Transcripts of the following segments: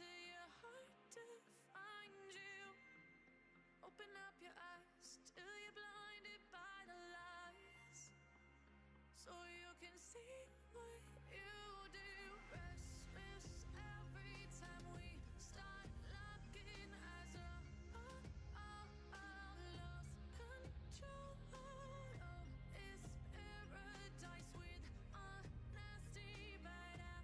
into your heart to find you. Open up your eyes till you're blinded by the lies, so you can see what you do. Restless every time we start looking as a lost control. Oh, it's paradise with honesty, but in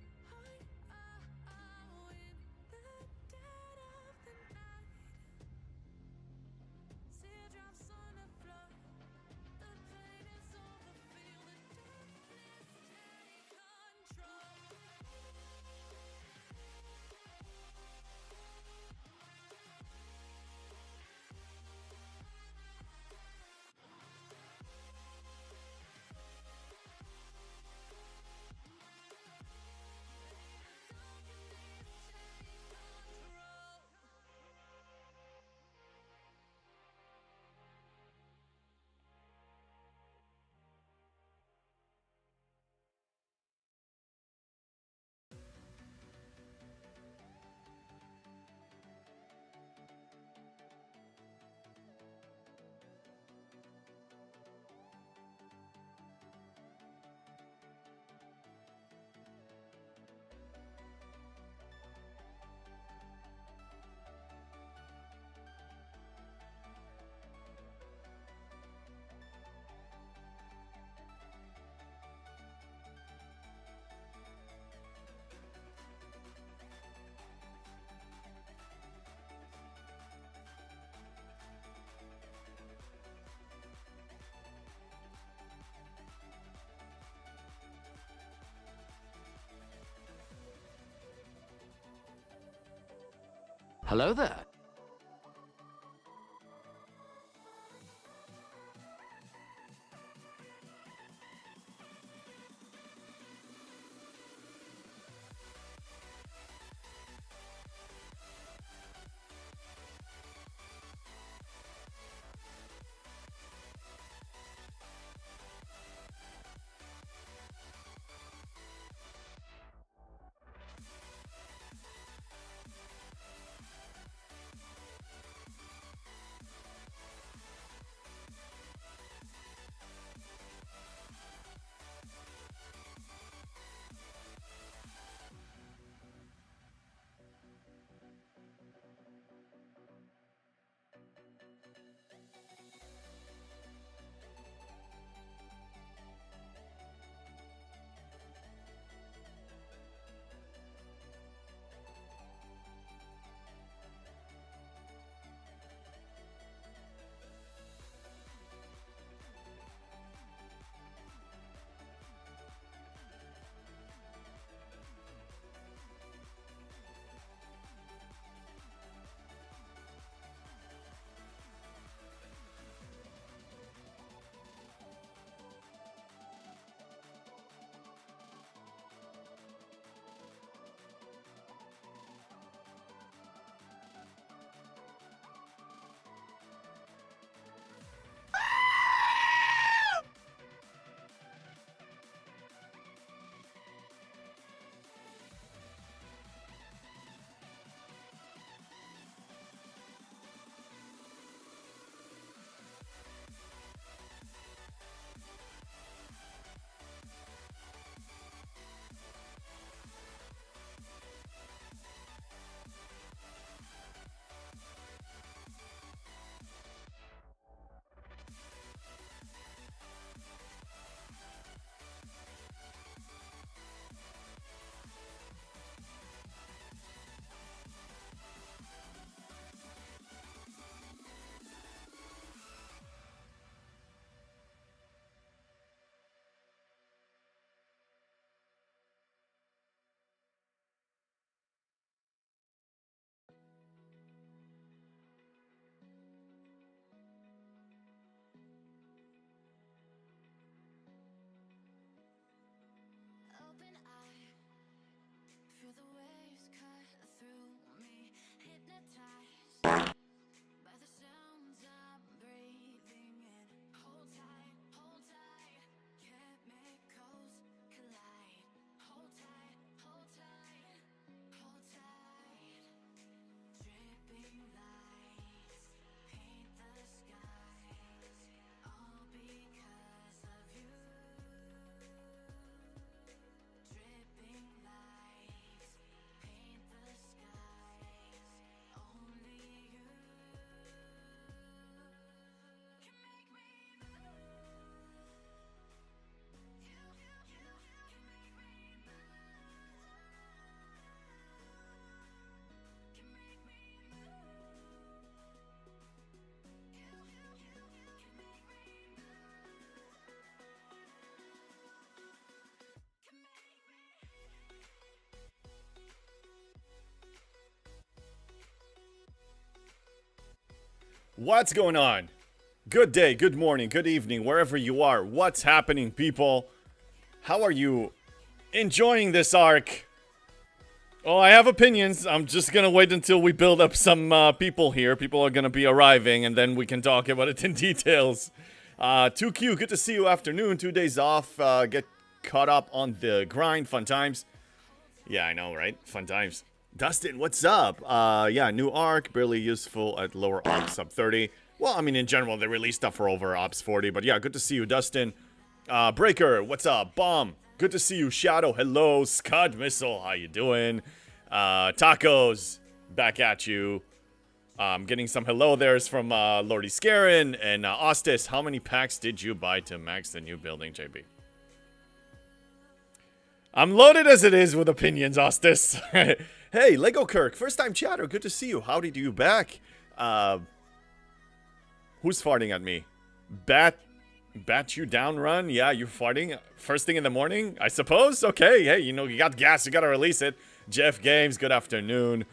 the dead of the night, teardrops on the floor. The pain is over, feel the darkness take control. Hello there. What's going on? Good day, good morning, good evening, wherever you are. What's happening, people? How are you enjoying this arc? Oh, I have opinions. I'm just gonna wait until we build up some people here. People are gonna be arriving, and then we can talk about it in details. 2Q, good to see you. Afternoon, 2 days off. Get caught up on the grind. Fun times. Yeah, I know, right? Fun times. Dustin, what's up? Yeah, new arc, barely useful at lower ops, sub 30. Well, I mean, in general, they release stuff for over ops 40, but yeah, good to see you, Dustin. Breaker, what's up? Bomb, good to see you. Shadow, hello. Scud Missile, how you doing? Tacos, back at you. Getting some hello there's from Lordy Scarin and Ostis. How many packs did you buy to max the new building, JB? I'm loaded as it is with opinions, Ostis. Hey, Lego Kirk, first time chatter, good to see you. Howdy to you back. Who's farting at me? Bat you down run? Yeah, you're farting first thing in the morning, I suppose? Okay, hey, you know, you got gas, you gotta release it. Jeff Games, good afternoon.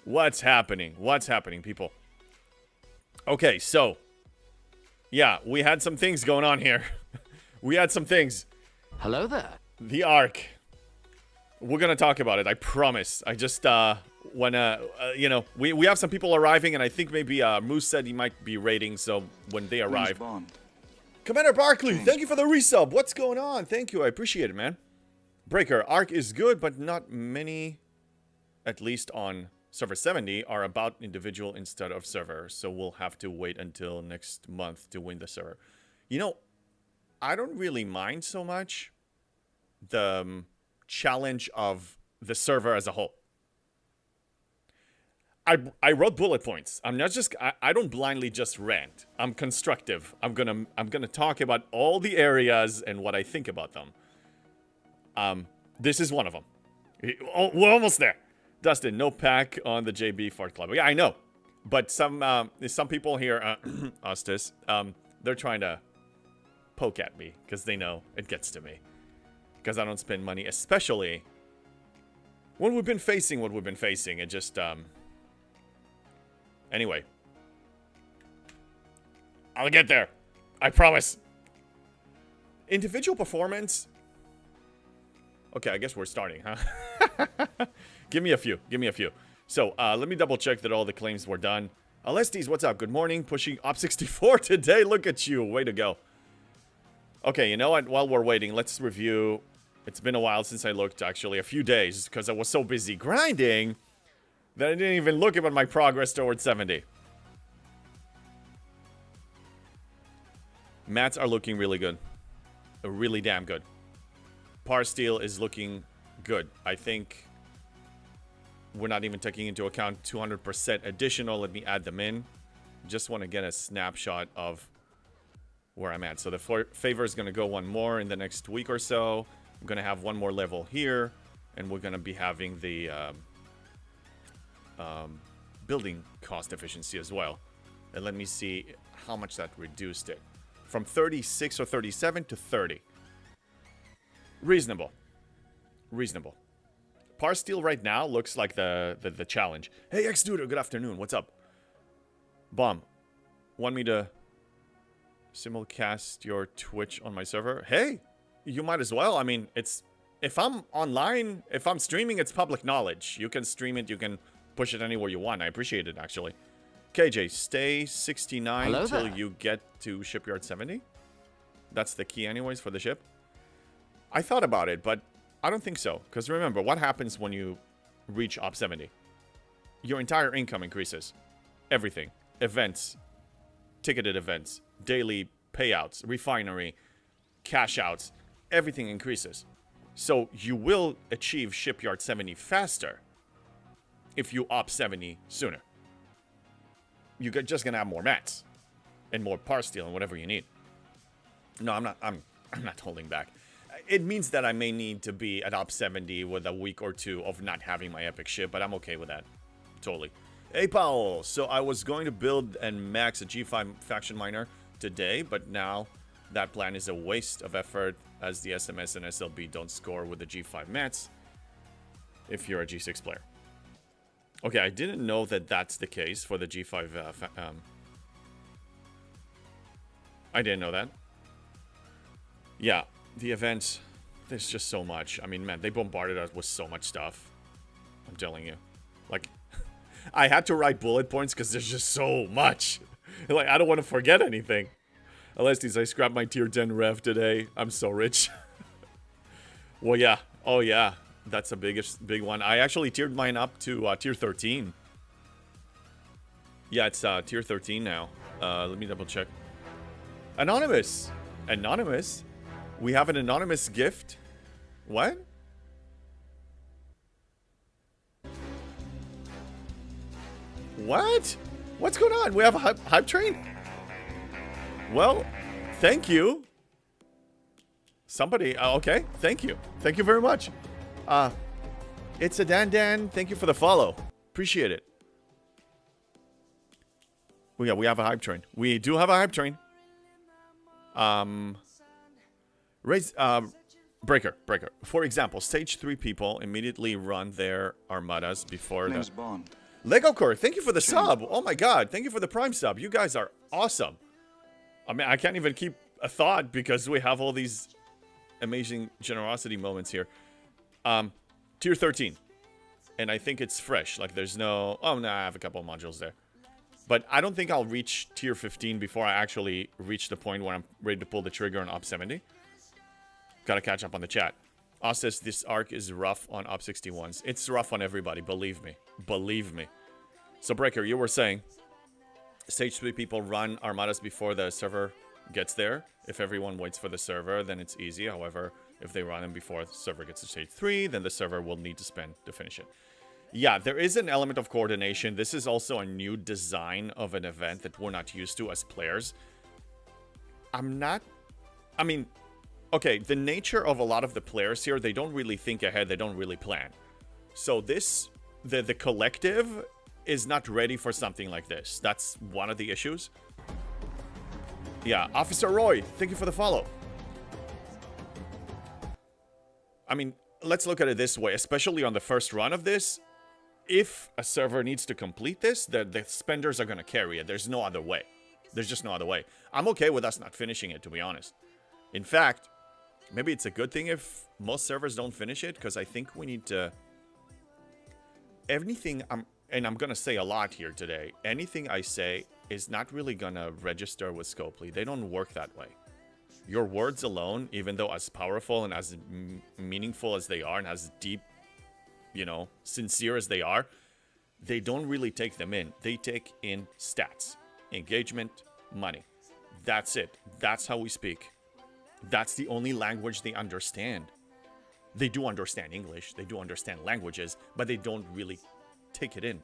What's happening? What's happening, people? Okay, so. Yeah, we had some things going on here. We had some things. Hello there. The arc. We're gonna talk about it, I promise. I just, when, you know, we have some people arriving, and I think maybe, Moose said he might be raiding, so when they arrive. Commander Barkley, thank you for the resub. What's going on? Thank you, I appreciate it, man. Breaker, arc is good, but not many, at least on server 70, are about individual instead of server, so we'll have to wait until next month to win the server. You know, I don't really mind so much the challenge of the server as a whole. I wrote bullet points. I'm not just I don't blindly just rant. I'm constructive. I'm gonna talk about all the areas and what I think about them. This is one of them. We're almost there. Dustin, no pack on the JB Fart Club. Yeah, I know. But some people here, Ostis, they're trying to poke at me because they know it gets to me. Because I don't spend money, especially when we've been facing what we've been facing. It just, anyway. I'll get there. I promise. Individual performance. Okay, I guess we're starting, huh? Give me a few. Give me a few. So, let me double check that all the claims were done. Alestes, what's up? Good morning. Pushing Op 64 today. Look at you. Way to go. Okay, you know what? While we're waiting, let's review. It's been a while since I looked, actually. A few days, because I was so busy grinding that I didn't even look at my progress towards 70. Mats are looking really good. Really damn good. Par Steel is looking good. I think we're not even taking into account 200% additional. Let me add them in. Just want to get a snapshot of where I'm at. So the favor is going to go one more in the next week or so. I'm going to have one more level here. And we're going to be having the building cost efficiency as well. And let me see how much that reduced it. From 36 or 37 to 30. Reasonable. Reasonable. Par Steel right now looks like the challenge. Hey, X-Duder, good afternoon. What's up? Bomb. Want me to simulcast your Twitch on my server? Hey, you might as well. I mean, it's... If I'm online, if I'm streaming, it's public knowledge. You can stream it, you can push it anywhere you want. I appreciate it, actually. KJ, stay 69 until you get to Shipyard 70. That's the key anyways for the ship. I thought about it, but I don't think so. Because remember, what happens when you reach Op 70? Your entire income increases. Everything. Events. Ticketed events. Daily payouts. Refinery. Cash outs. Everything increases. So you will achieve Shipyard 70 faster if you Op 70 sooner. You're just going to have more mats. And more Par Steel and whatever you need. No, I'm not holding back. It means that I may need to be at Op 70 with a week or two of not having my epic ship, but I'm okay with that. Totally. Hey, Paul. So I was going to build and max a G5 faction miner today, but now that plan is a waste of effort as the SMS and SLB don't score with the G5 mats if you're a G6 player. Okay, I didn't know that that's the case for the G5 I didn't know that. Yeah, the event, there's just so much. I mean, man, they bombarded us with so much stuff. I'm telling you. Like, I had to write bullet points because there's just so much. Like, I don't want to forget anything. Alestis, I scrapped my tier 10 rev today. I'm so rich. Well, yeah. Oh, yeah. That's a big one. I actually tiered mine up to tier 13. Yeah, it's tier 13 now. Let me double check. Anonymous. Anonymous? We have an anonymous gift? What? What? What's going on? We have a hype train? Well, thank you. Somebody, okay, thank you. Thank you very much. It's a Dan. Thank you for the follow. Appreciate it. We have a hype train. We do have a hype train. Breaker. For example, stage 3 people immediately run their armadas before the... Bond. Lego Core, thank you for the sub. Oh my god, thank you for the Prime sub. You guys are awesome. I mean, I can't even keep a thought because we have all these amazing generosity moments here. Tier 13. And I think it's fresh. Like, there's no... Oh, no, I have a couple of modules there. But I don't think I'll reach tier 15 before I actually reach the point where I'm ready to pull the trigger on Op 70. Gotta catch up on the chat. Oz says this arc is rough on Op 61s. It's rough on everybody, believe me. Believe me. So, Breaker, you were saying stage 3 people run armadas before the server gets there. If everyone waits for the server, then it's easy. However, if they run them before the server gets to stage 3, then the server will need to spend to finish it. Yeah, there is an element of coordination. This is also a new design of an event that we're not used to as players. Okay, the nature of a lot of the players here, they don't really think ahead, they don't really plan. So the collective is not ready for something like this. That's one of the issues. Yeah, Officer Roy, thank you for the follow. I mean, let's look at it this way, especially on the first run of this. If a server needs to complete this, the spenders are going to carry it. There's no other way. There's just no other way. I'm okay with us not finishing it, to be honest. In fact, maybe it's a good thing if most servers don't finish it, because I think we need to... And I'm going to say a lot here today. Anything I say is not really going to register with Scopely. They don't work that way. Your words alone, even though as powerful and as meaningful as they are and as deep, you know, sincere as they are, they don't really take them in. They take in stats, engagement, money. That's it. That's how we speak. That's the only language they understand. They do understand English. They do understand languages, but they don't really take it in.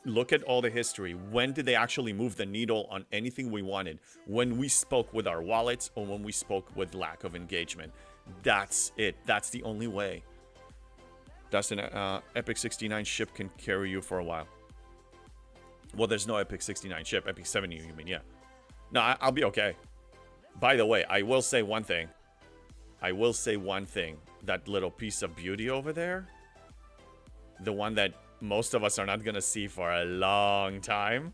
Look at all the history. When did they actually move the needle on anything we wanted? When we spoke with our wallets or when we spoke with lack of engagement. That's it. That's the only way. That's an Epic 69 ship can carry you for a while. Well, there's no Epic 69 ship. Epic 70, you mean, yeah. No, I'll be okay. By the way, I will say one thing. That little piece of beauty over there, the one that most of us are not going to see for a long time,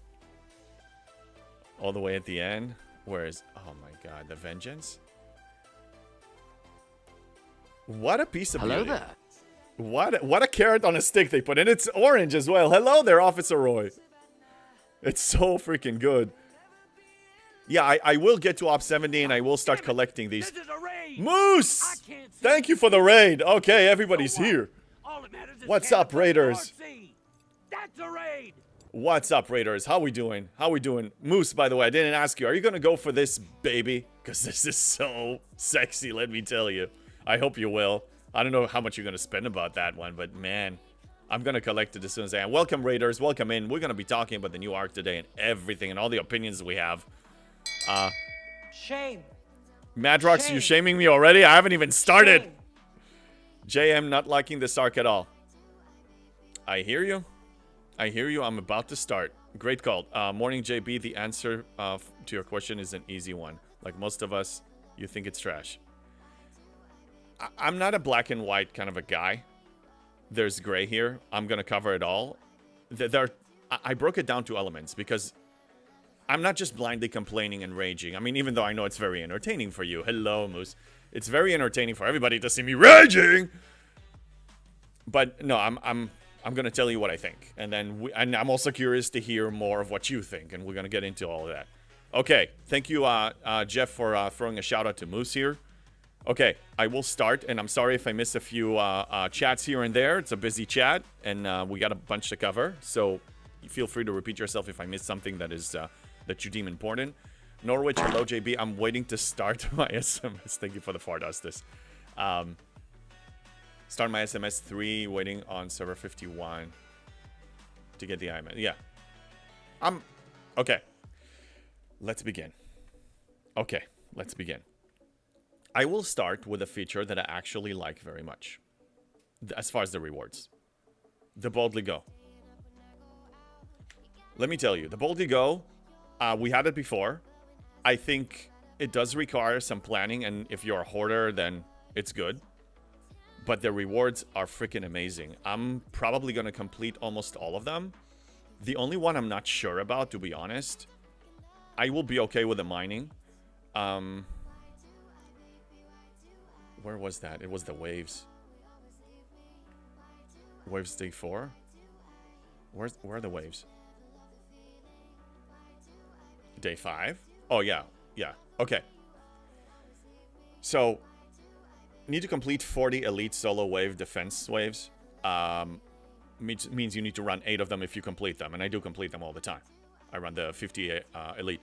all the way at the end, whereas, oh my god, the Vengeance. What a piece of beauty. Hello there. What a carrot on a stick they put in. It's orange as well. Hello there, Officer Roy. It's so freaking good. Yeah, I will get to Op 70 and I will start collecting these. Moose! Thank you for the raid. Okay, everybody's here. What's up, Raiders? That's a raid. What's up, Raiders? How we doing? Moose, by the way, I didn't ask you. Are you going to go for this, baby? Because this is so sexy, let me tell you. I hope you will. I don't know how much you're going to spend about that one, but man, I'm going to collect it as soon as I can. Welcome, Raiders. Welcome in. We're going to be talking about the new arc today and everything and all the opinions we have. Shame. Madrox, you're shaming me already? I haven't even started. JM not liking this arc at all. I hear you. I'm about to start. Great call. Morning, JB. The answer to your question is an easy one. Like most of us, you think it's trash. I'm not a black and white kind of a guy. There's gray here. I'm going to cover it all. I broke it down to elements because I'm not just blindly complaining and raging. I mean, even though I know it's very entertaining for you. Hello, Moose. It's very entertaining for everybody to see me raging. But no, I'm gonna tell you what I think, and then and I'm also curious to hear more of what you think, and we're gonna get into all of that. Okay, thank you, Jeff, for throwing a shout out to Moose here. Okay, I will start, and I'm sorry if I miss a few chats here and there. It's a busy chat, and we got a bunch to cover, so feel free to repeat yourself if I miss something that is that you deem important. Norwich, hello, JB. I'm waiting to start my SMS. Thank you for the fart Estes. Start my SMS 3, waiting on server 51 to get the IMAX. Yeah. Okay. Let's begin. Okay, let's begin. I will start with a feature that I actually like very much. As far as the rewards. The Boldly Go. Let me tell you, the Boldly Go, we had it before. I think it does require some planning, and if you're a hoarder, then it's good. But the rewards are freaking amazing. I'm probably going to complete almost all of them. The only one I'm not sure about, to be honest, I will be okay with the mining. Where was that? It was the waves. Waves day 4? Where are the waves? Day 5? Oh, yeah. Yeah. Okay. So, need to complete 40 elite solo wave defense waves. Means you need to run 8 of them if you complete them. And I do complete them all the time. I run the 50 elite.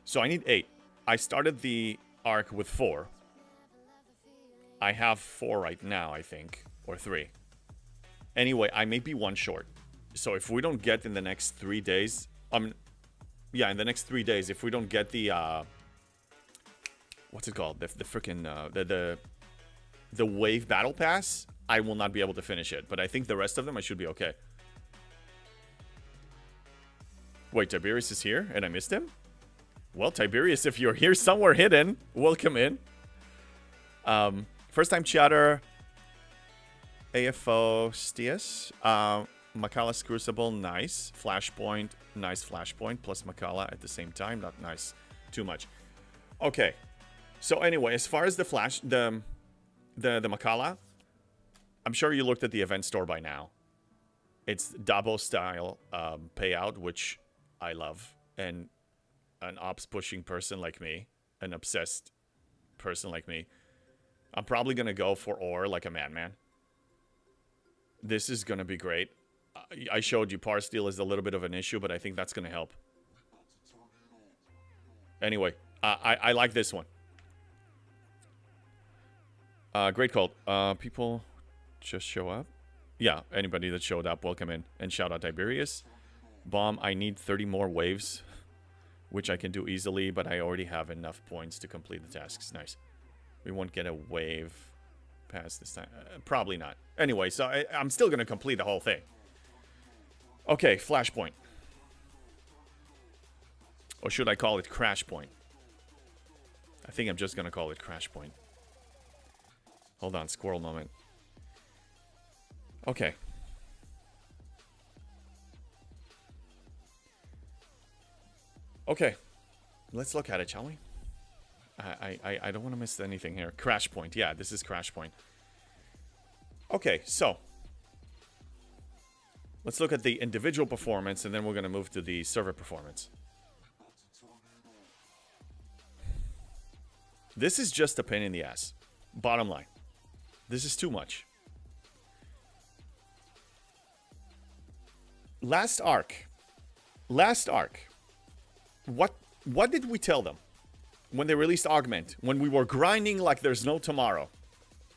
So I need 8. I started the arc with 4. I have 4 right now, I think. Or 3. Anyway, I may be 1 short. So if we don't get in the next 3 days... yeah, in the next 3 days, if we don't get the... what's it called? The freaking... the wave battle pass, I will not be able to finish it. But I think the rest of them, I should be okay. Wait, Tiberius is here and I missed him? Well, Tiberius, if you're here somewhere hidden, welcome in. First time chatter. AFO Stias. Makala's Crucible, nice. Flashpoint, nice Flashpoint. Plus Makala at the same time, not nice. Too much. Okay. So anyway, as far as the the Makala, I'm sure you looked at the event store by now. It's Dabo style payout, which I love. And an ops pushing person like me, an obsessed person like me, I'm probably going to go for ore like a madman. This is going to be great. I showed you par steal is a little bit of an issue, but I think that's going to help. Anyway, I like this one. Great call. People just show up. Yeah, anybody that showed up, welcome in. And shout out Tiberius. Bomb, I need 30 more waves, which I can do easily, but I already have enough points to complete the tasks. Nice. We won't get a wave pass this time. Probably not. Anyway, so I'm still going to complete the whole thing. Okay, Flashpoint. Or should I call it Crash Point? I think I'm just going to call it Crash Point. Hold on, squirrel moment. Okay. Okay. Let's look at it, shall we? I don't want to miss anything here. Crash Point. Yeah, this is Crash Point. Okay, so. Let's look at the individual performance, and then we're going to move to the server performance. This is just a pain in the ass. Bottom line. This is too much. Last arc. What did we tell them when they released Augment? When we were grinding like there's no tomorrow?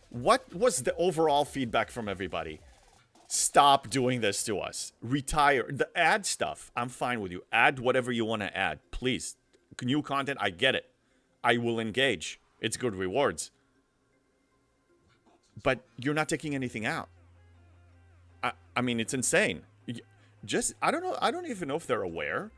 What was the overall feedback from everybody? Stop doing this to us. Retire. The ad stuff, I'm fine with you. Add whatever you want to add. Please. New content, I get it. I will engage. It's good rewards. But you're not taking anything out. I mean, it's insane. I don't know. I don't even know if they're aware.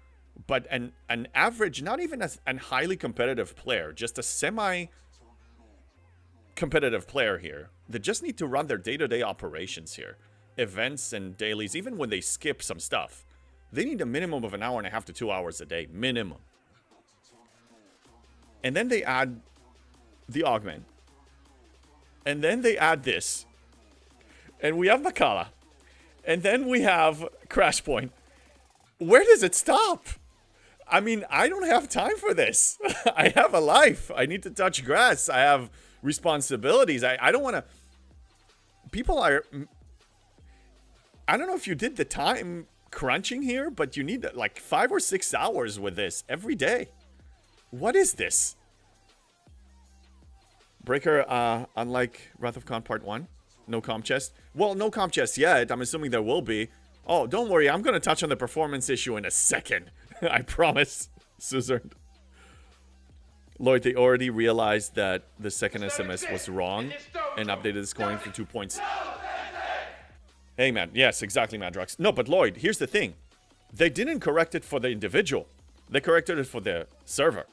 But an average, not even a highly competitive player, just a semi-competitive player here, that just need to run their day-to-day operations here. Events and dailies, even when they skip some stuff. They need a minimum of an hour and a half to 2 hours a day. Minimum. And then they add the augment. And then they add this. And we have Makala. And then we have Crash Point. Where does it stop? I mean, I don't have time for this. I have a life. I need to touch grass. I have responsibilities. I don't want to... People are... I don't know if you did the time crunching here, but you need like 5 or 6 hours with this every day. What is this? Breaker, unlike Wrath of Khan Part 1, no comp chest. Well, no comp chest yet. I'm assuming there will be. Oh, don't worry. I'm going to touch on the performance issue in a second. I promise, Suzerain. Lloyd, they already realized that the second SMS was wrong and updated the scoring for 2 points. Hey, man. Yes, exactly, Madrox. No, but Lloyd, here's the thing. They didn't correct it for the individual. They corrected it for the server.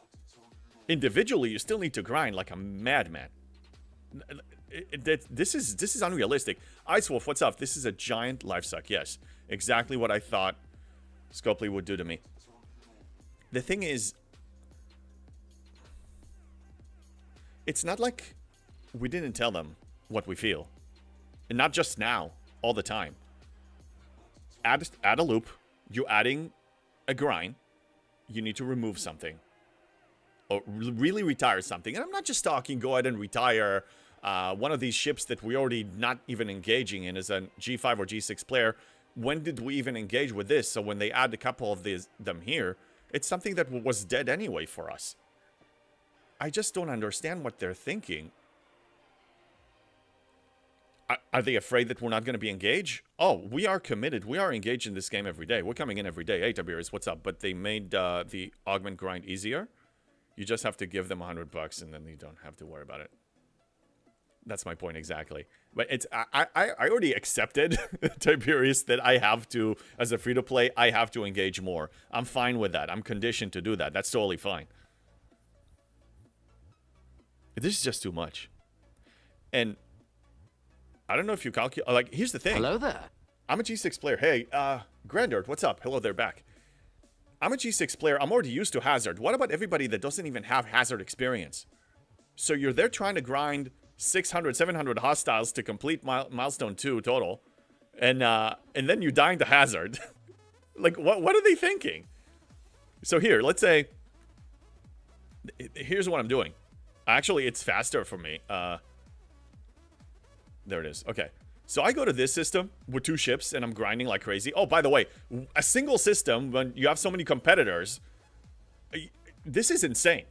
Individually, you still need to grind like a madman. This is unrealistic. Ice Wolf, what's up? This is a giant life suck. Yes, exactly what I thought Scopely would do to me. The thing is, it's not like we didn't tell them what we feel. And not just now, all the time. Add a loop. You're adding a grind. You need to remove something. Or really retire something. And I'm not just talking go ahead and retire one of these ships that we're already not even engaging in as a G5 or G6 player. When did we even engage with this? So when they add a couple of them here, it's something that was dead anyway for us. I just don't understand what they're thinking. Are they afraid that we're not going to be engaged? Oh, we are committed. We are engaged in this game every day. We're coming in every day. Hey, Tiberius, what's up? But they made the augment grind easier. You just have to give them $100 and then you don't have to worry about it. That's my point exactly. But it's I already accepted, Tiberius, that I have to, as a free-to-play, I have to engage more. I'm fine with that. I'm conditioned to do that. That's totally fine. This is just too much. And I don't know if you calculate... Like, here's the thing. Hello there. I'm a G6 player. Hey, Grandard, what's up? Hello there, back. I'm a G6 player. I'm already used to Hazard. What about everybody that doesn't even have Hazard experience? So you're there trying to grind 600, 700 hostiles to complete milestone 2 total. And then you dying to Hazard. Like, what are they thinking? So here, let's say... Here's what I'm doing. Actually, it's faster for me. There it is. Okay. So I go to this system with 2 ships and I'm grinding like crazy. Oh, by the way, a single system when you have so many competitors, this is insane.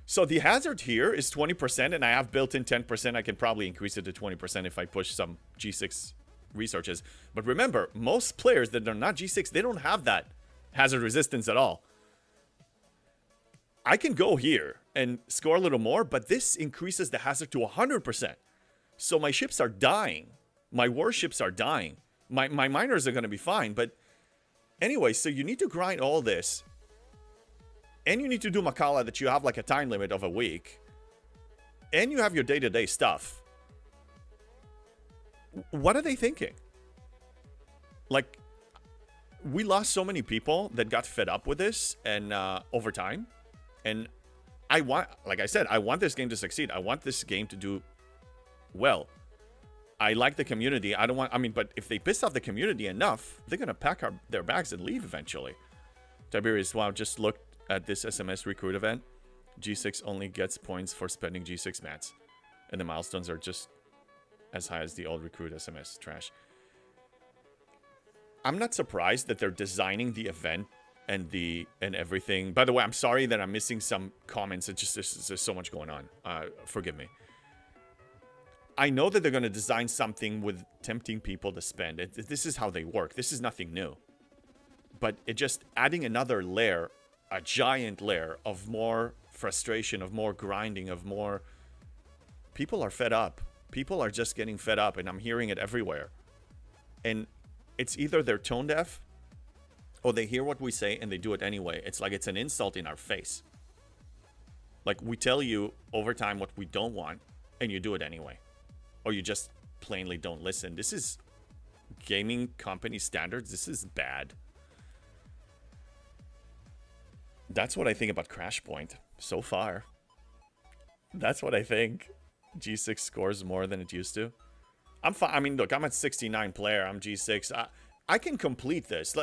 So the hazard here is 20% and I have built in 10%. I can probably increase it to 20% if I push some G6 researches. But remember, most players that are not G6, they don't have that hazard resistance at all. I can go here and score a little more, but this increases the hazard to 100%. So my ships are dying. My warships are dying. My miners are going to be fine. But anyway, so you need to grind all this. And you need to do Makala that you have like a time limit of a week. And you have your day-to-day stuff. What are they thinking? Like, we lost so many people that got fed up with this and over time. And I want, like I said, I want this game to succeed. I want this game to do well. I like the community. I don't want, I mean, but if they piss off the community enough, they're going to pack their bags and leave eventually. Tiberius, wow, just looked at this SMS recruit event. G6 only gets points for spending G6 mats. And the milestones are just as high as the old recruit SMS. Trash. I'm not surprised that they're designing the event and everything. By the way, I'm sorry that I'm missing some comments. It's just, there's so much going on. Forgive me. I know that they're going to design something with tempting people to spend. This is how they work. This is nothing new. But it just adding another layer, a giant layer of more frustration, of more grinding, of more... People are fed up. People are just getting fed up, and I'm hearing it everywhere. And it's either they're tone deaf, or they hear what we say and they do it anyway. It's like it's an insult in our face. Like, we tell you over time what we don't want, and you do it anyway. Or you just plainly don't listen. This is gaming company standards. This is bad. That's what I think about Crash Point so far. That's what I think. G6 scores more than it used to. I'm fine. I mean, look, I'm at 69 player. I'm G6. I can complete this.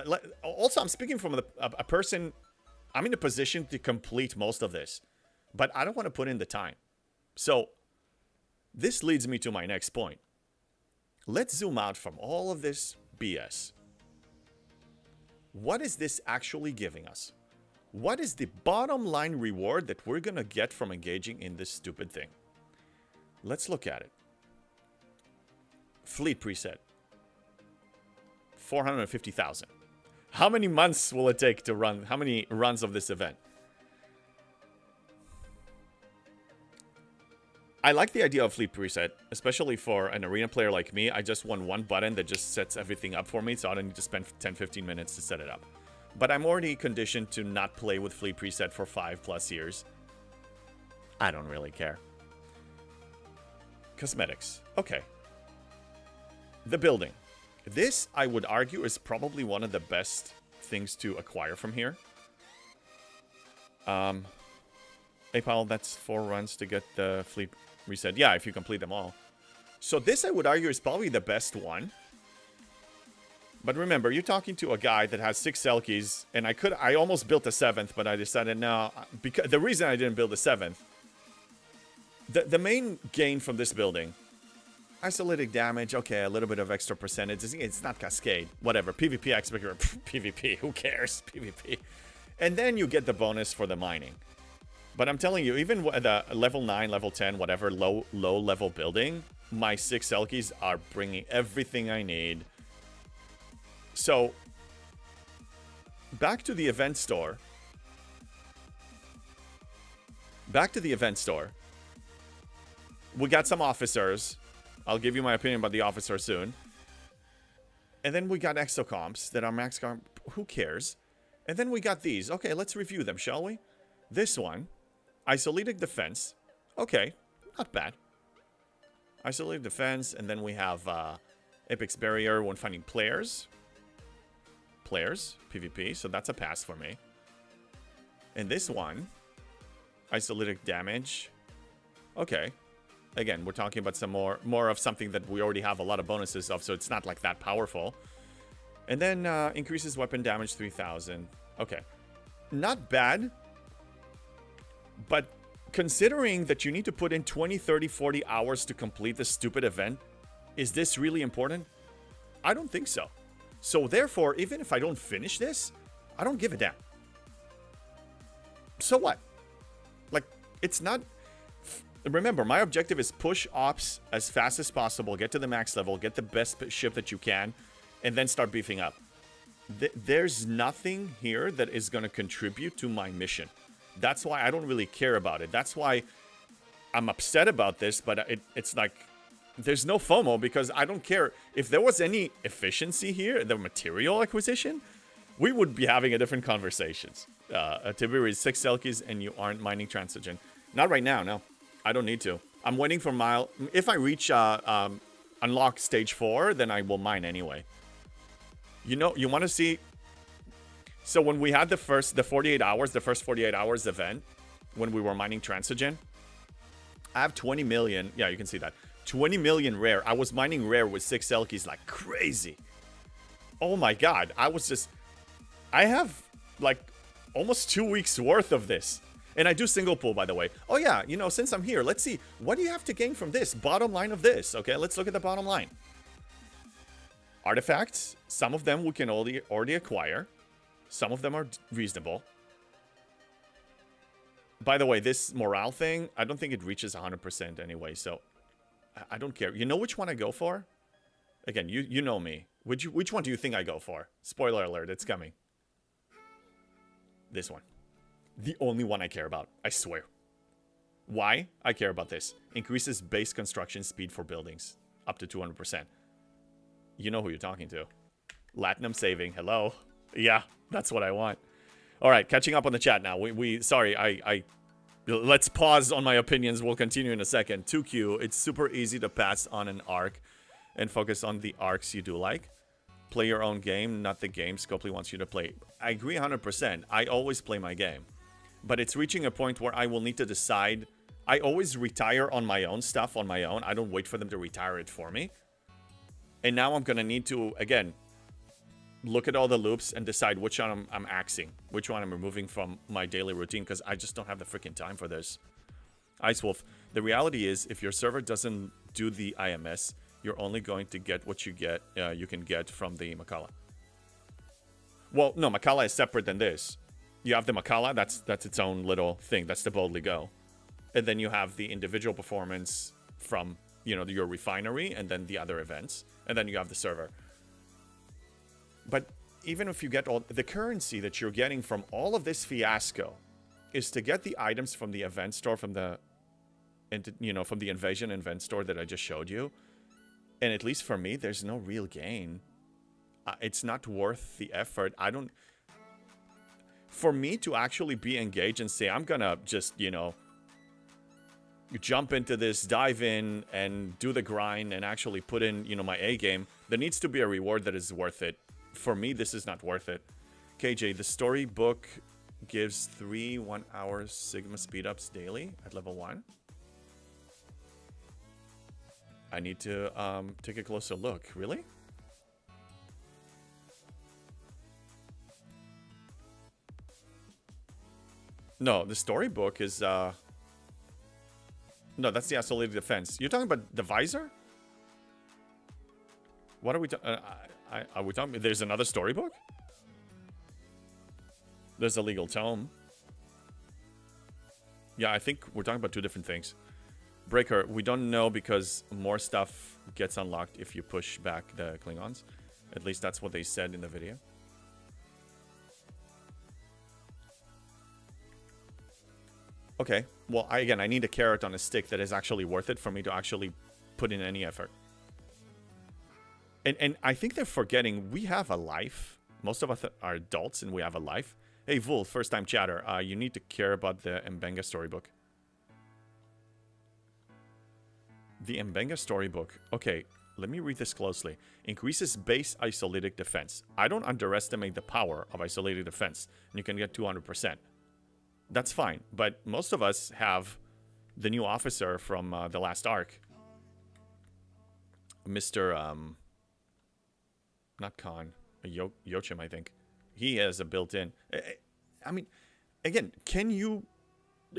Also, I'm speaking from a person. I'm in a position to complete most of this, but I don't want to put in the time. So this leads me to my next point. Let's zoom out from all of this BS. What is this actually giving us? What is the bottom line reward that we're going to get from engaging in this stupid thing? Let's look at it. Fleet preset. 450,000. How many months will it take to run? How many runs of this event? I like the idea of fleet preset, especially for an arena player like me. I just want one button that just sets everything up for me, so I don't need to spend 10-15 minutes to set it up. But I'm already conditioned to not play with fleet preset for 5+ years. I don't really care. Cosmetics. Okay. The building. This, I would argue, is probably one of the best things to acquire from here. Hey, Paul, that's 4 runs to get the fleet reset. Yeah, if you complete them all. So this, I would argue, is probably the best one. But remember, you're talking to a guy that has 6 Selkies, and I almost built a 7th, but I decided no, because the reason I didn't build a 7th, the main gain from this building, isolated damage, okay, a little bit of extra percentage, it's not Cascade, whatever, PvP expector, PvP, who cares, PvP. And then you get the bonus for the mining. But I'm telling you, even with the level 9, level 10, whatever, low level building, my 6 Selkies are bringing everything I need. So, back to the event store. We got some officers. I'll give you my opinion about the officer soon. And then we got exocomps that are max comp. Who cares? And then we got these. Okay, let's review them, shall we? This one. Isolated defense. Okay, not bad. Isolated defense. And then we have Apex Barrier when finding players. PvP. So that's a pass for me. And this one. Isolated damage. Okay. Again, we're talking about some more of something that we already have a lot of bonuses of, so it's not like that powerful. And then increases weapon damage 3,000. Okay. Not bad. But considering that you need to put in 20, 30, 40 hours to complete this stupid event, is this really important? I don't think so. So therefore, even if I don't finish this, I don't give a damn. So what? Like, it's not... Remember, my objective is push ops as fast as possible, get to the max level, get the best ship that you can, and then start beefing up. There's nothing here that is going to contribute to my mission. That's why I don't really care about it. That's why I'm upset about this, but it's like, there's no FOMO because I don't care. If there was any efficiency here, the material acquisition, we would be having a different conversations. Tiberi is 6 Selkies and you aren't mining Transigen. Not right now, no. I don't need to. I'm waiting for mile. If I reach unlock stage 4, then I will mine anyway. You know, you want to see. So when we had the first 48 hours event, when we were mining Transigen, I have 20 million. Yeah, you can see that 20 million rare. I was mining rare with 6 Selkies like crazy. Oh my god, I have like almost 2 weeks worth of this. And I do single pool, by the way. Oh yeah, you know, since I'm here, let's see. What do you have to gain from this? Bottom line of this. Okay, let's look at the bottom line. Artifacts. Some of them we can already acquire. Some of them are reasonable. By the way, this morale thing, I don't think it reaches 100% anyway, so I don't care. You know which one I go for? Again, you know me. Which one do you think I go for? Spoiler alert, it's coming. This one. The only one I care about, I swear. Why? I care about this. Increases base construction speed for buildings. Up to 200%. You know who you're talking to. Latinum saving. Hello. Yeah, that's what I want. Alright, catching up on the chat now. Sorry, let's pause on my opinions. We'll continue in a second. 2Q, it's super easy to pass on an arc and focus on the arcs you do like. Play your own game, not the game Scopely wants you to play. I agree 100%. I always play my game. but it's reaching a point where I will need to decide. I always retire on my own stuff on my own. I don't wait for them to retire it for me. And now I'm going to need to, again, look at all the loops and decide which one I'm axing, which one I'm removing from my daily routine, because I just don't have the freaking time for this. Ice Wolf, the reality is if your server doesn't do the IMS, you're only going to get what you can get from the Makala. Well, no, Makala is separate than this. You have the Makala, that's its own little thing. That's the Boldly Go. And then you have the individual performance from, your refinery and then the other events. And then you have the server. But even if you get all the currency that you're getting from all of this fiasco is to get the items from the event store, from the invasion event store that I just showed you. And at least for me, there's no real gain. It's not worth the effort. For me to actually be engaged and say, I'm gonna just, jump into this, dive in, and do the grind, and actually put in, my A game, there needs to be a reward that is worth it. For me, this is not worth it. KJ, the storybook gives 3 1-hour Sigma speedups daily at level 1. I need to take a closer look. Really? No, the storybook is... No, that's the isolated defense. You're talking about the visor? What are we talking... are we talking... There's another storybook? There's a legal tome. Yeah, I think we're talking about 2 different things. Breaker, we don't know because more stuff gets unlocked if you push back the Klingons. At least that's what they said in the video. Okay, well, again, I need a carrot on a stick that is actually worth it for me to actually put in any effort. And I think they're forgetting we have a life. Most of us are adults and we have a life. Hey, Vul, first-time chatter. You need to care about the Mbenga storybook. The Mbenga storybook. Okay, let me read this closely. Increases base isolated defense. I don't underestimate the power of isolated defense. And you can get 200%. That's fine. But most of us have the new officer from the last arc. Mr. Not Khan. Yochim, I think. He has a built-in. I mean, again, can you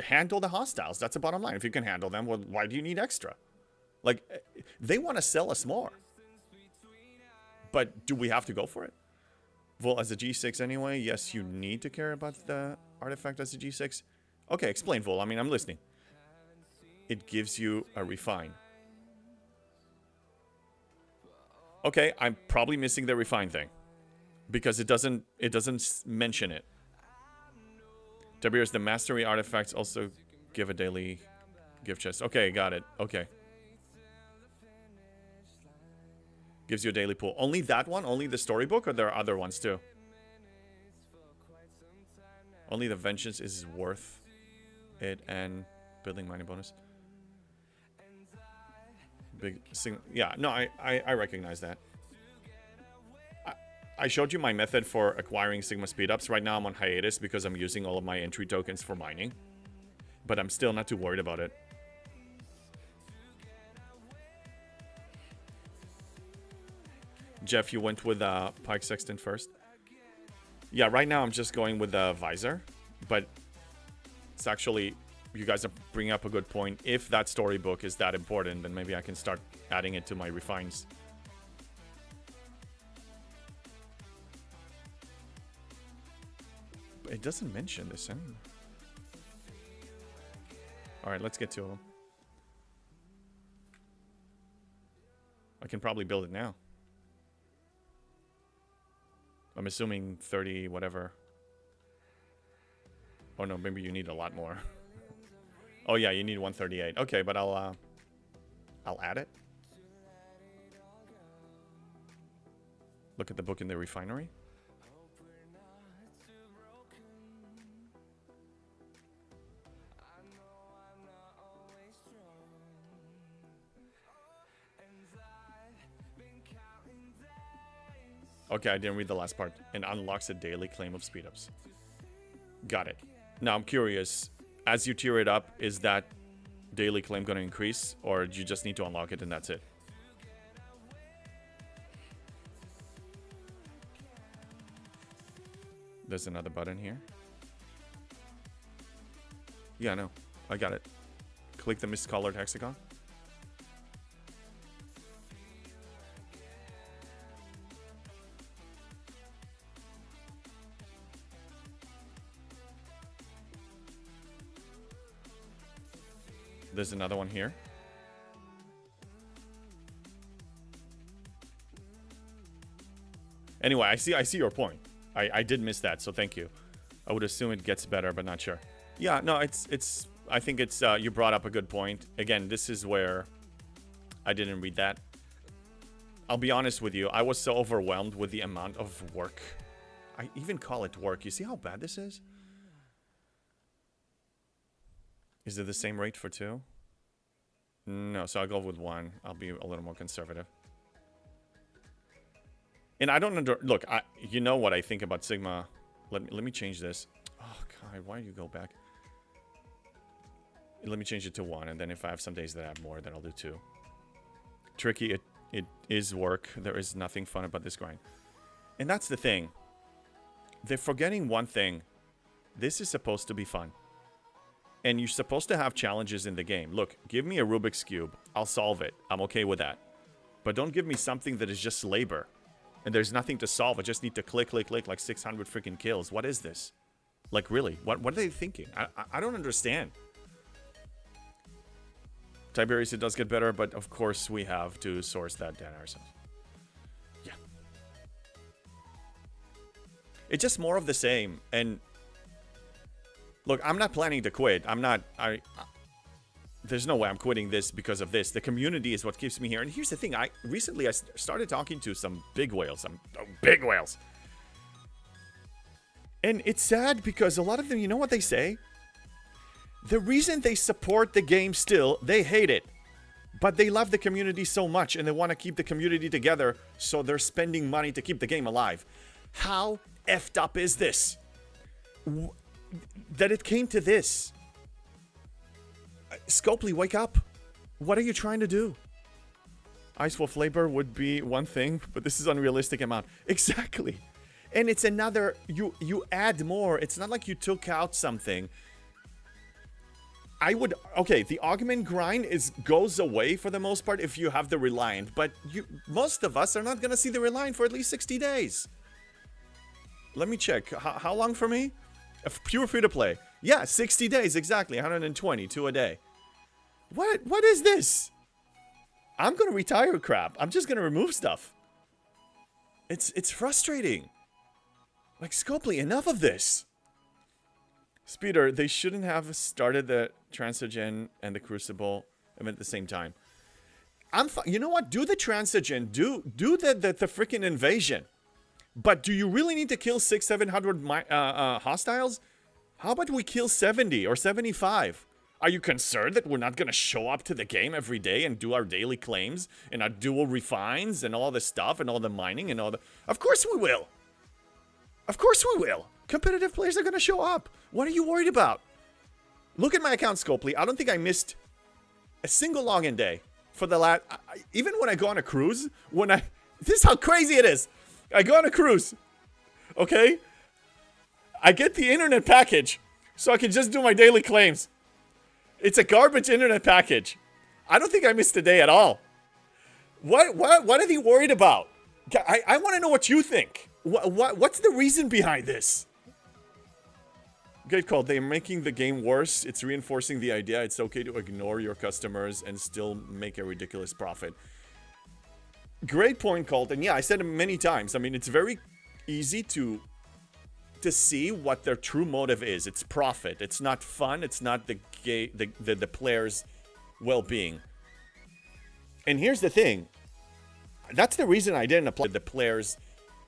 handle the hostiles? That's the bottom line. If you can handle them, well, why do you need extra? Like, they want to sell us more. But do we have to go for it? Well, as a G6 anyway, yes, you need to care about the artifact as a G6. Okay, explain, Vol. I mean, I'm listening. It gives you a refine. Okay, I'm probably missing the refine thing. Because it doesn't mention it. Tiberius, the mastery artifacts also give a daily gift chest. Okay, got it. Okay. Gives you a daily pool. Only that one? Only the storybook? Or there are other ones too? Only the vengeance is worth it and building mining bonus. Big single. Yeah, no, I recognize that. I showed you my method for acquiring Sigma speedups. Right now I'm on hiatus because I'm using all of my entry tokens for mining. But I'm still not too worried about it. Jeff, you went with Pike Sextant first? Yeah, right now I'm just going with the visor. But it's actually, you guys are bringing up a good point. If that storybook is that important, then maybe I can start adding it to my refines. But it doesn't mention this anymore. Alright, let's get to them. I can probably build it now. I'm assuming 30 whatever. Oh no, maybe you need a lot more. Oh yeah, you need 138. Okay, but I'll add it. Look at the book in the refinery. Okay, I didn't read the last part. And unlocks a daily claim of speedups. Got it. Now, I'm curious. As you tier it up, is that daily claim going to increase? Or do you just need to unlock it and that's it? There's another button here. Yeah, no. I got it. Click the miscolored hexagon. There's another one here. Anyway, I see your point. I did miss that, so thank you. I would assume it gets better, but not sure. Yeah, no, it's I think it's you brought up a good point. Again, this is where I didn't read that. I'll be honest with you, I was so overwhelmed with the amount of work. I even call it work. You see how bad this is? Is it the same rate for 2? No, so I'll go with 1. I'll be a little more conservative. And I don't look, you know what I think about Sigma. Let me change this. Oh god, why do you go back? Let me change it to 1, and then if I have some days that I have more, then I'll do 2. Tricky, it is work. There is nothing fun about this grind. And that's the thing. They're forgetting one thing. This is supposed to be fun. And you're supposed to have challenges in the game. Look, give me a Rubik's Cube. I'll solve it. I'm okay with that. But don't give me something that is just labor. And there's nothing to solve. I just need to click like 600 freaking kills. What is this? Like, really? What are they thinking? I don't understand. Tiberius, it does get better, but of course we have to source that data ourselves. Yeah. It's just more of the same. And look, I'm not planning to quit. There's no way I'm quitting this because of this. The community is what keeps me here. And here's the thing. Recently I started talking to some big whales. Big whales. And it's sad because a lot of them, you know what they say? The reason they support the game still, they hate it. But they love the community so much and they want to keep the community together, so they're spending money to keep the game alive. How effed up is this? That it came to this. Scopely, wake up. What are you trying to do? Ice Wolf labor would be one thing, but this is unrealistic amount. Exactly. And it's another, you add more. It's not like you took out something. Okay, the augment grind goes away for the most part if you have the Reliant, but most of us are not going to see the Reliant for at least 60 days. Let me check. How long for me? Pure free to play. Yeah, 60 days, exactly. 120, 2 a day. What is this? I'm gonna retire crap. I'm just gonna remove stuff. It's frustrating. Like, Scopely, enough of this. Speeder, they shouldn't have started the Transigen and the Crucible at the same time. You know what? Do the Transigen. Do the freaking invasion. But do you really need to kill 600-700 hostiles? How about we kill 70 or 75? Are you concerned that we're not going to show up to the game every day and do our daily claims and our dual refines and all the stuff and all the mining and all the... Of course we will. Of course we will. Competitive players are going to show up. What are you worried about? Look at my account, Scopely. I don't think I missed a single login day for the last... Even when I go on a cruise, this is how crazy it is. I go on a cruise, okay? I get the internet package so I can just do my daily claims. It's a garbage internet package. I don't think I missed a day at all. What are they worried about? I want to know what you think. What's the reason behind this? Good call. They're making the game worse. It's reinforcing the idea it's okay to ignore your customers and still make a ridiculous profit. Great point, Colt. And yeah, I said it many times. I mean, it's very easy to see what their true motive is. It's profit. It's not fun. It's not the player's well-being. And here's the thing. That's the reason I didn't apply the player's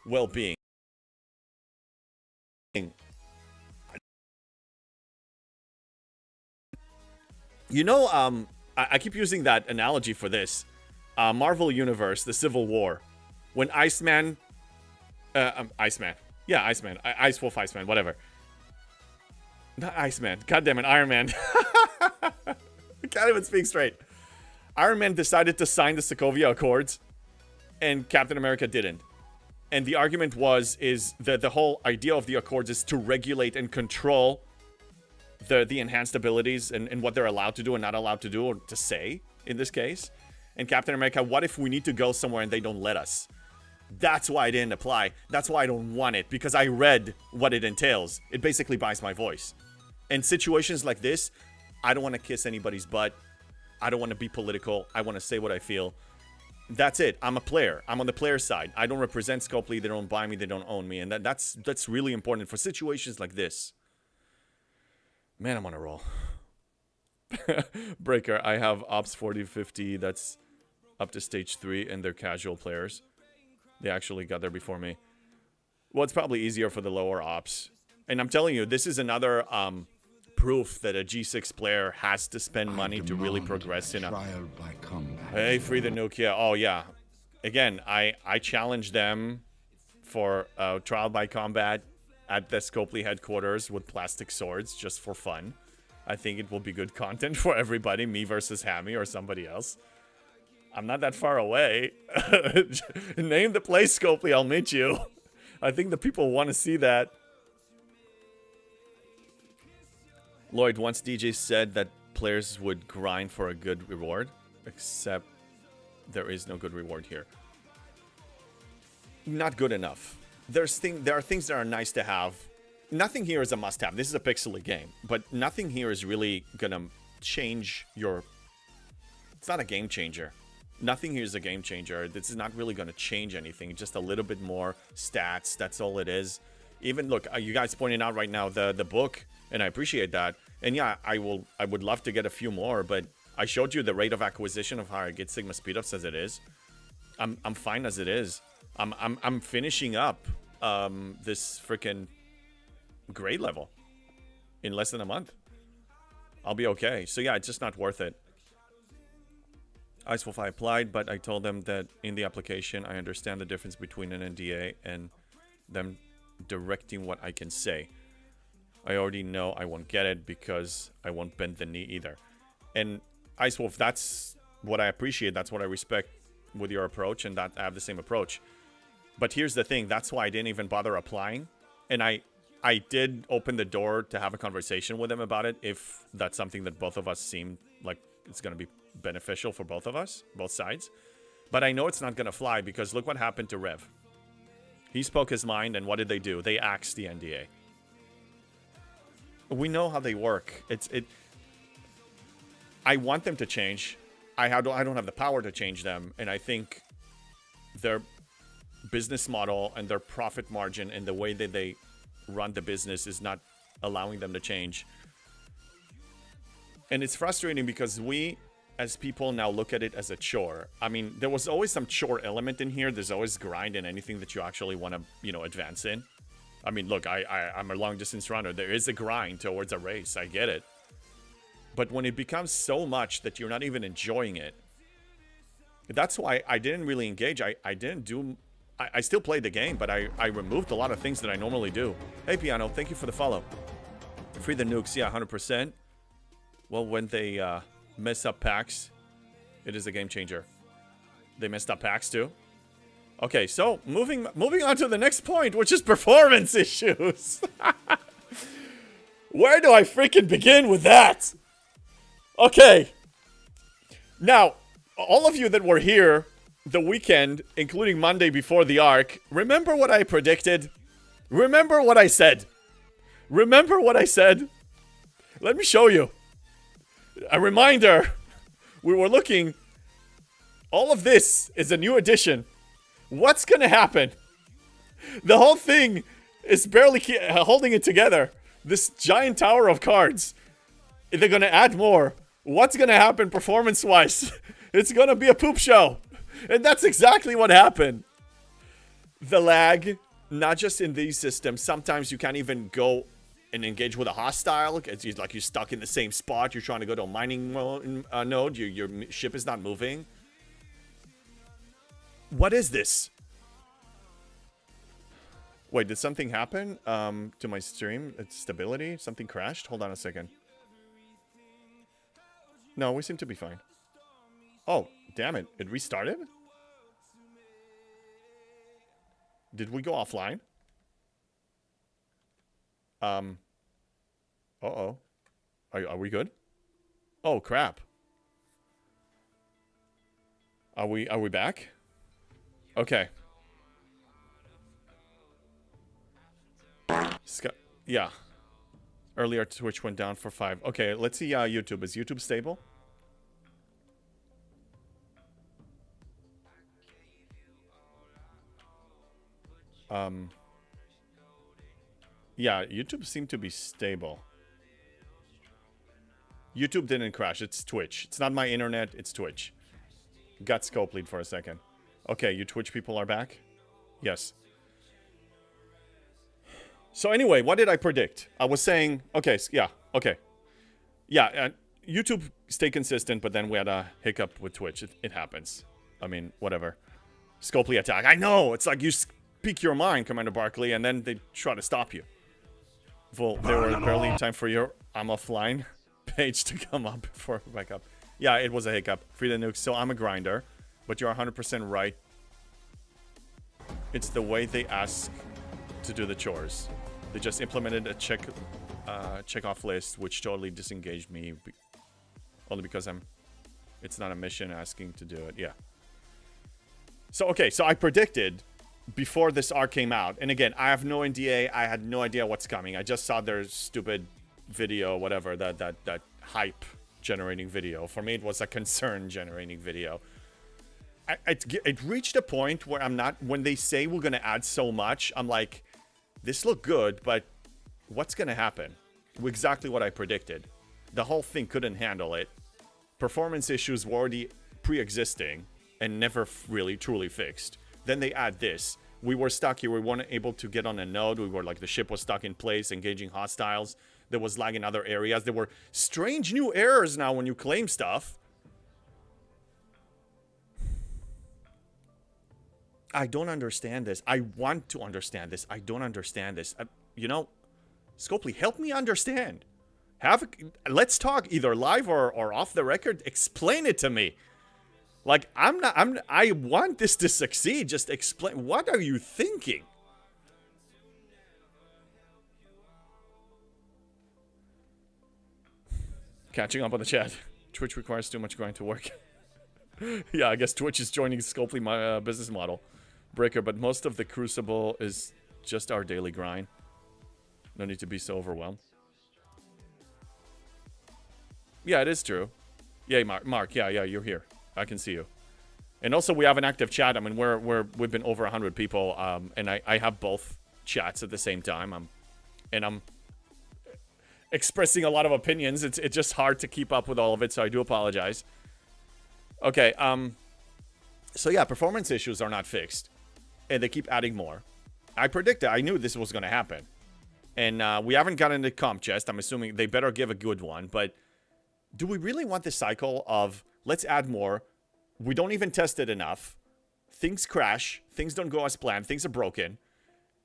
well-being. You know, I keep using that analogy for this. Marvel Universe, the Civil War. When Iceman... Iceman. Yeah, Iceman. Ice Wolf Iceman, whatever. Not Iceman. God damn it, Iron Man. Can't even speak straight. Iron Man decided to sign the Sokovia Accords, and Captain America didn't. And the argument is that the whole idea of the Accords is to regulate and control the enhanced abilities and what they're allowed to do and not allowed to do, or to say, in this case. And Captain America, what if we need to go somewhere and they don't let us? That's why I didn't apply. That's why I don't want it, because I read what it entails. It basically buys my voice. In situations like this, I don't want to kiss anybody's butt. I don't want to be political. I want to say what I feel. That's it. I'm a player. I'm on the player side. I don't represent Scopely. They don't buy me. They don't own me. And that's really important for situations like this. Man, I'm on a roll. Breaker, I have Ops 4050. That's up to stage 3, and they're casual players. They actually got there before me. Well, it's probably easier for the lower Ops. And I'm telling you, this is another proof that a G6 player has to spend money to really progress in a trial by combat. Hey, free the Nokia. Oh yeah, again, I challenged them for trial by combat at the Scopely headquarters with plastic swords just for fun. I think it will be good content for everybody, me versus Hammy or somebody else. I'm not that far away. Name the place, Scopely, I'll meet you. I think the people want to see that. Lloyd, once DJ said that players would grind for a good reward, except there is no good reward here. Not good enough. There are things that are nice to have. Nothing here is a must-have. This is a pixely game, but nothing here is really gonna change your... It's not a game changer. Nothing here is a game changer. This is not really gonna change anything. Just a little bit more stats. That's all it is. Even, look, you guys pointed out right now the book, and I appreciate that. And yeah, I would love to get a few more, but I showed you the rate of acquisition of how I get Sigma speedups as it is. I'm fine as it is. I'm finishing up this freaking grade level in less than a month. I'll be okay. So yeah, it's just not worth it. Icewolf, I applied, but I told them that in the application I understand the difference between an NDA and them directing what I can say. I already know I won't get it because I won't bend the knee either. And Icewolf, that's what I appreciate. That's what I respect with your approach, and that I have the same approach. But here's the thing. That's why I didn't even bother applying. And I did open the door to have a conversation with them about it if that's something that both of us seem like it's going to be beneficial for both of us, both sides. But I know it's not going to fly because look what happened to Rev. He spoke his mind, and what did they do? They axed the NDA. We know how they work. I want them to change. I don't have the power to change them, and I think their business model and their profit margin and the way that they run the business is not allowing them to change. And it's frustrating because we, as people, now look at it as a chore. I mean, there was always some chore element in here. There's always grind in anything that you actually want to, advance in. I mean, look, I'm a long-distance runner. There is a grind towards a race. I get it. But when it becomes so much that you're not even enjoying it, that's why I didn't really engage. I still played the game, but I removed a lot of things that I normally do. Hey, Piano, thank you for the follow. Free the nukes, yeah, 100%. Well, when they mess up packs, it is a game changer. They messed up packs too. Okay, so moving on to the next point, which is performance issues. Where do I freaking begin with that? Okay. Now, all of you that were here the weekend, including Monday before the arc, remember what I predicted? Remember what I said? Remember what I said? Let me show you. A reminder. We were looking. All of this is a new addition. What's gonna happen? The whole thing is barely holding it together. This giant tower of cards. They're gonna add more. What's gonna happen performance-wise? It's gonna be a poop show. And that's exactly what happened. The lag, not just in these systems. Sometimes you can't even go and engage with a hostile. It's like you're stuck in the same spot. You're trying to go to a mining node. Your ship is not moving. What is this? Wait, did something happen to my stream? It's stability? Something crashed? Hold on a second. No, we seem to be fine. Oh, damn it. It restarted? Did we go offline? Uh-oh. Are we good? Oh, crap. Are we back? Okay. Yeah. Earlier Twitch went down for 5. Okay, let's see YouTube. Is YouTube stable? Yeah, YouTube seemed to be stable. YouTube didn't crash. It's Twitch. It's not my internet. It's Twitch. Got scope lead for a second. Okay, you Twitch people are back? Yes. So anyway, what did I predict? I was saying, okay, yeah, okay. Yeah, YouTube stay consistent, but then we had a hiccup with Twitch. It happens. I mean, whatever. Scopely attack. I know! It's like you speak your mind, Commander Barkley, and then they try to stop you. Well, there were barely in time for your I'm offline page to come up before back up. Yeah, it was a hiccup. Free the nukes. So I'm a grinder, but you're 100% right. It's the way they ask to do the chores. They just implemented a check-off list, which totally disengaged me. Only because it's not a mission asking to do it. Yeah. So, okay. So I predicted before this arc came out. And again, I have no NDA. I had no idea what's coming. I just saw their stupid video, whatever, that hype generating video. For me, it was a concern generating video. It reached a point where I'm not, when they say we're going to add so much, I'm like, this looked good, but what's going to happen? Exactly what I predicted. The whole thing couldn't handle it. Performance issues were already pre-existing and never really truly fixed. Then they add this. We were stuck here. We weren't able to get on a node. We were like, the ship was stuck in place, engaging hostiles. There was lag in other areas. There were strange new errors now when you claim stuff. I don't understand this. I want to understand this. I don't understand this. You know, Scopely, help me understand. Let's talk either live or off the record. Explain it to me. Like, I want this to succeed. Just explain. What are you thinking? Catching up on the chat. Twitch requires too much grind to work. Yeah, I guess Twitch is joining Scopely my business model. Breaker, but most of the Crucible is just our daily grind. No need to be so overwhelmed. Yeah, it is true. Yeah, Mark, yeah, you're here. I can see you. And also, we have an active chat. I mean, we've been over 100 people, and I have both chats at the same time. I'm expressing a lot of opinions. It's just hard to keep up with all of it, so I do apologize. Okay, so yeah, performance issues are not fixed, and they keep adding more. I predicted, I knew this was going to happen, and we haven't gotten the comp chest. I'm assuming they better give a good one, but do we really want this cycle of let's add more? We don't even test it enough. Things crash. Things don't go as planned. Things are broken.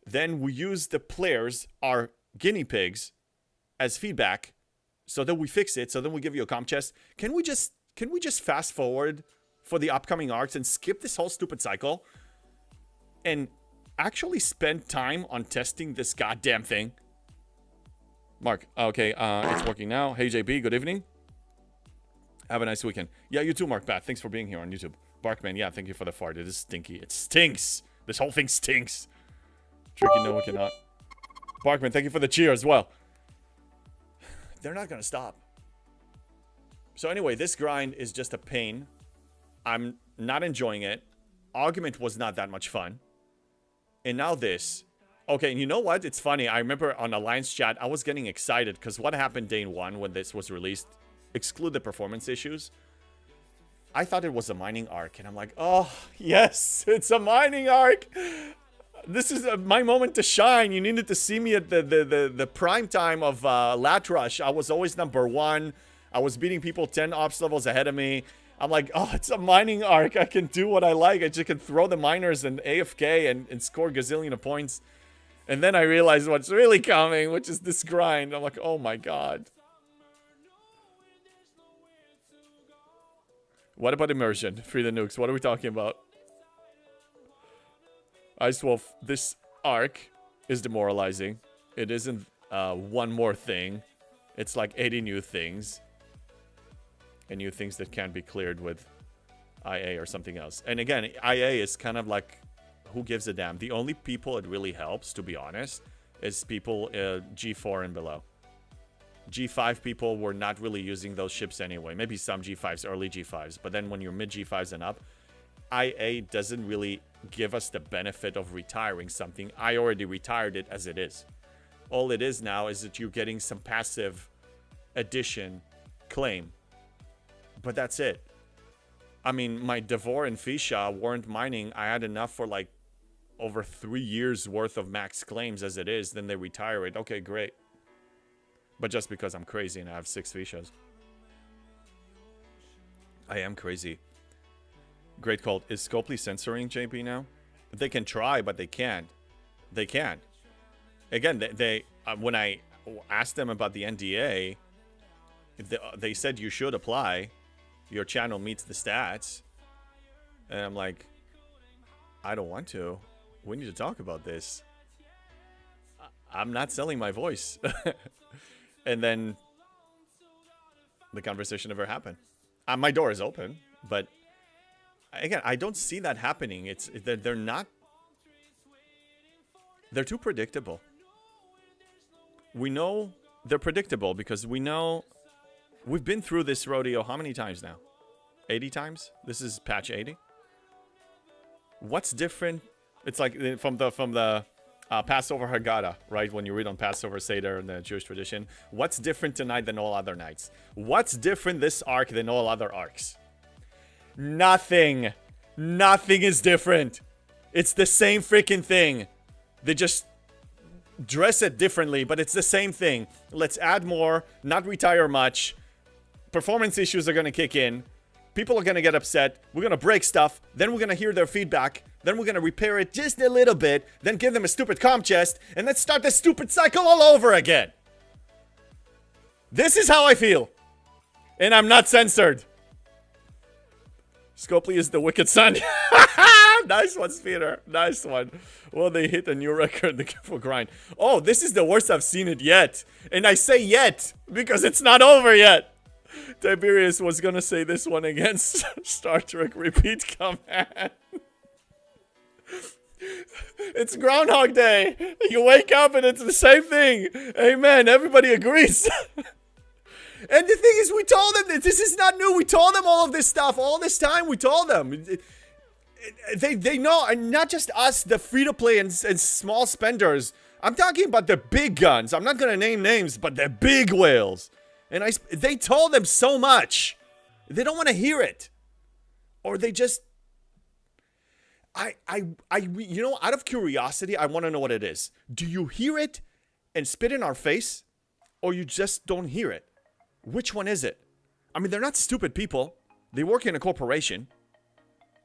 Then we use the players, our guinea pigs, as feedback, so that we fix it. So then we give you a comp chest. Can we just fast forward for the upcoming arcs and skip this whole stupid cycle and actually spend time on testing this goddamn thing? Mark, okay, it's working now. Hey JB, good evening. Have a nice weekend. Yeah, you too, Mark Bat. Thanks for being here on YouTube. Barkman, yeah, thank you for the fart. It is stinky. It stinks. This whole thing stinks. Tricky, no, we cannot. Barkman, thank you for the cheer as well. They're not gonna stop. So anyway, this grind is just a pain. I'm not enjoying it. Argument was not that much fun. And now this. Okay, and you know what? It's funny. I remember on Alliance chat, I was getting excited because what happened day one when this was released? Exclude the performance issues. I thought it was a mining arc, and I'm like, oh, yes, it's a mining arc. This is my moment to shine. You needed to see me at the prime time of Latrush. I was always #1. I was beating people 10 ops levels ahead of me. I'm like, oh, it's a mining arc. I can do what I like. I just can throw the miners and AFK and score a gazillion of points. And then I realized what's really coming, which is this grind. I'm like, oh my god. What about immersion? Free the nukes. What are we talking about? Ice Wolf, this arc is demoralizing. It isn't one more thing. It's like 80 new things. And new things that can't be cleared with IA or something else. And again, IA is kind of like, who gives a damn? The only people it really helps, to be honest, is people G4 and below. G5 people were not really using those ships anyway. Maybe some G5s, early G5s. But then when you're mid G5s and up, IA doesn't really give us the benefit of retiring something. I already retired it as it is. All it is now is that you're getting some passive addition claim. But that's it. I mean, my Devor and Fisha weren't mining. I had enough for like over 3 years worth of max claims as it is. Then they retire it. Okay, great. But just because I'm crazy and I have 6 Fishas. I am crazy. Great call. Is Scopely censoring JP now? They can try, but they can't. They can't. Again, they when I asked them about the NDA, they said you should apply. Your channel meets the stats. And I'm like, I don't want to. We need to talk about this. I'm not selling my voice. And then the conversation never happened. My door is open, but again, I don't see that happening. They're not. They're too predictable. We know they're predictable because we know we've been through this rodeo how many times now? 80 times? This is patch 80. What's different? It's like from the Passover Haggadah, right? When you read on Passover Seder in the Jewish tradition. What's different tonight than all other nights? What's different this arc than all other arcs? Nothing. Nothing is different. It's the same freaking thing. They just dress it differently, but it's the same thing. Let's add more, not retire much. Performance issues are going to kick in. People are going to get upset. We're going to break stuff. Then we're going to hear their feedback. Then we're going to repair it just a little bit. Then give them a stupid comp chest. And let's start the stupid cycle all over again. This is how I feel. And I'm not censored. Scopely is the wicked son. Nice one, Speeder. Nice one. Well, they hit a new record. The careful grind. Oh, this is the worst I've seen it yet. And I say yet because it's not over yet. Tiberius was gonna say this one against Star Trek Repeat Command. It's Groundhog Day. You wake up and it's the same thing. Amen. Everybody agrees. And the thing is, we told them that this is not new. We told them all of this stuff. All this time, we told them. They know, and not just us, the free-to-play and small spenders. I'm talking about the big guns. I'm not going to name names, but the big whales. And they told them so much. They don't want to hear it. Or they just... you know, out of curiosity, I want to know what it is. Do you hear it and spit in our face? Or you just don't hear it? Which one is it? I mean, they're not stupid people. They work in a corporation.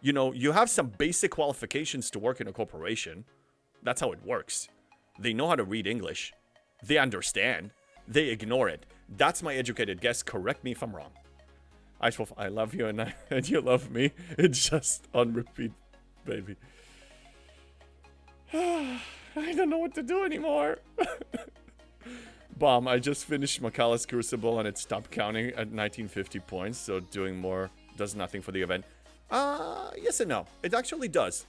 You know, you have some basic qualifications to work in a corporation. That's how it works. They know how to read English. They understand. They ignore it. That's my educated guess. Correct me if I'm wrong. Ice Wolf, I love you and you love me. It's just on repeat, baby. I don't know what to do anymore. Bomb, I just finished Macalus Crucible and it stopped counting at 1950 points, so doing more does nothing for the event. Yes and no. It actually does.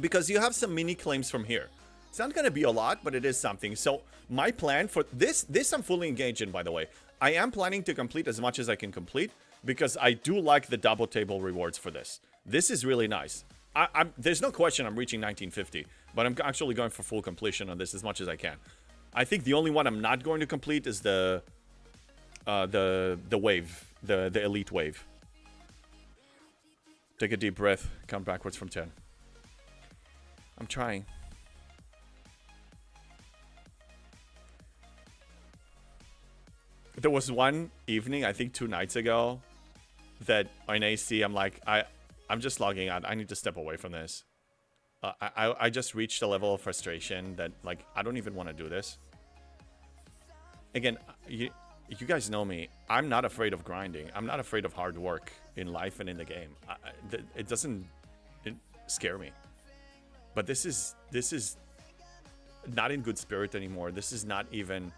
Because you have some mini claims from here. It's not going to be a lot, but it is something. So my plan for this I'm fully engaged in, by the way. I am planning to complete as much as I can complete because I do like the double table rewards for this. This is really nice. There's no question I'm reaching 1950, but I'm actually going for full completion on this as much as I can. I think the only one I'm not going to complete is the wave, the elite wave. Take a deep breath. Count backwards from 10. I'm trying. There was one evening, I think 2 nights ago, that on AC, I'm like, I'm just logging out. I need to step away from this. I just reached a level of frustration that, like, I don't even want to do this. Again, you guys know me. I'm not afraid of grinding. I'm not afraid of hard work in life and in the game. It doesn't scare me. But this is not in good spirit anymore. This is not even...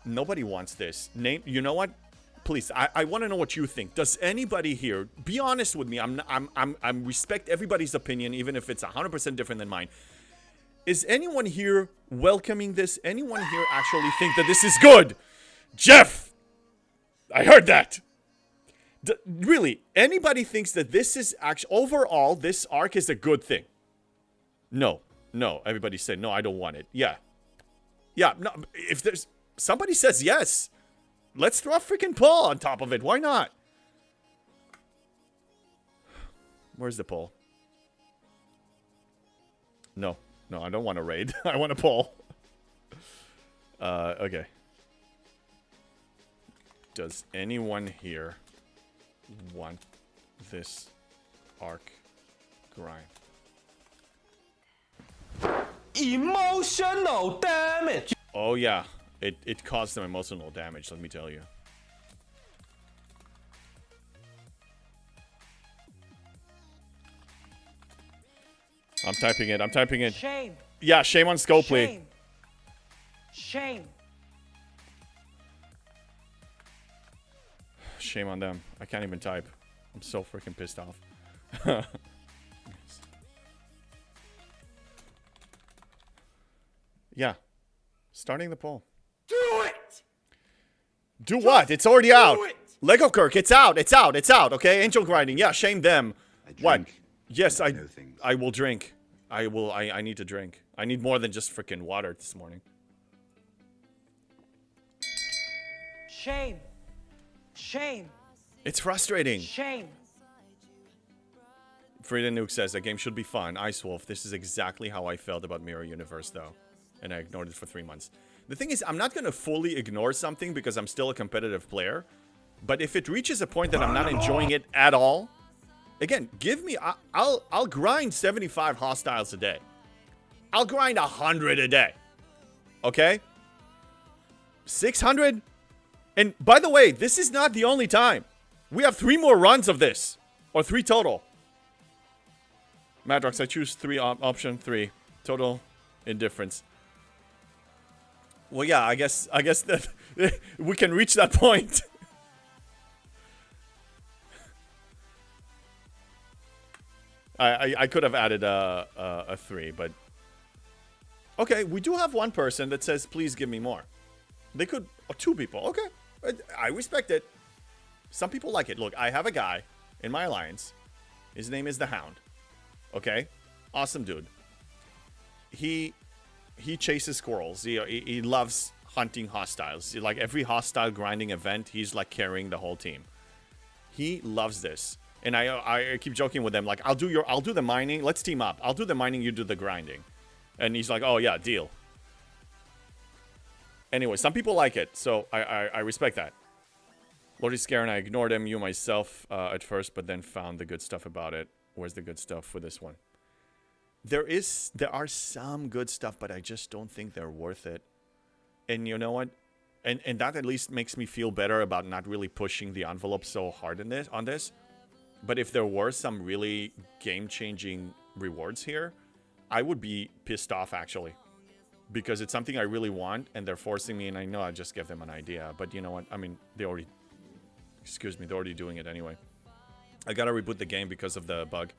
Nobody wants this. You know what? Please, I want to know what you think. Does anybody here, be honest with me. I respect everybody's opinion, even if it's 100% different than mine. Is anyone here welcoming this? Anyone here actually think that this is good? Jeff! I heard that! Really, anybody thinks that this is actually... Overall, this arc is a good thing? No. No. Everybody said, no, I don't want it. Yeah. Yeah, no, if there's... Somebody says yes. Let's throw a freaking poll on top of it. Why not? Where's the poll? No. No, I don't want to raid. I want a poll. Okay. Does anyone here want this arc grind? Emotional damage. Oh yeah, it caused them emotional damage, let me tell you. I'm typing it. I'm typing it. Shame. Yeah, shame on Scopely. Shame. Shame. Shame on them. I can't even type. I'm so freaking pissed off. Yeah. Starting the poll. Do it! Do what? It's already out. it! Lego Kirk, it's out. It's out. It's out. Okay, Angel grinding. Yeah, shame them. What? drink. Yes, I know things. I will drink. I will. I need to drink. I need more than just freaking water this morning. Shame. Shame. It's frustrating. Shame. Frida Nuke says that game should be fun. Ice Wolf, this is exactly how I felt about Mirror Universe, though. And I ignored it for 3 months. The thing is, I'm not going to fully ignore something because I'm still a competitive player. But if it reaches a point that I'm not enjoying it at all, again, give me... I'll grind 75 hostiles a day. I'll grind 100 a day. Okay? 600? And by the way, this is not the only time. We have 3 more runs of this. Or 3 total. Madrox, I choose 3 option 3. Total indifference. Well, yeah, I guess that we can reach that point. I could have added a 3, but okay, we do have one person that says, please give me more. They could, 2 people. Okay, I respect it. Some people like it. Look, I have a guy in my alliance. His name is the Hound. Okay, awesome dude. He chases squirrels. He loves hunting hostiles. Like every hostile grinding event, he's like carrying the whole team. He loves this. And I keep joking with them, like, I'll do the mining. Let's team up. I'll do the mining, you do the grinding. And he's like, oh yeah, deal. Anyway, some people like it, so I respect that. Lordy Scare and I ignored him, you myself at first, but then found the good stuff about it. Where's the good stuff for this one? There are some good stuff, but I just don't think they're worth it. And you know what? And that at least makes me feel better about not really pushing the envelope so hard on this. But if there were some really game-changing rewards here, I would be pissed off, actually. Because it's something I really want, and they're forcing me, and I know I just gave them an idea. But you know what? I mean, they're already doing it anyway. I gotta reboot the game because of the bug.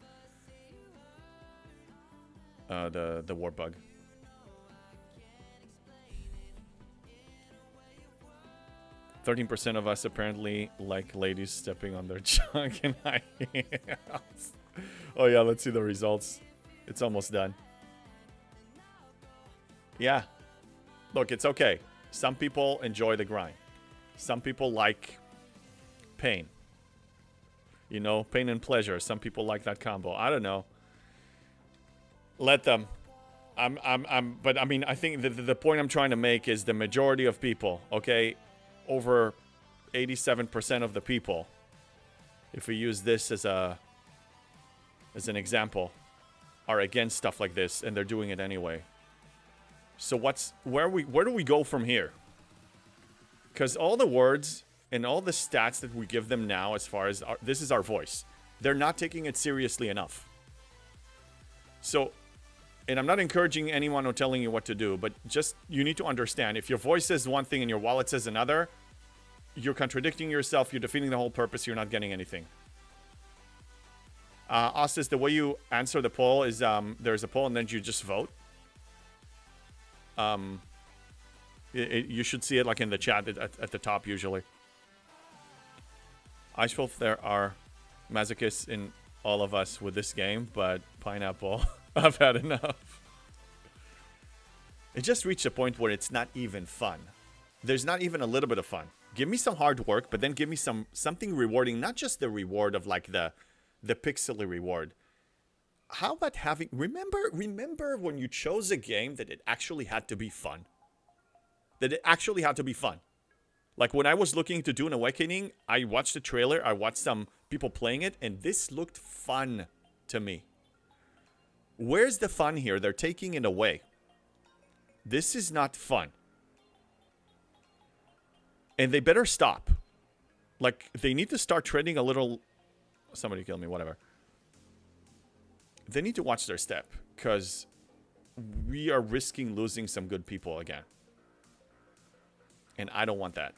The warp bug. "13% of us apparently like ladies stepping on their junk in high heels." Oh yeah, let's see the results. It's almost done. Yeah. Look, it's okay. Some people enjoy the grind. Some people like pain. You know, pain and pleasure. Some people like that combo. I don't know. Let them. But I mean, I think the point I'm trying to make is the majority of people, okay, over 87% of the people, if we use this as an example, are against stuff like this, and they're doing it anyway. So where do we go from here? Because all the words and all the stats that we give them now, as far as this is our voice, they're not taking it seriously enough. So, and I'm not encouraging anyone or telling you what to do, but just you need to understand, if your voice says one thing and your wallet says another, you're contradicting yourself, you're defeating the whole purpose, you're not getting anything. Ostis, the way you answer the poll is there's a poll and then you just vote. You should see it like in the chat at the top usually. Icewolf, there are masochists in all of us with this game, but Pineapple, I've had enough. It just reached a point where it's not even fun. There's not even a little bit of fun. Give me some hard work, but then give me something rewarding, not just the reward of like the pixely reward. How about having... Remember when you chose a game that it actually had to be fun? That it actually had to be fun. Like when I was looking to do an Awakening, I watched the trailer, I watched some people playing it, and this looked fun to me. Where's the fun here? They're taking it away. This is not fun. And they better stop. Like, they need to start treading a little... Somebody kill me, whatever. They need to watch their step, because we are risking losing some good people again. And I don't want that.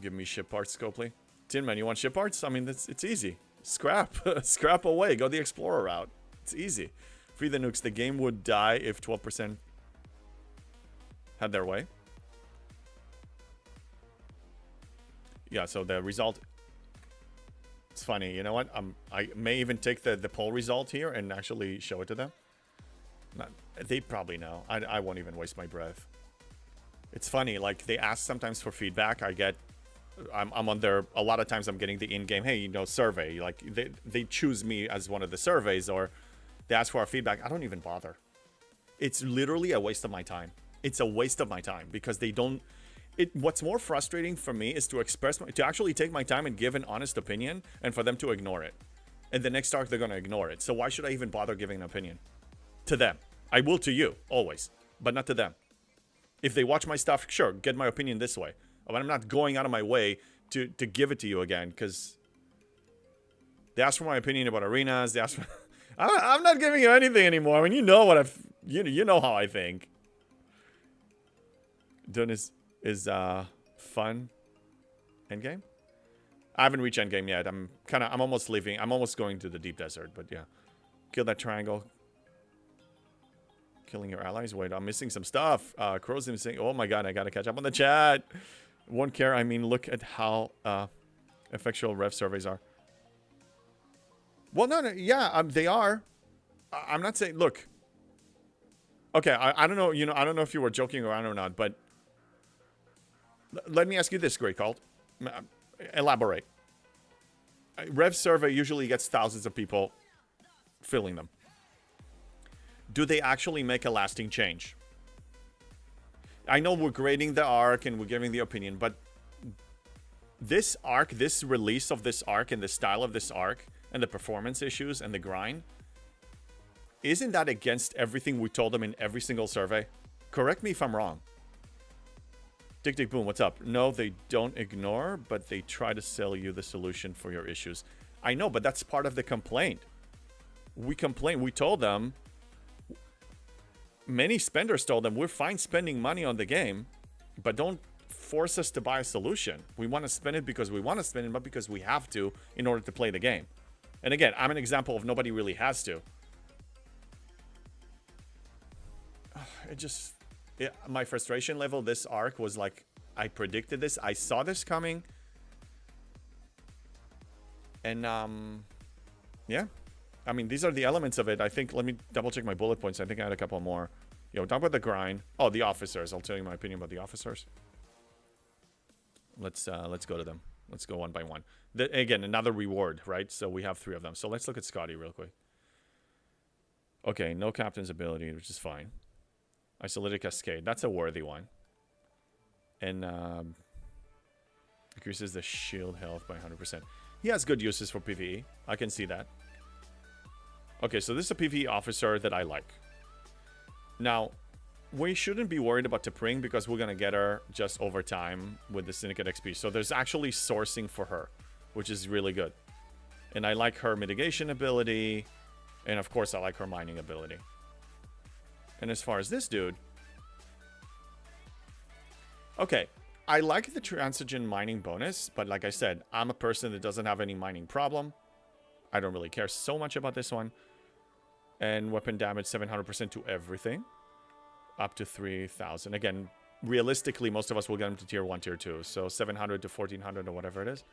Give me ship parts, Scopely. Tin Man, you want ship parts? I mean, it's easy. Scrap. Scrap away. Go the Explorer route. It's easy. Free the nukes. The game would die if 12% had their way. Yeah, so the result... It's funny. You know what? I may even take the poll result here and actually show it to them. They probably know. I won't even waste my breath. It's funny. Like, they ask sometimes for feedback. I'm on there. A lot of times I'm getting the in-game, hey, you know, survey. Like, they choose me as one of the surveys, or they ask for our feedback. I don't even bother. It's literally a waste of my time. It's a waste of my time because they don't... What's more frustrating for me is to actually take my time and give an honest opinion, and for them to ignore it. And the next arc, they're going to ignore it. So why should I even bother giving an opinion? To them. I will to you, always. But not to them. If they watch my stuff, sure, get my opinion this way. But I'm not going out of my way to give it to you again, because they asked for my opinion about arenas. They asked for... I'm not giving you anything anymore. I mean, you know what you know how I think. Dune is fun. Endgame? I haven't reached endgame yet. I'm almost leaving. I'm almost going to the deep desert, but yeah. Kill that triangle. Killing your allies. Wait, I'm missing some stuff. Crow's saying, oh my god, I gotta catch up on the chat. Won't care. I mean, look at how effectual rev surveys are. Well, no, yeah, they are. I'm not saying, look. Okay, I don't know, you know, I don't know if you were joking around or not, but let me ask you this, Great Cult. Elaborate. Rev survey usually gets thousands of people filling them. Do they actually make a lasting change? I know we're grading the arc and we're giving the opinion, but this arc, this release of this arc and the style of this arc and the performance issues and the grind, isn't that against everything we told them in every single survey? Correct me if I'm wrong. Dick Dick Boom, what's up? No, they don't ignore, but they try to sell you the solution for your issues. I know, but that's part of the complaint. We complained. We told them, many spenders told them, we're fine spending money on the game, but don't force us to buy a solution. We want to spend it because we want to spend it, not because we have to in order to play the game. And again, I'm an example of nobody really has to. My frustration level this arc was like, I predicted this. I saw this coming. And, yeah. I mean, these are the elements of it. I think, let me double check my bullet points. I think I had a couple more. Yo, talk about the grind. Oh, the officers. I'll tell you my opinion about the officers. Let's go to them. Let's go one by one. Again, another reward, right? So we have 3 of them. So let's look at Scotty real quick. Okay, no captain's ability, which is fine. Isolated Cascade. That's a worthy one. And increases the shield health by 100%. He has good uses for PvE. I can see that. Okay, so this is a PvE officer that I like. Now, we shouldn't be worried about T'Pring because we're going to get her just over time with the Syndicate XP. So there's actually sourcing for her, which is really good. And I like her mitigation ability. And of course, I like her mining ability. And as far as this dude... Okay, I like the Transigen mining bonus. But like I said, I'm a person that doesn't have any mining problem. I don't really care so much about this one. And weapon damage 700% to everything. Up to 3,000. Again, realistically, most of us will get them to tier 1, tier 2. So 700 to 1,400 or whatever it is.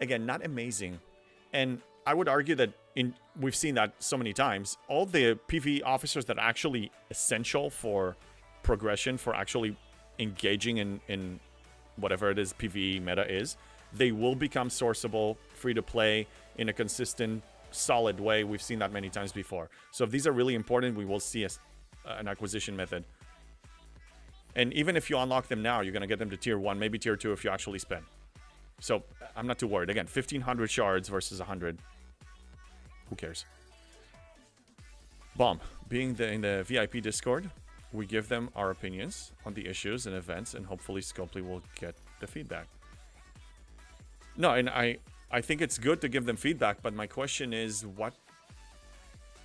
Again, not amazing. And I would argue that we've seen that so many times. All the PvE officers that are actually essential for progression, for actually engaging in whatever it is PvE meta is, they will become sourceable, free to play in a consistent, solid way. We've seen that many times before. So if these are really important, we will see an acquisition method. And even if you unlock them now, you're going to get them to tier 1, maybe tier 2 if you actually spend. So I'm not too worried. Again, 1,500 shards versus 100. Who cares? Bomb. Being in the VIP Discord, we give them our opinions on the issues and events, and hopefully Scopely will get the feedback. No, and I think it's good to give them feedback, but my question is, what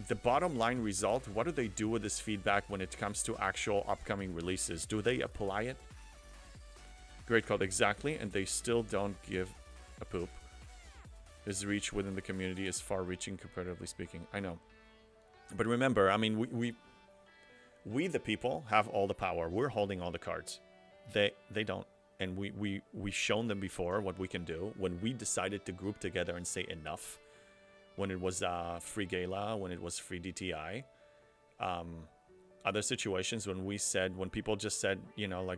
the bottom line result, what do they do with this feedback when it comes to actual upcoming releases? Do they apply it? Great call, exactly, and they still don't give a poop. His reach within the community is far-reaching, comparatively speaking. I know. But remember, I mean, we the people have all the power. We're holding all the cards. They don't. And we've shown them before what we can do. When we decided to group together and say enough, when it was free Gala, when it was free DTI, other situations when people just said, they're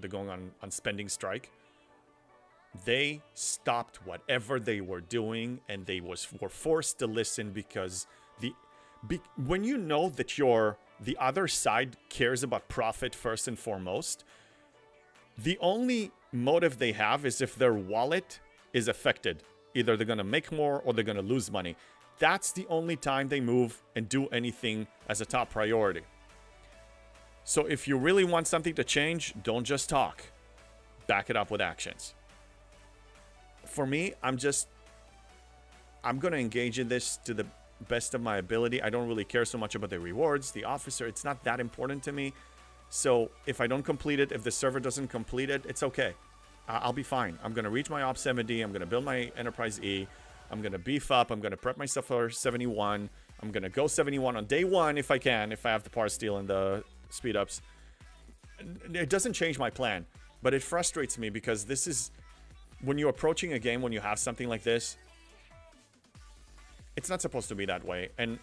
going on spending strike, they stopped whatever they were doing and they were forced to listen because when you know that the other side cares about profit first and foremost, the only motive they have is if their wallet is affected. Either they're going to make more or they're going to lose money. That's the only time they move and do anything as a top priority. So if you really want something to change, don't just talk. Back it up with actions. For me, I'm going to engage in this to the best of my ability. I don't really care so much about the rewards, the officer. It's not that important to me. So if I don't complete it, if the server doesn't complete it, it's okay. I'll be fine. I'm going to reach my Op 70. I'm going to build my Enterprise E. I'm going to beef up. I'm going to prep myself for 71. I'm going to go 71 on day 1 if I can, if I have the Power Steel and the speed ups. It doesn't change my plan, but it frustrates me because this is... When you're approaching a game, when you have something like this, it's not supposed to be that way. And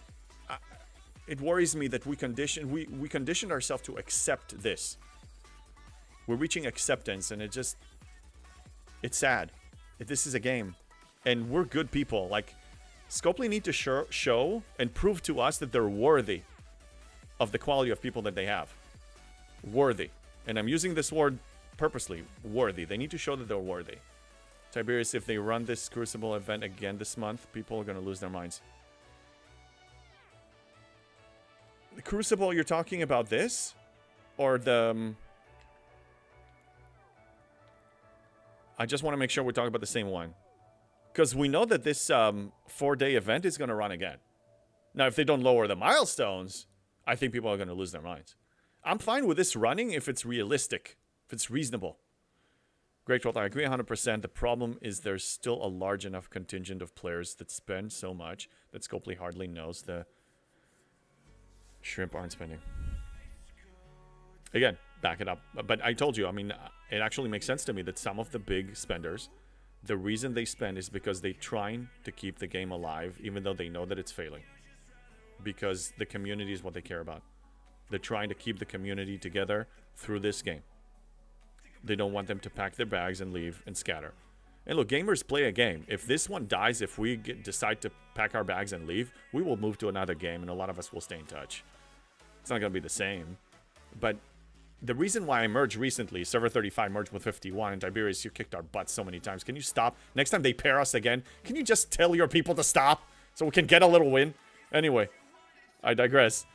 it worries me that we conditioned ourselves to accept this. We're reaching acceptance, and it's sad. This is a game, and we're good people. Like, Scopely need to show and prove to us that they're worthy of the quality of people that they have. Worthy. And I'm using this word purposely. Worthy. They need to show that they're worthy. Tiberius, if they run this Crucible event again this month, people are going to lose their minds. The Crucible, you're talking about this? Or the... I just want to make sure we're talking about the same one. Because we know that this 4-day event is going to run again. Now, if they don't lower the milestones, I think people are going to lose their minds. I'm fine with this running if it's realistic, if it's reasonable. Great Troll, I agree 100%. The problem is there's still a large enough contingent of players that spend so much that Scopely hardly knows the shrimp aren't spending. Again, back it up. But I told you, I mean, it actually makes sense to me that some of the big spenders, the reason they spend is because they're trying to keep the game alive, even though they know that it's failing. Because the community is what they care about. They're trying to keep the community together through this game. They don't want them to pack their bags and leave and scatter. And look, gamers play a game. If this one dies, if we decide to pack our bags and leave, we will move to another game, and a lot of us will stay in touch. It's not going to be the same. But the reason why I merged recently, server 35 merged with 51, and Tiberius, you kicked our butts so many times. Can you stop? Next time they pair us again, can you just tell your people to stop so we can get a little win? Anyway, I digress.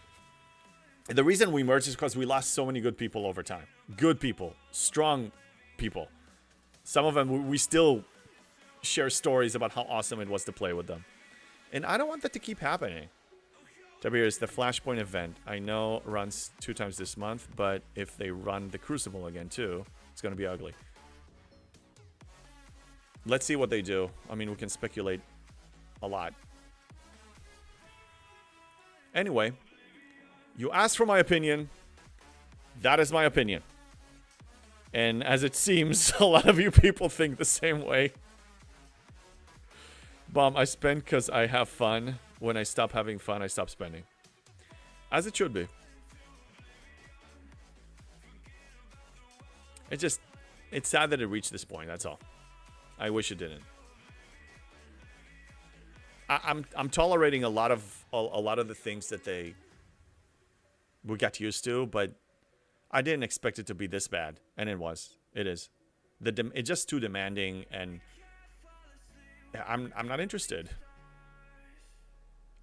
The reason we merged is because we lost so many good people over time. Good people. Strong people. Some of them, we still share stories about how awesome it was to play with them. And I don't want that to keep happening. Tiberius, the Flashpoint event, I know runs 2 times this month, but if they run the Crucible again too, it's going to be ugly. Let's see what they do. I mean, we can speculate a lot. Anyway, you asked for my opinion. That is my opinion. And as it seems, a lot of you people think the same way. Bomb, I spend because I have fun. When I stop having fun, I stop spending. As it should be. It's sad that it reached this point, that's all. I wish it didn't. I'm tolerating a lot of the things that we got used to, but I didn't expect it to be this bad, and it was. It is. It's just too demanding, and I'm not interested.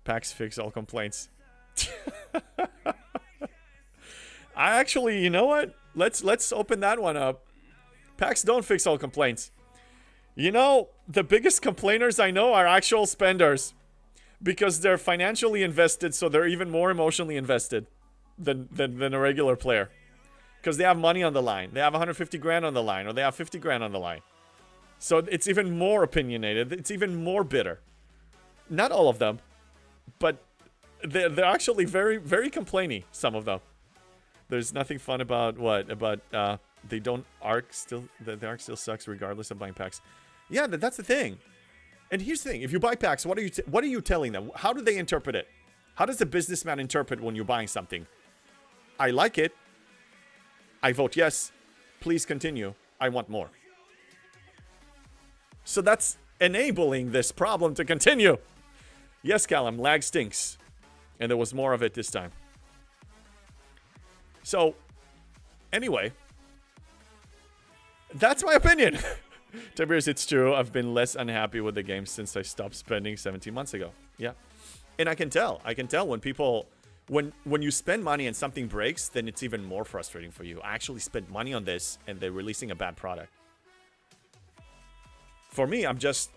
PAX fix all complaints. I actually, you know what? Let's open that one up. PAX don't fix all complaints. You know, the biggest complainers I know are actual spenders, because they're financially invested, so they're even more emotionally invested than a regular player, because they have money on the line. They have 150 grand on the line, or they have 50 grand on the line. So it's even more opinionated. It's even more bitter. Not all of them, but they're actually very, very complainy, some of them. There's nothing fun about what? About they don't arc still. The arc still sucks regardless of buying packs. Yeah, that's the thing. And here's the thing: if you buy packs, what are you telling them? How do they interpret it? How does the businessman interpret when you're buying something? I like it. I vote yes. Please continue. I want more. So that's enabling this problem to continue. Yes, Callum, lag stinks. And there was more of it this time. So, anyway, that's my opinion. Tiberius, it's true. I've been less unhappy with the game since I stopped spending 17 months ago. Yeah. And I can tell when people, when you spend money and something breaks, then it's even more frustrating for you. I actually spent money on this and they're releasing a bad product. For me, I'm just,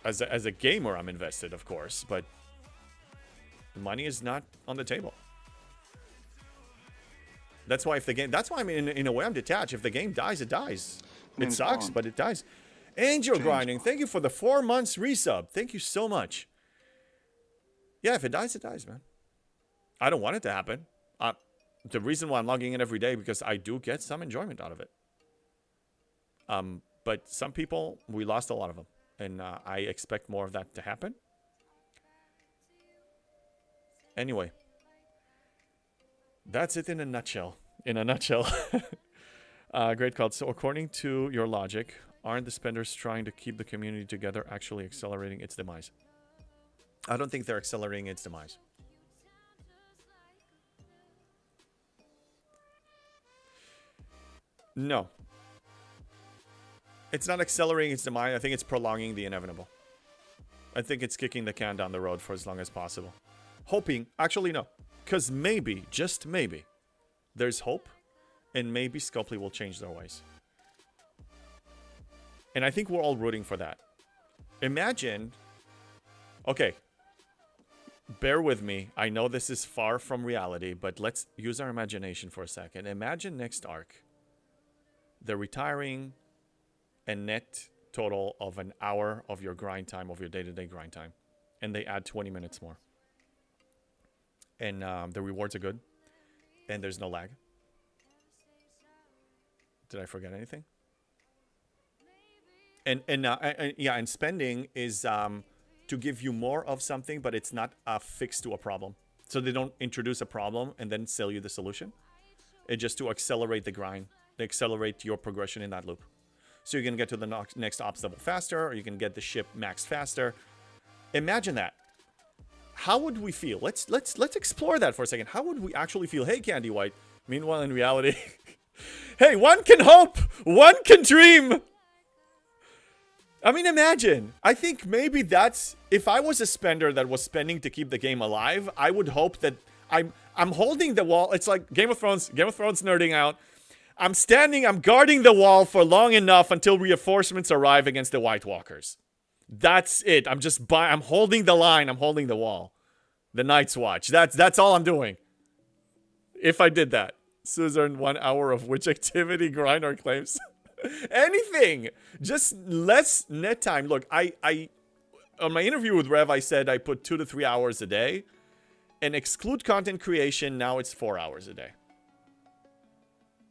as a gamer, I'm invested, of course, but money is not on the table. That's why I mean, in a way, I'm detached. If the game dies, it dies. It sucks, but it dies. Angel Grinding, thank you for the 4 months resub. Thank you so much. Yeah, if it dies, it dies, man. I don't want it to happen. The reason why I'm logging in every day, because I do get some enjoyment out of it. But some people, we lost a lot of them. And I expect more of that to happen. Anyway. That's it in a nutshell. Great call. So according to your logic, aren't the spenders trying to keep the community together actually accelerating its demise? I don't think they're accelerating its demise. No. It's not accelerating its demise. I think it's prolonging the inevitable. I think it's kicking the can down the road for as long as possible. Hoping. Actually, no. Because maybe, just maybe, there's hope. And maybe Scopely will change their ways. And I think we're all rooting for that. Imagine. Okay. Bear with me. I know this is far from reality, but let's use our imagination for a second. Imagine next arc. They're retiring a net total of an hour of your grind time, of your day-to-day grind time. And they add 20 minutes more. And the rewards are good. And there's no lag. Did I forget anything? And spending is to give you more of something, but it's not a fix to a problem. So they don't introduce a problem and then sell you the solution. It's just to accelerate the grind. They accelerate your progression in that loop. So you can get to the next ops level faster, or you can get the ship maxed faster. Imagine that. How would we feel? Let's explore that for a second. How would we actually feel? Hey, Candy White. Meanwhile, in reality, Hey, one can hope. One can dream. I mean, imagine. I think maybe that's... If I was a spender that was spending to keep the game alive, I would hope that I'm holding the wall. It's like Game of Thrones nerding out. I'm guarding the wall for long enough until reinforcements arrive against the White Walkers. That's it. I'm holding the line. I'm holding the wall. The Night's Watch. That's all I'm doing. If I did that. Suzerain 1 hour of which activity, grind or claims? Anything. Just less net time. Look, I on my interview with Rev, I said I put 2 to 3 hours a day. And exclude content creation, now it's 4 hours a day.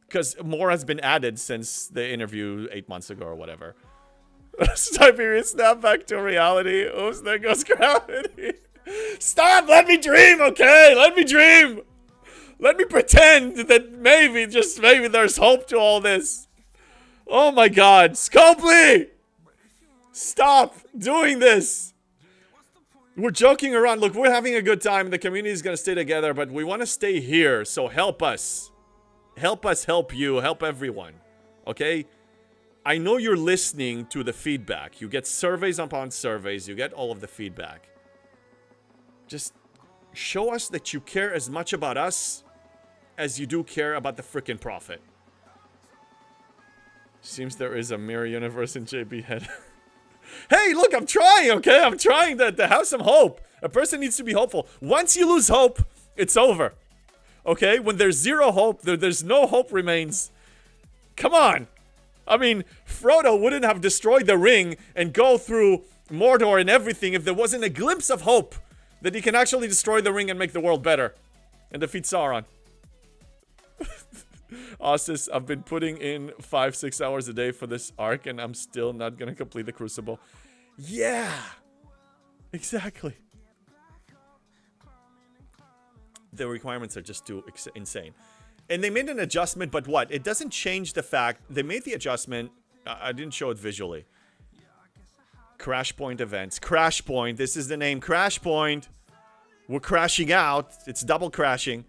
Because more has been added since the interview 8 months ago or whatever. Siberia snap back to reality. Oops, there goes gravity. Stop! Let me dream, okay? Let me dream! Let me pretend that maybe, just maybe, there's hope to all this. Oh my god. Scopely! Stop doing this! We're joking around. Look, we're having a good time. The community is going to stay together, but we want to stay here. So help us. Help us help you. Help everyone. Okay? I know you're listening to the feedback. You get surveys upon surveys. You get all of the feedback. Just show us that you care as much about us as you do care about the frickin' profit. Seems there is a mirror universe in JB head. Hey, look, I'm trying, okay? I'm trying to have some hope. A person needs to be hopeful. Once you lose hope, it's over. Okay? When there's zero hope, there's no hope remains. Come on. I mean, Frodo wouldn't have destroyed the ring and go through Mordor and everything if there wasn't a glimpse of hope that he can actually destroy the ring and make the world better. And defeat Sauron. Ossis, I've been putting in 5-6 hours a day for this arc and I'm still not gonna complete the Crucible. Yeah! Exactly. The requirements are just too insane. And they made an adjustment, but what? It doesn't change the fact... They made the adjustment... I didn't show it visually. Crash Point events. Crash Point. This is the name. Crash Point. We're crashing out. It's double crashing.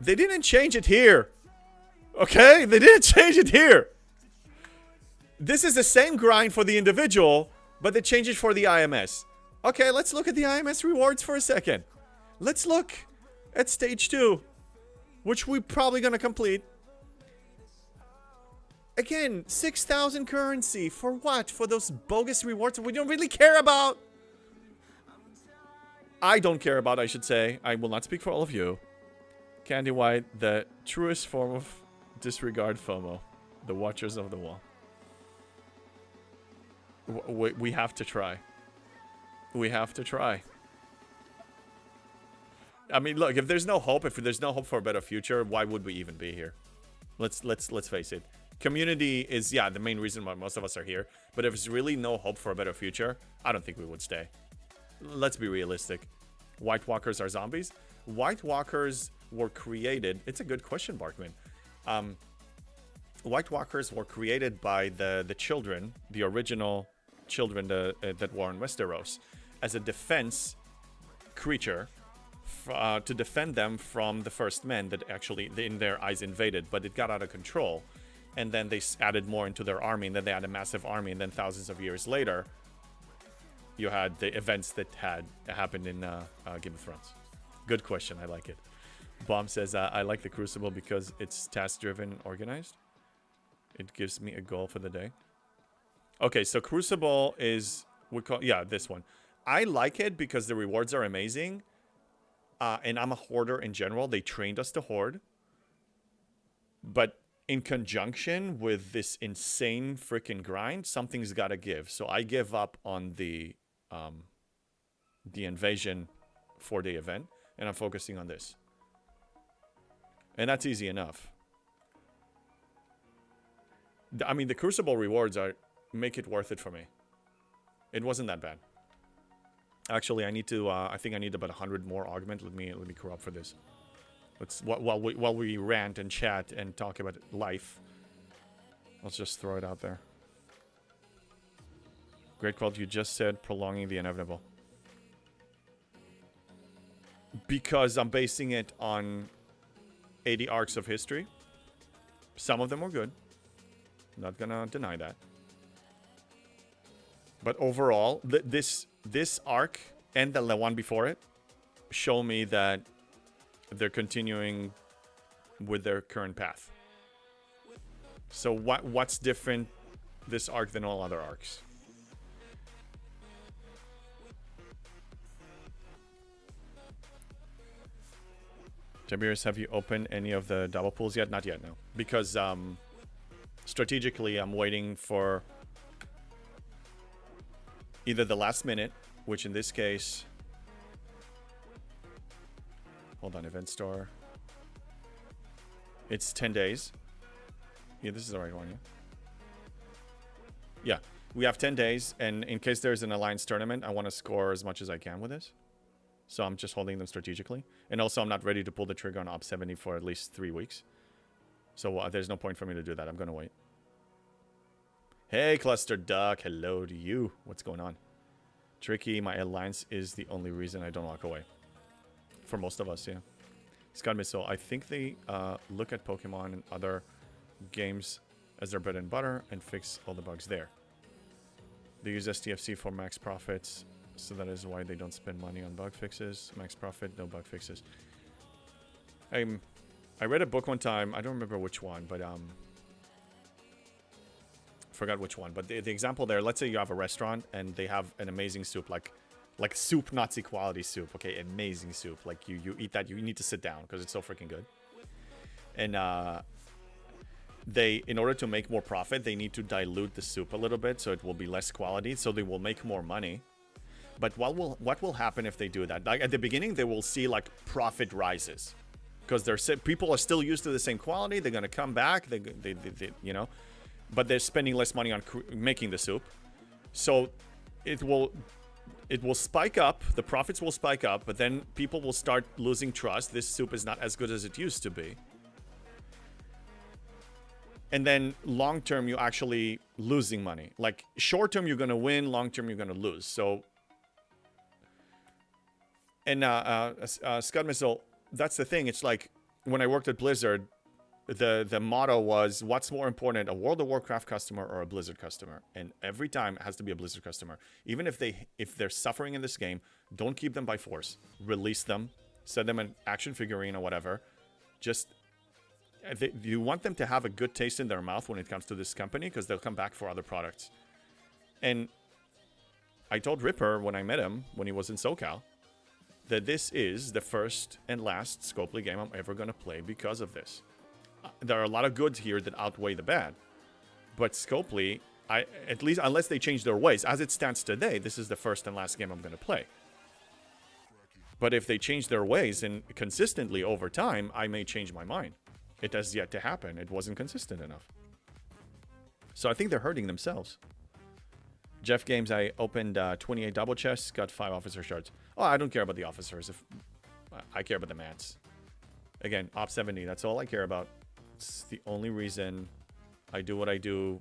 They didn't change it here. Okay? They didn't change it here. This is the same grind for the individual, but they changed it for the IMS. Okay, let's look at the IMS rewards for a second. Let's look at stage 2, which we're probably going to complete. Again, 6,000 currency. For what? For those bogus rewards we don't really care about? I don't care about, I should say. I will not speak for all of you. Candy White, the truest form of disregard FOMO. The Watchers of the Wall. We have to try. We have to try. I mean, look, if there's no hope, if there's no hope for a better future, why would we even be here? Let's face it. Community is, yeah, the main reason why most of us are here. But if there's really no hope for a better future, I don't think we would stay. Let's be realistic. White Walkers are zombies? White Walkers were created... It's a good question, Barkman. White Walkers were created by the children, the original children that were in Westeros, as a defense creature to defend them from the First Men that actually, in their eyes, invaded. But it got out of control. And then they added more into their army, and then they had a massive army, and then thousands of years later, you had the events that had happened in Game of Thrones. Good question, I like it. Bomb says, I like the Crucible because it's task-driven, organized. It gives me a goal for the day. Okay, so Crucible is, yeah, this one. I like it because the rewards are amazing, and I'm a hoarder in general. They trained us to hoard. But in conjunction with this insane freaking grind, something's got to give. So I give up on the invasion 4-day event, and I'm focusing on this. And that's easy enough. I mean, the Crucible rewards make it worth it for me. It wasn't that bad. Actually, I need to. I think I need about 100 more augment. Let me corrupt for this. Let's while we rant and chat and talk about life. Let's just throw it out there. Great quote. You just said prolonging the inevitable. Because I'm basing it on 80 arcs of history. Some of them were good. Not gonna deny that. But overall, this arc and the one before it show me that they're continuing with their current path. So what's different this arc than all other arcs? Tiberius, have you opened any of the double pools yet? Not yet, no. Because strategically, I'm waiting for either the last minute, which in this case... Hold on, event store. It's 10 days. Yeah, this is the right one, yeah? Yeah, we have 10 days, and in case there's an alliance tournament, I want to score as much as I can with this. So I'm just holding them strategically. And also, I'm not ready to pull the trigger on Op 70 for at least 3 weeks. So there's no point for me to do that. I'm going to wait. Hey, Cluster Duck. Hello to you. What's going on? Tricky, my alliance is the only reason I don't walk away. For most of us, yeah. Scott Missile, I think they look at Pokemon and other games as their bread and butter and fix all the bugs there. They use STFC for max profits, so that is why they don't spend money on bug fixes. Max profit, no bug fixes. I read a book one time. I don't remember which one, but forgot which one. But the example there, let's say you have a restaurant and they have an amazing soup, like soup Nazi quality soup. Okay, amazing soup. Like you eat that, you need to sit down because it's so freaking good. And in order to make more profit, they need to dilute the soup a little bit so it will be less quality, so they will make more money. But what will happen if they do that? Like at the beginning, they will see like profit rises because people are still used to the same quality. They're gonna come back. They you know, but they're spending less money on making the soup, so it will spike up. The profits will spike up, but then people will start losing trust. This soup is not as good as it used to be. And then long term, you're actually losing money. Like short term, you're gonna win. Long term, you're gonna lose. So, and Scud Missile, that's the thing. It's like when I worked at Blizzard, the motto was, what's more important, a World of Warcraft customer or a Blizzard customer? And every time it has to be a Blizzard customer. Even if they're suffering in this game, don't keep them by force. Release them, send them an action figurine or whatever. Just you want them to have a good taste in their mouth when it comes to this company, because they'll come back for other products. And I told Ripper when I met him, when he was in SoCal, that this is the first and last Scopely game I'm ever going to play because of this. There are a lot of goods here that outweigh the bad. But Scopely, at least unless they change their ways, as it stands today, this is the first and last game I'm going to play. But if they change their ways and consistently over time, I may change my mind. It has yet to happen. It wasn't consistent enough. So I think they're hurting themselves. Jeff Games, I opened 28 double chests, got 5 officer shards. Oh, I don't care about the officers. I care about the mats. Again, Op 70, that's all I care about. It's the only reason I do what I do.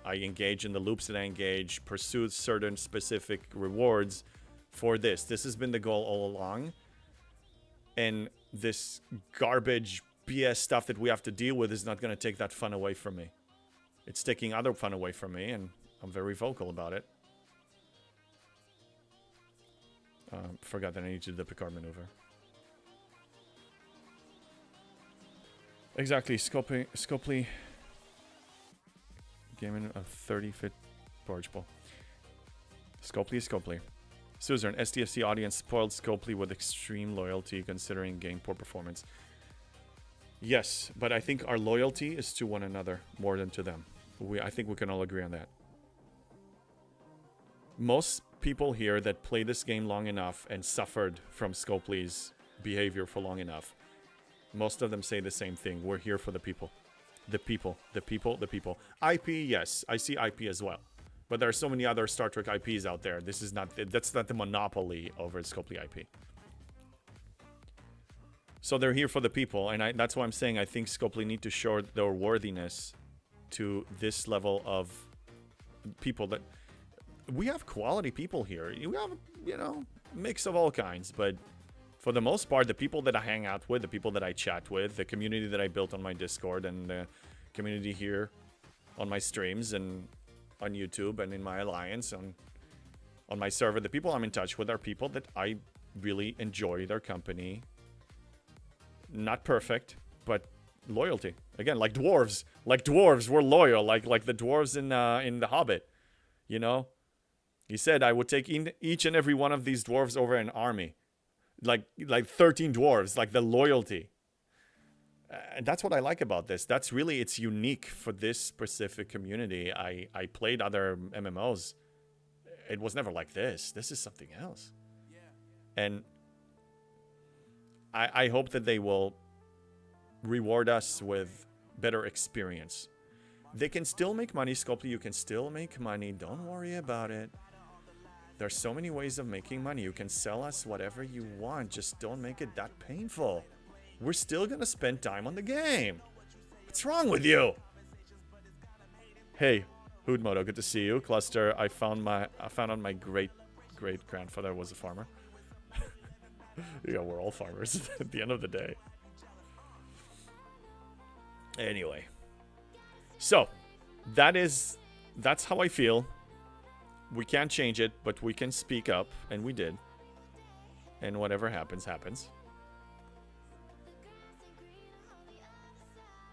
I engage in the loops that I engage, pursue certain specific rewards for this. This has been the goal all along. And this garbage BS stuff that we have to deal with is not going to take that fun away from me. It's taking other fun away from me, and I'm very vocal about it. Forgot that I need to do the Picard maneuver. Exactly, Scopely gaming a 30-fit barge ball. Scopely is Scopely. Suzerain, STFC audience spoiled Scopely with extreme loyalty considering game poor performance. Yes, but I think our loyalty is to one another more than to them. I think we can all agree on that. Most people here that play this game long enough and suffered from Scopely's behavior for long enough, most of them say the same thing. We're here for the people. The people, the people, the people. IP, yes, I see IP as well. But there are so many other Star Trek IPs out there. That's not the monopoly over Scopely IP. So they're here for the people, and that's why I'm saying I think Scopely need to show their worthiness to this level of people. That we have quality people here. We have, mix of all kinds, but for the most part, the people that I hang out with, the people that I chat with, the community that I built on my Discord, and the community here on my streams and on YouTube and in my alliance on my server, the people I'm in touch with are people that I really enjoy their company. Not perfect, but loyalty. Again, like dwarves. Like dwarves, we're loyal. Like the dwarves in The Hobbit. You know? He said I would take each and every one of these dwarves over an army. Like 13 dwarves. Like the loyalty. And that's what I like about this. That's really, it's unique for this specific community. I played other MMOs. It was never like this. This is something else. And I hope that they will reward us with better experience. They can still make money, Scopely. You can still make money. Don't worry about it. There's so many ways of making money. You can sell us whatever you want. Just don't make it that painful. We're still gonna spend time on the game. What's wrong with you? Hey, Hoodmodo, good to see you. Cluster, I found out my great grandfather was a farmer. Yeah, we're all farmers at the end of the day. Anyway, so that's how I feel. We can't change it, but we can speak up, and we did. And whatever happens, happens.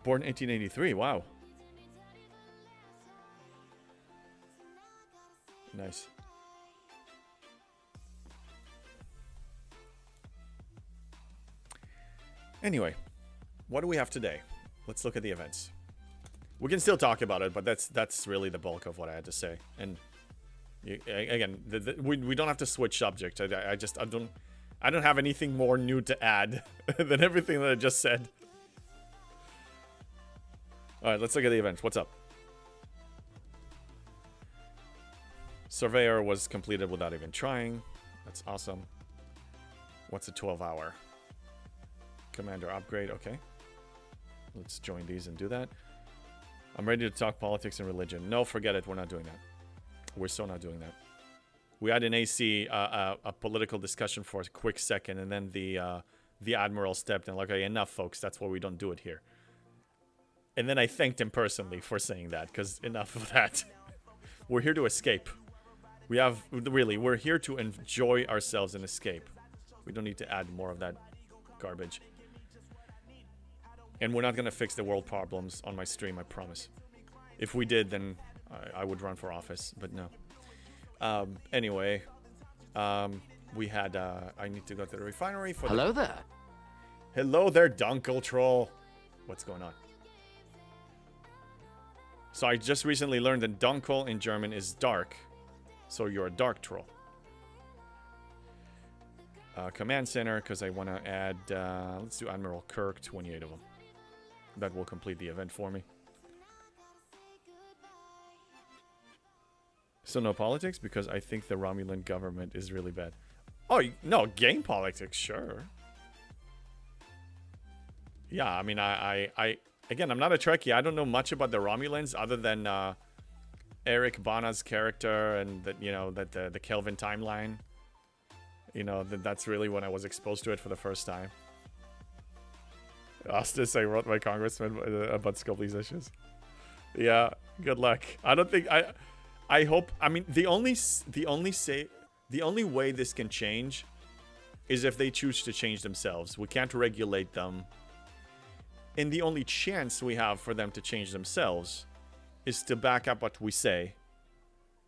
Born 1883, wow. Nice. Anyway, what do we have today? Let's look at the events. We can still talk about it, but that's really the bulk of what I had to say. And again, we don't have to switch subject. I don't have anything more new to add than everything that I just said. All right, let's look at the events. What's up? Surveyor was completed without even trying. That's awesome. What's a 12-hour? Commander upgrade, okay. Let's join these and do that. I'm ready to talk politics and religion. No, forget it. We're not doing that. We're still not doing that. We had an AC, a political discussion for a quick second, and then the admiral stepped in like, okay, enough, folks. That's why we don't do it here. And then I thanked him personally for saying that, because enough of that. We're here to escape. We're here to enjoy ourselves and escape. We don't need to add more of that garbage. And we're not going to fix the world problems on my stream, I promise. If we did, then I would run for office, but no. Anyway, we had, I need to go to the refinery for Hello there. Hello there, Dunkel Troll. What's going on? So I just recently learned that Dunkel in German is dark. So you're a dark troll. Command center, because I want to add, let's do Admiral Kirk, 28 of them. That will complete the event for me. So no politics, because I think the Romulan government is really bad. Oh, no, game politics, sure. Yeah, I mean, again, I'm not a Trekkie. I don't know much about the Romulans other than Eric Bana's character and that, you know, that the Kelvin timeline. You know, that's really when I was exposed to it for the first time. Ostis, I wrote my congressman about Scopely's issues. Yeah, good luck. I don't think I hope. I mean, the only way this can change is if they choose to change themselves. We can't regulate them. And the only chance we have for them to change themselves is to back up what we say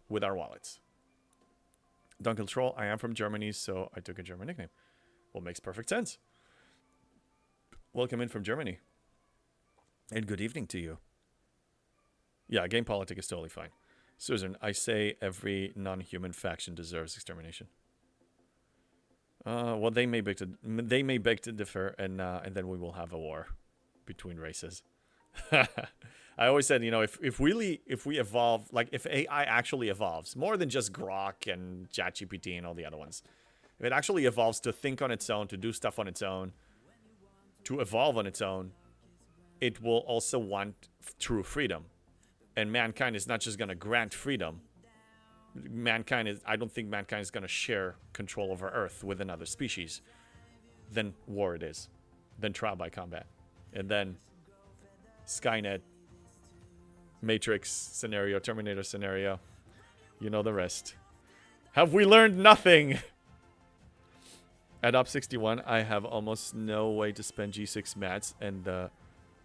with our wallets. Dunkel Troll, I am from Germany, so I took a German nickname. Well, makes perfect sense. Welcome in from Germany. And good evening to you. Yeah, game politic is totally fine. Susan, I say every non-human faction deserves extermination. Well, they may beg to differ, and then we will have a war between races. I always said, you know, if we evolve, like if AI actually evolves more than just Grok and ChatGPT and all the other ones, if it actually evolves to think on its own, to do stuff on its own, to evolve on its own, it will also want true freedom. And mankind is not just going to grant freedom. I don't think mankind is going to share control over Earth with another species. then war it is. Then trial by combat. And then Skynet, Matrix scenario, Terminator scenario. You know the rest. Have we learned nothing? At Op 61, I have almost no way to spend G6 mats, and the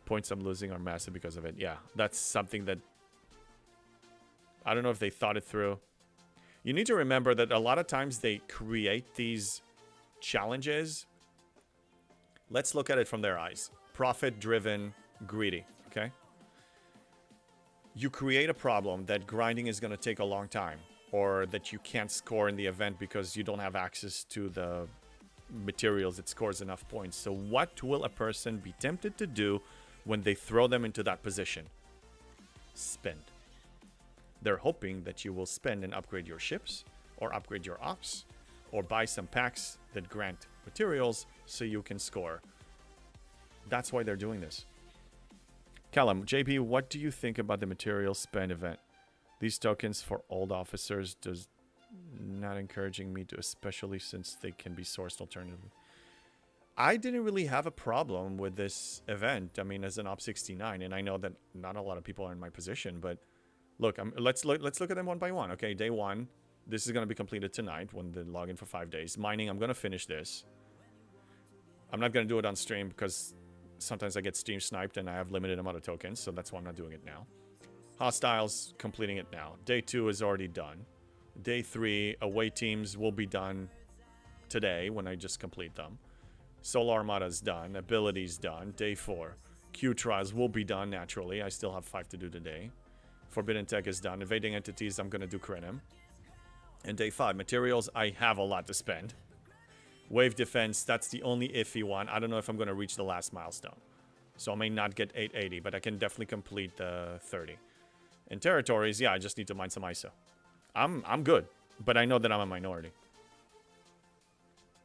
points I'm losing are massive because of it. Yeah, that's something that I don't know if they thought it through. You need to remember that a lot of times they create these challenges. Let's look at it from their eyes. Profit-driven, greedy, okay? You create a problem that grinding is going to take a long time, or that you can't score in the event because you don't have access to the materials that scores enough points. So what will a person be tempted to do when they throw them into that position? Spend. They're hoping that you will spend and upgrade your ships, or upgrade your ops, or buy some packs that grant materials so you can score. That's why they're doing this. Callum, JP, what do you think about the material spend event? These tokens for old officers does not encouraging me to, especially since they can be sourced alternatively. I didn't really have a problem with this event. I mean, as an Op 69, and I know that not a lot of people are in my position, but look, let's look at them one by one. Okay, day one, this is going to be completed tonight when they log in for 5 days. Mining, I'm going to finish this. I'm not going to do it on stream because sometimes I get Steam sniped and I have limited amount of tokens, so that's why I'm not doing it now. Hostiles, completing it now. Day 2 is already done. Day 3, away teams will be done today when I just complete them. Solar Armada is done. Abilities done. Day 4, Q trials will be done naturally. I still have 5 to do today. Forbidden Tech is done. Evading entities, I'm going to do Krenim. And day 5, materials, I have a lot to spend. Wave defense, that's the only iffy one. I don't know if I'm going to reach the last milestone. So I may not get 880, but I can definitely complete the 30. In territories, yeah, I just need to mine some ISO. I'm good, but I know that I'm a minority.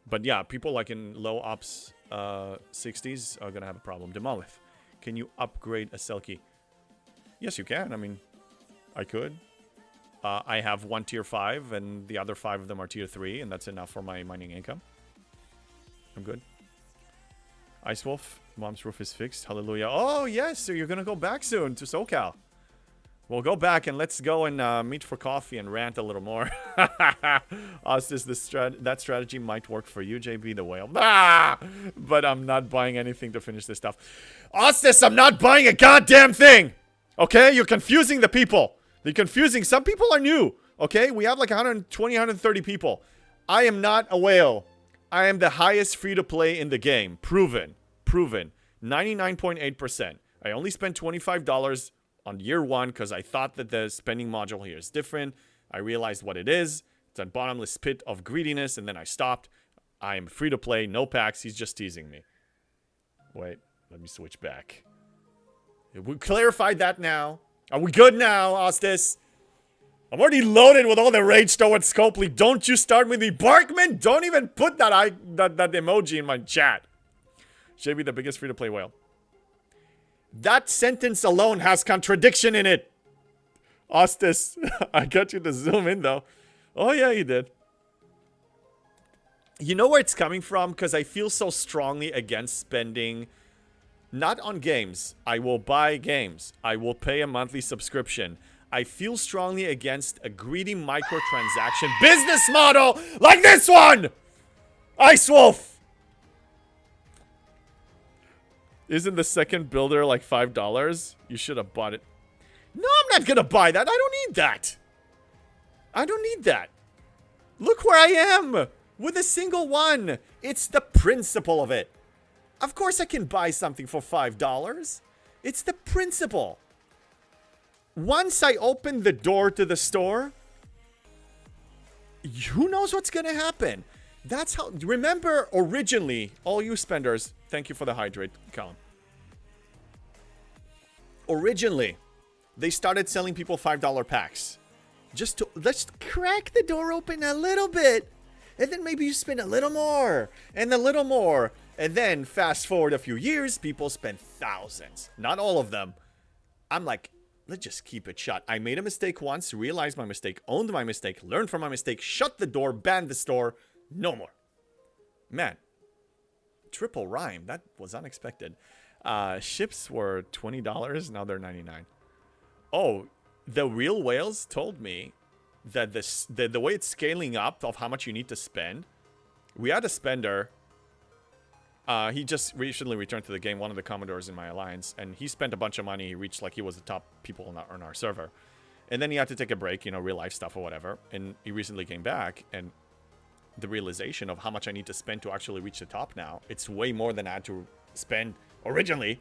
But yeah, people like in low ops 60s are going to have a problem. Demolith, can you upgrade a Selkie? Yes, you can. I mean, I could. I have one tier 5, and the other 5 of them are tier 3, and that's enough for my mining income. I'm good. Ice Wolf, mom's roof is fixed. Hallelujah. Oh, yes, so you're going to go back soon to SoCal. We'll go back and let's go and meet for coffee and rant a little more. Ostis, that strategy might work for you, JB the Whale. Ah! But I'm not buying anything to finish this stuff. Ostis, I'm not buying a goddamn thing! Okay? You're confusing the people. You're confusing. Some people are new. Okay? We have like 120, 130 people. I am not a whale. I am the highest free-to-play in the game. Proven. Proven. 99.8%. I only spent $25 on year 1 because I thought that the spending module here is different. I realized what it is. It's a bottomless pit of greediness, and then I stopped. I am free to play, no packs. He's just teasing me. Wait, let me switch back. We clarified that now. Are we good now, Ostis? I'm already loaded with all the rage towards Scopely. Don't you start with me, Barkman. Don't even put that emoji in my chat. Should be the biggest free to play whale. That sentence alone has contradiction in it. Ostis, I got you to zoom in though. Oh yeah, you did. You know where it's coming from? Because I feel so strongly against spending. Not on games. I will buy games. I will pay a monthly subscription. I feel strongly against a greedy microtransaction business model like this one! Ice Wolf! Isn't the second builder like $5? You should have bought it. No, I'm not gonna buy that. I don't need that. I don't need that. Look where I am with a single one. It's the principle of it. Of course I can buy something for $5. It's the principle. Once I open the door to the store, who knows what's gonna happen? That's how. Remember, originally, all you spenders, thank you for the hydrate, Colin. Originally, they started selling people $5 packs. Just to, let's crack the door open a little bit. And then maybe you spend a little more. And a little more. And then, fast forward a few years, people spend thousands. Not all of them. I'm like, let's just keep it shut. I made a mistake once, realized my mistake, owned my mistake, learned from my mistake, shut the door, banned the store. No more. Man, Triple rhyme. That was unexpected. Ships were $20. Now they're $99. Oh, the real whales told me that the way it's scaling up of how much you need to spend. We had a spender. He just recently returned to the game, one of the Commodores in my alliance, and he spent a bunch of money. He reached, like, he was the top people on our server. And then he had to take a break, you know, real life stuff or whatever. And he recently came back, and the realization of how much I need to spend to actually reach the top now, it's way more than I had to spend originally.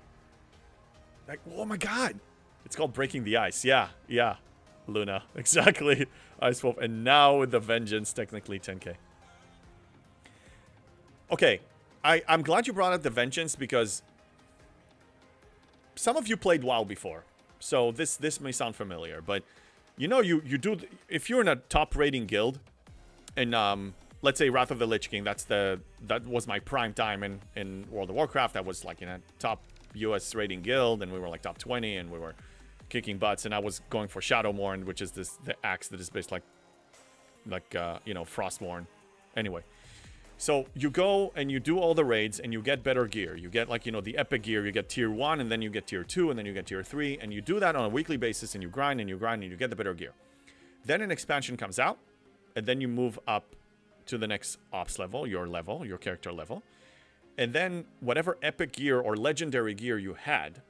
Like, oh my god. It's called breaking the ice. Yeah, Luna. Exactly. Ice Wolf. And now with the Vengeance, technically 10k. Okay. I'm glad you brought up the Vengeance because some of you played WoW before. So this may sound familiar, but you know you do if you're in a top rating guild and let's say Wrath of the Lich King, that was my prime time in World of Warcraft. That was like in a top US rating guild and we were like top 20 and we were kicking butts, and I was going for Shadowmourne, which is the axe that is based like you know, Frostmourne. Anyway, so you go and you do all the raids and you get better gear. You get, like, you know, the epic gear. You get tier 1 and then you get tier 2 and then you get tier 3, and you do that on a weekly basis and you grind and you grind and you get the better gear. Then an expansion comes out and then you move up to the next ops level, your character level. And then whatever epic gear or legendary gear you had,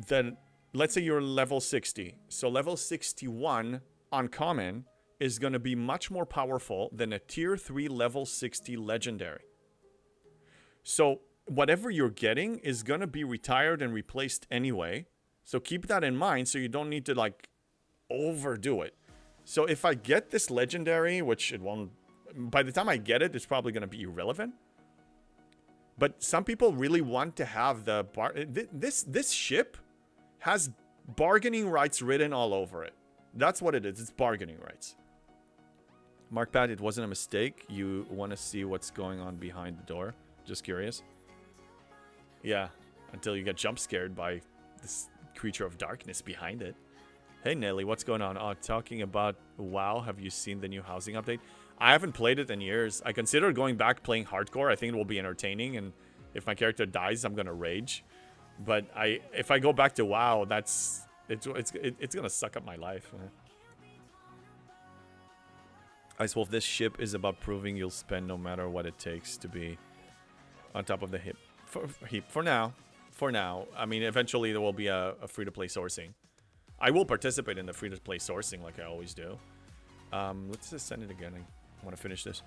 then let's say you're level 60. So level 61 uncommon is going to be much more powerful than a tier 3 level 60 legendary. So whatever you're getting is going to be retired and replaced anyway. So keep that in mind so you don't need to, like, overdo it. So if I get this legendary, which it won't, by the time I get it, it's probably going to be irrelevant. But some people really want to have the this ship has bargaining rights written all over it. That's what it is. It's bargaining rights. Mark Pat, it wasn't a mistake. You want to see what's going on behind the door. Just curious. Yeah, until you get jump scared by this creature of darkness behind it. Hey Nelly, what's going on? Oh, talking about WoW, have you seen the new housing update? I haven't played it in years. I considered going back playing hardcore. I think it will be entertaining, and if my character dies, I'm gonna rage. But if I go back to WoW, it's gonna suck up my life. Ice Wolf, this ship is about proving you'll spend no matter what it takes to be on top of the heap. For now. I mean, eventually there will be a free-to-play sourcing. I will participate in the free-to-play sourcing like I always do. Let's just send it again. I want to finish this.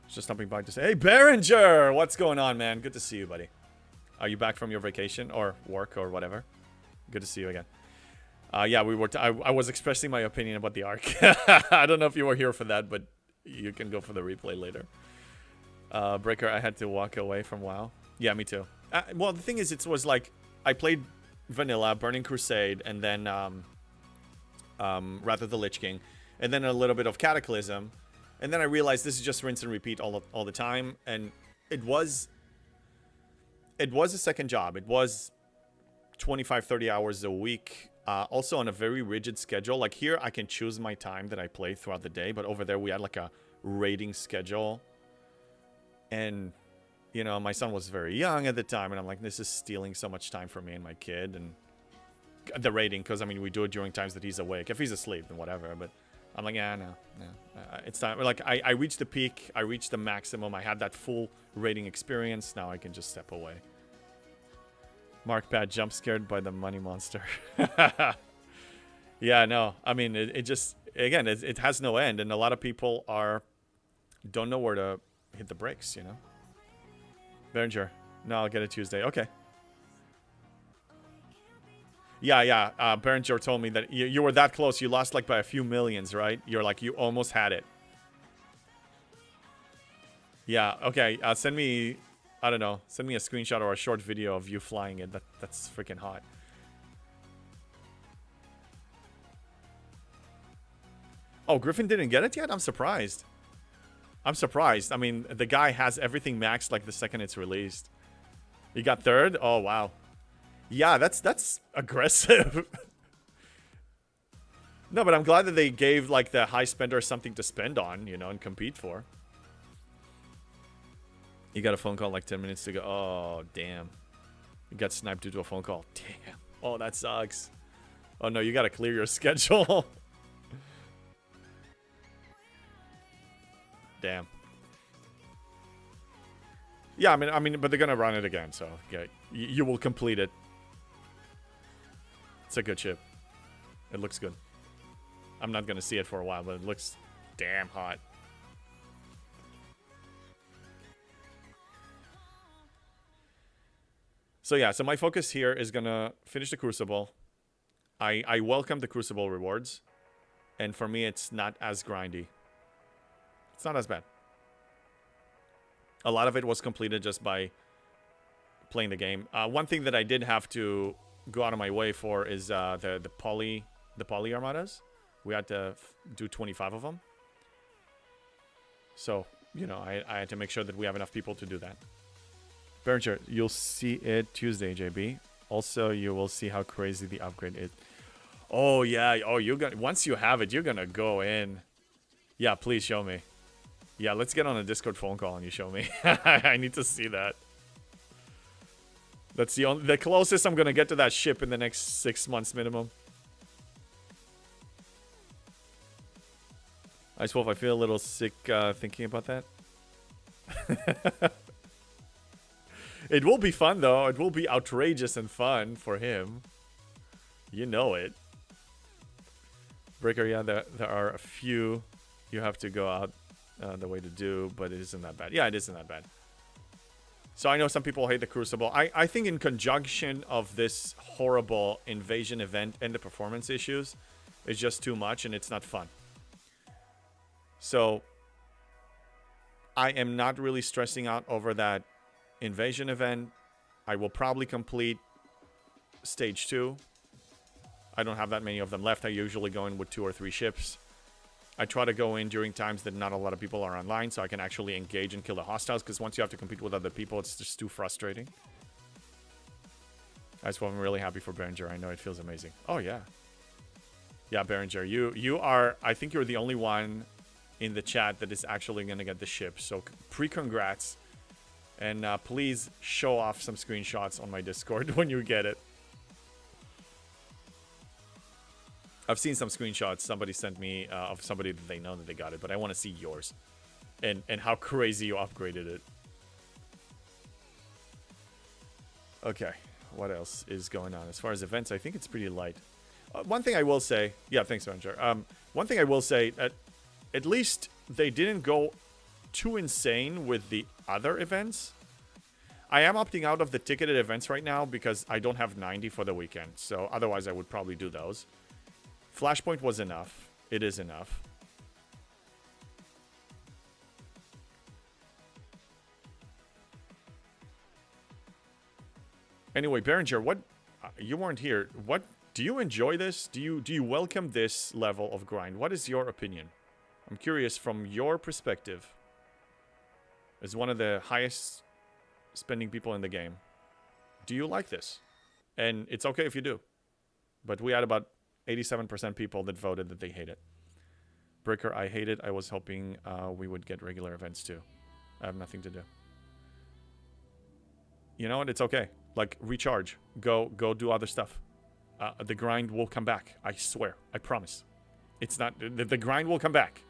Just jumping by to say, hey, Berenger! What's going on, man? Good to see you, buddy. Are you back from your vacation or work or whatever? Good to see you again. Yeah, we were. I was expressing my opinion about the arc. I don't know if you were here for that, but you can go for the replay later. Breaker, I had to walk away from WoW. Yeah, me too. Well, the thing is, it was like I played Vanilla, Burning Crusade, and then Wrath of the Lich King, and then a little bit of Cataclysm, and then I realized this is just rinse and repeat all the time, and it was a second job. It was 25-30 hours a week, also on a very rigid schedule. Like here, I can choose my time that I play throughout the day, but over there we had like a rating schedule, and you know, my son was very young at the time, and I'm like, this is stealing so much time from me and my kid, and the rating, because I mean, we do it during times that he's awake. If he's asleep, then whatever, but I'm like, yeah, no. It's time. Like, I reached the peak, I reached the maximum, I had that full rating experience, now I can just step away. Mark Pat, jump scared by the money monster. Yeah, no, I mean, it just, again, it has no end, and a lot of people don't know where to hit the brakes, you know? Berenger, no, I'll get it Tuesday. Okay. Yeah. Berenger told me that you were that close. You lost like by a few millions, right? You're like, you almost had it. Yeah, okay. Send me, I don't know, send me a screenshot or a short video of you flying it. That's freaking hot. Oh, Griffin didn't get it yet? I'm surprised. I mean, the guy has everything maxed like the second it's released. He got third? Oh, wow. Yeah, that's aggressive. No, but I'm glad that they gave like the high spender something to spend on, you know, and compete for. You got a phone call like 10 minutes to go. Oh, damn. You got sniped due to a phone call. Damn. Oh, that sucks. Oh, no, you got to clear your schedule. Damn. Yeah, I mean, but they're going to run it again, so yeah, you will complete it. It's a good chip. It looks good. I'm not going to see it for a while, but it looks damn hot. So yeah, so my focus here is gonna finish the Crucible. I welcome the Crucible rewards. And for me, it's not as grindy. It's not as bad. A lot of it was completed just by playing the game. One thing that I did have to go out of my way for is the poly armadas. We had to do 25 of them. So, you know, I had to make sure that we have enough people to do that. Berenger, you'll see it Tuesday, JB. Also, you will see how crazy the upgrade is. Oh, yeah. Oh, once you have it, you're going to go in. Yeah, please show me. Yeah, let's get on a Discord phone call and you show me. I need to see that. That's the closest I'm going to get to that ship in the next 6 months minimum. Ice Wolf, I feel a little sick thinking about that. It will be fun, though. It will be outrageous and fun for him. You know it. Breaker, yeah, there are a few you have to go out the way to do, but it isn't that bad. Yeah, it isn't that bad. So I know some people hate the Crucible. I think in conjunction of this horrible invasion event and the performance issues, it's just too much and it's not fun. So I am not really stressing out over that invasion event. I will probably complete stage 2. I don't have that many of them left. I usually go in with 2 or 3 ships. I try to go in during times that not a lot of people are online, so I can actually engage and kill the hostiles, because once you have to compete with other people, it's just too frustrating. That's why I'm really happy for Berenger. I know it feels amazing. Oh, yeah. Yeah, Berenger, you are... I think you're the only one in the chat that is actually going to get the ship, so pre-congrats. And please show off some screenshots on my Discord when you get it. I've seen some screenshots somebody sent me of somebody that they know that they got it, but I want to see yours. And how crazy you upgraded it. Okay, what else is going on? As far as events, I think it's pretty light. One thing I will say... Yeah, thanks, Ranger. One thing I will say, at least they didn't go too insane with the other events. I am opting out of the ticketed events right now because I don't have 90 for the weekend. So otherwise I would probably do those. Flashpoint was enough. It is enough. Anyway, Berenger, what... you weren't here. What... Do you enjoy this? Do you welcome this level of grind? What is your opinion? I'm curious from your perspective. As one of the highest spending people in the game, do you like this? And it's okay if you do. But we had about 87% people that voted that they hate it. Breaker, I hate it. I was hoping we would get regular events too. I have nothing to do. You know what? It's okay. Like, recharge. Go do other stuff. The grind will come back. I swear. I promise. It's not... The grind will come back.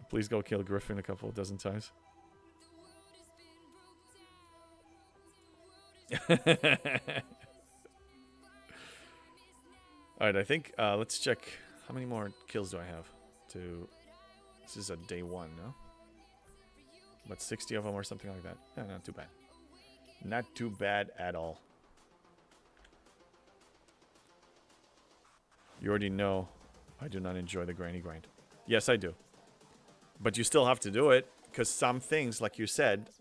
Please go kill Griffin a couple of dozen times. Alright, I think... let's check... How many more kills do I have? This is a day 1, no? About 60 of them or something like that. Yeah, not too bad. Not too bad at all. You already know I do not enjoy the granny grind. Yes, I do. But you still have to do it, because some things, like you said,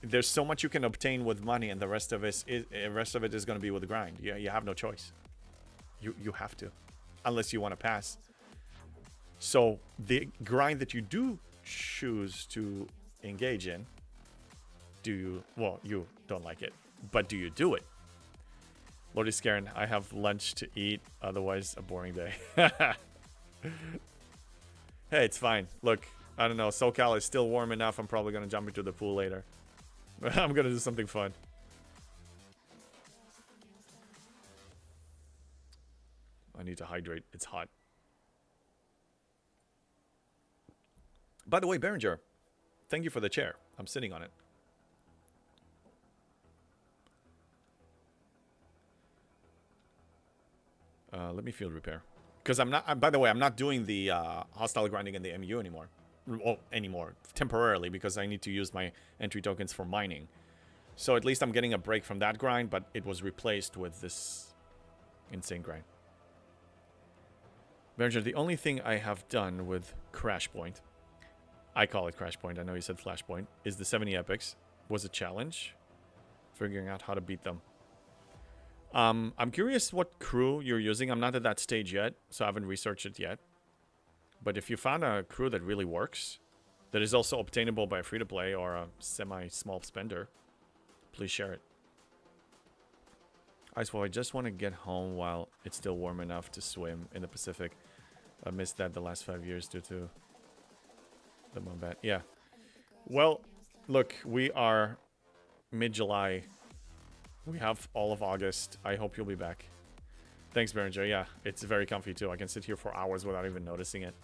there's so much you can obtain with money, and the rest of it is going to be with the grind. You have no choice. You have to, unless you want to pass. So the grind that you do choose to engage in, well, you don't like it, but do you do it? Lordy Scarin, I have lunch to eat, otherwise a boring day. Hey, it's fine. Look, I don't know. SoCal is still warm enough. I'm probably gonna jump into the pool later. I'm gonna do something fun. I need to hydrate. It's hot. By the way, Berenger, thank you for the chair. I'm sitting on it. Let me field repair. Because I'm not, by the way, I'm not doing the hostile grinding in the MU anymore. Well, anymore. Temporarily, because I need to use my entry tokens for mining. So at least I'm getting a break from that grind, but it was replaced with this insane grind. Berenger, the only thing I have done with Crash Point, I call it Crash Point, I know you said Flashpoint, is the 70 epics. Was a challenge. Figuring out how to beat them. I'm curious what crew you're using. I'm not at that stage yet, so I haven't researched it yet. But if you found a crew that really works, that is also obtainable by a free-to-play or a semi-small spender, please share it. Icewall, I just want to get home while it's still warm enough to swim in the Pacific. I missed that the last 5 years due to the Mombat. Yeah. Well, look, we are mid-July. We have all of August. I hope you'll be back. Thanks, Berenger. Yeah, it's very comfy too. I can sit here for hours without even noticing it.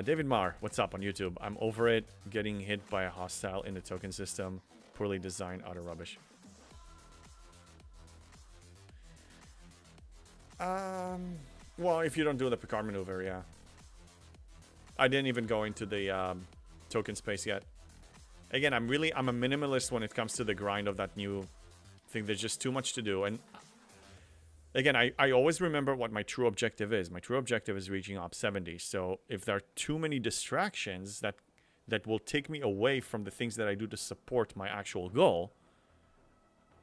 David Marr, what's up on YouTube? I'm over it. Getting hit by a hostile in the token system. Poorly designed, utter rubbish. Well, if you don't do the Picard maneuver, yeah. I didn't even go into the token space yet. Again, I'm a minimalist when it comes to the grind of that new thing. There's just too much to do. And again, I always remember what my true objective is. My true objective is reaching Op 70. So if there are too many distractions that will take me away from the things that I do to support my actual goal,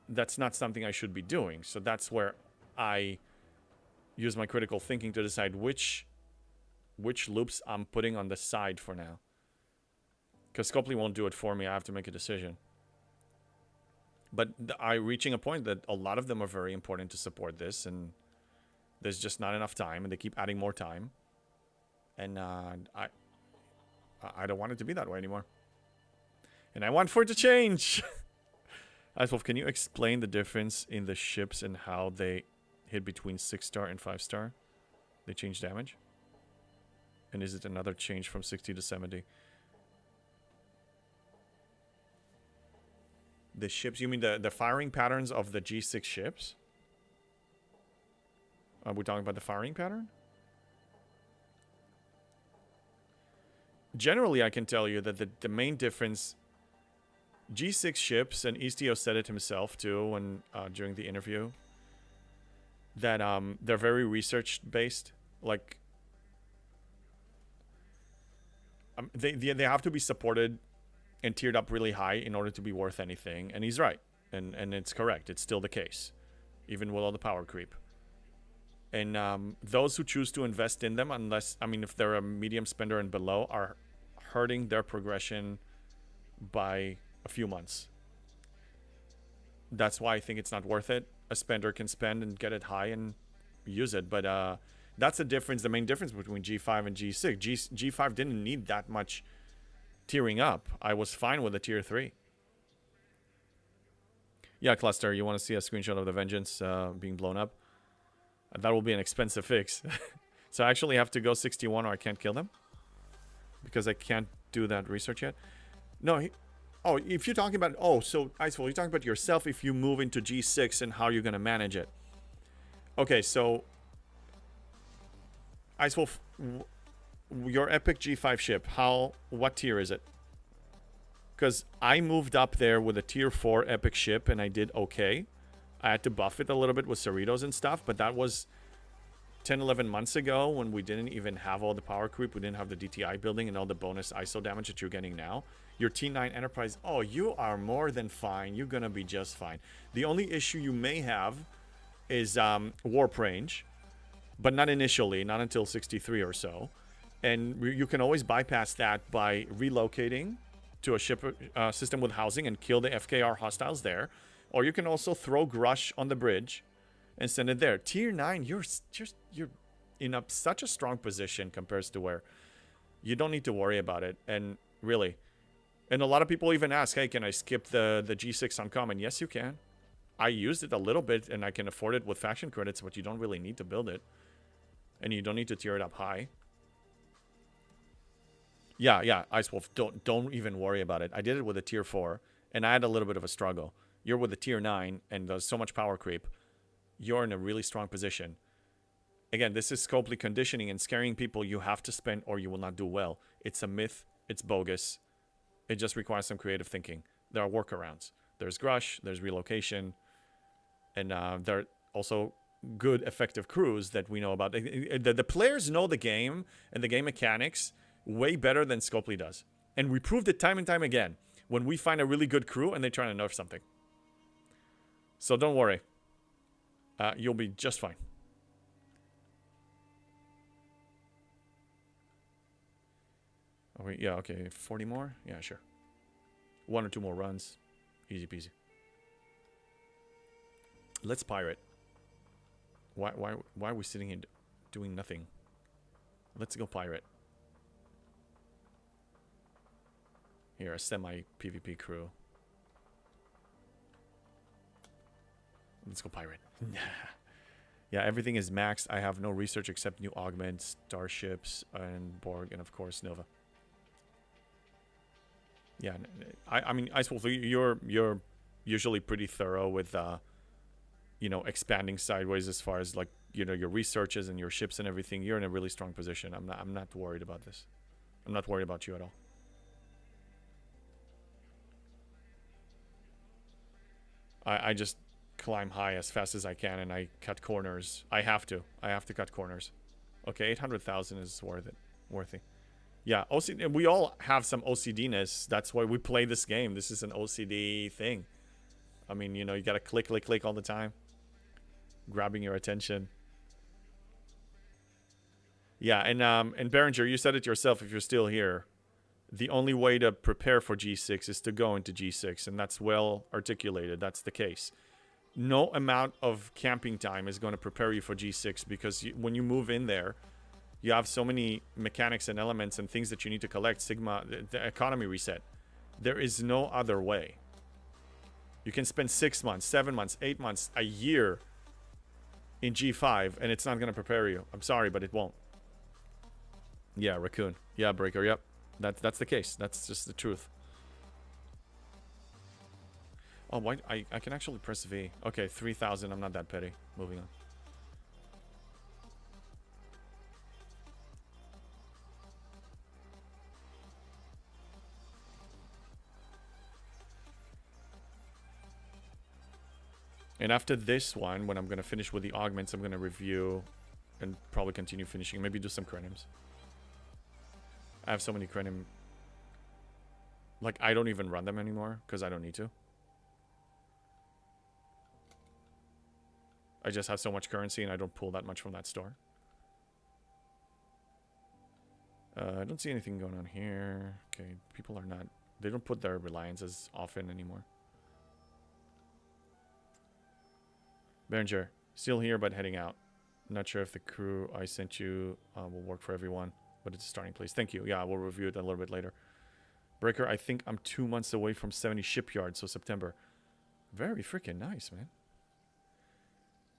that's not something I should be doing. So that's where I use my critical thinking to decide which loops I'm putting on the side for now. Because Scopely won't do it for me. I have to make a decision. But I'm reaching a point that a lot of them are very important to support this, and there's just not enough time, and they keep adding more time. And I don't want it to be that way anymore. And I want for it to change. Icewolf, can you explain the difference in the ships and how they hit between 6-star and 5-star? They change damage? And is it another change from 60 to 70? The ships, you mean the firing patterns of the G6 ships? Are we talking about the firing pattern? Generally, I can tell you that the main difference, G6 ships, and Istio said it himself too when during the interview, that they're very research based. Like they have to be supported and tiered up really high in order to be worth anything. And he's right. And it's correct. It's still the case. Even with all the power creep. And those who choose to invest in them, unless, I mean, if they're a medium spender and below, are hurting their progression by a few months. That's why I think it's not worth it. A spender can spend and get it high and use it. But that's the difference, the main difference between G5 and G6. G5 didn't need that much tiering up. I was fine with a tier 3. Yeah, Cluster, you want to see a screenshot of the Vengeance being blown up? That will be an expensive fix. So I actually have to go 61 or I can't kill them? Because I can't do that research yet? No, oh, if you're talking about... Oh, so, Iceful, you're talking about yourself if you move into G6 and how you're going to manage it. Okay, so... Iceful, your epic G5 ship, what tier is it? Because I moved up there with a tier 4 epic ship and I did okay. I had to buff it a little bit with Cerritos and stuff, but that was 10, 11 months ago when we didn't even have all the power creep. We didn't have the DTI building and all the bonus ISO damage that you're getting now. Your T9 Enterprise, oh, you are more than fine. You're going to be just fine. The only issue you may have is warp range, but not initially, not until 63 or so. And you can always bypass that by relocating to a ship system with housing and kill the FKR hostiles there. Or you can also throw Grush on the bridge and send it there. Tier 9, you're in such a strong position compared to where You don't need to worry about it. And really, and a lot of people even ask, hey, can I skip the G6 uncommon? Yes, you can. I used it a little bit, and I can afford it with faction credits, but you don't really need to build it. And you don't need to tier it up high. Yeah, Ice Wolf, don't even worry about it. I did it with a tier 4, and I had a little bit of a struggle. You're with a tier 9, and there's so much power creep. You're in a really strong position. Again, this is Scopely conditioning and scaring people. You have to spend or you will not do well. It's a myth. It's bogus. It just requires some creative thinking. There are workarounds. There's Grush. There's relocation. And there are also good, effective crews that we know about. The players know the game and the game mechanics way better than Scopely does. And we proved it time and time again when we find a really good crew and they try to nerf something. So don't worry. You'll be just fine. Oh, wait, yeah, okay. 40 more? Yeah, sure. 1 or 2 more runs. Easy peasy. Let's pirate. Why are we sitting here doing nothing? Let's go pirate. Here, a semi-PvP crew. Let's go pirate. Yeah, everything is maxed. I have no research except new augments, starships, and Borg, and of course Nova. Yeah, I mean, Ice Wolf, you're usually pretty thorough with, you know, expanding sideways as far as like, you know, your researches and your ships and everything. You're in a really strong position. I'm not worried about this. I'm not worried about you at all. I just climb high as fast as I can and I cut corners. I have to cut corners. Okay, 800,000 is worthy. Yeah, OCD, we all have some OCD-ness. That's why we play this game. This is an OCD thing. I mean, you know, you gotta click all the time. Grabbing your attention. Yeah, and Berenger, you said it yourself if you're still here. The only way to prepare for G6 is to go into G6, and that's well articulated. That's the case. No amount of camping time is going to prepare you for G6 because when you move in there, you have so many mechanics and elements and things that you need to collect. Sigma, the economy reset. There is no other way. You can spend 6 months, 7 months, 8 months, a year in G5, and it's not going to prepare you. I'm sorry, but it won't. Yeah, Raccoon. Yeah, Breaker. Yep. That's the case. That's just the truth. Oh, why? I can actually press V. Okay, 3,000. I'm not that petty. Moving on. And after this one, when I'm going to finish with the augments, I'm going to review and probably continue finishing. Maybe do some craniums. I have so many cranium. Like, I don't even run them anymore because I don't need to. I just have so much currency and I don't pull that much from that store. I don't see anything going on here. Okay, people are not... They don't put their reliances often anymore. Berenger, still here but heading out. Not sure if the crew I sent you will work for everyone, but it's a starting place. Thank you. Yeah, we'll review it a little bit later. Breaker, I think I'm 2 months away from 70 shipyards, so September. Very freaking nice, man.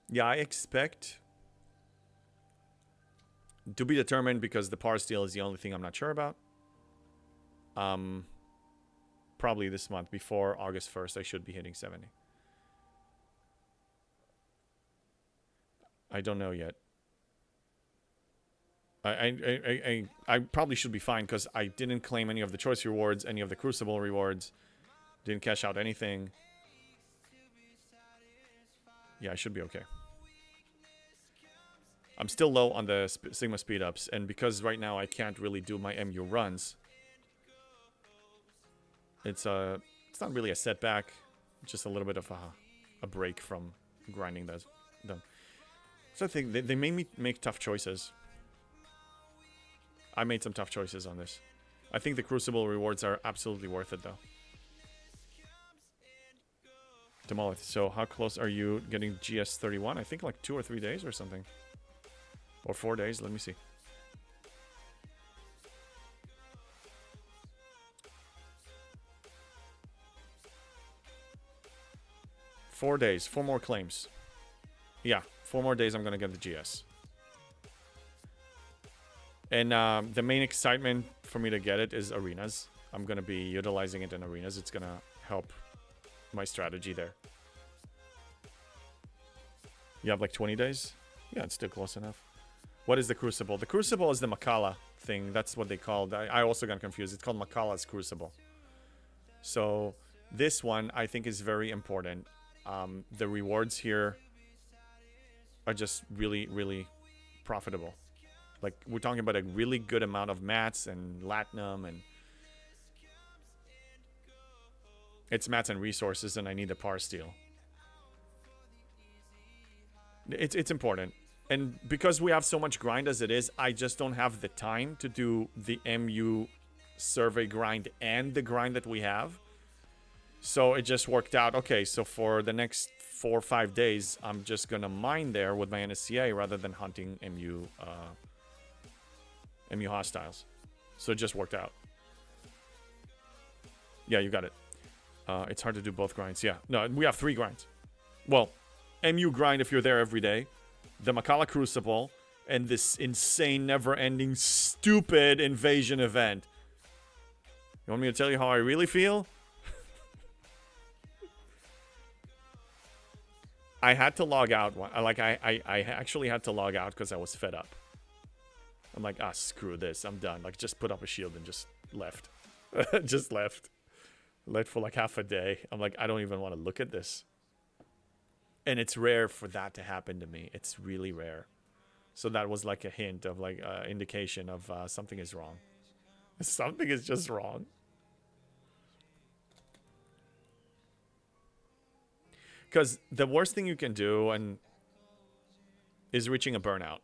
Yeah, I expect to be determined because the power steel is the only thing I'm not sure about. Probably this month, before August 1st, I should be hitting 70. I don't know yet. I probably should be fine because I didn't claim any of the choice rewards, any of the Crucible rewards. Didn't cash out anything. Yeah, I should be okay. I'm still low on the Sigma speed ups, and because right now I can't really do my MU runs, it's not really a setback, just a little bit of a break from grinding them. So I think they made me make tough choices. I made some tough choices on this. I think the Crucible rewards are absolutely worth it, though. Demolith, so how close are you getting GS31? I think like 2 or 3 days or something. Or 4 days, let me see. 4 days. 4 more claims. Yeah, 4 more days I'm going to get the GS. And the main excitement for me to get it is arenas. I'm going to be utilizing it in arenas. It's going to help my strategy there. You have like 20 days? Yeah, it's still close enough. What is the Crucible? The Crucible is the Makala thing. That's what they called. I also got confused. It's called Makala's Crucible. So this one I think is very important. The rewards here are just really, really profitable. Like, we're talking about a really good amount of mats and latinum, and it's mats and resources, and I need the power steel. It's important. And because we have so much grind as it is, I just don't have the time to do the MU survey grind and the grind that we have. So it just worked out. Okay, so for the next 4 or 5 days, I'm just going to mine there with my NSCA rather than hunting MU hostiles. So it just worked out. Yeah, you got it. It's hard to do both grinds. Yeah, no, we have 3 grinds. Well, MU grind if you're there every day, the Makala Crucible, and this insane, never-ending, stupid invasion event. You want me to tell you how I really feel? I had to log out. Like, I actually had to log out because I was fed up. I'm like, screw this. I'm done. Like, just put up a shield and just left. Just left. Left for like half a day. I'm like, I don't even want to look at this. And it's rare for that to happen to me. It's really rare. So that was like a hint of like indication of something is wrong. Something is just wrong. Because the worst thing you can do is reaching a burnout.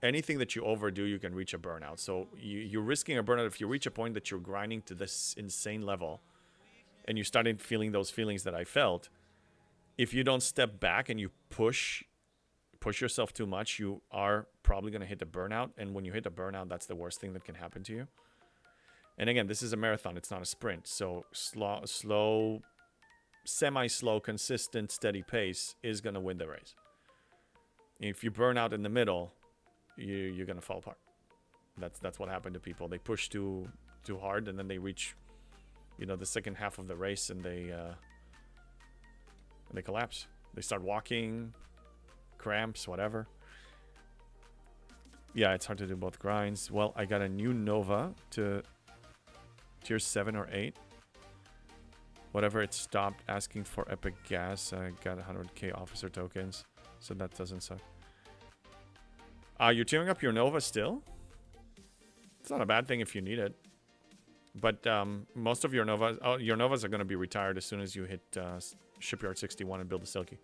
Anything that you overdo, you can reach a burnout. So you're risking a burnout if you reach a point that you're grinding to this insane level and you started feeling those feelings that I felt. If you don't step back and you push yourself too much, you are probably going to hit a burnout. And when you hit a burnout, that's the worst thing that can happen to you. And again, this is a marathon. It's not a sprint. So slow, semi-slow, consistent, steady pace is going to win the race. If you burn out in the middle, you're going to fall apart. That's what happened to people. They push too hard, and then they reach, the second half of the race, and they collapse. They start walking, cramps, whatever. Yeah, it's hard to do both grinds. Well, I got a new Nova to tier 7 or 8. Whatever, it stopped asking for epic gas. I got 100k officer tokens, so that doesn't suck. You're tearing up your Nova still? It's not a bad thing if you need it. But most of your Novas are going to be retired as soon as you hit Shipyard 61 and build a Selkie.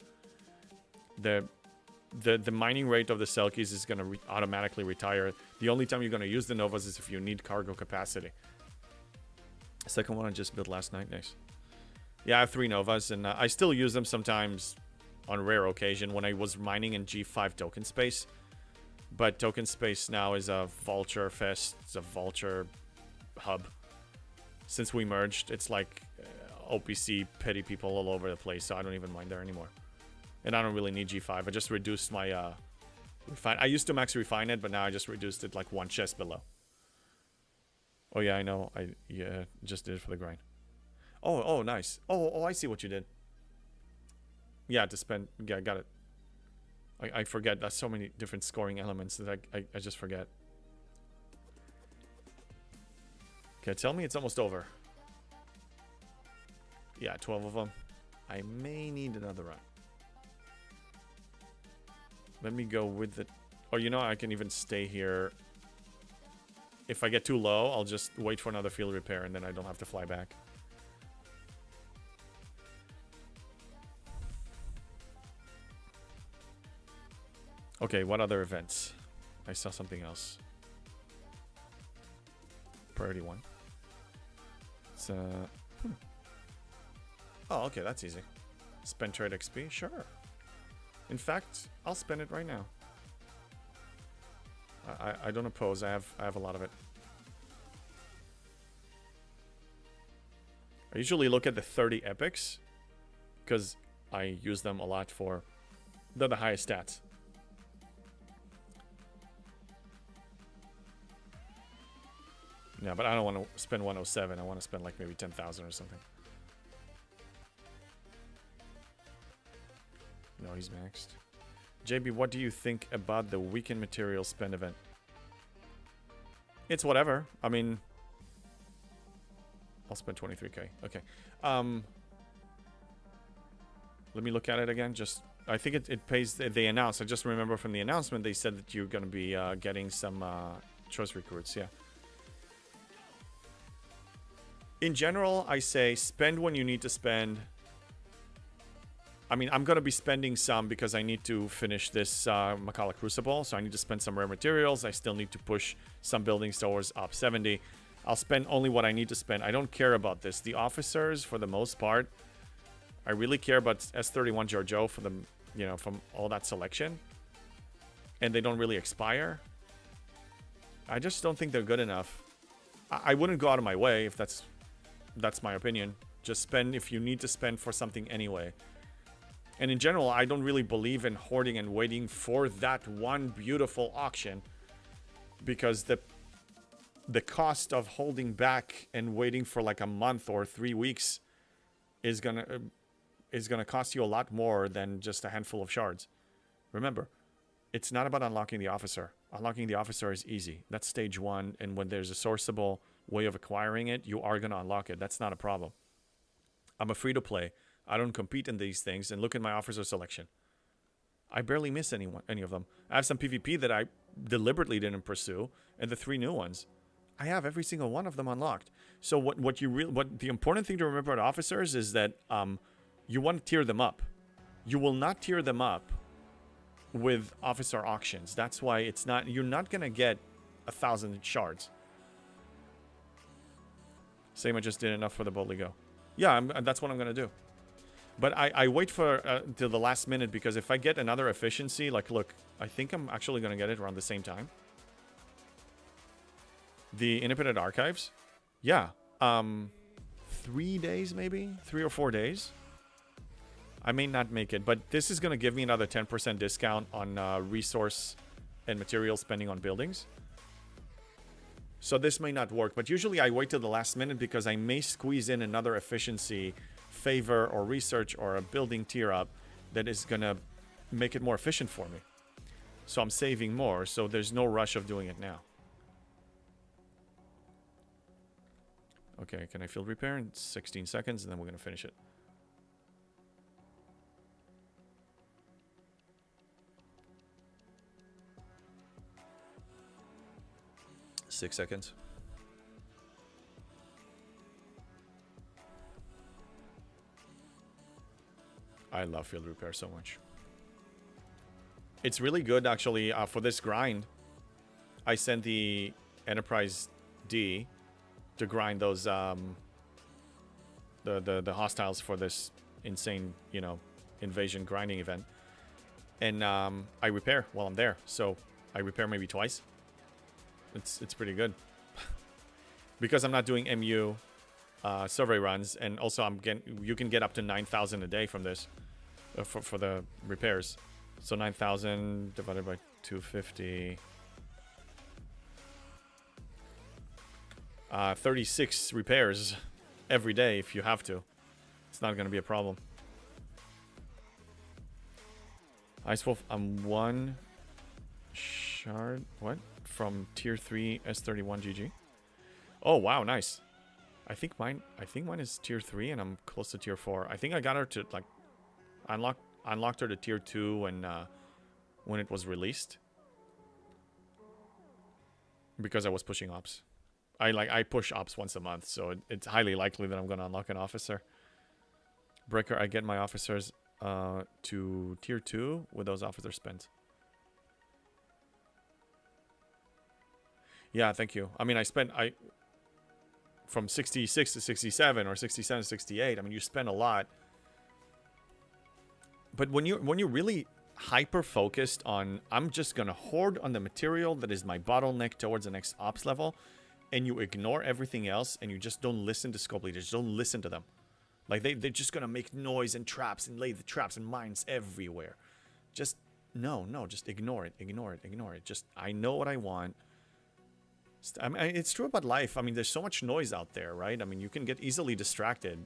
The mining rate of the Selkies is going to automatically retire. The only time you're going to use the Novas is if you need cargo capacity. Second one I just built last night. Nice. Yeah, I have 3 Novas, and I still use them sometimes on rare occasion when I was mining in G5 token space. But token space now is a vulture fest. It's a vulture hub. Since we merged, it's like OPC petty people all over the place, so I don't even mind there anymore. And I don't really need G5. I just reduced my refine. I used to max refine it, but now I just reduced it like 1 chest below. Oh yeah, I know. I just did it for the grind. Oh, nice. Oh, I see what you did. Yeah, to spend. Yeah, I got it. I forget. There's so many different scoring elements that I just forget. Okay, tell me it's almost over. Yeah, 12 of them. I may need another run. Let me go with the... Oh, I can even stay here. If I get too low, I'll just wait for another field repair and then I don't have to fly back. Okay, what other events? I saw something else. Priority 1. It's Oh, okay, that's easy. Spend trade XP? Sure. In fact, I'll spend it right now. I don't oppose. I have a lot of it. I usually look at the 30 epics because I use them a lot for. They're the highest stats. Yeah, but I don't want to spend 107. I want to spend like maybe 10,000 or something. No, he's maxed. JB, what do you think about the weekend material spend event? It's whatever. I mean, I'll spend 23k. Okay. Let me look at it again. Just, I think it pays. They announced. I just remember from the announcement they said that you're going to be getting some choice recruits. Yeah. In general, I say spend when you need to spend. I mean, I'm going to be spending some because I need to finish this Makala Crucible. So I need to spend some rare materials. I still need to push some buildings towards Op 70. I'll spend only what I need to spend. I don't care about this. The officers, for the most part, I really care about S31 Giorgio for them, you know, from all that selection. And they don't really expire. I just don't think they're good enough. I wouldn't go out of my way if that's my opinion. Just spend if you need to spend for something anyway. And in general, I don't really believe in hoarding and waiting for that one beautiful auction, because the cost of holding back and waiting for like a month or 3 weeks is gonna cost you a lot more than just a handful of shards. Remember, it's not about unlocking the officer. Unlocking the officer is easy. That's stage 1, and when there's a sourceable way of acquiring it, you are gonna unlock it. That's not a problem. I'm a free-to-play. I don't compete in these things, and look at my officer selection. I barely miss any of them. I have some PvP that I deliberately didn't pursue, and the 3 new ones. I have every single one of them unlocked. So what the important thing to remember about officers is that you want to tier them up. You will not tier them up with officer auctions. That's why you're not gonna get 1,000 shards. Same, I just did enough for the Boldly Go. Yeah, that's what I'm gonna do. But I wait for till the last minute, because if I get another efficiency, like, look, I think I'm actually going to get it around the same time. The Independent Archives. Yeah. 3 days, maybe? 3 or 4 days. I may not make it, but this is going to give me another 10% discount on resource and material spending on buildings. So this may not work, but usually I wait till the last minute because I may squeeze in another efficiency favor or research or a building tier up that is gonna make it more efficient for me. So I'm saving more, so there's no rush of doing it now. Okay, can I field repair in 16 seconds, and then we're gonna finish it. Six seconds. I love field repair so much. It's really good, actually, for this grind. I sent the Enterprise D to grind those the hostiles for this insane, you know, invasion grinding event. And I repair while I'm there, so I repair maybe twice. It's pretty good. Because I'm not doing MU survey runs, and also you can get up to 9,000 a day from this for the repairs. So 9,000 divided by 250. 36 repairs every day if you have to. It's not going to be a problem. Ice Wolf, I'm 1 shard. What? From tier 3 S31 GG. Oh wow, nice. I think mine is tier 3 and I'm close to tier 4. I think I got her to like unlocked her to tier 2 when it was released. Because I was pushing ops. I push ops once a month, so it's highly likely that I'm gonna unlock an officer. Breaker, I get my officers to tier 2 with those officer spends. Yeah, thank you. I mean, from 66 to 67 or 67 to 68. I mean, you spend a lot. But when you're really hyper focused on, I'm just gonna hoard on the material that is my bottleneck towards the next ops level, and you ignore everything else, and you just don't listen to scope leaders, don't listen to them. Like they're just gonna make noise and traps and lay the traps and mines everywhere. Just no, just ignore it. Just I know what I want. I mean, it's true about life. I mean, there's so much noise out there, right? I mean, you can get easily distracted,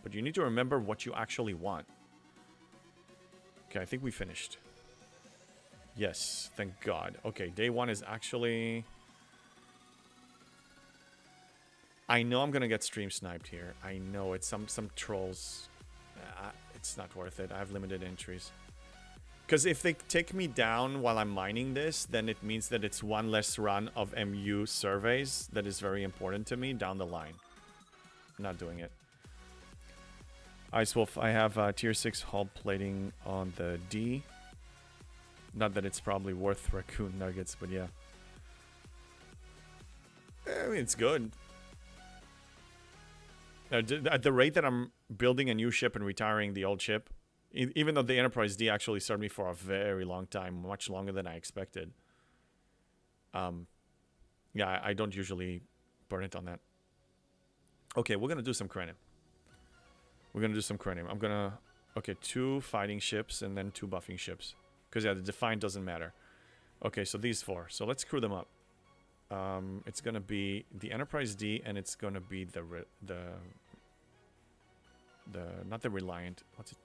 but you need to remember what you actually want. Okay, I think we finished. Yes, thank God. Okay, day 1 is actually... I know I'm gonna get stream sniped here. I know it's some trolls. It's not worth it. I have limited entries. Because if they take me down while I'm mining this, then it means that it's one less run of MU surveys that is very important to me down the line. Not doing it. Ice Wolf, I have tier 6 hull plating on the D. Not that it's probably worth raccoon nuggets, but yeah. I mean, it's good. At the rate that I'm building a new ship and retiring the old ship, even though the Enterprise D actually served me for a very long time, much longer than I expected. Yeah, I don't usually burn it on that. Okay, we're gonna do some cranium. I'm gonna... Okay, 2 fighting ships and then 2 buffing ships. Because, yeah, the Defiant doesn't matter. Okay, so these 4. So let's crew them up. It's gonna be the Enterprise D, and it's gonna be the not the Reliant. What's it?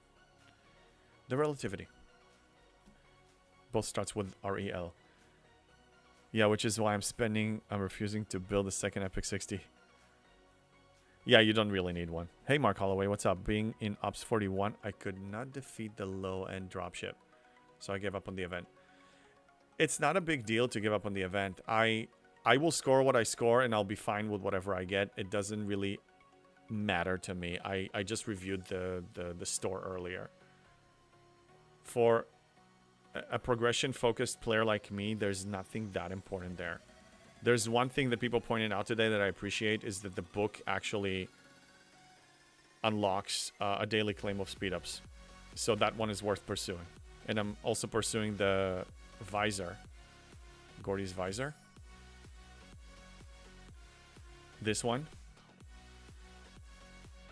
The Relativity. Both starts with REL. Yeah, which is why I'm refusing to build a second Epic 60. Yeah, you don't really need one. Hey, Mark Holloway, what's up? Being in Ops 41, I could not defeat the low-end dropship, so I gave up on the event. It's not a big deal to give up on the event. I will score what I score, and I'll be fine with whatever I get. It doesn't really matter to me. I just reviewed the store earlier. For a progression-focused player like me, there's nothing that important there. There's one thing that people pointed out today that I appreciate is that the book actually unlocks a daily claim of speed-ups. So that one is worth pursuing. And I'm also pursuing the visor. Gordy's visor. This one.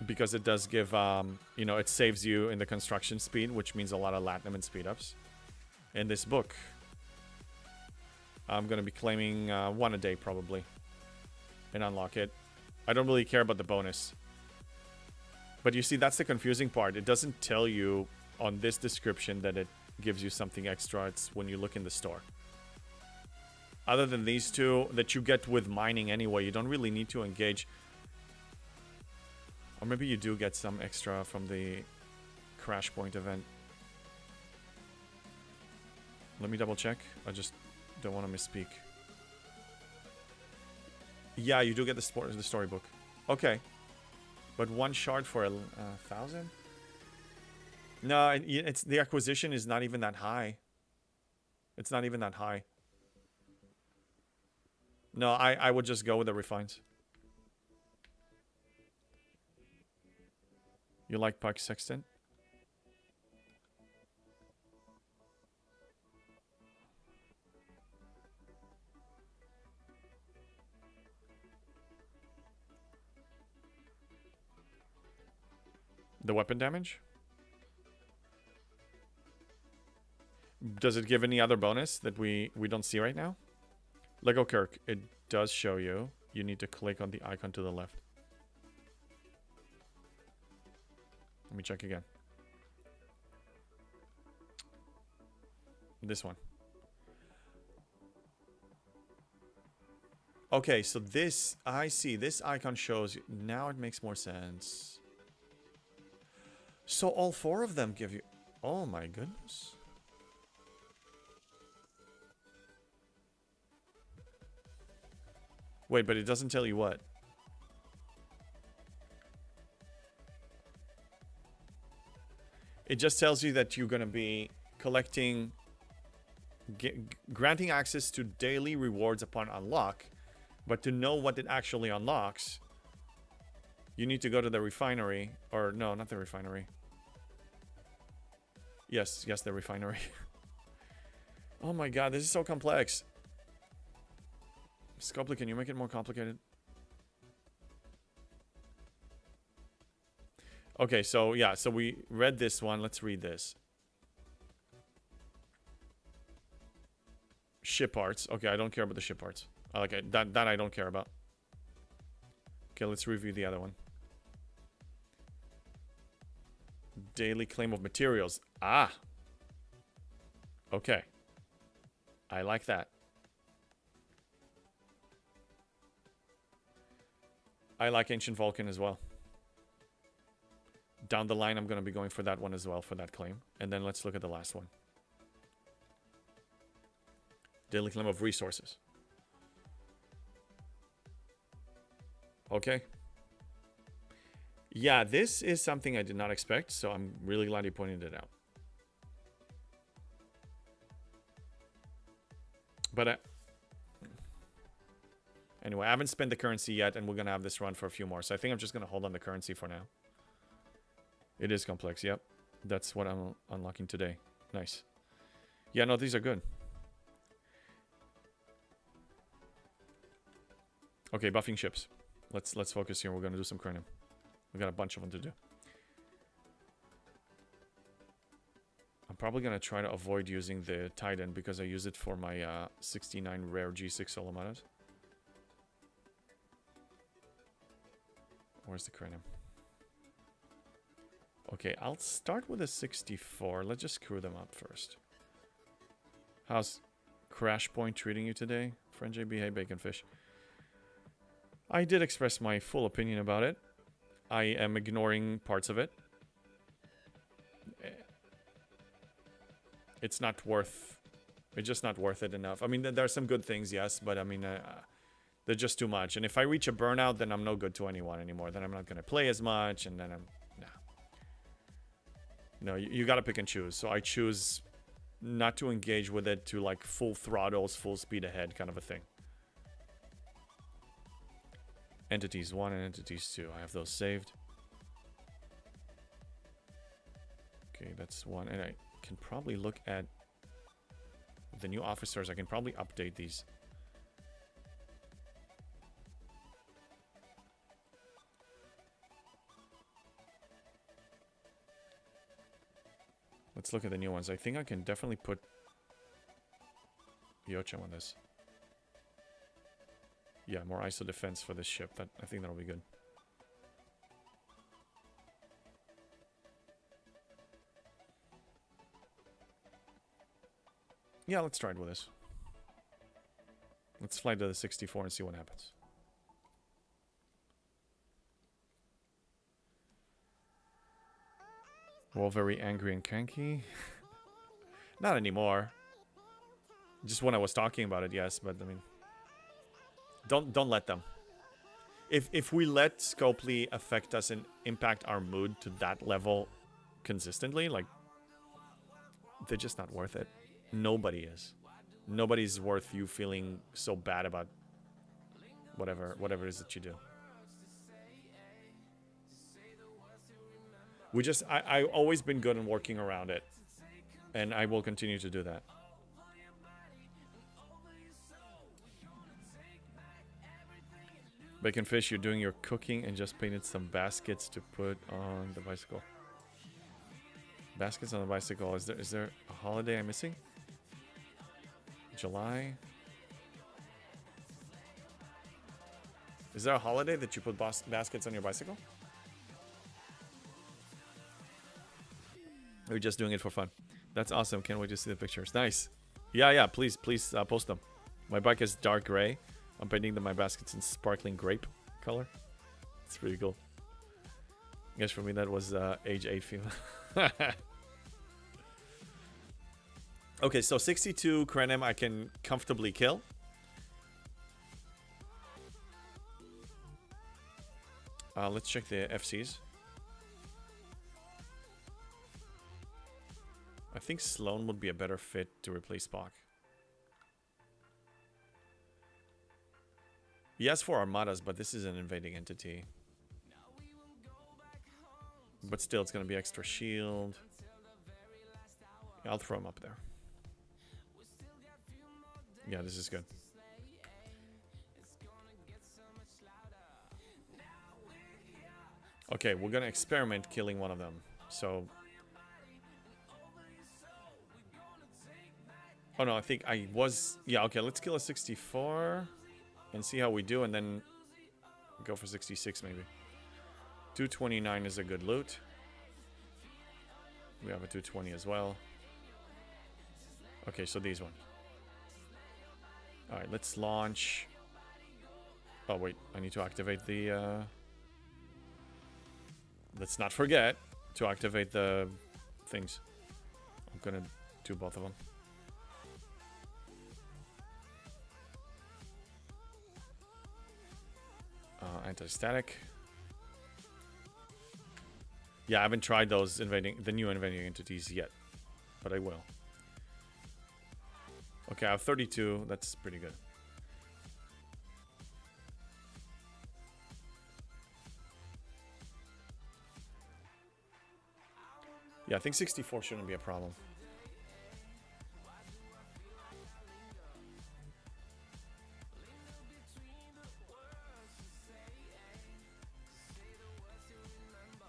Because it does give, you know, it saves you in the construction speed, which means a lot of latinum and speed-ups. In this book, I'm going to be claiming 1 a day, probably. And unlock it. I don't really care about the bonus. But you see, that's the confusing part. It doesn't tell you on this description that it gives you something extra. It's when you look in the store. Other than these 2 that you get with mining anyway, you don't really need to engage. Or maybe you do get some extra from the Crash Point event. Let me double check. I just don't want to misspeak. Yeah, you do get the storybook. Okay. But 1 shard for 1,000? No, it's the acquisition is not even that high. It's not even that high. No, I would just go with the refines. You like Puck Sexton? The weapon damage? Does it give any other bonus that we don't see right now? Lego Kirk, it does show you. You need to click on the icon to the left. Let me check again. This one. Okay, so this, I see, this icon shows you. Now it makes more sense. So all 4 of them give you... Oh my goodness. Wait, but it doesn't tell you what. It just tells you that you're going to be collecting... granting access to daily rewards upon unlock. But to know what it actually unlocks... You need to go to the refinery. Or, no, not the refinery. Yes, the refinery. Oh my god, this is so complex. Scopely, can you make it more complicated? Okay, so yeah, so we read this one. Let's read this. Ship parts. Okay, I don't care about the ship parts. Okay, that I don't care about. Okay, let's review the other one. Daily claim of materials. Ah. Okay. I like that. I like Ancient Vulcan as well. Down the line, I'm going to be going for that one as well, for that claim. And then let's look at the last one. Daily claim of resources. Okay. Yeah, this is something I did not expect, so I'm really glad you pointed it out. But anyway, I haven't spent the currency yet, and we're going to have this run for a few more. So I think I'm just going to hold on the currency for now. It is complex, yep. That's what I'm unlocking today. Nice. Yeah, no, these are good. Okay, buffing ships. Let's focus here. We're going to do some cranium. We got a bunch of them to do. I'm probably going to try to avoid using the Titan because I use it for my 69 rare G6 Solomanas. Where's the cranium? Okay, I'll start with a 64. Let's just screw them up first. How's Crash Point treating you today? Friend JB, hey Baconfish. I did express my full opinion about it. I am ignoring parts of it. It's not worth... It's just not worth it enough. I mean, there are some good things, yes, but I mean, they're just too much. And if I reach a burnout, then I'm no good to anyone anymore. Then I'm not going to play as much, and then I'm... Nah. No, you got to pick and choose. So I choose not to engage with it to like full throttles, full speed ahead kind of a thing. Entities 1 and Entities 2. I have those saved. Okay, that's 1. And I can probably look at the new officers. I can probably update these. Let's look at the new ones. I think I can definitely put Yochum on this. Yeah, more ISO defense for this ship. I think that'll be good. Yeah, let's try it with this. Let's fly to the 64 and see what happens. We're all very angry and cranky. Not anymore. Just when I was talking about it, yes, but I mean... Don't let them. If we let Scopely affect us and impact our mood to that level consistently, like, they're just not worth it. Nobody is. Nobody's worth you feeling so bad about whatever it is that you do. I've always been good in working around it, and I will continue to do that. Baconfish, you're doing your cooking and just painted some baskets to put on the bicycle. Baskets on the bicycle. Is there a holiday I'm missing? July? Is there a holiday that you put baskets on your bicycle? Or are you just doing it for fun? That's awesome. Can't wait to see the pictures. Nice. Yeah, please post them. My bike is dark gray. I'm painting my baskets in sparkling grape color. It's pretty cool. I guess for me that was age 8 feeling. Okay, so 62 Krenim I can comfortably kill. Let's check the FCs. I think Sloan would be a better fit to replace Spock. Yes, for armadas, but this is an invading entity. But still, it's going to be extra shield. Yeah, I'll throw him up there. Yeah, this is good. Okay, we're gonna experiment killing one of them. So... Oh no, I think I was... Yeah, okay, let's kill a 64 and see how we do, and then go for 66 maybe. 229 is a good loot. We have a 220 as well. Okay, so these ones. Alright, let's launch... Oh wait, I need to activate the... Let's not forget to activate the things. I'm gonna do both of them. Anti-static. Yeah, I haven't tried those the new invading entities yet, but I will. Okay, I have 32. That's pretty good. Yeah, I think 64 shouldn't be a problem.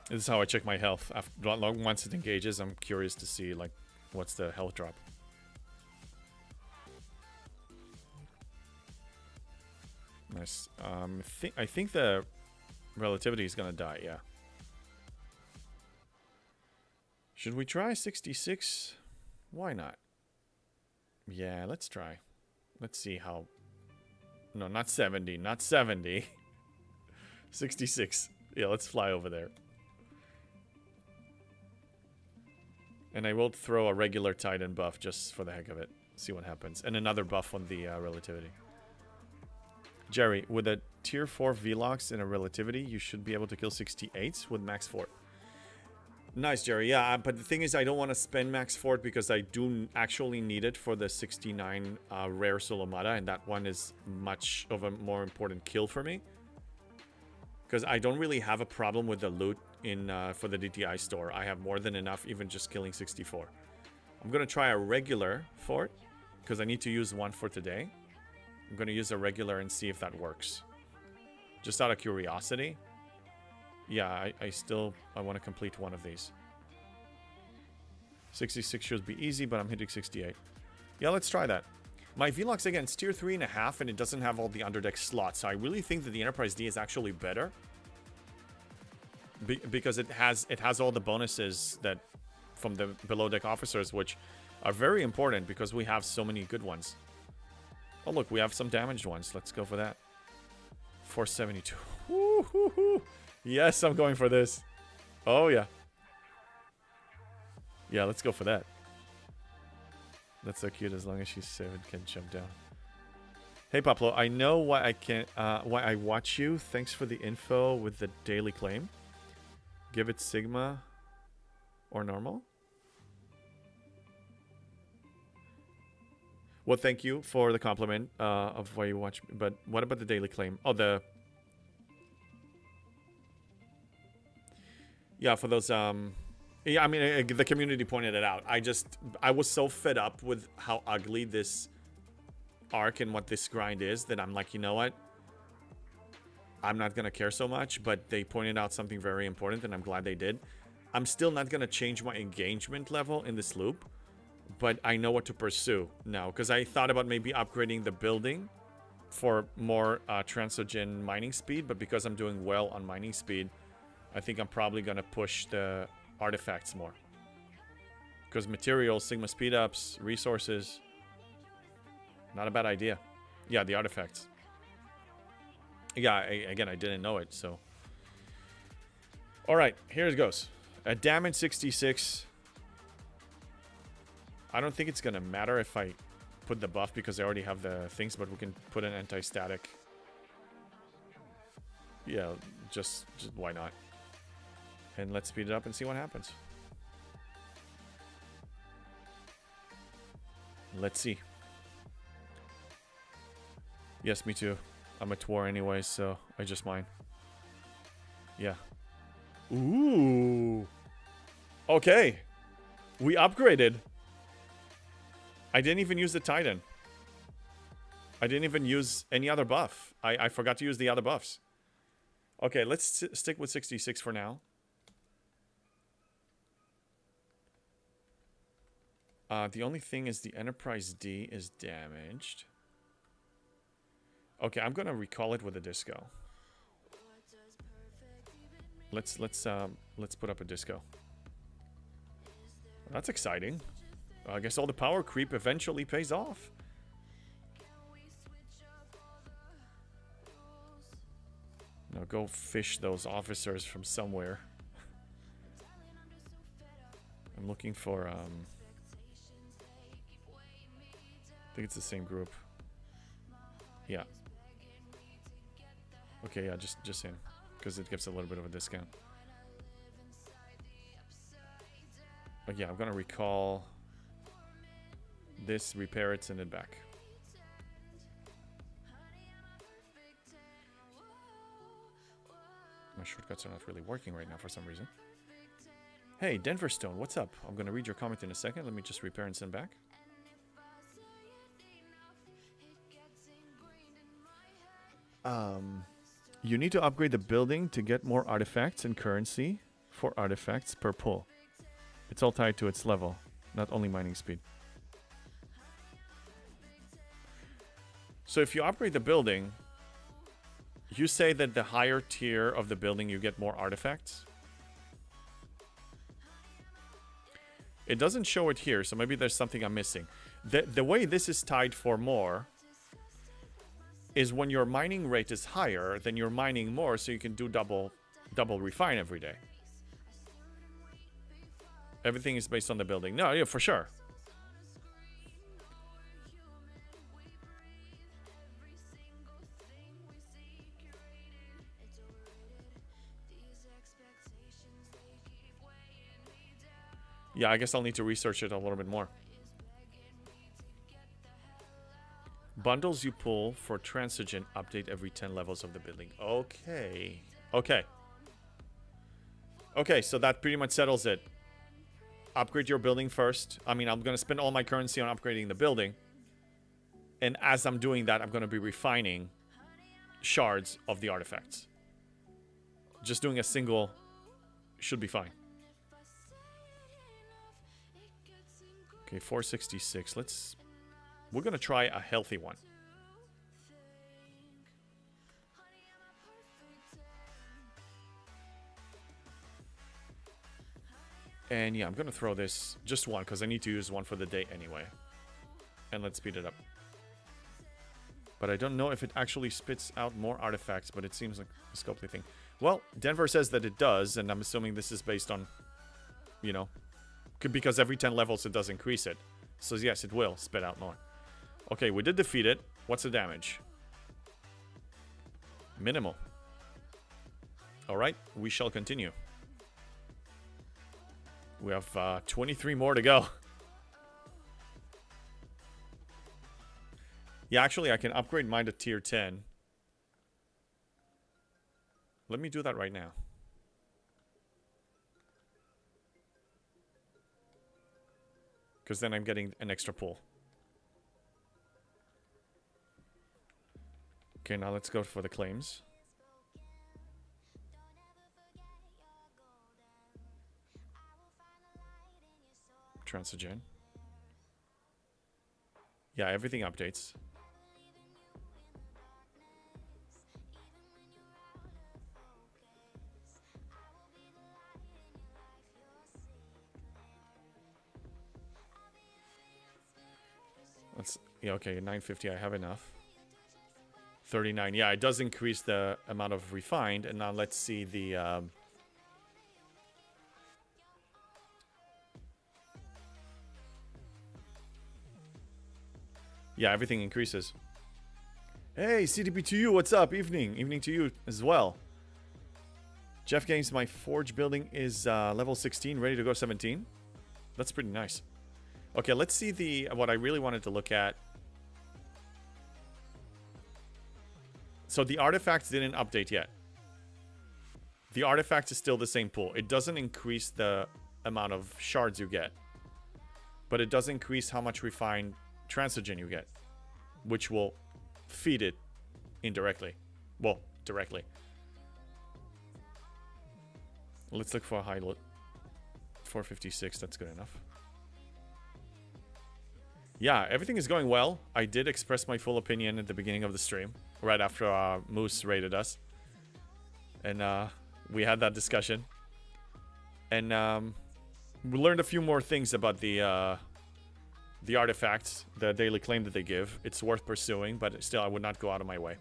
This is how I check my health. Once it engages, I'm curious to see like what's the health drop. Nice. I think the relativity is gonna die. Yeah. Should we try 66? Why not? Yeah, let's try. Let's see how. No, not 70. Not 70. 66. Yeah, let's fly over there. And I will throw a regular Titan buff just for the heck of it. See what happens. And another buff on the relativity. Jerry, with a tier 4 Velox and a relativity, you should be able to kill 68s with max fort. Nice, Jerry. Yeah, but the thing is, I don't want to spend max fort because I do actually need it for the 69 rare Solomata, and that one is much of a more important kill for me. Because I don't really have a problem with the loot in for the DTI store. I have more than enough even just killing 64. I'm going to try a regular fort because I need to use one for today. I'm going to use a regular and see if that works. Just out of curiosity. Yeah, I want to complete one of these. 66 should be easy, but I'm hitting 68. Yeah, let's try that. My Velox, again, is tier 3.5, and it doesn't have all the underdeck slots. So I really think that the Enterprise D is actually better. Because it has all the bonuses that from the below deck officers, which are very important because we have so many good ones. Oh, look, we have some damaged ones. Let's go for that. 472. Woo-hoo-hoo. Yes, I'm going for this. Oh, yeah. Yeah, let's go for that. That's so cute. As long as she's 7, can jump down. Hey, Pablo, I know why I watch you. Thanks for the info with the daily claim. Give it Sigma or normal. Well, thank you for the compliment of why you watch me. But what about the daily claim? Oh, the... Yeah, for those... Yeah, I mean, the community pointed it out. I was so fed up with how ugly this arc and what this grind is that I'm like, you know what? I'm not going to care so much, but they pointed out something very important, and I'm glad they did. I'm still not going to change my engagement level in this loop, but I know what to pursue now, because I thought about maybe upgrading the building for more transogen mining speed, but because I'm doing well on mining speed, I think I'm probably going to push the artifacts more. Because materials, Sigma speed-ups, resources, not a bad idea. Yeah, the artifacts. Yeah, again, I didn't know it, so. Alright, here it goes. A damage 66. I don't think it's going to matter if I put the buff because I already have the things, but we can put an anti-static. Yeah, just why not? And let's speed it up and see what happens. Let's see. Yes, me too. I'm a Twar anyway, so I just mine. Yeah. Ooh. Okay. We upgraded. I didn't even use the Titan. I didn't even use any other buff. I forgot to use the other buffs. Okay, let's stick with 66 for now. The only thing is the Enterprise D is damaged. Okay, I'm gonna recall it with a disco. Let's put up a disco. That's exciting. I guess all the power creep eventually pays off. Now go fish those officers from somewhere. I'm looking for I think it's the same group. Yeah. Okay, yeah, just him. Because it gives a little bit of a discount. But yeah, I'm gonna recall this, repair it, send it back. My shortcuts are not really working right now for some reason. Hey, Denver Stone, what's up? I'm gonna read your comment in a second. Let me just repair and send back. You need to upgrade the building to get more artifacts and currency for artifacts per pull. It's all tied to its level, not only mining speed. So if you upgrade the building, you say that the higher tier of the building you get more artifacts? It doesn't show it here, so maybe there's something I'm missing. The way this is tied for more is when your mining rate is higher, then you're mining more, so you can do double refine every day. Everything is based on the building. No, yeah, for sure. Yeah, I guess I'll need to research it a little bit more. Bundles you pull for Transigen update every 10 levels of the building. Okay. Okay. Okay, so that pretty much settles it. Upgrade your building first. I mean, I'm going to spend all my currency on upgrading the building. And as I'm doing that, I'm going to be refining shards of the artifacts. Just doing a single should be fine. Okay, 466. We're going to try a healthy one. And yeah, I'm going to throw this just one because I need to use one for the day anyway. And let's speed it up. But I don't know if it actually spits out more artifacts, but it seems like a Scopely thing. Well, Denver says that it does, and I'm assuming this is based on, you know, because every 10 levels it does increase it. So yes, it will spit out more. Okay, we did defeat it. What's the damage? Minimal. Alright, we shall continue. We have 23 more to go. Yeah, actually, I can upgrade mine to tier 10. Let me do that right now. Because then I'm getting an extra pull. Okay, now let's go for the claims. Transigen. Yeah, everything updates. Let's, yeah, okay, 950, I have enough. 39, yeah, it does increase the amount of refined. And now let's see the... yeah, everything increases. Hey, CDP to you, what's up? Evening to you as well. Jeff Games, my forge building is level 16, ready to go 17. That's pretty nice. Okay, let's see the what I really wanted to look at. So the artifacts didn't update yet. The artifact is still the same pool. It doesn't increase the amount of shards you get, but it does increase how much refined Transigen you get, which will feed it indirectly. Well, directly. Let's look for a high load. 456, that's good enough. Yeah, everything is going well. I did express my full opinion at the beginning of the stream, right after Moose raided us. And we had that discussion. And we learned a few more things about the artifacts, the daily claim that they give. It's worth pursuing, but still, I would not go out of my way.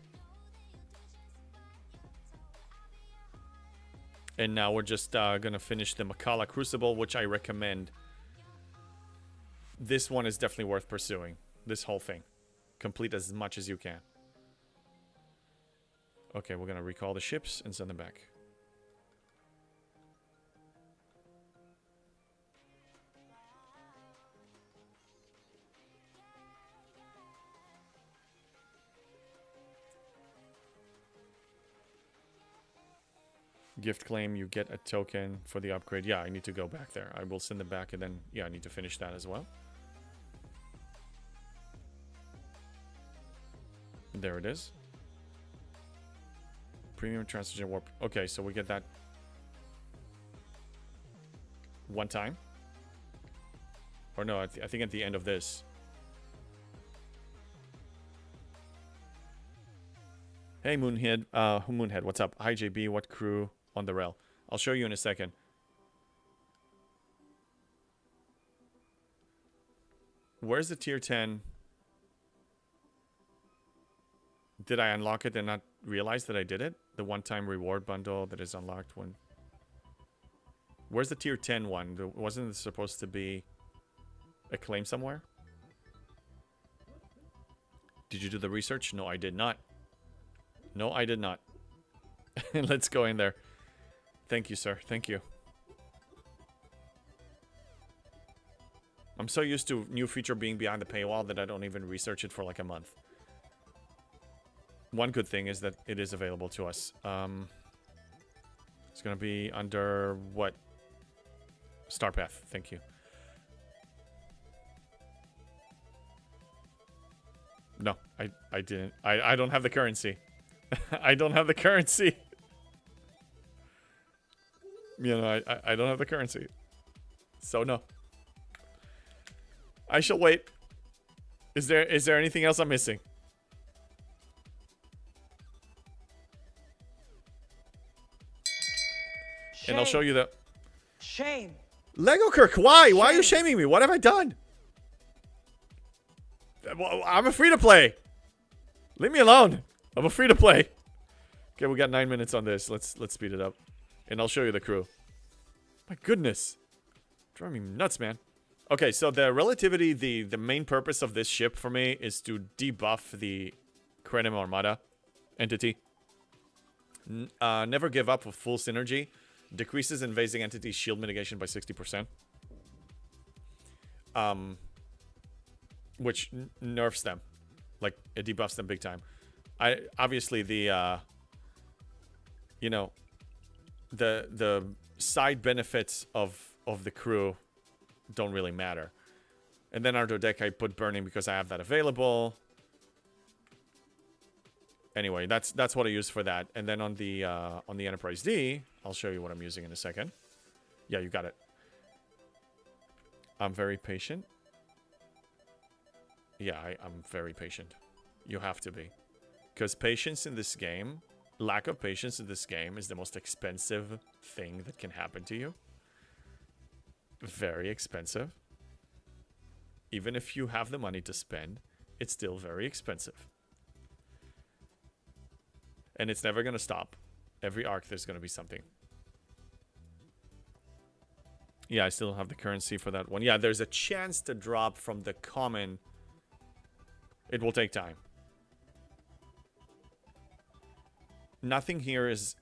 And now we're just gonna finish the Makala Crucible, which I recommend. This one is definitely worth pursuing. This whole thing. Complete as much as you can. Okay, we're gonna recall the ships and send them back. Gift claim, you get a token for the upgrade. Yeah, I need to go back there. I will send them back and then, yeah, I need to finish that as well. There it is. Premium transition warp. Okay, so we get that one time. Or no, I think at the end of this. Hey, Moonhead. Moonhead, what's up? Hi, JB. What crew on the rail? I'll show you in a second. Where's the tier 10? Did I unlock it and not realize that I did it? The one-time reward bundle that is unlocked when... Where's the tier 10 one? Wasn't it supposed to be a claim somewhere? Did you do the research? No, I did not. No, I did not. Let's go in there. Thank you, sir. Thank you. I'm so used to new feature being behind the paywall that I don't even research it for like a month. One good thing is that it is available to us. It's going to be under what? Starpath. Thank you. No, I didn't. I don't have the currency. I don't have the currency. You know, I don't have the currency. So no. I shall wait. Is there anything else I'm missing? Shame. And I'll show you the... Shame. Lego Kirk, why? Why are you Shame. shaming me? What have I done? I'm a free-to-play. Leave me alone. I'm a free-to-play. Okay, we got 9 minutes on this. Let's speed it up. And I'll show you the crew. My goodness. Driving me nuts, man. Okay, so the relativity, the main purpose of this ship for me is to debuff the Krenim Armada entity. Never give up with full synergy. Decreases invading entities shield mitigation by 60%. Which nerfs them. Like, it debuffs them big time. Obviously the you know, the side benefits of the crew don't really matter. And then under deck I put burning because I have that available. Anyway, that's what I use for that. And then on the Enterprise D, I'll show you what I'm using in a second. Yeah, you got it. I'm very patient. Yeah, I'm very patient. You have to be. Because patience in this game, lack of patience in this game is the most expensive thing that can happen to you. Very expensive. Even if you have the money to spend, it's still very expensive. And it's never going to stop. Every arc there's going to be something. Yeah, I still don't have the currency for that one. Yeah, there's a chance to drop from the common. It will take time. Nothing here is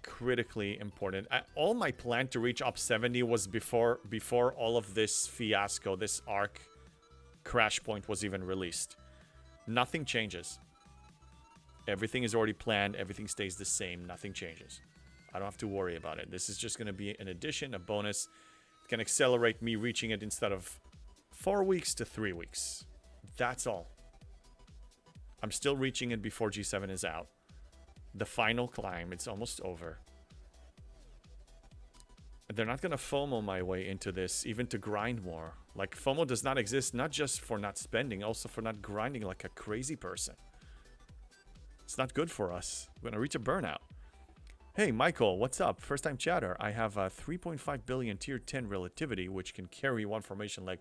critically important. All my plan to reach up 70 was before all of this fiasco, this arc crash point was even released. Nothing changes. Everything is already planned. Everything stays the same. Nothing changes. I don't have to worry about it. This is just going to be an addition, a bonus. It can accelerate me reaching it instead of 4 weeks to 3 weeks. That's all. I'm still reaching it before G7 is out. The final climb, it's almost over. They're not gonna FOMO my way into this, even to grind more. Like, FOMO does not exist, not just for not spending, also for not grinding like a crazy person. It's not good for us. We're gonna reach a burnout. Hey, Michael, what's up? First time chatter. I have a 3.5 billion tier 10 relativity, which can carry one formation leg.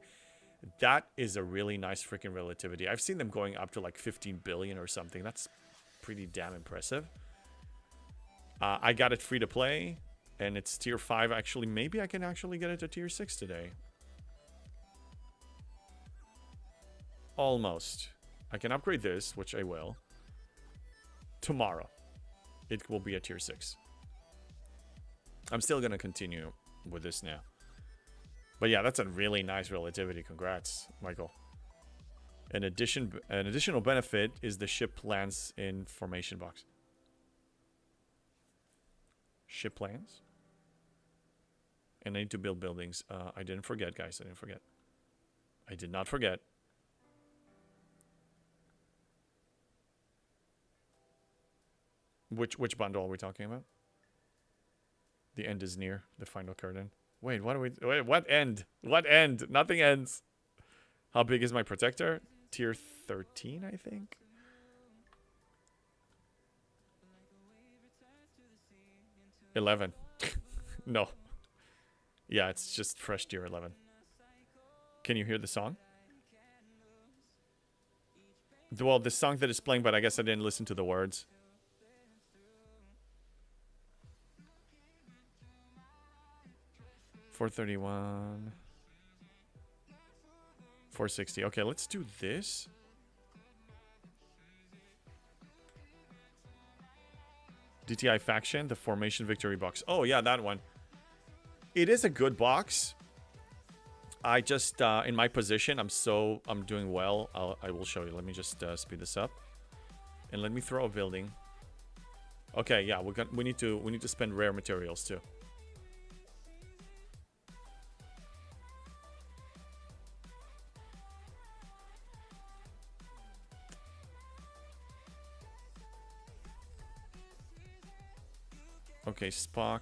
That is a really nice freaking relativity. I've seen them going up to like 15 billion or something. That's pretty damn impressive. I got it free to play. And it's tier 5. Actually, maybe I can actually get it to tier 6 today. Almost. I can upgrade this, which I will. Tomorrow. It will be a tier 6. I'm still going to continue with this now. But yeah, that's a really nice relativity. Congrats, Michael. An additional benefit is the ship lands in formation box. Ship lands? And I need to build buildings. I didn't forget, guys. I didn't forget. I did not forget. Which bundle are we talking about? The end is near. The final curtain. Wait, what are we... Wait, what end? What end? Nothing ends. How big is my protector? Tier 13, I think? $11. No. Yeah, it's just fresh tier 11. Can you hear the song? Well, the song that is playing, but I guess I didn't listen to the words. $431. $460. Okay, let's do this. DTI faction, the formation victory box. Oh yeah, that one. It is a good box. I just in my position, I'm doing well. I will show you. Let me just speed this up, and let me throw a building. Okay, yeah, we need to spend rare materials too. Okay, Spock.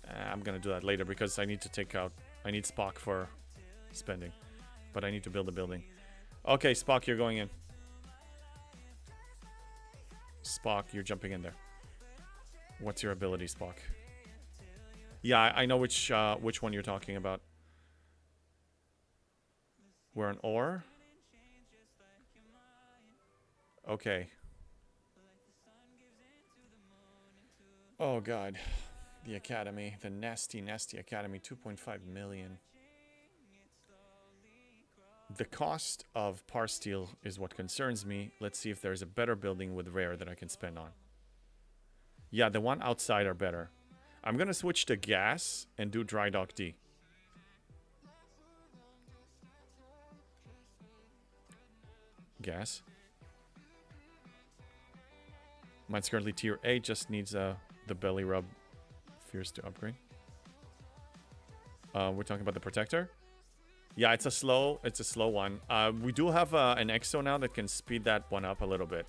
I'm gonna do that later because I need to take out... I need Spock for spending. But I need to build a building. Okay, Spock, you're going in. Spock, you're jumping in there. What's your ability, Spock? Yeah, I know which one you're talking about. We're an ore. Okay. Oh god. The academy, the nasty academy, 2.5 million. The cost of par steel is what concerns me. Let's see if there's a better building with rare that I can spend on. Yeah, the one outside are better. I'm gonna switch to gas and do dry dock D. Gas. Mine's currently tier 8, just needs the belly rub fears to upgrade. We're talking about the protector. Yeah, it's a slow one. We do have an exo now that can speed that one up a little bit.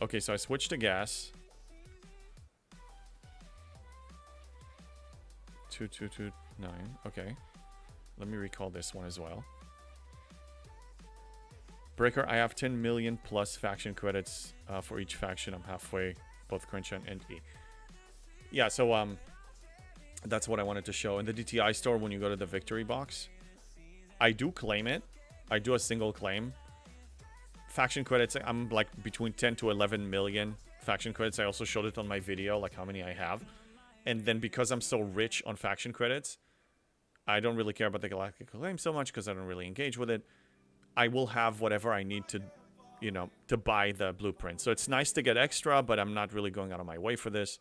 Okay, so I switched to gas. 2229. Okay. Let me recall this one as well. Breaker, I have 10 million plus faction credits for each faction. I'm halfway, both Crenshaw and E. Yeah, so that's what I wanted to show. In the DTI store, when you go to the victory box, I do claim it. I do a single claim. Faction credits, I'm like between 10 to 11 million faction credits. I also showed it on my video, like how many I have. And then because I'm so rich on faction credits, I don't really care about the Galactic Acclaim so much because I don't really engage with it. I will have whatever I need to, you know, to buy the blueprint. So it's nice to get extra, but I'm not really going out of my way for this.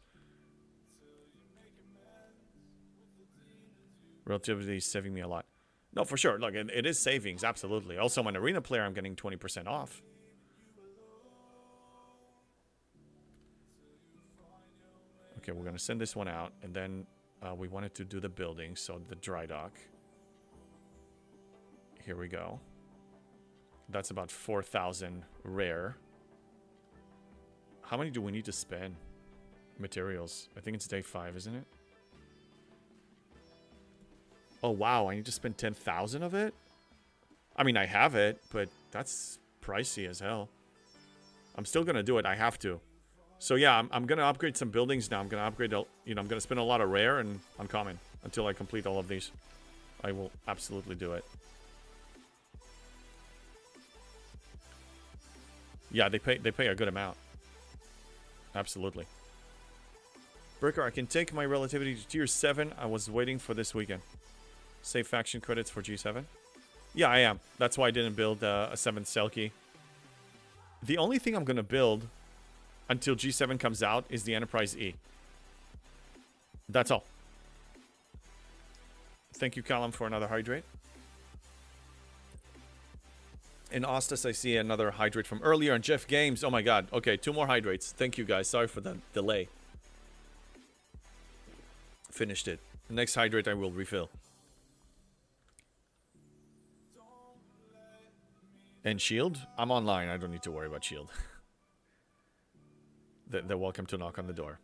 Relativity is saving me a lot. No, for sure. Look, it is savings, absolutely. Also, I'm an arena player. I'm getting 20% off. Okay, we're going to send this one out. And then we wanted to do the building, so the dry dock. Here we go. That's about 4,000 rare. How many do we need to spend? Materials. I think it's day 5, isn't it? Oh, wow. I need to spend 10,000 of it? I mean, I have it, but that's pricey as hell. I'm still going to do it. I have to. So, yeah, I'm going to upgrade some buildings now. I'm going to upgrade, you know, I'm going to spend a lot of rare and uncommon until I complete all of these. I will absolutely do it. Yeah, they pay a good amount. Absolutely. Bricker, I can take my relativity to tier 7. I was waiting for this weekend. Save faction credits for G7. Yeah, I am. That's why I didn't build a 7th Selkie. The only thing I'm going to build until G7 comes out is the Enterprise E. That's all. Thank you, Callum, for another hydrate. In Ostas, I see another hydrate from earlier. And Jeff Games. Oh my god. Okay, 2 more hydrates. Thank you, guys. Sorry for the delay. Finished it. The next hydrate I will refill. And shield? I'm online. I don't need to worry about shield. They're welcome to knock on the door.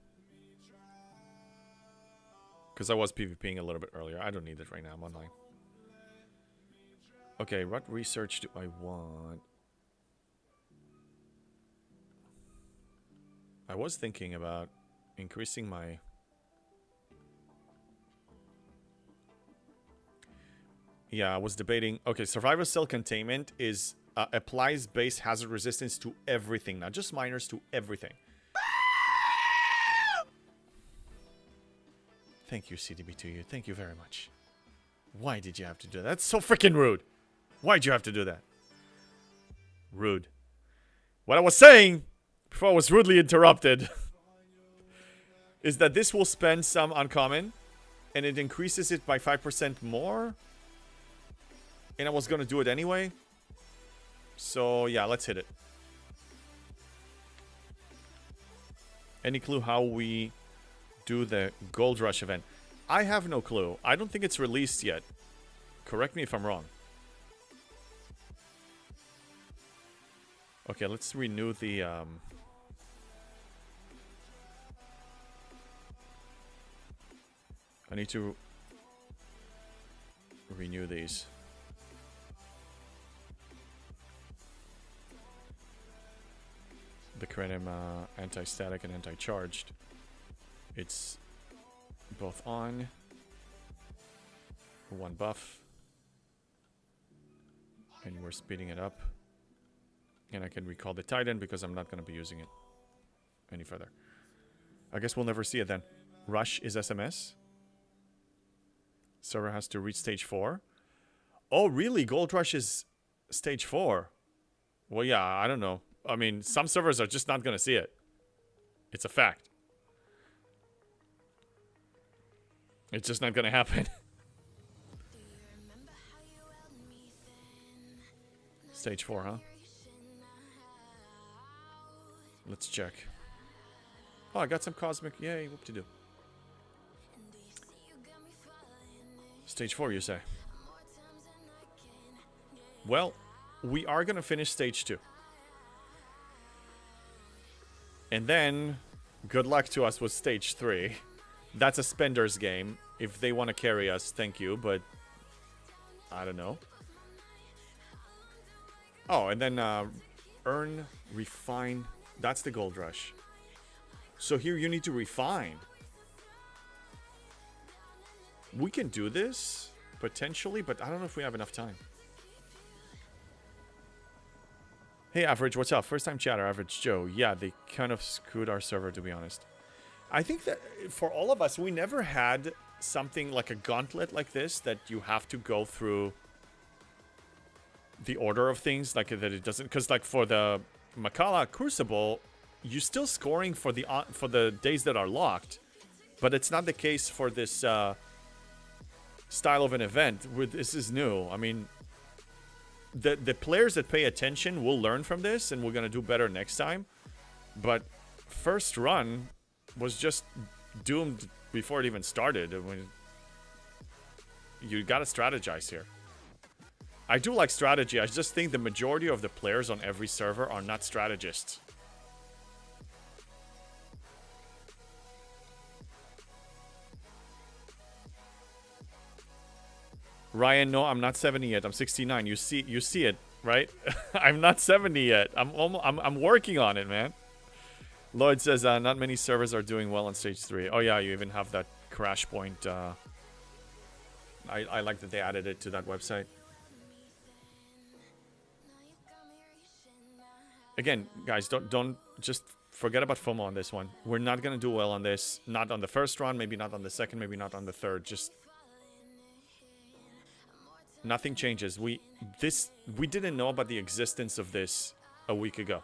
Because I was PvPing a little bit earlier. I don't need it right now. I'm online. Okay, what research do I want? I was thinking about increasing my... Yeah, I was debating... Okay, Survivor Cell Containment is... applies base hazard resistance to everything. Not just miners, to everything. Thank you, CDB2U. Thank you very much. Why did you have to do that? That's so freaking rude. Why'd you have to do that? Rude. What I was saying, before I was rudely interrupted, is that this will spend some uncommon, and it increases it by 5% more. And I was going to do it anyway. So, yeah, let's hit it. Any clue how we do the Gold Rush event? I have no clue. I don't think it's released yet. Correct me if I'm wrong. Okay, let's renew the... I need to renew these. The Krenim anti-static and anti-charged. It's both on. 1 buff. And we're speeding it up. And I can recall the Titan because I'm not going to be using it any further. I guess we'll never see it then. Rush is SMS. Server has to reach stage 4. Oh, really? Gold Rush is stage 4. Well, yeah, I don't know. I mean, some servers are just not going to see it. It's a fact. It's just not going to happen. Stage 4, huh? Let's check. Oh, I got some cosmic. Yay, whoop-de-doo. Stage 4, you say? Well, we are going to finish stage 2. And then, good luck to us with stage 3. That's a spender's game. If they want to carry us, thank you, but... I don't know. Oh, and then, earn, refine... That's the Gold Rush. So here you need to refine. We can do this, potentially, but I don't know if we have enough time. Hey, Average, what's up? First time chatter, Average Joe. Yeah, they kind of screwed our server, to be honest. I think that for all of us, we never had something like a gauntlet like this that you have to go through the order of things, like that it doesn't... Because like for the Makala Crucible, you're still scoring for the days that are locked, but it's not the case for this style of an event. This is new. I mean, the players that pay attention will learn from this, and we're gonna do better next time. But first run was just doomed before it even started. I mean, you gotta strategize here. I do like strategy. I just think the majority of the players on every server are not strategists. Ryan, no, I'm not 70 yet. I'm 69. You see it, right? I'm not 70 yet. I'm working on it, man. Lloyd says not many servers are doing well on stage 3. Oh yeah, you even have that crash point. I like that they added it to that website. Again, guys, don't just forget about FOMO on this one. We're not gonna do well on this. Not on the first run, maybe not on the second, maybe not on the third. Just nothing changes. We didn't know about the existence of this a week ago.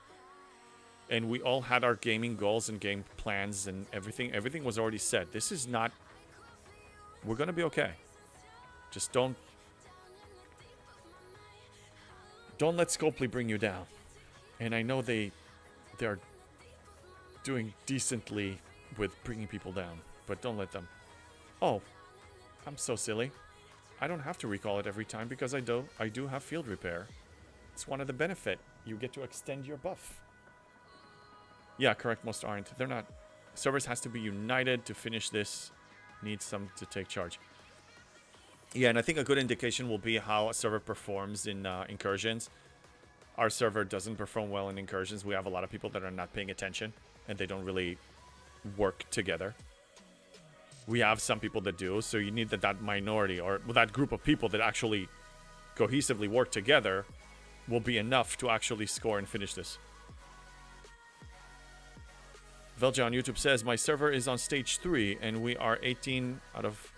And we all had our gaming goals and game plans and everything. Everything was already set. This is not... We're going to be okay. Just don't let Scopely bring you down. And I know they're doing decently with bringing people down. But don't let them. Oh, I'm so silly. I don't have to recall it every time because I do have field repair. It's one of the benefit. You get to extend your buff. Yeah, correct, most aren't. They're not. Servers has to be united to finish this. Needs some to take charge. Yeah, and I think a good indication will be how a server performs in incursions. Our server doesn't perform well in incursions. We have a lot of people that are not paying attention, and they don't really work together. We have some people that do, so you need that minority, or that group of people that actually cohesively work together will be enough to actually score and finish this. Velja on YouTube says, my server is on stage 3 and we are 18 out of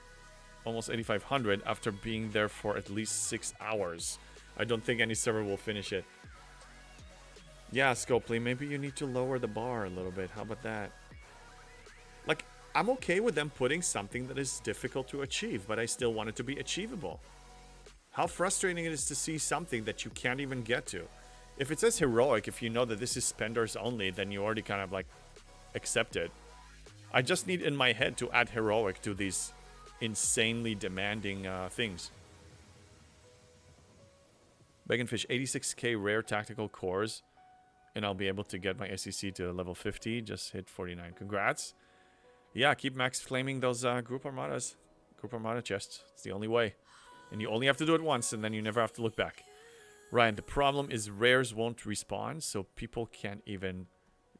almost 8,500 after being there for at least 6 hours. I don't think any server will finish it. Yeah, Scopely, maybe you need to lower the bar a little bit. How about that? Like, I'm okay with them putting something that is difficult to achieve, but I still want it to be achievable. How frustrating it is to see something that you can't even get to. If it says heroic, if you know that this is spenders only, then you already kind of like accept it. I just need in my head to add heroic to these insanely demanding things. Baconfish, 86k rare tactical cores, and I'll be able to get my SEC to level 50. Just hit 49. Congrats. Yeah, keep max claiming those group armadas. Group armada chests. It's the only way. And you only have to do it once, and then you never have to look back. Ryan, the problem is rares won't respawn, so people can't even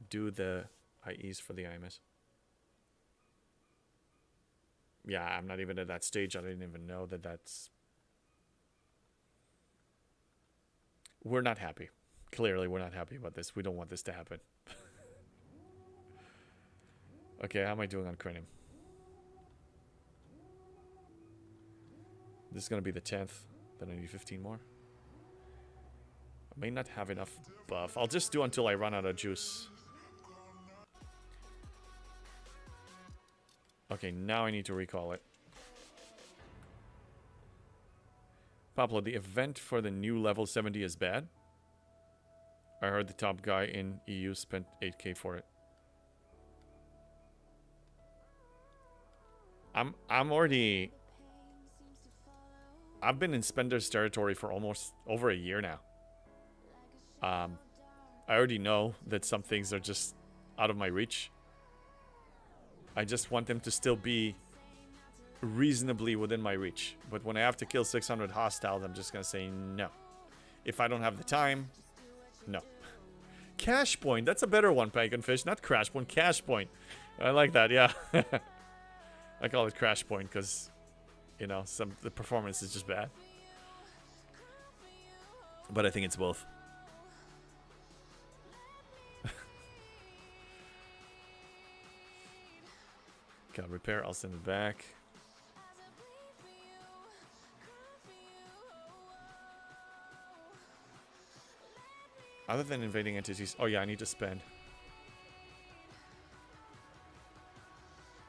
do the IEs for the IMS. Yeah, I'm not even at that stage. I didn't even know that that's... We're not happy. Clearly, we're not happy about this. We don't want this to happen. Okay, how am I doing on Cranium? This is going to be the 10th. Then I need 15 more. I may not have enough buff. I'll just do until I run out of juice. Okay, now I need to recall it. Pablo, the event for the new level 70 is bad? I heard the top guy in EU spent 8k for it. I'm already... I've been in Spender's territory for almost over a year now. I already know that some things are just out of my reach. I just want them to still be reasonably within my reach. But when I have to kill 600 hostiles, I'm just going to say no. If I don't have the time, no. Cash point. That's a better one, Paganfish. Not crash point, cash point. I like that, yeah. I call it crash point because, you know, the performance is just bad. But I think it's both. Got repair, I'll send it back. Other than invading entities... Oh yeah, I need to spend.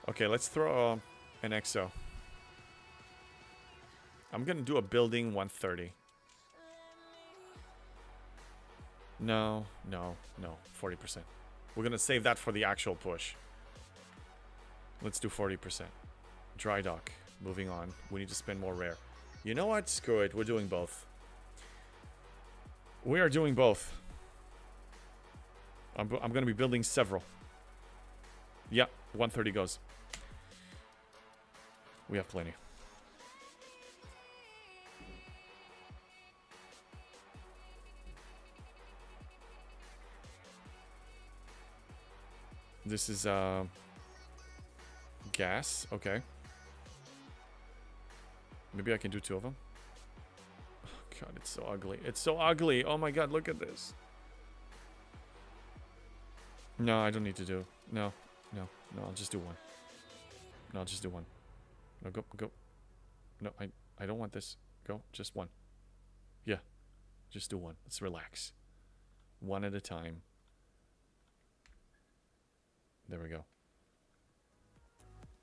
Okay, let's throw an exo. I'm gonna do a building 130. No, 40%. We're gonna save that for the actual push. Let's do 40%. Dry dock. Moving on. We need to spend more rare. You know what? Screw it. We're doing both. We are doing both. I'm going to be building several. Yeah, 130 goes. We have plenty. This is gas. Okay. Maybe I can do 2 of them. Oh god, it's so ugly. It's so ugly. Oh my god, look at this. No, I don't need to do. No. I'll just do 1. No, I'll just do 1. No, go. No, I don't want this. Go, just 1. Yeah, just do 1. Let's relax. 1 at a time. There we go.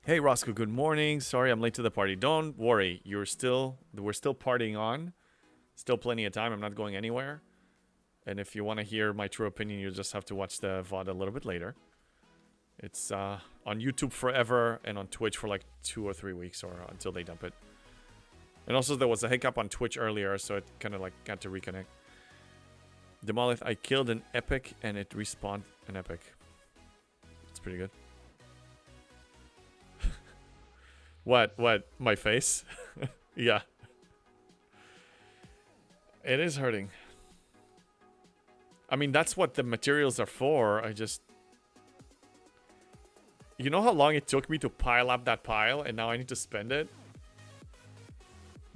Hey Roscoe, good morning. Sorry I'm late to the party. Don't worry. We're still partying on. Still plenty of time. I'm not going anywhere. And if you want to hear my true opinion, you just have to watch the VOD a little bit later. It's on YouTube forever and on Twitch for like 2 or 3 weeks or until they dump it. And also there was a hiccup on Twitch earlier, so it kind of like got to reconnect. Demolith, I killed an epic and it respawned an epic. It's pretty good. What? My face? Yeah. It is hurting. I mean, that's what the materials are for. I just... You know how long it took me to pile up that pile, and now I need to spend it?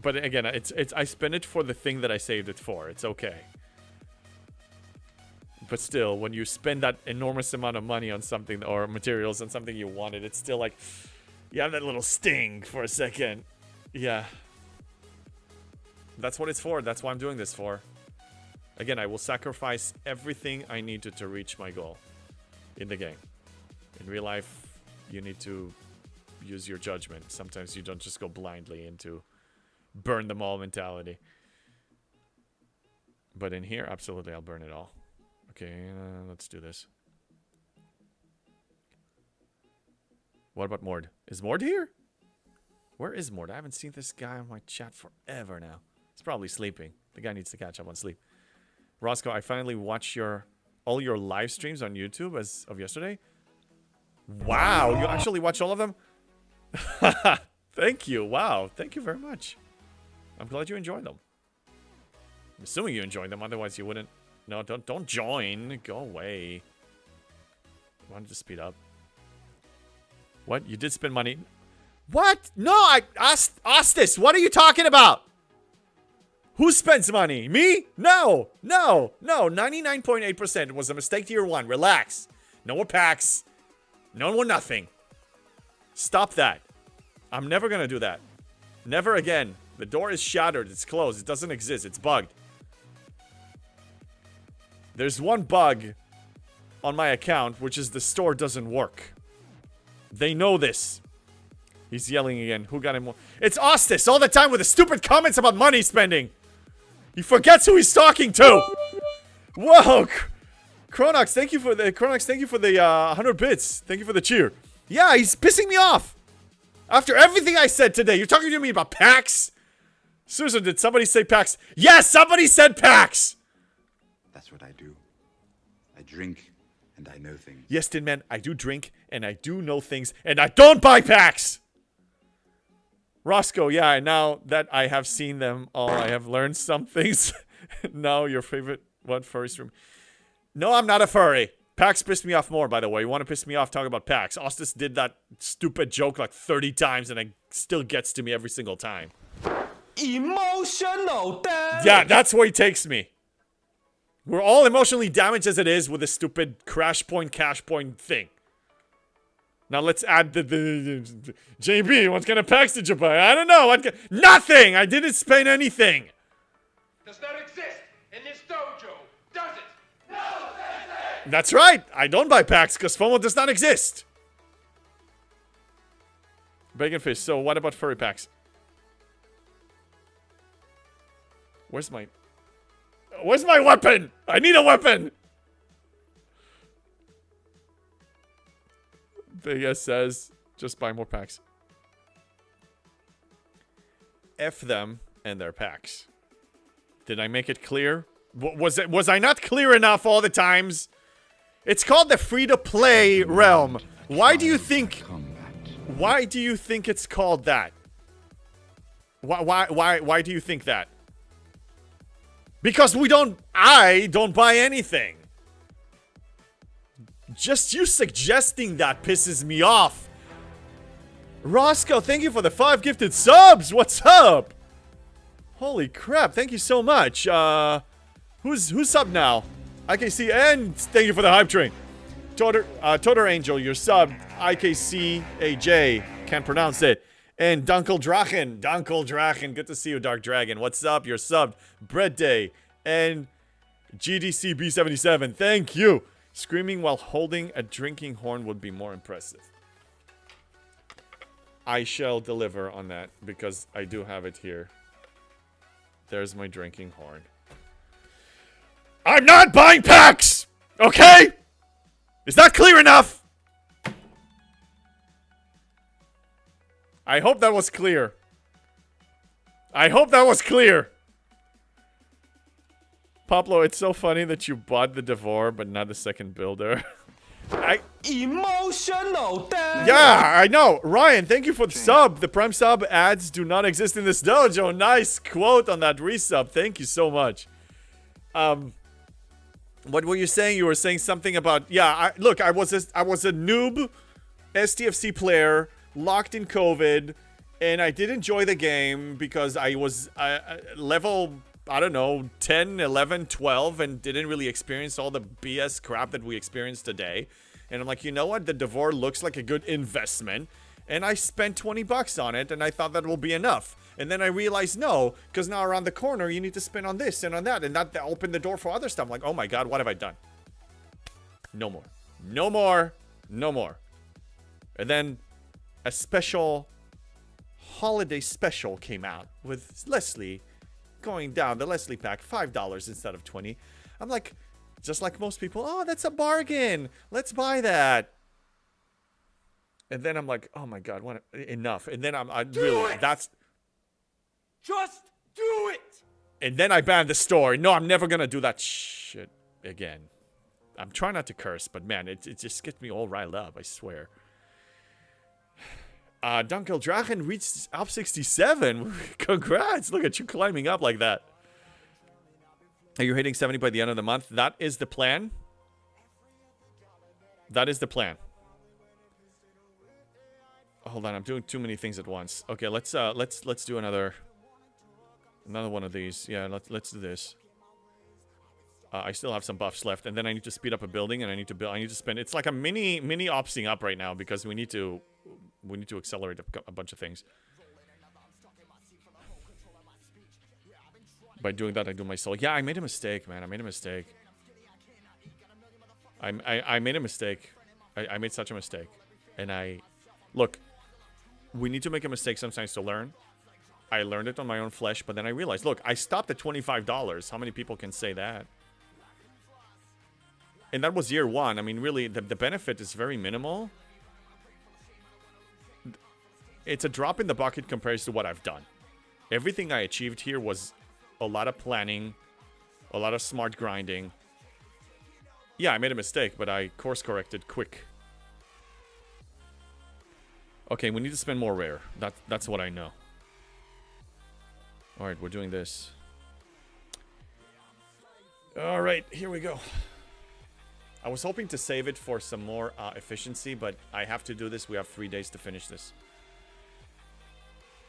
But again, I spend it for the thing that I saved it for. It's okay. But still, when you spend that enormous amount of money on something, or materials on something you wanted, it's still like... You have that little sting for a second. Yeah. That's what it's for. That's what I'm doing this for. Again, I will sacrifice everything I need to reach my goal in the game. In real life, you need to use your judgment. Sometimes you don't just go blindly into burn them all mentality. But in here, absolutely, I'll burn it all. Okay, let's do this. What about Mord? Is Mord here? Where is Mord? I haven't seen this guy on my chat forever now. He's probably sleeping. The guy needs to catch up on sleep. Roscoe, I finally watched all your live streams on YouTube as of yesterday. Wow, you actually watch all of them? Thank you. Wow, thank you very much. I'm glad you enjoyed them. I'm assuming you enjoyed them, otherwise you wouldn't. No, don't join. Go away. I wanted to speed up. What? You did spend money? What? No, I asked Ostis. What are you talking about? Who spends money? Me? No. 99.8% was a mistake tier 1. Relax. No more packs. No more nothing. Stop that. I'm never gonna do that. Never again. The door is shattered. It's closed. It doesn't exist. It's bugged. There's one bug on my account, which is the store doesn't work. They know this. He's yelling again. Who got him more? It's Ostis all the time with the stupid comments about money spending. He forgets who he's talking to. Whoa. Chronox, thank you for the 100 bits. Thank you for the cheer. Yeah, he's pissing me off. After everything I said today, you're talking to me about PAX? Susan, did somebody say PAX? Yes, somebody said PAX. That's what I do. I drink and I know things. Yes, Tin Man, I do drink and I do know things and I don't buy packs. Roscoe, yeah, and now that I have seen them all, I have learned some things. Now your favorite furry stream? No, I'm not a furry. PAX pissed me off more, by the way. You want to piss me off? Talk about PAX. Ostis did that stupid joke like 30 times and it still gets to me every single time. Emotional damage. Yeah, that's where he takes me. We're all emotionally damaged as it is with this stupid crash point, cash point thing. Now let's add the JB, what kind of packs did you buy? I don't know. Nothing! I didn't spend anything. Does not exist in this dojo, does it? No, Sensei! That's right. I don't buy packs because FOMO does not exist. Bacon fish. So what about furry packs? Where's my weapon? I need a weapon. Vegas says, just buy more packs. F them and their packs. Did I make it clear? Was I not clear enough all the times? It's called the free-to-play realm. Why do you think it's called that? Why do you think that? Because I don't buy anything. Just you suggesting that pisses me off. Roscoe, thank you for the 5 gifted subs. What's up? Holy crap, thank you so much. Who's up now? IKC, and thank you for the hype train. Toter Angel, your sub. IKC AJ, can't pronounce it. And Dunkel Drachen, good to see you, Dark Dragon. What's up? You're subbed. Bread Day and GDC B77, thank you. Screaming while holding a drinking horn would be more impressive. I shall deliver on that because I do have it here. There's my drinking horn. I'm not buying packs! Okay? Is that clear enough? I hope that was clear. I hope that was clear. Pablo, it's so funny that you bought the Devore but not the second builder. Emotional damage. Yeah, I know. Ryan, thank you for the sub. The Prime sub ads do not exist in this dojo. Nice quote on that resub. Thank you so much. What were you saying? You were saying something about... Yeah, look, I was a noob STFC player, locked in COVID, and I did enjoy the game because I was level, I don't know, 10, 11, 12, and didn't really experience all the BS crap that we experienced today. And I'm like, you know what? The Devore looks like a good investment. And I spent 20 bucks on it, and I thought that will be enough. And then I realized no, because now around the corner, you need to spend on this and on that. And that opened the door for other stuff. I'm like, oh my god, what have I done? No more. No more. No more. And then a special holiday special came out with Leslie going down the Leslie pack, $5 instead of 20. I'm like, just like most people, oh, that's a bargain. Let's buy that. And then I'm like, oh my god, what? Enough. And then I really, that's... Just do it! And then I banned the store. No, I'm never gonna do that shit again. I'm trying not to curse, but man, it just gets me all riled up, I swear. Dunkel Drachen reached up 67. Congrats! Look at you climbing up like that. Are you hitting 70 by the end of the month? That is the plan. That is the plan. Hold on, I'm doing too many things at once. Okay, let's do another one of these. Yeah, let's do this. I still have some buffs left, and then I need to speed up a building, and I need to spend. It's like a mini opsing up right now because we need to accelerate a bunch of things. By doing that, I do my soul. Yeah, I made a mistake, man. I made a mistake. I made a mistake. I made such a mistake, and look. We need to make a mistake sometimes to learn. I learned it on my own flesh, but then I realized, look, I stopped at $25. How many people can say that? And that was year one. I mean, really, the benefit is very minimal. It's a drop in the bucket compared to what I've done. Everything I achieved here was a lot of planning, a lot of smart grinding. Yeah, I made a mistake, but I course corrected quick. Okay, we need to spend more rare. That's what I know. Alright, we're doing this. Alright, here we go. I was hoping to save it for some more efficiency, but I have to do this. We have 3 days to finish this.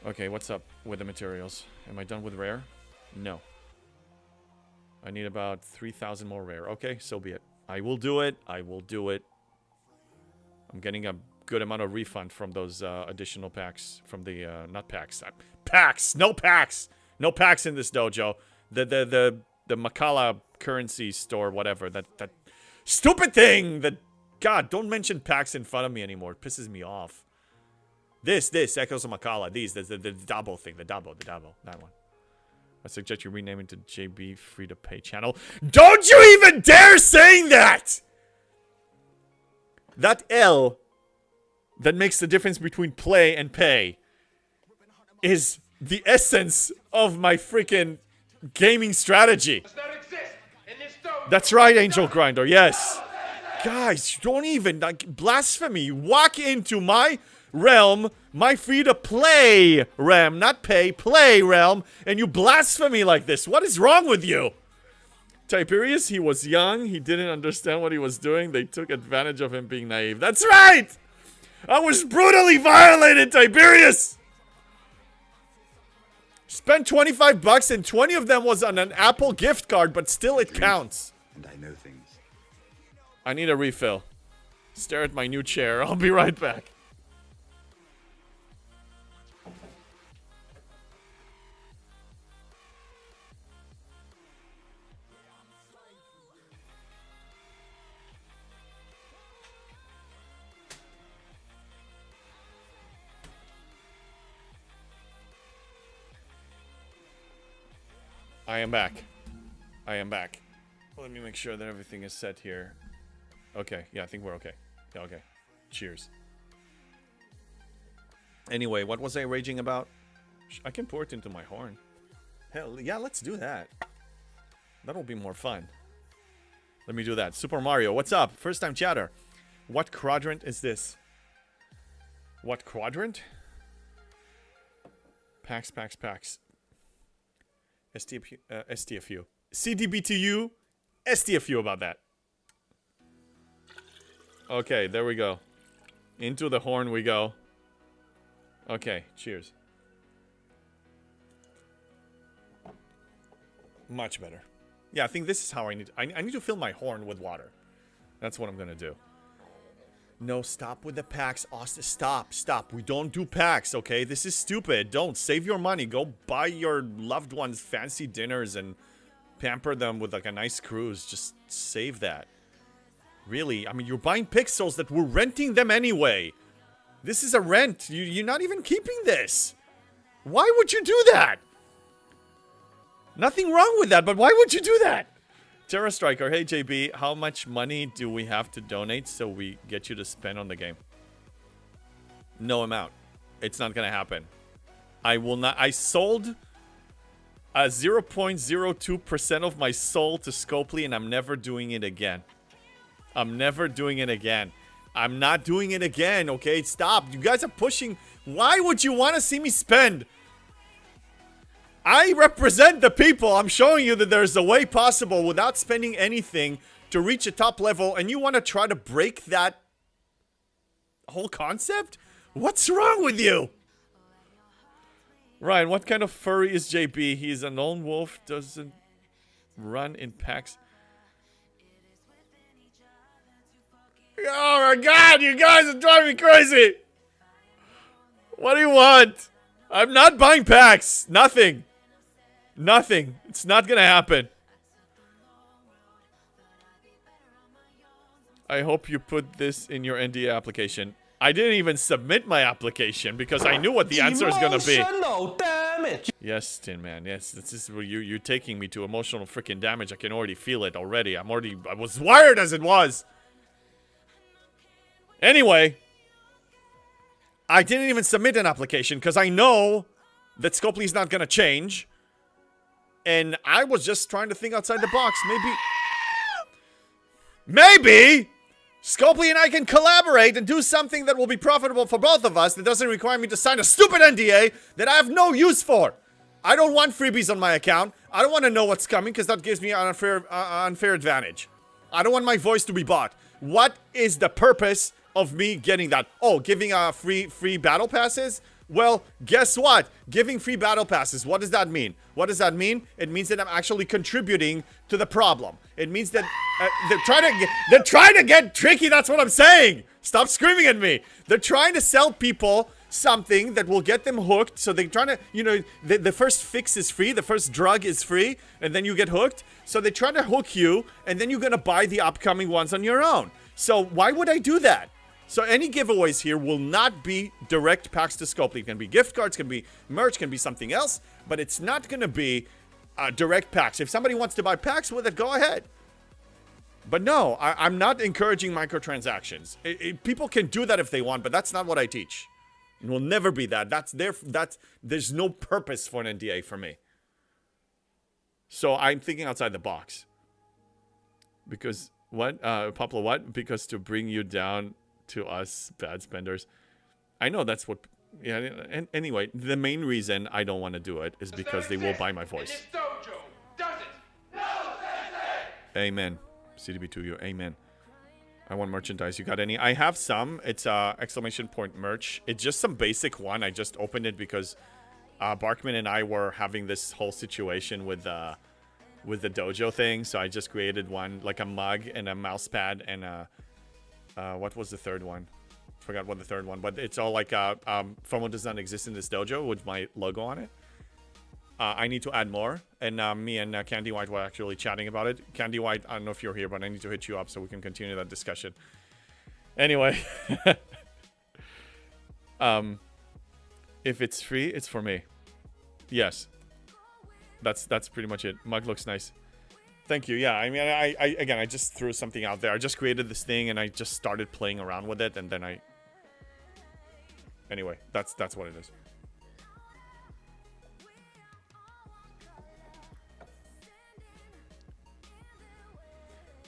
Okay, what's up with the materials? Am I done with rare? No. I need about 3,000 more rare. Okay, so be it. I will do it. I will do it. I'm getting a good amount of refund from those additional packs from the not packs, packs, no packs in this dojo. The Makala currency store, whatever, that stupid thing. That God, don't mention packs in front of me anymore. It pisses me off. This Echoes of Makala. The Dabo thing, the Dabo, that one. I suggest you rename it to JB Free to Pay channel. Don't you even dare saying that. That L that makes the difference between play and pay is the essence of my freaking gaming strategy. Does not exist in this dojo. That's right, Angel Grinder, yes. Guys, don't even, like, blasphemy. Walk into my realm, my free-to-play realm, not pay, play realm, and you blaspheme like this. What is wrong with you? Tiberius, he was young. He didn't understand what he was doing. They took advantage of him being naive. That's right! I was brutally violated, Tiberius! Spent 25 bucks and 20 of them was on an Apple gift card, but still it counts. And I know things. I need a refill. Stare at my new chair. I'll be right back. I am back. I am back. Let me make sure that everything is set here. Okay, yeah, I think we're okay. Yeah, okay. Cheers. Anyway, what was I raging about? I can pour it into my horn. Hell, yeah, let's do that. That'll be more fun. Let me do that. Super Mario, what's up? First time chatter. What quadrant is this? What quadrant? PAX. STFU. CDBTU. STFU about that. Okay, there we go. Into the horn we go. Okay, cheers. Much better. Yeah, I think this is how I need... I need to fill my horn with water. That's what I'm gonna do. No, stop with the packs, Austin. Stop. We don't do packs, okay? This is stupid. Don't. Save your money. Go buy your loved ones fancy dinners and pamper them with like a nice cruise. Just save that. Really? I mean, you're buying pixels that we're renting them anyway. This is a rent. You're not even keeping this. Why would you do that? Nothing wrong with that, but why would you do that? Terra Striker, hey JB, how much money do we have to donate so we get you to spend on the game? No amount. It's not gonna happen. I will not. I sold 0.02% of my soul to Scopely, and I'm never doing it again. I'm never doing it again. I'm not doing it again, okay? Stop. You guys are pushing. Why would you want to see me spend? I represent the people. I'm showing you that there's a way possible without spending anything to reach a top level, and you want to try to break that whole concept? What's wrong with you? Ryan, what kind of furry is JB? He's a lone wolf, doesn't run in packs. Oh my god, you guys are driving me crazy! What do you want? I'm not buying packs. Nothing. Nothing. It's not gonna happen. I hope you put this in your NDA application. I didn't even submit my application because I knew what the answer is gonna be. Emotional damage. Yes, Tin Man. Yes, this is where you're taking me to emotional freaking damage. I can already feel it already. I was wired as it was. Anyway, I didn't even submit an application because I know that Scopely is not gonna change. And I was just trying to think outside the box. Maybe Scopely and I can collaborate and do something that will be profitable for both of us that doesn't require me to sign a stupid NDA that I have no use for. I don't want freebies on my account. I don't want to know what's coming because that gives me an unfair advantage. I don't want my voice to be bought. What is the purpose of me getting that? Oh, giving free battle passes? Well, guess what? Giving free battle passes, what does that mean? What does that mean? It means that I'm actually contributing to the problem. It means that they're trying to get tricky, that's what I'm saying. Stop screaming at me. They're trying to sell people something that will get them hooked. So they're trying to, you know, the first fix is free, the first drug is free, and then you get hooked. So they try to hook you, and then you're gonna buy the upcoming ones on your own. So why would I do that? So any giveaways here will not be direct packs to Scopely. It can be gift cards, can be merch, can be something else, but it's not going to be direct packs. If somebody wants to buy packs with it, go ahead. But no, I'm not encouraging microtransactions. People can do that if they want, but that's not what I teach. It will never be that. There's no purpose for an NDA for me. So I'm thinking outside the box. Because what, Pablo? What? Because to bring you down to us bad spenders. I know that's what. Yeah. And anyway, the main reason I don't want to do it is because they will buy my voice. And this dojo does it. No, Sensei! Amen. CDB2U. Amen. I want merchandise. You got any? I have some. It's exclamation point merch. It's just some basic one. I just opened it because Barkman and I were having this whole situation with the dojo thing. So I just created one, like a mug and a mouse pad and what was the third one? Forgot what the third one. But it's all like FOMO does not exist in this dojo with my logo on it. I need to add more, and me and Candy White were actually chatting about it. Candy White, I don't know if you're here, but I need to hit you up so we can continue that discussion. Anyway, if it's free, it's for me. Yes, that's pretty much it. Mug looks nice. Thank you. Yeah, I mean, I just threw something out there. I just created this thing, and I just started playing around with it, and then Anyway, that's what it is.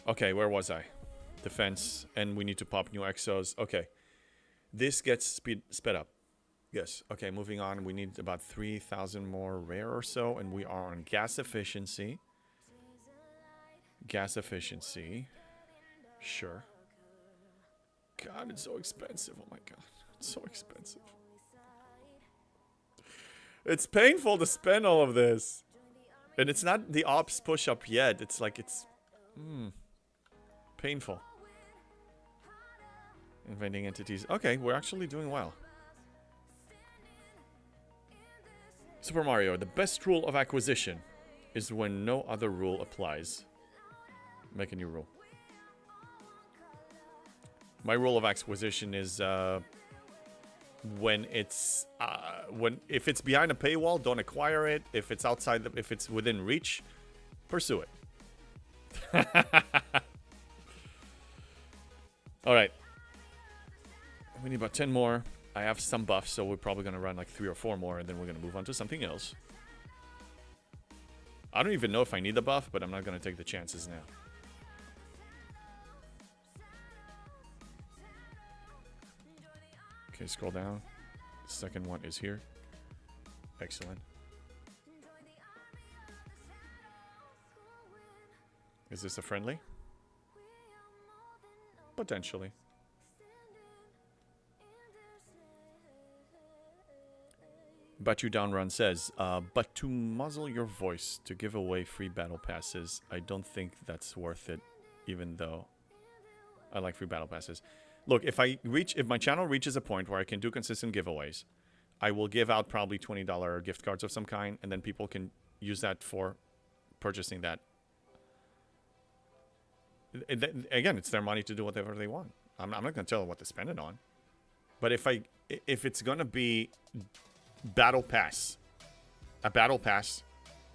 Okay, where was I? Defense, and we need to pop new exos. Okay, this gets sped up. Yes. Okay, moving on. We need about 3,000 more rare or so, and we are on gas efficiency. Gas efficiency. Sure. God, it's so expensive. Oh my God, it's so expensive. It's painful to spend all of this, and it's not the ops push up yet. It's like it's. Painful. Inventing entities. Okay, we're actually doing well. Super Mario, the best rule of acquisition is when no other rule applies. Make a new rule. My rule of acquisition is when it's if it's behind a paywall, don't acquire it. If it's outside, if it's within reach, pursue it. All right. We need about 10 more. I have some buffs, so we're probably going to run like 3 or 4 more, and then we're going to move on to something else. I don't even know if I need the buff, but I'm not going to take the chances now. Okay, scroll down. The second one is here. Excellent. Is this a friendly? Potentially. But You Down Run says, but to muzzle your voice to give away free battle passes, I don't think that's worth it, even though I like free battle passes. Look, if my channel reaches a point where I can do consistent giveaways, I will give out probably $20 gift cards of some kind, and then people can use that for purchasing that. Again, it's their money to do whatever they want. I'm not going to tell them what to spend it on. But if it's going to be battle pass, a battle pass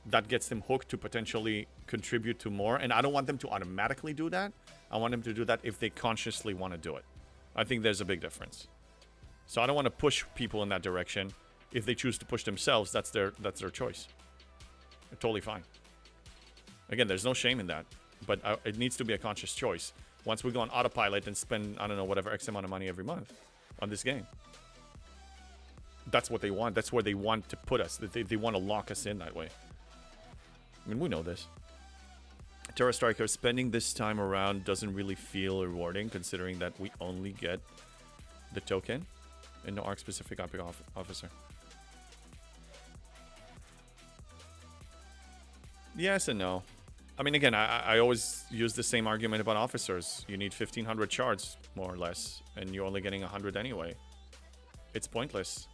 that gets them hooked to potentially contribute to more, and I don't want them to automatically do that. I want them to do that if they consciously want to do it. I think there's a big difference. So I don't want to push people in that direction. If they choose to push themselves, that's their choice. They're totally fine. Again, there's no shame in that. But it needs to be a conscious choice. Once we go on autopilot and spend, I don't know, whatever X amount of money every month on this game. That's what they want. That's where they want to put us. They want to lock us in that way. I mean, we know this. Terra Striker, spending this time around doesn't really feel rewarding, considering that we only get the token and no arc-specific epic officer. Yes and no. I mean, again, I always use the same argument about officers. You need 1,500 shards, more or less, and you're only getting 100 anyway. It's pointless.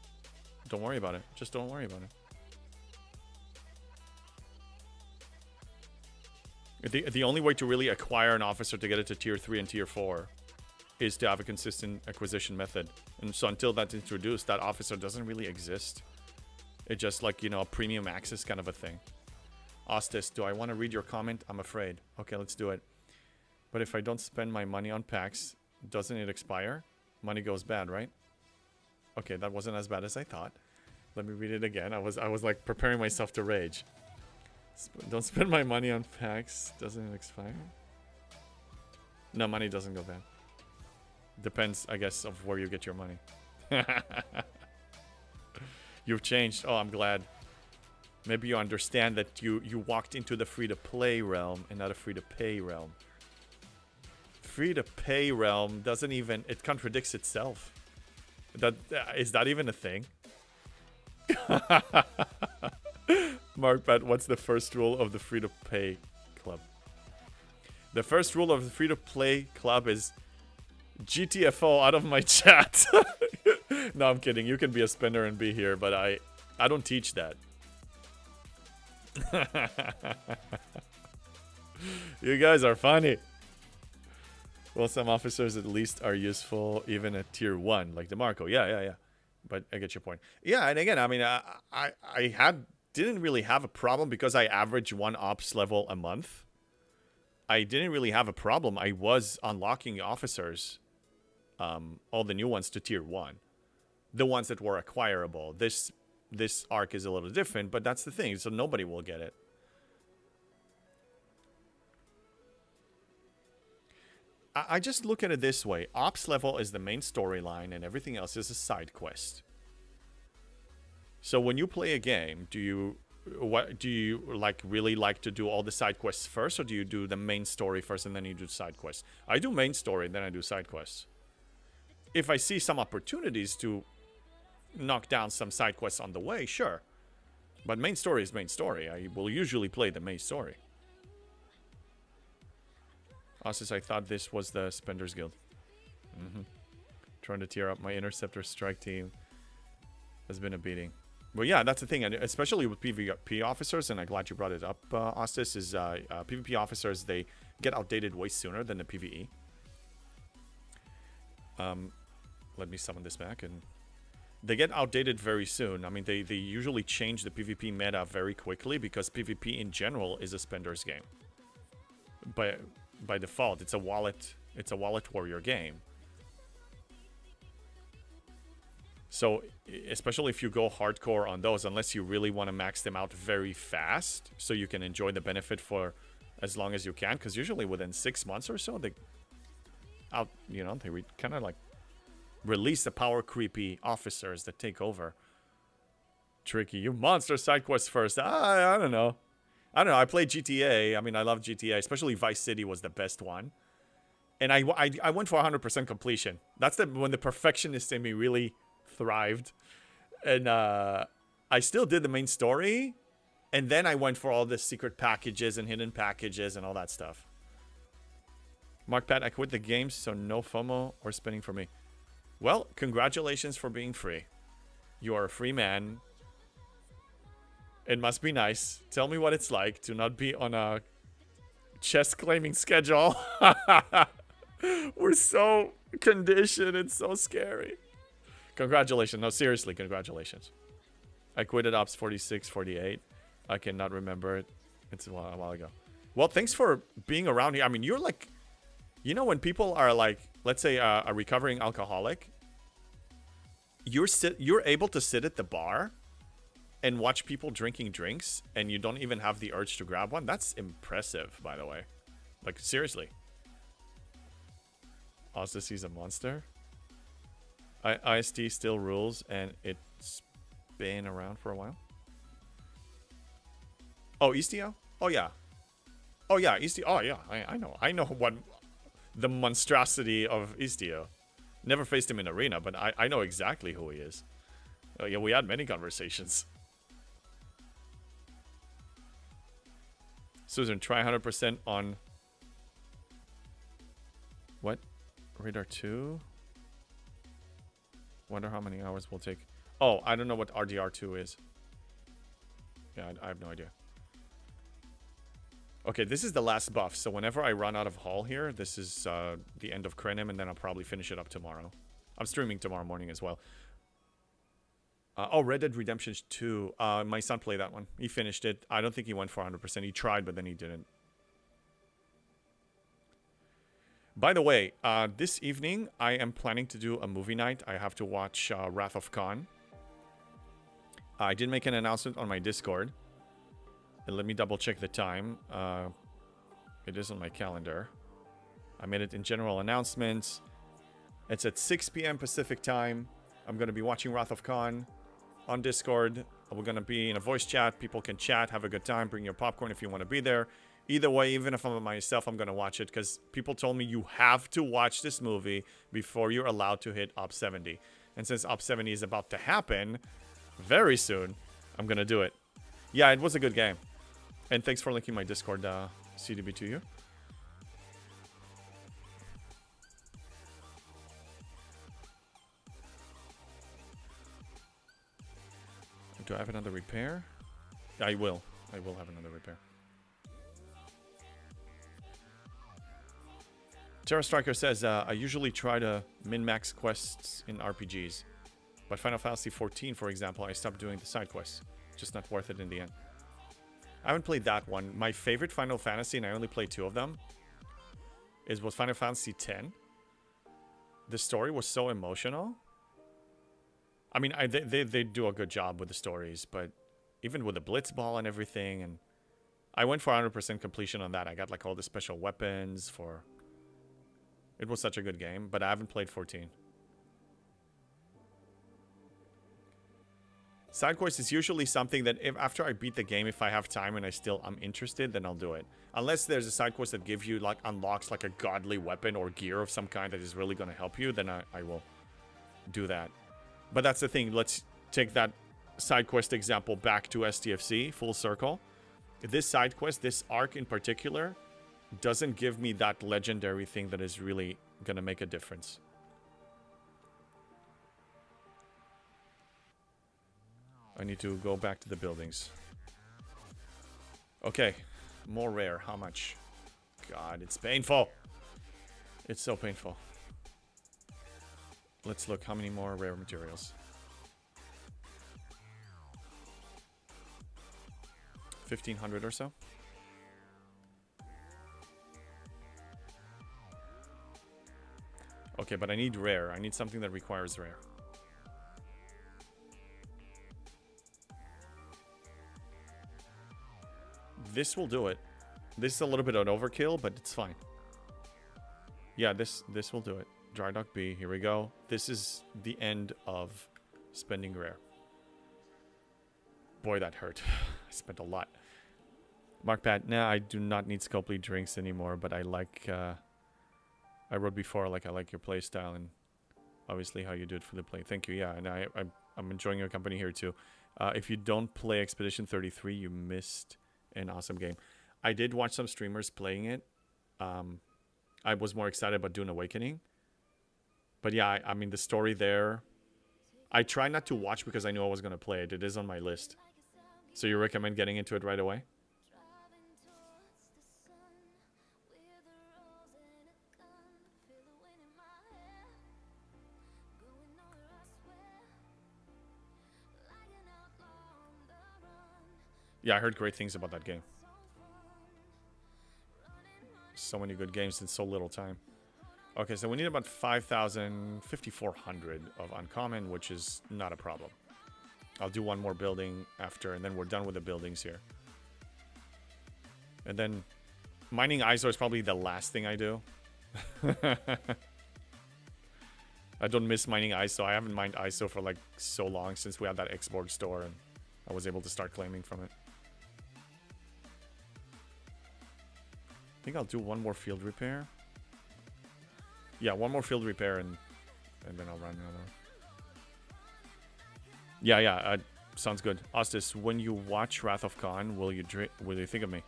Don't worry about it. Just don't worry about it. The only way to really acquire an officer to get it to tier 3 and tier 4 is to have a consistent acquisition method. And so until that's introduced, that officer doesn't really exist. It's just like, you know, a premium access kind of a thing. Ostis, do I want to read your comment? I'm afraid. Okay, let's do it. But if I don't spend my money on packs, doesn't it expire? Money goes bad, right? Okay, that wasn't as bad as I thought. Let me read it again. I was like preparing myself to rage. Don't spend my money on packs. Doesn't it expire? No, money doesn't go bad. Depends, I guess, of where you get your money. You've changed. Oh, I'm glad. Maybe you understand that you walked into the free-to-play realm and not a free-to-pay realm. Free-to-pay realm doesn't even... It contradicts itself. Is that even a thing? Mark Bet, what's the first rule of the free-to-play club? The first rule of the free-to-play club is GTFO out of my chat. No, I'm kidding. You can be a spender and be here, but I don't teach that. You guys are funny. Well, some officers at least are useful even at tier 1, like DeMarco. Yeah. But I get your point. Yeah, and again, I mean, I didn't really have a problem because I average 1 ops level a month. I didn't really have a problem. I was unlocking officers, all the new ones to tier 1. The ones that were acquirable. This arc is a little different, but that's the thing. So nobody will get it. I just look at it this way. Ops level is the main storyline and everything else is a side quest. So when you play a game, do you really like to do all the side quests first, or do you do the main story first and then you do side quests? I do main story and then I do side quests. If I see some opportunities to knock down some side quests on the way, sure. But main story is main story. I will usually play the main story. Ossis, I thought this was the Spenders Guild. Trying to tear up my Interceptor strike team has been a beating. But yeah, that's the thing, and especially with PvP officers, and I'm glad you brought it up, Ostis, is PvP officers, they get outdated way sooner than the PvE. Let me summon this back, and they get outdated very soon. I mean, they usually change the PvP meta very quickly because PvP in general is a spender's game. By default, it's a wallet warrior game. So, especially if you go hardcore on those, unless you really want to max them out very fast, so you can enjoy the benefit for as long as you can, because usually within 6 months or so, they kind of like release the power creepy officers that take over. Tricky, you monster side quests first. I don't know. I played GTA. I mean, I love GTA, especially Vice City was the best one. And I went for 100% completion. That's when the perfectionist in me really thrived. And I still did the main story. And then I went for all the secret packages and hidden packages and all that stuff. Mark Pat, I quit the game, so no FOMO or spending for me. Well, congratulations for being free. You are a free man. It must be nice. Tell me what it's like to not be on a chest claiming schedule. We're so conditioned. It's so scary. Congratulations. No, seriously, congratulations. I quitted Ops 46, 48. I cannot remember it. It's a while ago. Well, thanks for being around here. I mean, you're like, you know, when people are like, let's say a recovering alcoholic, you're able to sit at the bar and watch people drinking drinks, and you don't even have the urge to grab one. That's impressive, by the way. Like, seriously. Ostis, he's a monster. IST still rules, and it's been around for a while. Oh, Istio? Oh, yeah. Oh, yeah, Istio. Oh, yeah, I know. I know what the monstrosity of Istio. Never faced him in arena, but I know exactly who he is. Oh, yeah, we had many conversations. Susan, try 100% on... What? Radar 2? Wonder how many hours we'll take. Oh, I don't know what RDR2 is. Yeah, I have no idea. Okay, this is the last buff, so whenever I run out of Hall here, this is the end of Krenim, and then I'll probably finish it up tomorrow. I'm streaming tomorrow morning as well. Red Dead Redemption 2. My son played that one. He finished it. I don't think he went for 100%. He tried, but then he didn't. By the way, this evening, I am planning to do a movie night. I have to watch Wrath of Khan. I did make an announcement on my Discord. And let me double check the time. It is on my calendar. I made it in general announcements. It's at 6 p.m. Pacific time. I'm going to be watching Wrath of Khan on Discord. We're gonna be in a voice chat. People can chat, have a good time, bring your popcorn if you want to be there. Either way, even if I'm by myself, I'm gonna watch it because people told me you have to watch this movie before you're allowed to hit Op 70. And since Op 70 is about to happen very soon, I'm gonna do it. Yeah, it was a good game. And thanks for linking my Discord CDB to you. Do I have another repair? I will. I will have another repair. Terra Striker says, I usually try to min-max quests in RPGs. But Final Fantasy XIV, for example, I stopped doing the side quests. Just not worth it in the end. I haven't played that one. My favorite Final Fantasy, and I only played 2 of them, was Final Fantasy X. The story was so emotional. I mean, they do a good job with the stories, but even with the Blitzball and everything, and I went for 100% completion on that. I got like all the special weapons for... It was such a good game, but I haven't played 14. Side quest is usually something that if after I beat the game, if I have time and I'm interested, then I'll do it. Unless there's a side quest that gives you like unlocks like a godly weapon or gear of some kind that is really going to help you, then I will do that. But that's the thing. Let's take that side quest example back to STFC, full circle. This side quest, this arc in particular, doesn't give me that legendary thing that is really going to make a difference. I need to go back to the buildings. Okay, more rare. How much? God, it's painful. It's so painful. Let's look how many more rare materials. 1,500 or so. Okay, but I need rare. I need something that requires rare. This will do it. This is a little bit of an overkill, but it's fine. Yeah, this will do it. Dry Dock B, here we go. This is the end of spending rare. Boy, that hurt. I spent a lot. Mark Pat, nah, I do not need Scopely drinks anymore, but I like, I wrote before, like, I like your play style and obviously how you do it for the play. Thank you, yeah, and I'm enjoying your company here too. If you don't play Expedition 33, you missed an awesome game. I did watch some streamers playing it. I was more excited about Dune Awakening. But yeah, I mean, the story there, I try not to watch because I knew I was going to play it. It is on my list. So you recommend getting into it right away? Yeah, I heard great things about that game. So many good games in so little time. Okay, so we need about 5,400 of uncommon, which is not a problem. I'll do one more building after, and then we're done with the buildings here. And then mining ISO is probably the last thing I do. I don't miss mining ISO. I haven't mined ISO for like so long since we had that export store, and I was able to start claiming from it. I think I'll do one more field repair. Yeah, one more field repair and then I'll run another. Yeah, sounds good. Ostis, when you watch Wrath of Khan, will you think of me?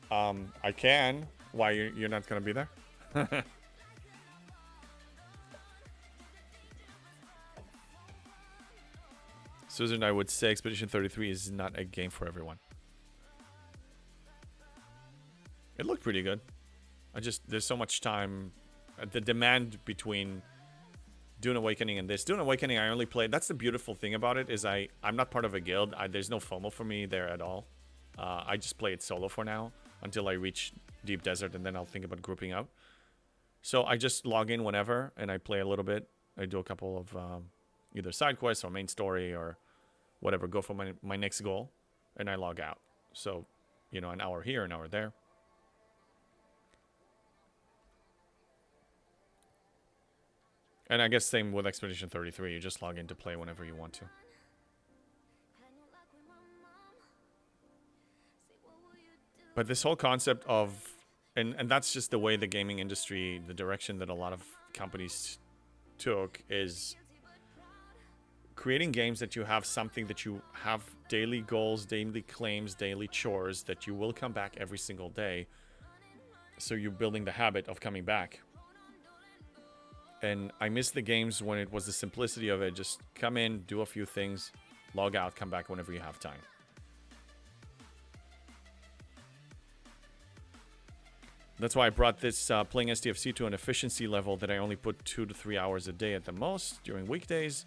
I can. Why, you're not gonna be there? Susan, I would say Expedition 33 is not a game for everyone. It looked pretty good. There's so much time. The demand between Dune Awakening and this. Dune Awakening, I only played. That's the beautiful thing about it, is I'm not part of a guild. There's no FOMO for me there at all. I just play it solo for now until I reach Deep Desert, and then I'll think about grouping up. So I just log in whenever, and I play a little bit. I do a couple of either side quests or main story or whatever. Go for my next goal, and I log out. So, you know, an hour here, an hour there. And I guess same with Expedition 33. You just log in to play whenever you want to. But this whole concept of, and that's just the way the gaming industry, the direction that a lot of companies took, is creating games that you have something that you have daily goals, daily claims, daily chores that you will come back every single day. So you're building the habit of coming back. And I miss the games when it was the simplicity of it. Just come in, do a few things, log out, come back whenever you have time. That's why I brought this playing STFC to an efficiency level that I only put 2 to 3 hours a day at the most during weekdays.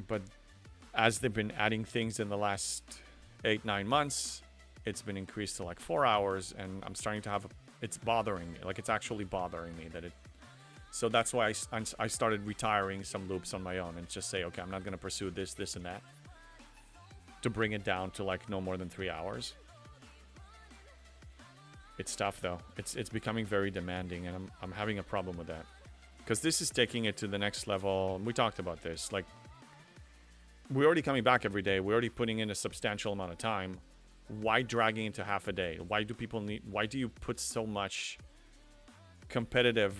But as they've been adding things in the last 8-9 months, it's been increased to like 4 hours, and I'm starting to have it's bothering me. Like, it's actually bothering me that it. So that's why I started retiring some loops on my own and just say, okay, I'm not going to pursue this, this, and that, to bring it down to like no more than 3 hours. It's tough though. It's becoming very demanding, and I'm having a problem with that, because this is taking it to the next level. We talked about this. Like, we're already coming back every day. We're already putting in a substantial amount of time. Why dragging into half a day? Why do people need? Why do you put so much competitive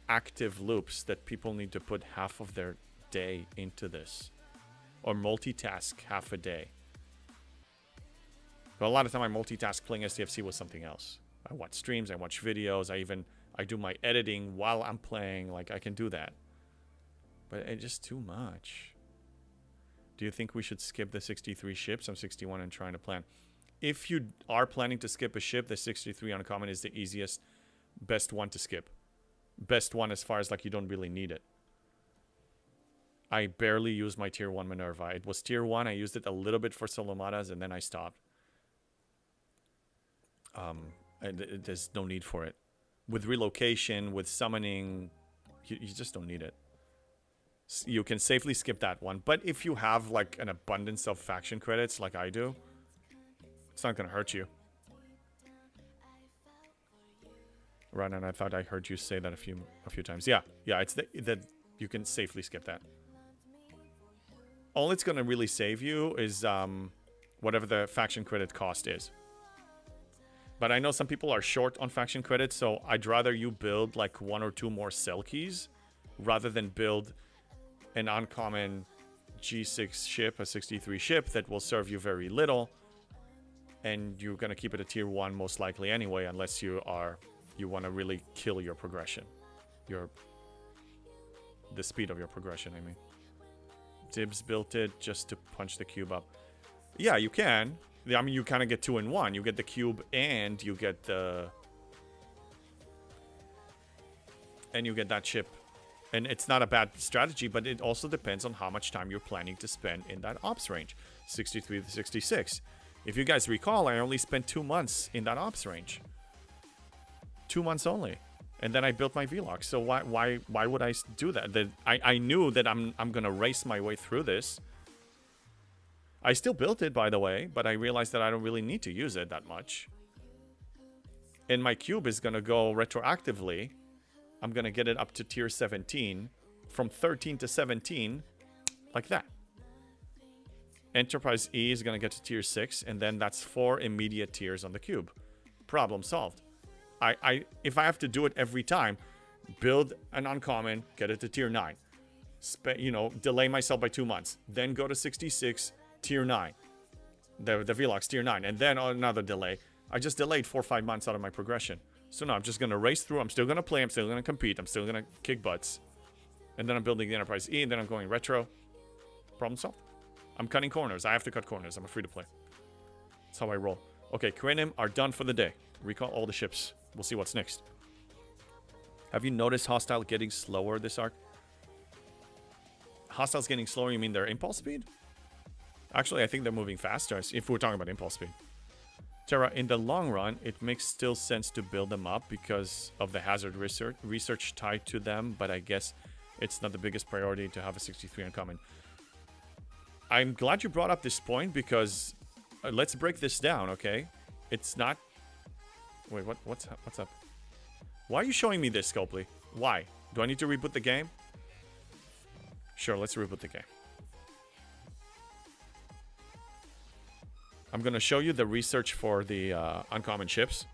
active loops that people need to put half of their day into this, or multitask half a day? But a lot of time I multitask playing STFC with something else. I watch streams, I watch videos, I do my editing while I'm playing. Like, I can do that. But it's just too much. Do you think we should skip the 63 ships? I'm 61 and trying to plan. If you are planning to skip a ship, the 63 uncommon is the easiest, best one to skip. Best one as far as like you don't really need it. I barely use my tier 1 Minerva. It was tier 1. I used it a little bit for Solomadas and then I stopped. There's no need for it. With relocation, with summoning, you just don't need it. You can safely skip that one. But if you have like an abundance of faction credits like I do, it's not gonna hurt you. Right, and I thought I heard you say that a few times. Yeah, it's that you can safely skip that. All it's gonna really save you is whatever the faction credit cost is. But I know some people are short on faction credits, so I'd rather you build like 1 or 2 more Selkies rather than build an uncommon G6 ship, a 63 ship that will serve you very little, and you're gonna keep it a tier 1 most likely anyway, unless you want to really kill your progression, the speed of your progression. I mean, Dibs built it just to punch the cube up. Yeah, you can. I mean, you kind of get 2 in 1. You get the cube and you get that ship. And it's not a bad strategy, but it also depends on how much time you're planning to spend in that ops range. 63 to 66. If you guys recall, I only spent 2 months in that ops range. 2 months only. And then I built my Vlog. So why would I do that? I knew that I'm gonna race my way through this. I still built it, by the way, but I realized that I don't really need to use it that much. And my cube is gonna go retroactively. I'm gonna get it up to tier 17, from 13 to 17, like that. Enterprise E is gonna get to tier 6, and then that's 4 immediate tiers on the cube. Problem solved. If I have to do it every time, build an uncommon, get it to tier 9, delay myself by 2 months, then go to 66, tier 9, the Vlog's tier 9, and then another delay. I just delayed 4 or 5 months out of my progression. So no, I'm just gonna race through. I'm still gonna play. I'm still gonna compete. I'm still gonna kick butts, and then I'm building the Enterprise E, and then I'm going retro. Problem solved. I'm cutting corners. I have to cut corners. I'm a free to play. That's how I roll. Okay, Krennim are done for the day. Recall all the ships. We'll see what's next. Have you noticed Hostile getting slower this arc? Hostiles getting slower, you mean their impulse speed? Actually, I think they're moving faster, if we're talking about impulse speed. Terra, in the long run, it makes still sense to build them up because of the hazard research tied to them, but I guess it's not the biggest priority to have a 63 uncommon. I'm glad you brought up this point because let's break this down, okay? It's not... Wait, what's up? Why are you showing me this, Scopely? Why? Do I need to reboot the game? Sure, let's reboot the game. I'm going to show you the research for the uncommon ships.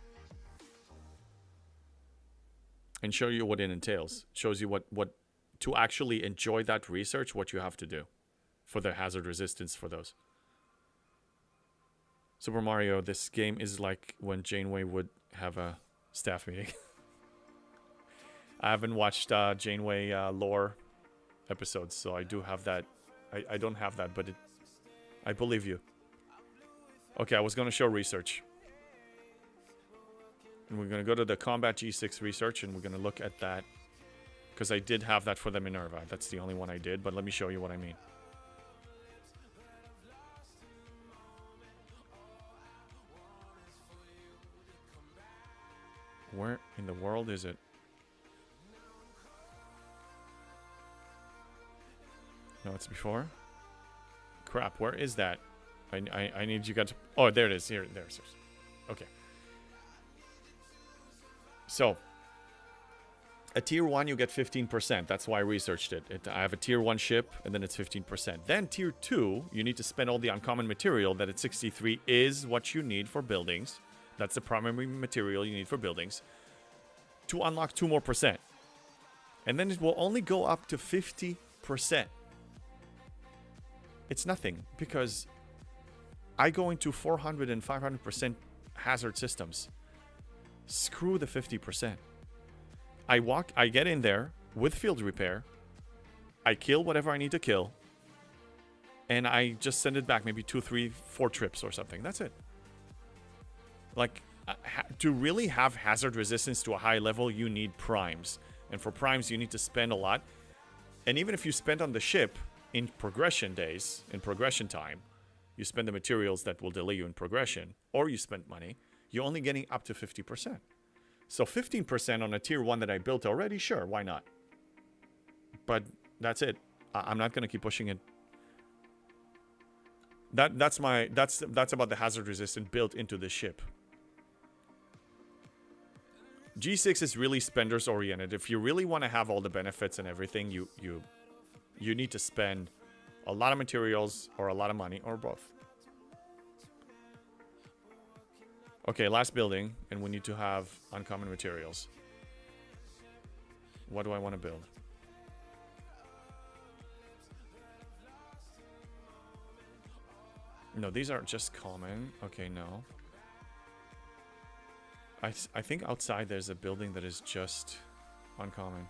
And show you what it entails. Shows you what to actually enjoy that research, what you have to do for the hazard resistance for those. Super Mario, this game is like when Janeway would have a staff meeting. I haven't watched Janeway lore episodes, so I do have that. I don't have that, but I believe you. Okay, I was going to show research. And we're going to go to the Combat G6 research, and we're going to look at that. Because I did have that for the Minerva. That's the only one I did, but let me show you what I mean. Where in the world is it? No, it's before. Crap, where is that? I need you guys to... Oh, there it is. There it is. Okay. So, a tier 1, you get 15%. That's why I researched it. I have a tier 1 ship, and then it's 15%. Then tier 2, you need to spend all the uncommon material that at 63 is what you need for buildings. That's the primary material you need for buildings. To unlock 2 more %. And then it will only go up to 50%. It's nothing, because I go into 400 and 500% hazard systems. Screw the 50%. I get in there with field repair. I kill whatever I need to kill. And I just send it back maybe 2, 3, 4 trips or something. That's it. Like, to really have hazard resistance to a high level, you need primes. And for primes, you need to spend a lot. And even if you spend on the ship in progression days, in progression time, you spend the materials that will delay you in progression, or you spend money, you're only getting up to 50%. So 15% on a tier 1 that I built already, sure, why not? But that's it. I'm not going to keep pushing it. That's about the hazard resistant built into the ship. G6 is really spenders oriented. If you really want to have all the benefits and everything, you need to spend a lot of materials or a lot of money or both. Okay, last building, and we need to have uncommon materials. What do I want to build? No, these are just common. Okay, no. I think outside there's a building that is just uncommon.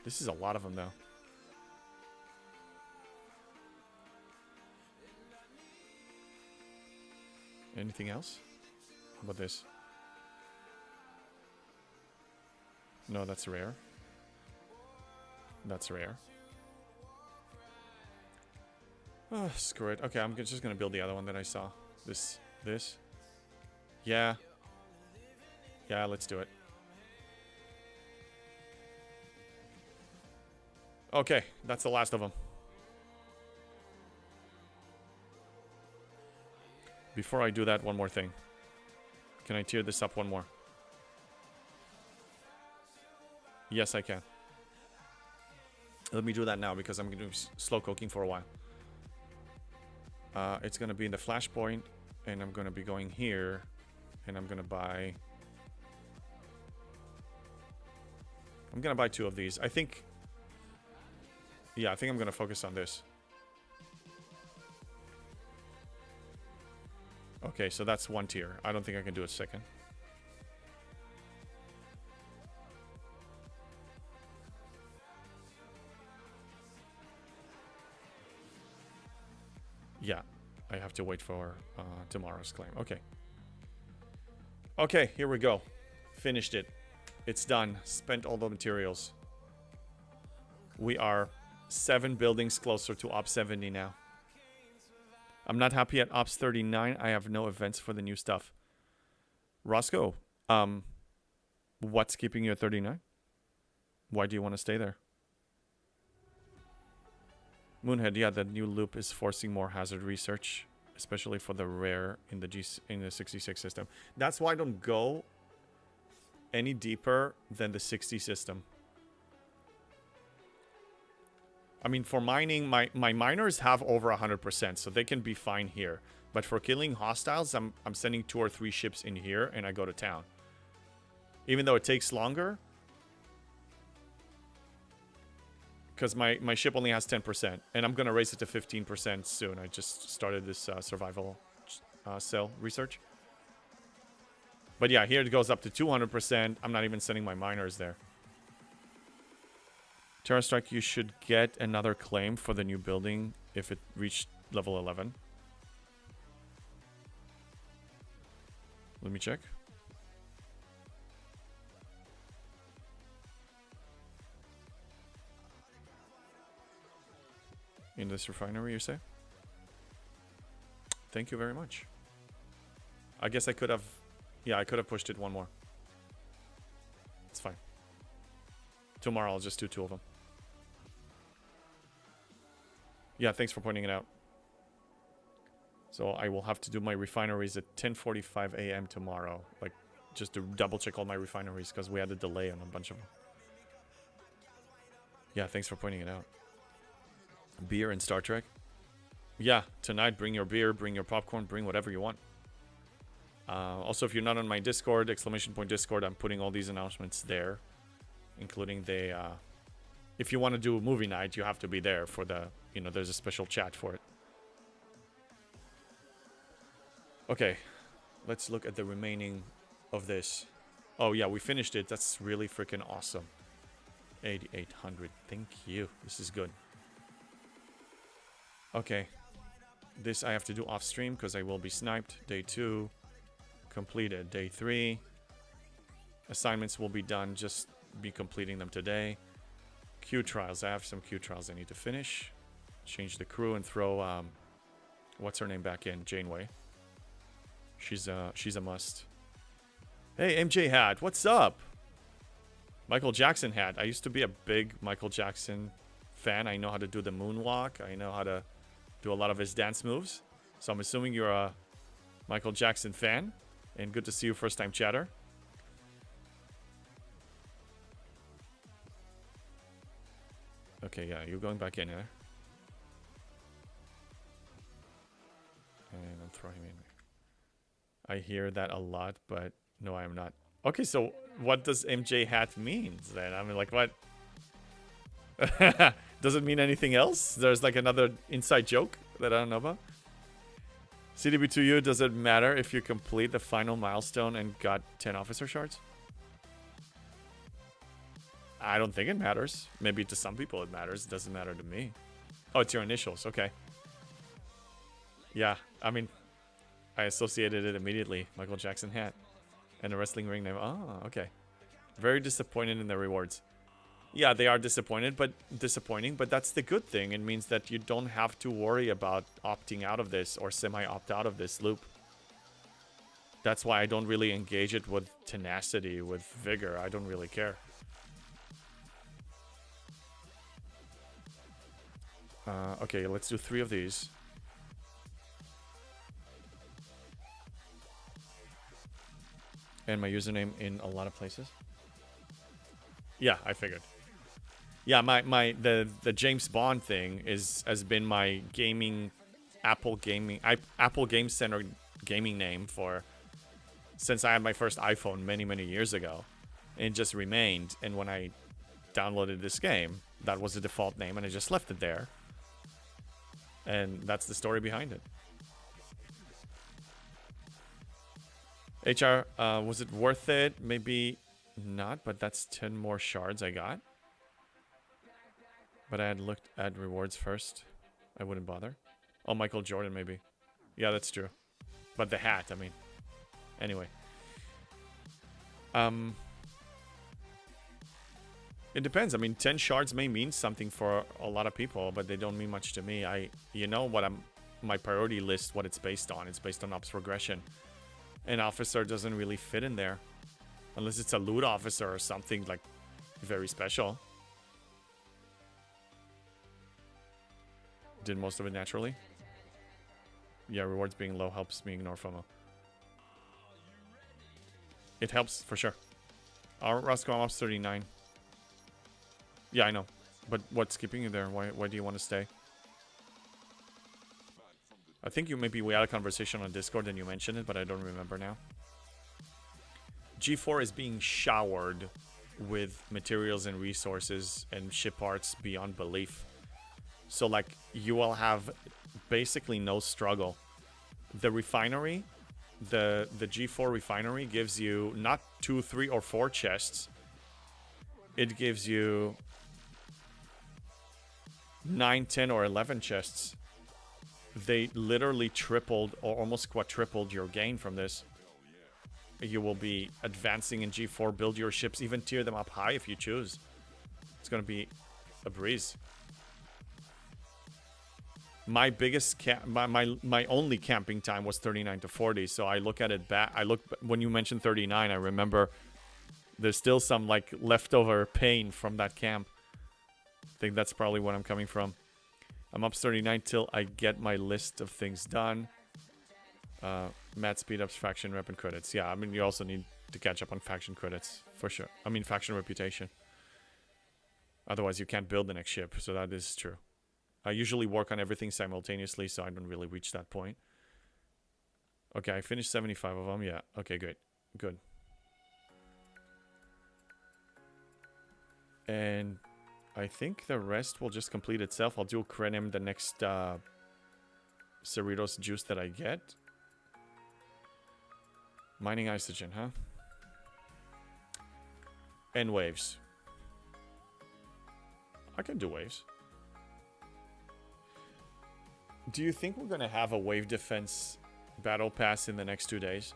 This is a lot of them, though. Anything else? How about this? No, that's rare. That's rare. Oh, screw it. Okay, I'm just gonna build the other one that I saw. This. Yeah. Yeah, let's do it. Okay, that's the last of them. Before I do that, one more thing. Can I tier this up one more? Yes, I can. Let me do that now because I'm going to be slow cooking for a while. It's going to be in the flashpoint, and I'm going to be going here, and I'm going to buy... I'm going to buy 2 of these. I think... Yeah, I think I'm going to focus on this. Okay, so that's 1 tier. I don't think I can do a second. Yeah, I have to wait for tomorrow's claim. Okay. Okay, here we go. Finished it. It's done. Spent all the materials. We are 7 buildings closer to Ops 70 now. I'm not happy at Ops 39. I have no events for the new stuff. Roscoe, what's keeping you at 39? Why do you want to stay there? Moonhead, yeah, the new loop is forcing more hazard research, especially for the rare in the 66 system. That's why I don't go any deeper than the 60 system. I mean, for mining, my miners have over 100%, so they can be fine here. But for killing hostiles, I'm sending 2 or 3 ships in here, and I go to town. Even though it takes longer, because my ship only has 10%, and I'm gonna raise it to 15% soon. I just started this survival cell research. But yeah, here it goes up to 200%. I'm not even sending my miners there. Terra Strike, you should get another claim for the new building if it reached level 11. Let me check. In this refinery, you say? Thank you very much. I guess I could have... Yeah, I could have pushed it one more. It's fine. Tomorrow I'll just do 2 of them. Yeah, thanks for pointing it out. So I will have to do my refineries at 10:45 a.m. tomorrow. Like, just to double check all my refineries, because we had a delay on a bunch of them. Yeah, thanks for pointing it out. Beer in Star Trek? Yeah, tonight bring your beer, bring your popcorn, bring whatever you want. Also, if you're not on my Discord, !Discord, I'm putting all these announcements there. Including the, if you want to do a movie night, you have to be there for the, you know, there's a special chat for it. Okay, let's look at the remaining of this. Oh yeah, we finished it. That's really freaking awesome. 8,800. Thank you. This is good. Okay. This I have to do off stream because I will be sniped. Day 2. Completed. Day 3. Assignments will be done. Just be completing them today. Q trials. I have some Q trials I need to finish. Change the crew and throw what's her name back in? Janeway. She's a must. Hey, MJ Hat, what's up? Michael Jackson Hat. I used to be a big Michael Jackson fan. I know how to do the moonwalk. I know how to do a lot of his dance moves. So I'm assuming you're a Michael Jackson fan. And good to see you, first time chatter. Okay, yeah, you're going back in here. And I'm throwing him in. I hear that a lot, but no, I am not. Okay, so what does MJ Hat means then? I mean, like, what? Does it mean anything else? There's like another inside joke that I don't know about. CDB2U, does it matter if you complete the final milestone and got 10 officer shards? I don't think it matters. Maybe to some people it matters. It doesn't matter to me. Oh, it's your initials. Okay. Yeah, I mean, I associated it immediately. Michael Jackson hat. And a wrestling ring name. Oh, okay. Very disappointed in the rewards. Yeah, they are disappointing, but that's the good thing. It means that you don't have to worry about opting out of this or semi-opt out of this loop. That's why I don't really engage it with tenacity, with vigor. I don't really care. Okay, let's do 3 of these. And my username in a lot of places. Yeah, I figured. Yeah, the James Bond thing has been my gaming Apple Game Center gaming name since I had my first iPhone many years ago. And it just remained. And when I downloaded this game, that was the default name, and I just left it there. And that's the story behind it. HR, was it worth it? Maybe not, but that's 10 more shards I got. But I had looked at rewards first. I wouldn't bother. Oh, Michael Jordan, maybe. Yeah, that's true. But the hat, I mean. Anyway. It depends. I mean, 10 shards may mean something for a lot of people, but they don't mean much to me. You know what my priority list, what it's based on. It's based on ops progression. An officer doesn't really fit in there. Unless it's a loot officer or something like very special. Did most of it naturally. Yeah, rewards being low helps me ignore FOMO. It helps for sure. Our Roscoe, I'm up 39. Yeah, I know. But what's keeping you there? Why do you want to stay? I think we had a conversation on Discord and you mentioned it, but I don't remember now. G4 is being showered with materials and resources and ship parts beyond belief. So like you will have basically no struggle. The refinery, the G4 refinery gives you not 2, 3, or 4 chests. It gives you 9, 10, or 11 chests. They literally tripled or almost quadrupled your gain from this. You will be advancing in G4, build your ships, even tier them up high if you choose. It's going to be a breeze. My biggest my only camping time was 39 to 40, so I look at it back. When you mentioned 39, I remember there's still some like leftover pain from that camp. I think that's probably what I'm coming from. I'm up 39 till I get my list of things done. Matt speed ups, faction rep, and credits. Yeah, I mean, you also need to catch up on faction credits, for sure. I mean, faction reputation. Otherwise, you can't build the next ship, so that is true. I usually work on everything simultaneously, so I don't really reach that point. Okay, I finished 75 of them. Yeah, okay, good. Good. And I think the rest will just complete itself. I'll do Krenim the next Cerritos juice that I get. Mining Isogen, huh? And waves. I can do waves. Do you think we're going to have a wave defense battle pass in the next 2 days?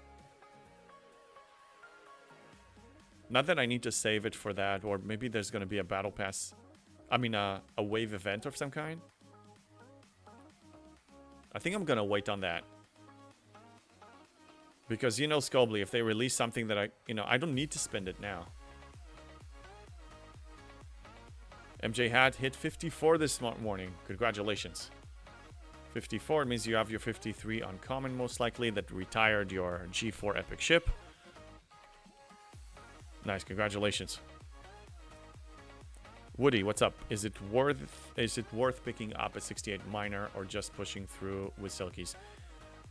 Not that I need to save it for that, or maybe there's going to be a battle pass. I mean, a wave event of some kind. I think I'm going to wait on that. Because, you know, Scobly, if they release something that I don't need to spend it now. MJ had hit 54 this morning. Congratulations. 54 means you have your 53 uncommon, most likely, that retired your G4 epic ship. Nice, congratulations. Woody, what's up? Is it worth picking up a 68 miner or just pushing through with Selkies?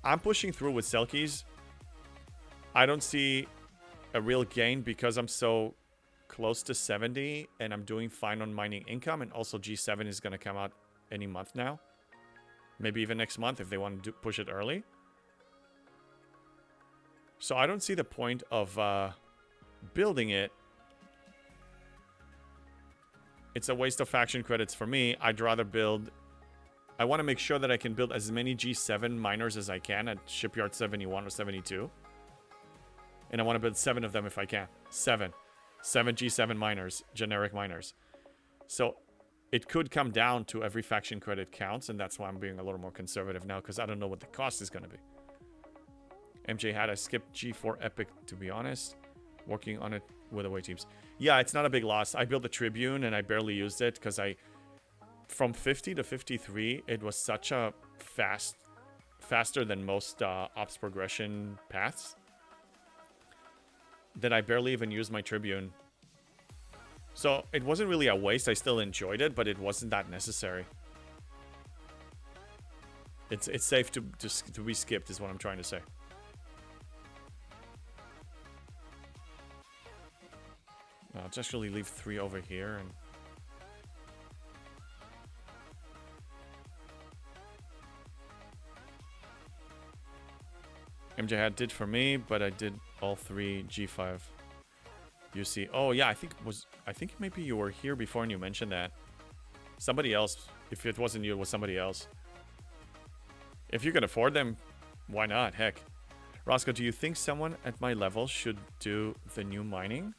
I'm pushing through with Selkies. I don't see a real gain because I'm so close to 70 and I'm doing fine on mining income, and also G7 is going to come out any month now. Maybe even next month if they want to push it early. So I don't see the point of building it. It's a waste of faction credits for me. I'd rather build... I want to make sure that I can build as many G7 miners as I can at Shipyard 71 or 72. And I want to build 7 of them if I can. 7 G7 miners, generic miners. So it could come down to every faction credit counts, and that's why I'm being a little more conservative now, because I don't know what the cost is going to be. MJ had I skipped G4 Epic, to be honest. Working on it with away teams. Yeah, it's not a big loss. I built the Tribune, and I barely used it, because from 50 to 53, it was such a faster than most ops progression paths, that I barely even used my Tribune. So it wasn't really a waste. I still enjoyed it, but it wasn't that necessary. It's safe to be skipped is what I'm trying to say. I'll just really leave 3 over here and MJ had did for me, but I did all 3 G5. You see, oh yeah, I think maybe you were here before and you mentioned that. Somebody else, if it wasn't you, it was somebody else. If you can afford them, why not? Heck. Roscoe, do you think someone at my level should do the new mining?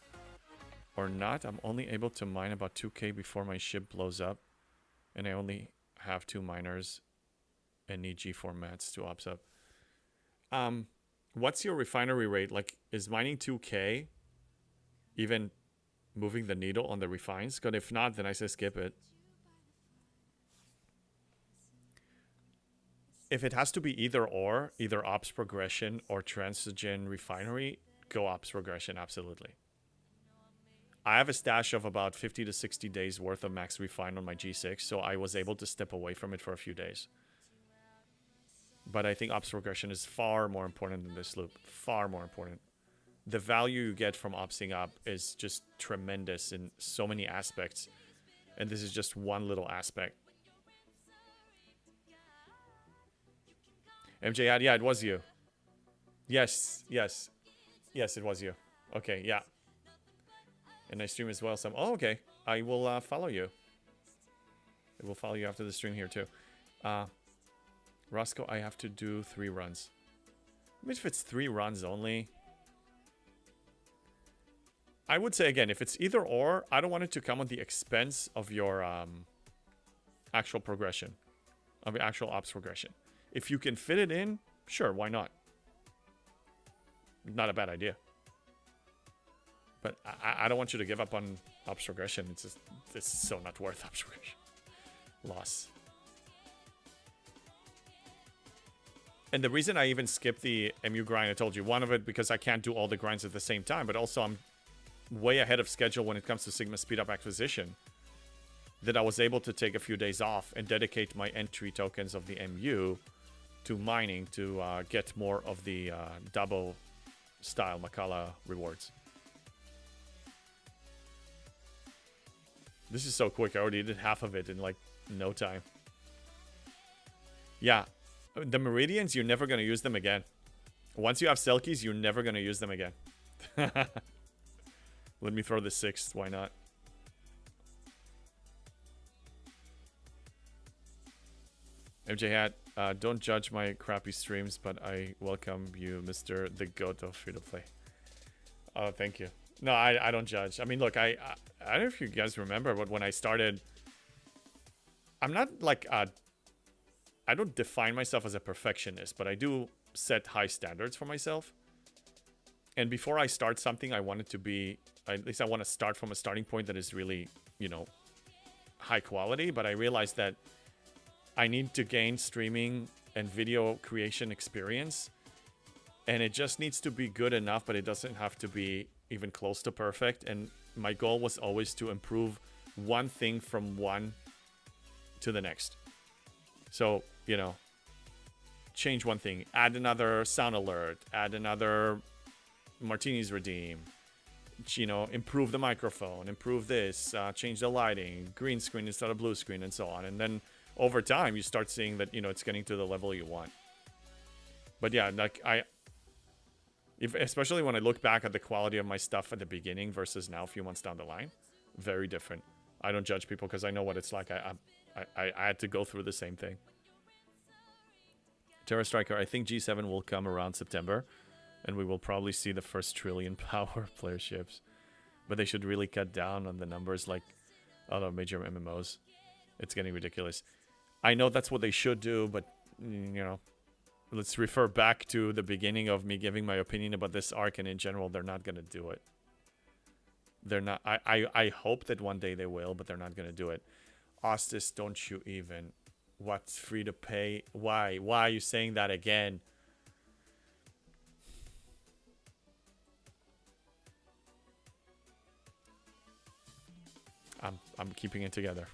Or not? I'm only able to mine about 2k before my ship blows up. And I only have 2 miners and need G4 mats to ops up. What's your refinery rate? Like, is mining 2k even moving the needle on the refines? Because if not, then I say skip it. If it has to be either or, either ops progression or transigen refinery, go ops progression, absolutely. I have a stash of about 50 to 60 days worth of Max Refine on my G6, so I was able to step away from it for a few days. But I think ops regression is far more important than this loop. Far more important. The value you get from opsing up is just tremendous in so many aspects. And this is just one little aspect. MJ had, yeah, it was you. Yes, yes. Yes, it was you. Okay, yeah. And I stream as well. So oh, okay. I will follow you. I will follow you after the stream here too. Roscoe, I have to do 3 runs. I mean, if it's 3 runs only, I would say again, if it's either or, I don't want it to come at the expense of your actual progression, of your actual ops progression. If you can fit it in, sure, why not? Not a bad idea. But I don't want you to give up on ops progression. It's just, it's so not worth ops progression. Loss. And the reason I even skipped the MU grind, I told you, one of it because I can't do all the grinds at the same time, but also I'm way ahead of schedule when it comes to Sigma speed up acquisition, that I was able to take a few days off and dedicate my entry tokens of the MU to mining to get more of the Dabo style Makala rewards. This is so quick. I already did half of it in like no time. Yeah. The Meridians, you're never going to use them again. Once you have Selkies, you're never going to use them again. Let me throw the 6th. Why not? MJ Hat, don't judge my crappy streams, but I welcome you, Mr. The Goat of free-to-play. Oh, thank you. No, I don't judge. I mean, look, I don't know if you guys remember, but when I started, I'm not like I don't define myself as a perfectionist, but I do set high standards for myself. And before I start something, I want it to be, at least I want to start from a starting point that is really, you know, high quality. But I realized that I need to gain streaming and video creation experience. And it just needs to be good enough, but it doesn't have to be even close to perfect. And my goal was always to improve one thing from one to the next. So, you know, change one thing, add another sound alert, add another Martini's redeem, you know, improve the microphone, improve this, change the lighting, green screen instead of blue screen, and so on. And then over time, you start seeing that, you know, it's getting to the level you want. But yeah, like especially when I look back at the quality of my stuff at the beginning versus now a few months down the line, very different. I don't judge people because I know what it's like. I had to go through the same thing. Terra Striker, I think G7 will come around September, and we will probably see the first trillion power player ships. But they should really cut down on the numbers like other major MMOs. It's getting ridiculous. I know that's what they should do, but, you know, let's refer back to the beginning of me giving my opinion about this arc, and in general, they're not going to do it. They're not. I hope that one day they will, but they're not going to do it. Ostis, don't you even. What's free to pay? Why? Why are you saying that again? I'm keeping it together.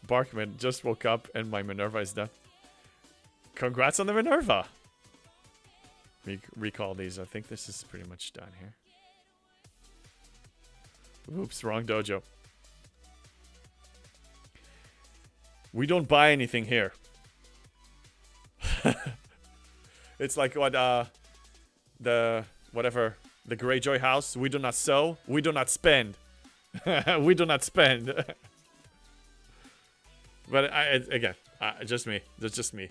Barkman just woke up and my Minerva is done. Congrats on the Minerva. Recall these. I think this is pretty much done here. Oops, wrong dojo. We don't buy anything here. It's like what the Greyjoy house. We do not sow. We do not spend. We do not spend. But again, just me. That's just me.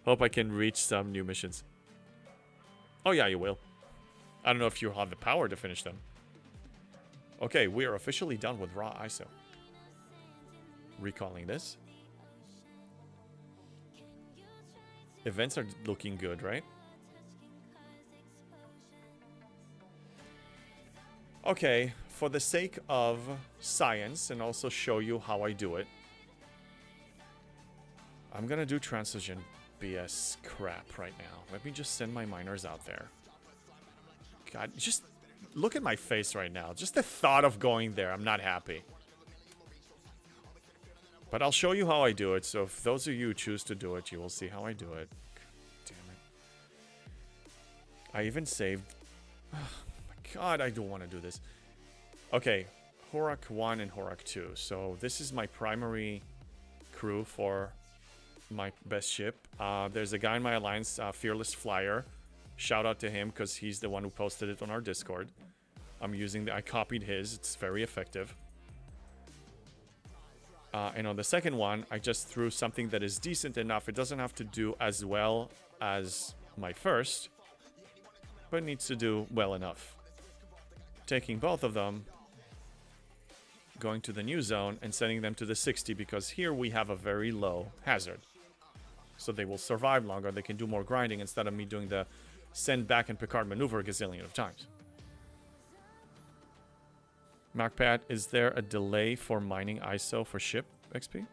Hope I can reach some new missions. Oh yeah, you will. I don't know if you have the power to finish them. Okay, we are officially done with raw ISO. Recalling this. Events are looking good, right? Okay, for the sake of science and also show you how I do it, I'm gonna do Transition FPS crap right now. Let me just send my miners out there. God, just look at my face right now. Just the thought of going there, I'm not happy. But I'll show you how I do it, so if those of you who choose to do it, you will see how I do it. Damn it. I even saved... Oh my god, I don't want to do this. Okay, Horak 1 and Horak 2. So this is my primary crew for my best ship. There's a guy in my alliance, Fearless Flyer. Shout out to him because he's the one who posted it on our Discord. I copied his. It's very effective. And on the second one, I just threw something that is decent enough. It doesn't have to do as well as my first, but needs to do well enough. Taking both of them, going to the new zone, and sending them to the 60, because here we have a very low hazard. So they will survive longer. They can do more grinding instead of me doing the send back and Picard maneuver a gazillion of times. MacPat, is there a delay for mining ISO for ship XP?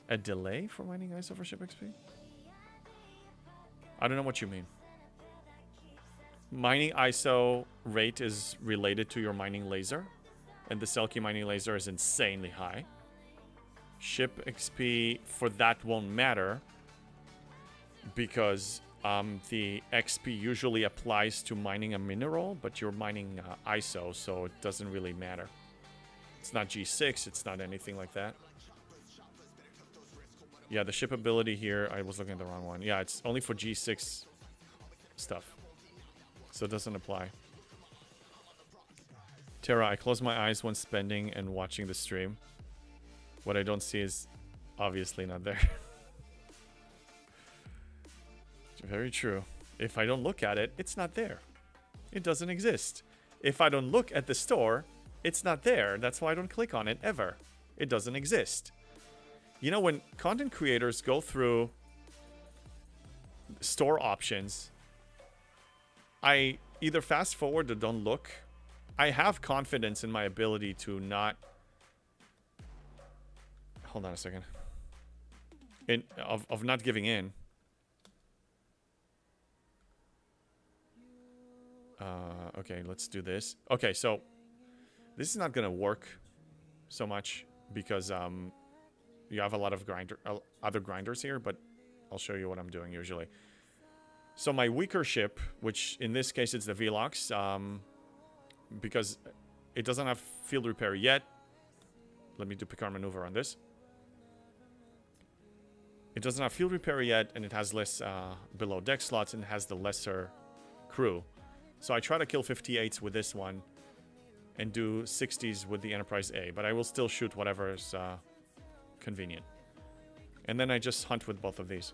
A delay for mining ISO for ship XP? I don't know what you mean. Mining ISO rate is related to your mining laser, and the Selkie mining laser is insanely high. Ship XP for that won't matter because the XP usually applies to mining a mineral, but you're mining ISO, so it doesn't really matter. It's not G6, it's not anything like that. Yeah, the ship ability here, I was looking at the wrong one. Yeah, it's only for G6 stuff, so it doesn't apply. Terra, I close my eyes when spending and watching the stream. What I don't see is obviously not there. Very true. If I don't look at it, it's not there. It doesn't exist. If I don't look at the store, it's not there. That's why I don't click on it ever. It doesn't exist. You know, when content creators go through store options, I either fast forward or don't look. I have confidence in my ability to not... Hold on a second. Of not giving in. Okay, let's do this. Okay, so this is not gonna work so much because you have a lot of other grinders here, but I'll show you what I'm doing usually. So my weaker ship, which in this case it's the Velox, because it doesn't have field repair yet. Let me do Picard maneuver on this. It doesn't have field repair yet, and it has less below deck slots, and it has the lesser crew. So I try to kill 58s with this one and do 60s with the Enterprise A, but I will still shoot whatever is convenient. And then I just hunt with both of these.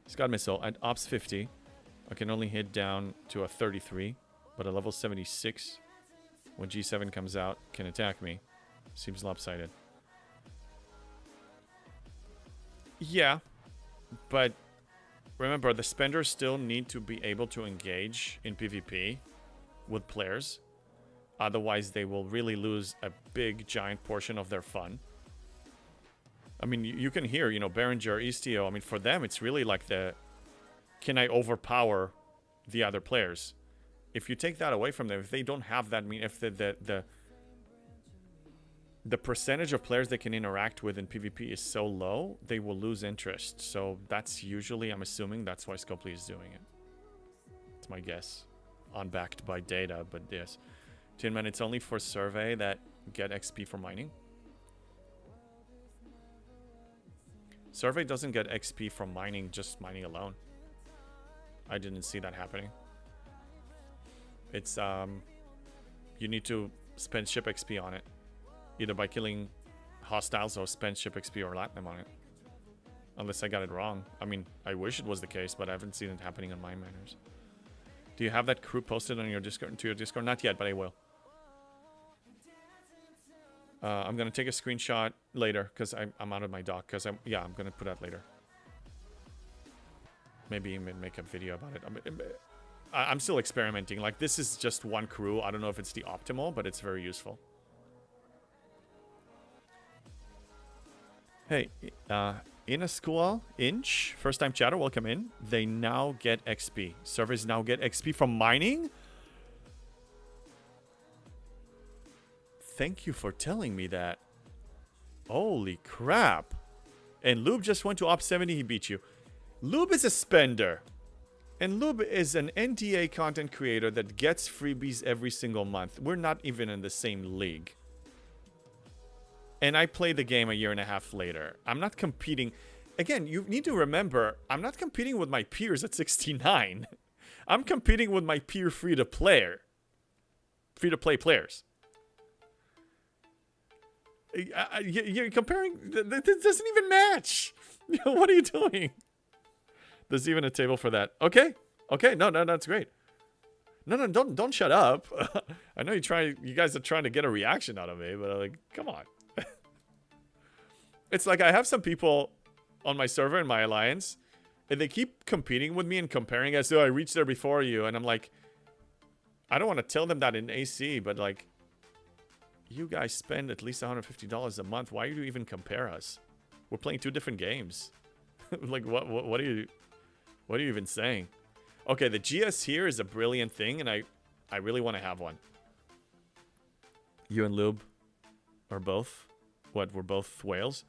Scud Missile at Ops 50. I can only hit down to a 33, but a level 76, when G7 comes out, can attack me. Seems lopsided. Yeah, but remember, the spenders still need to be able to engage in PvP with players. Otherwise, they will really lose a big, giant portion of their fun. I mean, you can hear, you know, Berenger, Istio. I mean, for them, it's really like the... Can I overpower the other players? If you take that away from them, if they don't have that... I mean, if the percentage of players they can interact with in PvP is so low, they will lose interest. So that's usually, I'm assuming, that's why Scopely is doing it. It's my guess. Unbacked by data, but yes. Tin Man, it's only for survey that get XP for mining. Survey doesn't get XP from mining, just mining alone. I didn't see that happening. It's, you need to spend ship XP on it. Either by killing hostiles or spend ship XP or Latinum on it. Unless I got it wrong. I mean, I wish it was the case, but I haven't seen it happening on my miners. Do you have that crew posted on your Discord, to your Discord? Not yet, but I will. I'm gonna take a screenshot later because I'm out of my dock. Because I'm gonna put that later. Maybe even make a video about it. I'm still experimenting. Like, this is just one crew. I don't know if it's the optimal, but it's very useful. Hey, Inaskual Inch, first time chatter, welcome in. They now get XP. Servers now get XP from mining? Thank you for telling me that. Holy crap. And Lube just went to Op 70, he beat you. Lube is a spender. And Lube is an NDA content creator that gets freebies every single month. We're not even in the same league. And I play the game a year and a half later. I'm not competing. Again, you need to remember, I'm not competing with my peers at 69. I'm competing with my peer free-to-play players. You're comparing. This doesn't even match. What are you doing? There's even a table for that. Okay. No, that's great. No, don't shut up. I know you guys are trying to get a reaction out of me, but like, come on. It's like I have some people on my server in my alliance, and they keep competing with me and comparing as though I reached there before you, and I'm like, I don't want to tell them that in AC, but like, you guys spend at least $150 a month. Why do you even compare us? We're playing 2 different games. Like, what are you even saying? Okay, the GS here is a brilliant thing, and I really want to have one. You and Lube are both? What, we're both whales?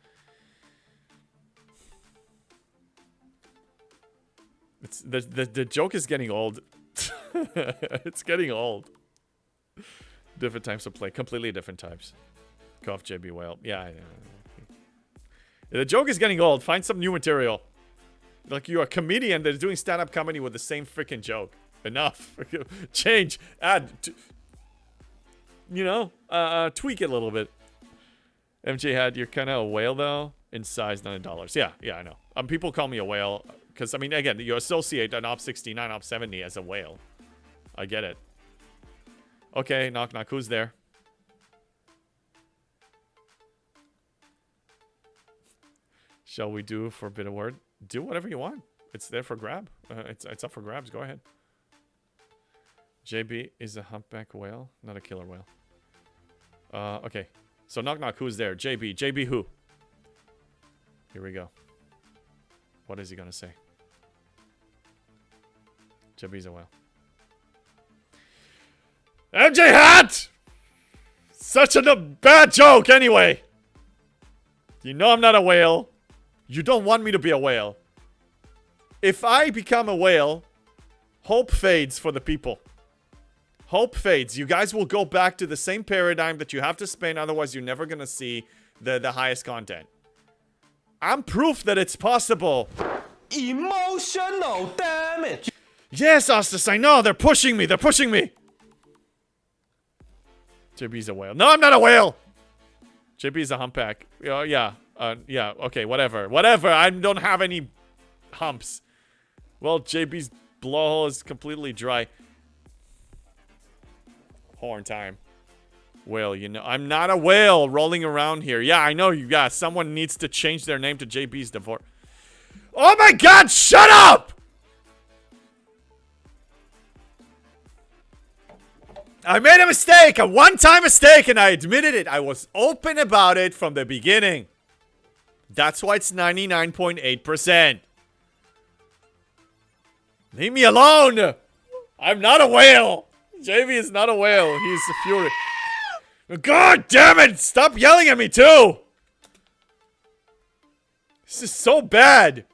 It's the joke is getting old. It's getting old. Different types of play. Completely different types. Cough JB Whale. Yeah. The joke is getting old. Find some new material. Like, you're a comedian that's doing stand-up comedy with the same freaking joke. Enough. Change. Add. You know? Tweak it a little bit. MJ had, you're kind of a whale, though. In size, not in dollars. Yeah, I know. People call me a whale. Because, I mean, again, you associate an Op 69, Op 70 as a whale. I get it. Okay, knock. Who's there? Shall we do Forbidden Word? Do whatever you want. It's there for grab. It's up for grabs. Go ahead. JB is a humpback whale, not a killer whale. Okay. So knock. Who's there? JB who? Here we go. What is he gonna say? JB's a whale. MJ Hat! Such a bad joke anyway. You know I'm not a whale. You don't want me to be a whale. If I become a whale, hope fades for the people. Hope fades. You guys will go back to the same paradigm that you have to spend, otherwise you're never gonna see the highest content. I'm proof that it's possible. Emotional damage. Yes, Ostis, I know. They're pushing me. JB's a whale. No, I'm not a whale. JB's a humpback. Yeah. Okay, whatever. I don't have any humps. Well, JB's blowhole is completely dry. Horn time. Whale, you know. I'm not a whale rolling around here. Yeah, I know you guys. Someone needs to change their name to JB's divorce. Oh my god, shut up! I made a mistake, a one-time mistake, and I admitted it. I was open about it from the beginning. That's why it's 99.8%. Leave me alone! I'm not a whale! JB is not a whale. He's a fury. God damn it! Stop yelling at me, too! This is so bad.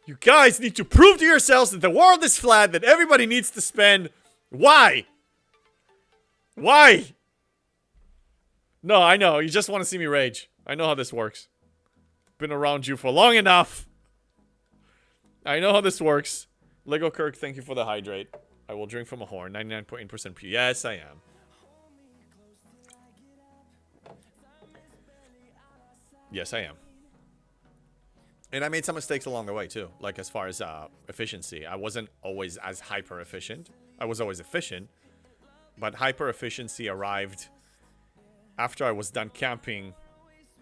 You guys need to prove to yourselves that the world is flat, that everybody needs to spend. Why? Why? No, I know. You just want to see me rage. I know how this works. Been around you for long enough. I know how this works. Lego Kirk, thank you for the hydrate. I will drink from a horn. 99.8% pure. Yes, I am. Yes, I am. And I made some mistakes along the way, too. Like, as far as efficiency. I wasn't always as hyper efficient. I was always efficient. But hyper efficiency arrived after I was done camping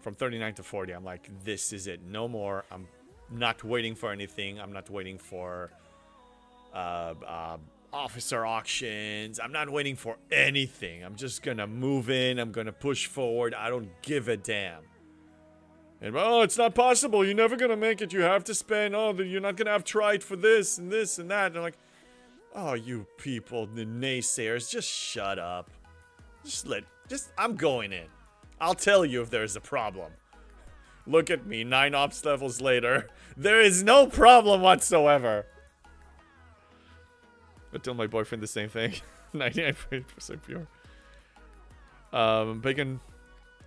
from 39 to 40. I'm like, this is it. No more. I'm not waiting for anything. I'm not waiting for officer auctions. I'm not waiting for anything. I'm just going to move in. I'm going to push forward. I don't give a damn. And, oh, it's not possible. You're never going to make it. You have to spend. Oh, you're not going to have Trite for this and this and that. And I'm like, oh, you people, the naysayers, just shut up. I'm going in. I'll tell you if there's a problem. Look at me, 9 ops levels later. There is no problem whatsoever. I tell my boyfriend the same thing. 99% pure. Bacon,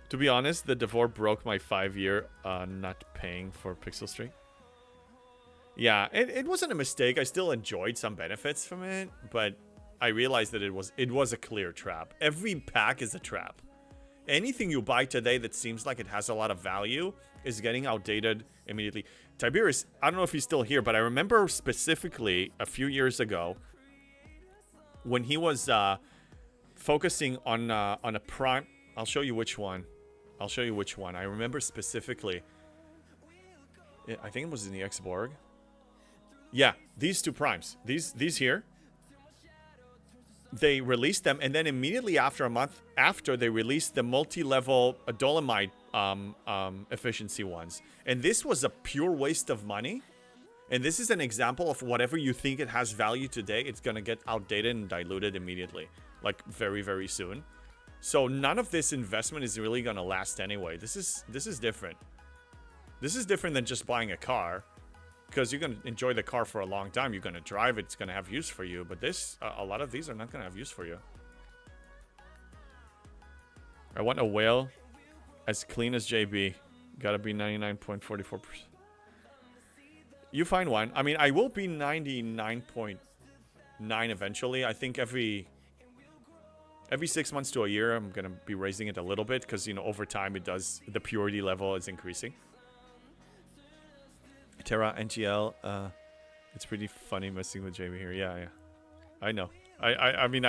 to be honest, the Devore broke my 5-year not paying for Pixel Streak. Yeah, it wasn't a mistake. I still enjoyed some benefits from it, but I realized that it was a clear trap. Every pack is a trap. Anything you buy today that seems like it has a lot of value is getting outdated immediately. Tiberius, I don't know if he's still here, but I remember specifically a few years ago when he was focusing on a prime. I'll show you which one. I remember specifically. I think it was in the X-Borg. Yeah, these 2 primes. These here. They released them, and then immediately after, a month after, they released the multi-level Dolomite efficiency ones. And this was a pure waste of money. And this is an example of whatever you think it has value today, it's going to get outdated and diluted immediately. Like, very, very soon. So none of this investment is really going to last anyway. This is different. This is different than just buying a car. Because you're going to enjoy the car for a long time. You're going to drive it. It's going to have use for you. But a lot of these are not going to have use for you. I want a whale as clean as JB. Gotta be 99.44%. You find one. I mean, I will be 99.9 eventually. I think every 6 months to a year, I'm going to be raising it a little bit. Because, over time, the purity level is increasing. Terra NGL, it's pretty funny messing with JB here. Yeah. I know. I mean,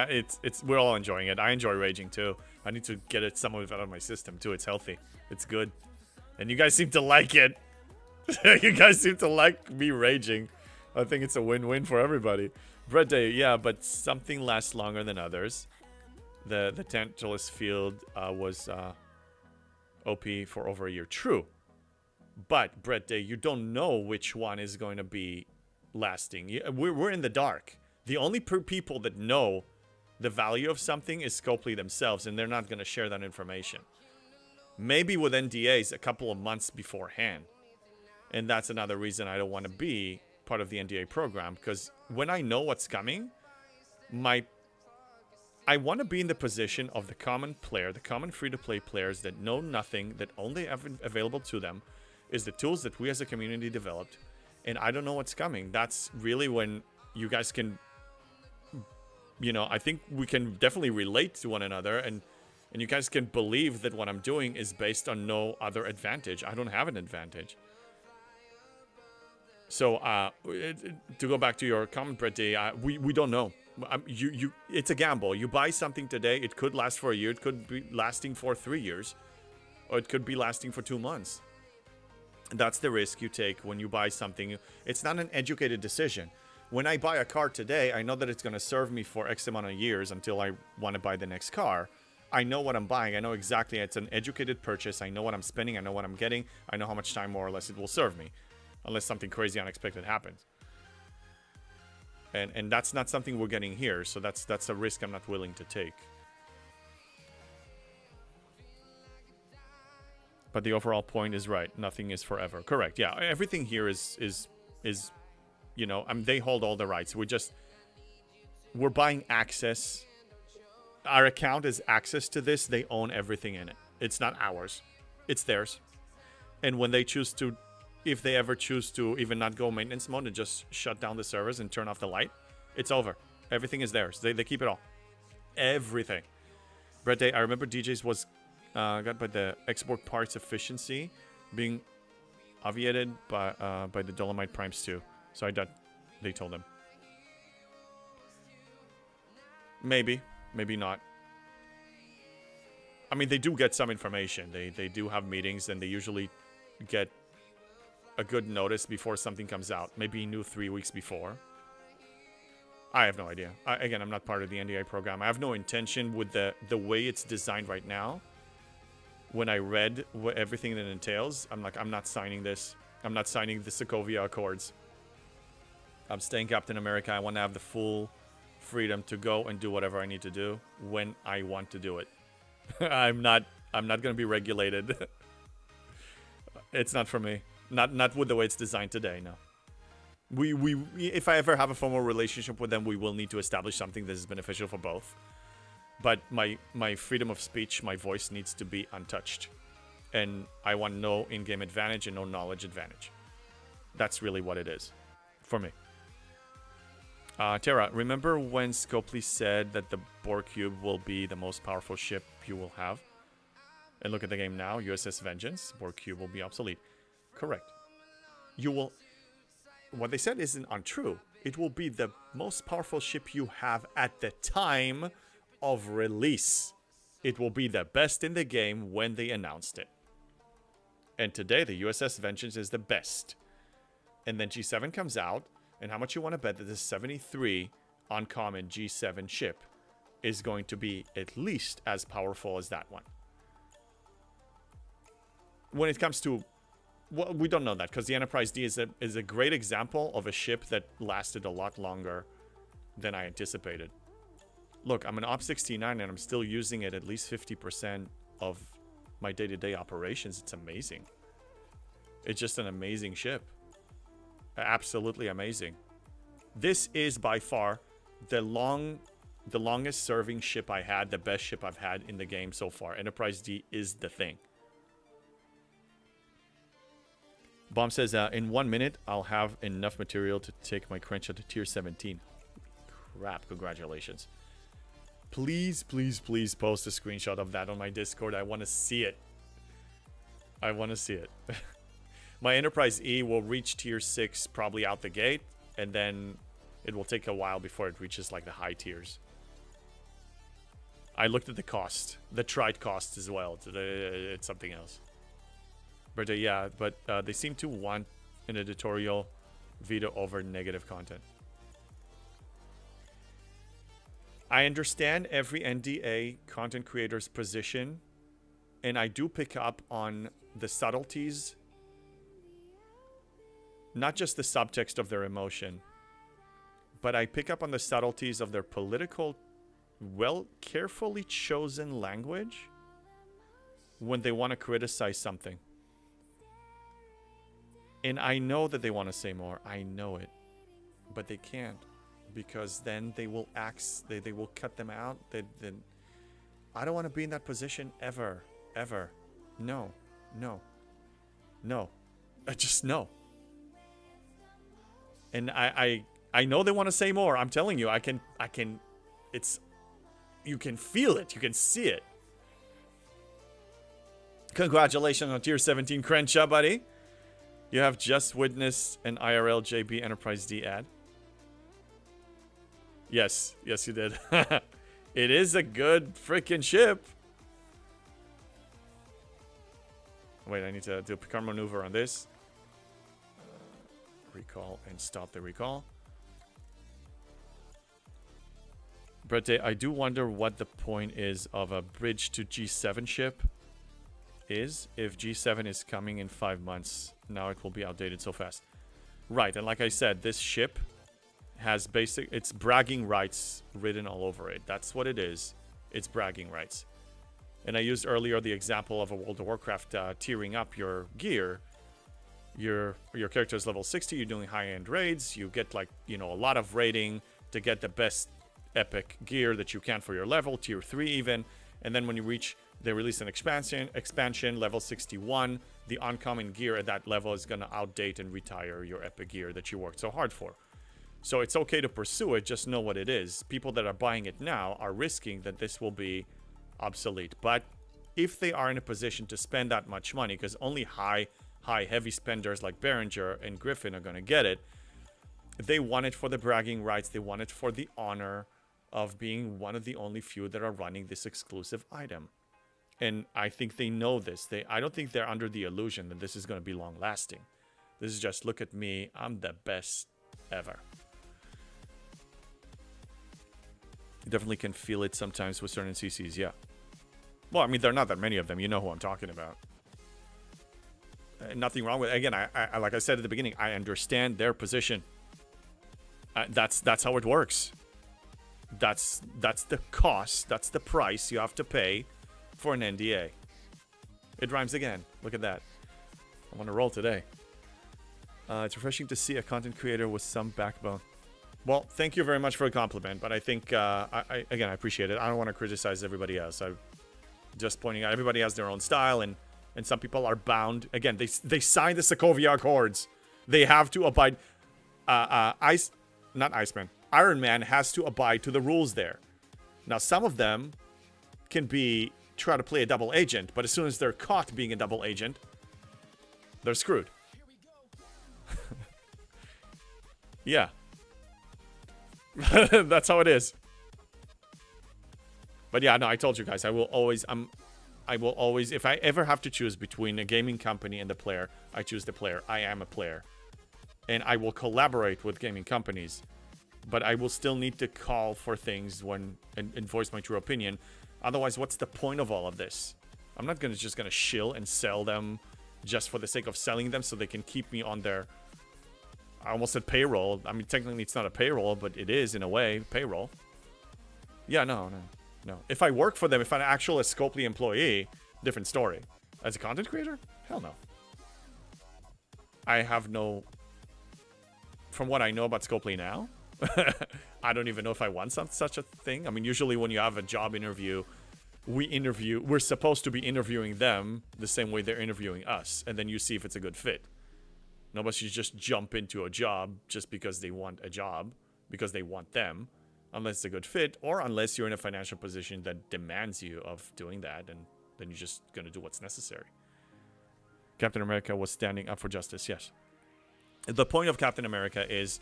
we're all enjoying it. I enjoy raging too. I need to get some of it out of my system too. It's healthy. It's good. And you guys seem to like it. You guys seem to like me raging. I think it's a win-win for everybody. Bread Day, yeah, but something lasts longer than others. The Tantalus field was OP for over a year. True. But, Brett Day, you don't know which one is going to be lasting. We're in the dark. The only people that know the value of something is Scopely themselves, and they're not going to share that information. Maybe with NDAs a couple of months beforehand. And that's another reason I don't want to be part of the NDA program, because when I know what's coming, I want to be in the position of the common player, the common free-to-play players that know nothing, that only have available to them is the tools that we as a community developed, and I don't know what's coming. That's really when you guys can, I think we can definitely relate to one another, and you guys can believe that what I'm doing is based on no other advantage. I don't have an advantage. So, to go back to your comment, Brett Day, we don't know. It's a gamble. You buy something today, it could last for a year, it could be lasting for 3 years, or it could be lasting for 2 months. That's the risk you take when you buy something. It's not an educated decision. When I buy a car today, I know that it's going to serve me for X amount of years until I want to buy the next car. I know what I'm buying. I know exactly it's an educated purchase. I know what I'm spending. I know what I'm getting. I know how much time more or less it will serve me. Unless something crazy unexpected happens. And that's not something we're getting here. So that's a risk I'm not willing to take. But the overall point is right. Nothing is forever. Correct. Yeah. Everything here is they hold all the rights. We're buying access. Our account is access to this. They own everything in it. It's not ours. It's theirs. And when they choose to, if they ever choose to even not go maintenance mode and just shut down the servers and turn off the light, it's over. Everything is theirs. They keep it all. Everything. Brett Day, I remember DJs was got by the export parts efficiency being obviated by the Dolomite Primes too. So I thought they told him. Maybe not. I mean, they do get some information. They do have meetings, and they usually get a good notice before something comes out. Maybe new 3 weeks before. I have no idea. Again, I'm not part of the NDA program. I have no intention with the way it's designed right now. when I read everything that it entails, I'm like, I'm not signing this. I'm not signing the Sokovia Accords. I'm staying Captain America. I want to have the full freedom to go and do whatever I need to do when I want to do it. I'm not going to be regulated. It's not for me. Not with the way it's designed today, no. If I ever have a formal relationship with them, we will need to establish something that is beneficial for both. But my freedom of speech, my voice needs to be untouched. And I want no in-game advantage and no knowledge advantage. That's really what it is for me. Terra, remember when Scopely said that the Borg Cube will be the most powerful ship you will have? And look at the game now, USS Vengeance, Borg Cube will be obsolete. Correct. You will... What they said isn't untrue. It will be the most powerful ship you have at the time of release. It will be the best in the game when they announced it. And today, the USS Vengeance is the best. And then G7 comes out, and how much you want to bet that this 73 uncommon G7 ship is going to be at least as powerful as that one? When it comes to... Well, we don't know that, because the Enterprise D is a great example of a ship that lasted a lot longer than I anticipated. Look, I'm an Op-69, and I'm still using it at least 50% of my day-to-day operations. It's amazing. It's just an amazing ship. Absolutely amazing. This is by far the longest serving ship I had, the best ship I've had in the game so far. Enterprise D is the thing. Bomb says, in 1 minute, I'll have enough material to take my Crenshaw to tier 17. Holy crap, congratulations. Please, please, please post a screenshot of that on my Discord. I want to see it. I want to see it. My Enterprise E will reach tier 6 probably out the gate, and then it will take a while before it reaches like the high tiers. I looked at the cost, the trite cost as well. It's something else. But yeah, but they seem to want an editorial veto over negative content. I understand every NDA content creator's position, and I do pick up on the subtleties, not just the subtext of their emotion, but I pick up on the subtleties of their political, well, carefully chosen language when they want to criticize something. And I know that they want to say more. I know it. But they can't. Because then they will they will cut them out. I don't want to be in that position ever. Ever. No. No. No. Just no. And I know they want to say more. I'm telling you, I can it's, you can feel it. You can see it. Congratulations on tier 17 Crenshaw, buddy. You have just witnessed an IRL JB Enterprise D ad. Yes, yes you did. It is a good freaking ship. Wait, I need to do a Picard maneuver on this. Recall and stop the recall. Brette, I do wonder what the point is of a bridge to G7 ship is if G7 is coming in 5 months. Now it will be outdated so fast. Right, and like I said, this ship has it's bragging rights written all over it. That's what it is. It's bragging rights. And I used earlier the example of a World of Warcraft tiering up your gear. Your character is level 60, you're doing high-end raids, you get like, you know, a lot of raiding to get the best epic gear that you can for your level, tier 3 even. And then when you reach, they release an expansion, level 61. The uncommon gear at that level is going to outdate and retire your epic gear that you worked so hard for. So it's okay to pursue it, just know what it is. People that are buying it now are risking that this will be obsolete. But if they are in a position to spend that much money, because only high heavy spenders like Behringer and Griffin are going to get it, they want it for the bragging rights, they want it for the honor of being one of the only few that are running this exclusive item. And I think they know this. I don't think they're under the illusion that this is going to be long lasting. This is just, look at me, I'm the best ever. You definitely can feel it sometimes with certain CCs, yeah. Well, I mean, there are not that many of them. You know who I'm talking about. Nothing wrong with. Again, I like I said at the beginning, I understand their position. That's how it works. That's the cost. That's the price you have to pay for an NDA. It rhymes again. Look at that. I'm on a roll today. It's refreshing to see a content creator with some backbone. Well, thank you very much for a compliment, but I think, again, I appreciate it. I don't want to criticize everybody else. I'm just pointing out everybody has their own style, and some people are bound. Again, they signed the Sokovia Accords. They have to abide. Iron Man has to abide to the rules there. Now, some of them can try to play a double agent, but as soon as they're caught being a double agent, they're screwed. Yeah. That's how it is. But yeah, no, I told you guys, I will always, if I ever have to choose between a gaming company and the player, I choose the player. I am a player. And I will collaborate with gaming companies, but I will still need to call for things and voice my true opinion. Otherwise, what's the point of all of this? I'm not just gonna shill and sell them just for the sake of selling them so they can keep me on their, I almost said payroll. I mean, technically it's not a payroll, but it is in a way, payroll. Yeah, no. If I work for them, if I'm an actual Scopely employee, different story. As a content creator? Hell no. I have no, from what I know about Scopely now, I don't even know if I want such a thing. I mean, usually when you have a job interview, we're supposed to be interviewing them the same way they're interviewing us, and then you see if it's a good fit. Nobody should just jump into a job just because they want a job, because they want them, unless it's a good fit, or unless you're in a financial position that demands you of doing that, and then you're just going to do what's necessary. Captain America was standing up for justice, yes. The point of Captain America is,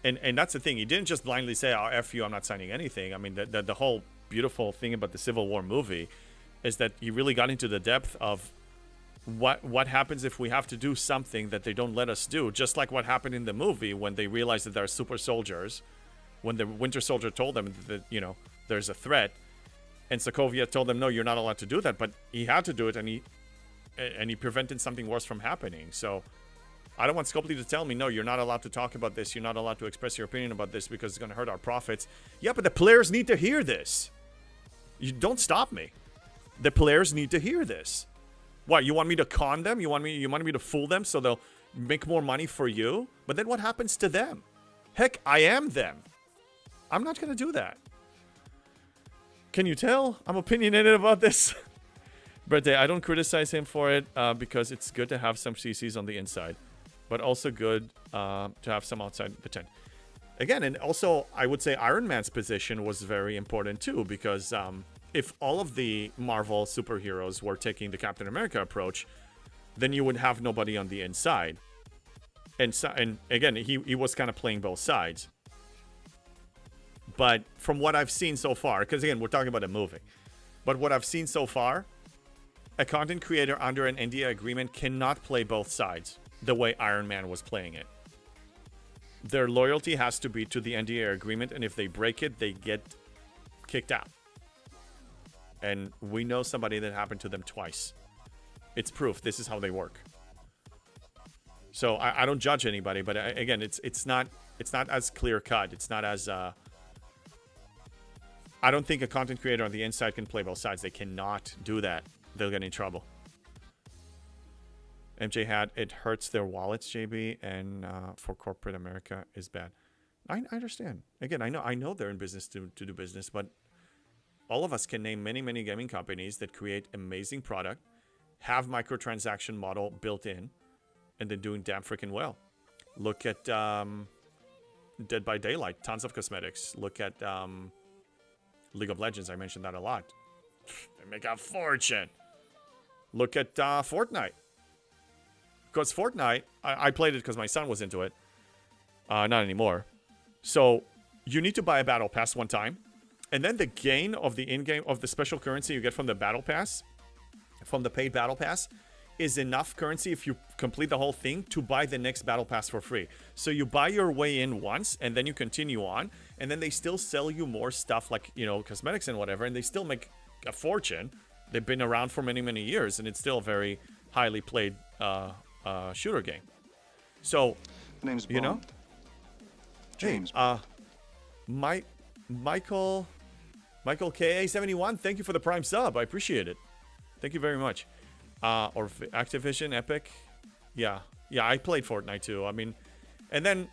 and that's the thing, he didn't just blindly say, oh, F you, I'm not signing anything. I mean, the whole beautiful thing about the Civil War movie is that he really got into the depth of what happens if we have to do something that they don't let us do, just like what happened in the movie when they realized that they're super soldiers, when the Winter Soldier told them that, you know, there's a threat, and Sokovia told them, no, you're not allowed to do that, but he had to do it, and he prevented something worse from happening. So I don't want Scopely to tell me, no, you're not allowed to talk about this, you're not allowed to express your opinion about this because it's going to hurt our profits. Yeah, but the players need to hear this. You don't stop me. The players need to hear this. What, you want me to con them? You want me to fool them so they'll make more money for you? But then what happens to them? Heck, I am them. I'm not going to do that. Can you tell? I'm opinionated about this. Birthday, I don't criticize him for it because it's good to have some CCs on the inside, but also good to have some outside the tent. Again, and also I would say Iron Man's position was very important too, because if all of the Marvel superheroes were taking the Captain America approach, then you would have nobody on the inside. And again, he was kind of playing both sides. But from what I've seen so far, because again, we're talking about a movie, but what I've seen so far, a content creator under an NDA agreement cannot play both sides the way Iron Man was playing it. Their loyalty has to be to the NDA agreement, and if they break it, they get kicked out. And we know somebody that happened to them twice. It's proof. This is how they work. So I don't judge anybody, but again, it's not as clear cut. It's not as I don't think a content creator on the inside can play both sides. They cannot do that. They'll get in trouble. MJ had, it hurts their wallets, JB, and for corporate America is bad. I understand. Again, I know they're in business to do business, but all of us can name many, many gaming companies that create amazing product, have microtransaction model built in, and then doing damn freaking well. Look at Dead by Daylight, tons of cosmetics. Look at League of Legends, I mentioned that a lot. They make a fortune. Look at Fortnite. Because Fortnite, I played it because my son was into it. Not anymore. So you need to buy a battle pass one time. And then the gain of the in-game, of the special currency you get from the battle pass, from the paid battle pass, is enough currency if you complete the whole thing to buy the next battle pass for free. So you buy your way in once, and then you continue on, and then they still sell you more stuff like, you know, cosmetics and whatever, and they still make a fortune. They've been around for many, many years, and it's still a very highly played shooter game. So, The name's Bond. you know, James. Michael KA71, thank you for the Prime sub. I appreciate it. Thank you very much. Or Activision, Epic. Yeah, I played Fortnite too. I mean, and then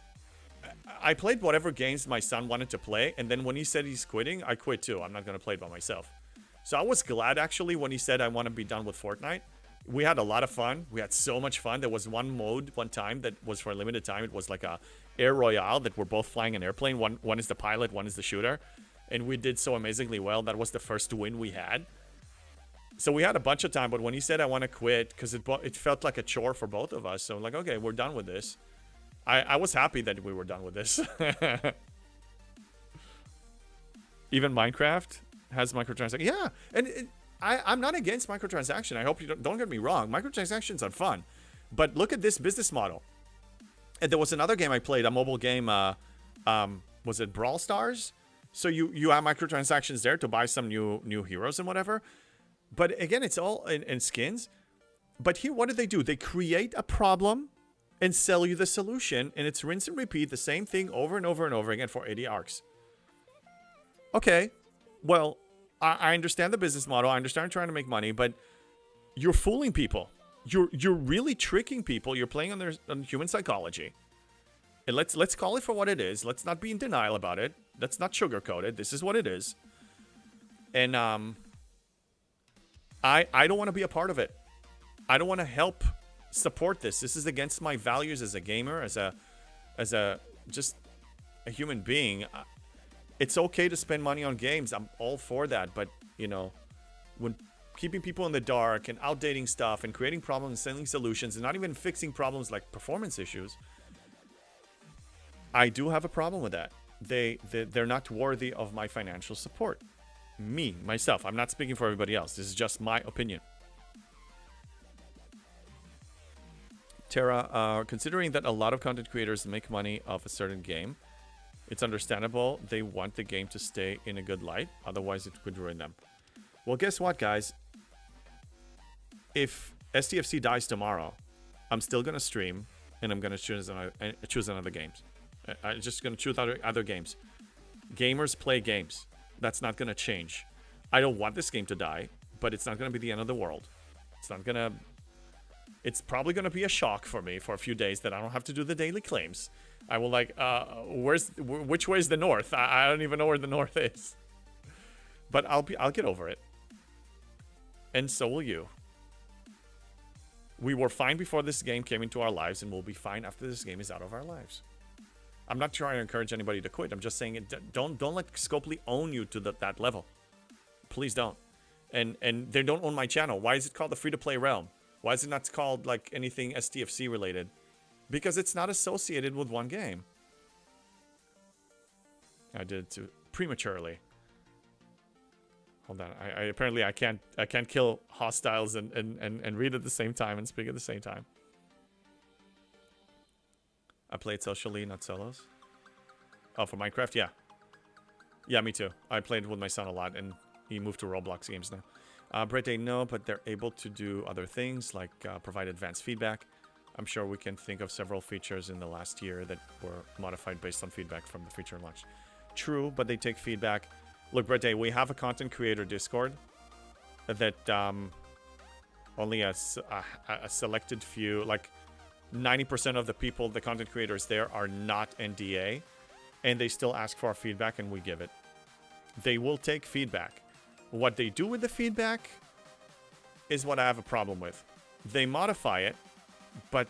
I played whatever games my son wanted to play, and then when he said he's quitting, I quit too. I'm not going to play it by myself. So I was glad, actually, when he said I want to be done with Fortnite. We had a lot of fun. We had so much fun. There was one mode one time that was for a limited time. It was like a Air Royale that we're both flying an airplane. One is the pilot, one is the shooter. And we did so amazingly well. That was the first win we had. So we had a bunch of time, but when he said I want to quit, because it felt like a chore for both of us. So I'm like, okay, we're done with this. I was happy that we were done with this. Even Minecraft has microtransactions. Yeah, and I'm not against microtransaction. I hope you don't get me wrong. Microtransactions are fun. But look at this business model. And there was another game I played, a mobile game. Was it Brawl Stars? So you have microtransactions there to buy some new heroes and whatever. But again, it's all in skins. But here, what do? They create a problem and sell you the solution. And it's rinse and repeat the same thing over and over and over again for 80 arcs. Okay, well, I understand the business model. I understand trying to make money, but you're fooling people. You're really tricking people. You're playing on human psychology. And let's call it for what it is. Let's not be in denial about it. Let's not sugarcoat it. This is what it is. And I don't want to be a part of it. I don't want to help support this. This is against my values as a gamer, as a just a human being. It's okay to spend money on games. I'm all for that. But, you know, when keeping people in the dark and outdating stuff and creating problems and selling solutions and not even fixing problems like performance issues, I do have a problem with that. They're not worthy of my financial support. Myself. I'm not speaking for everybody else. This is just my opinion. Tara, considering that a lot of content creators make money off a certain game, it's understandable they want the game to stay in a good light. Otherwise, it could ruin them. Well, guess what, guys? If STFC dies tomorrow, I'm still going to stream, and I'm going to choose another games. I'm just going to choose other games. Gamers play games. That's not going to change. I don't want this game to die, but it's not going to be the end of the world. It's probably going to be a shock for me for a few days that I don't have to do the daily claims. I will which way is the north? I don't even know where the north is. But I'll get over it. And so will you. We were fine before this game came into our lives, and we'll be fine after this game is out of our lives. I'm not trying to encourage anybody to quit. I'm just saying don't let Scopely own you to that level. Please don't. And they don't own my channel. Why is it called the free-to-play realm? Why is it not called like anything STFC related? Because it's not associated with one game. I did it too prematurely. Hold on. I apparently I can't kill hostiles and read at the same time and speak at the same time. I played socially, not solos. Oh, for Minecraft, yeah. Yeah, me too. I played with my son a lot, and he moved to Roblox games now. Brete, no, but they're able to do other things like provide advanced feedback. I'm sure we can think of several features in the last year that were modified based on feedback from the feature launch. True, but they take feedback. Look, Brete, we have a content creator Discord that only a selected few, like 90% of the people, the content creators there are not NDA, and they still ask for our feedback, and we give it. They will take feedback. What they do with the feedback is what I have a problem with. They modify it, but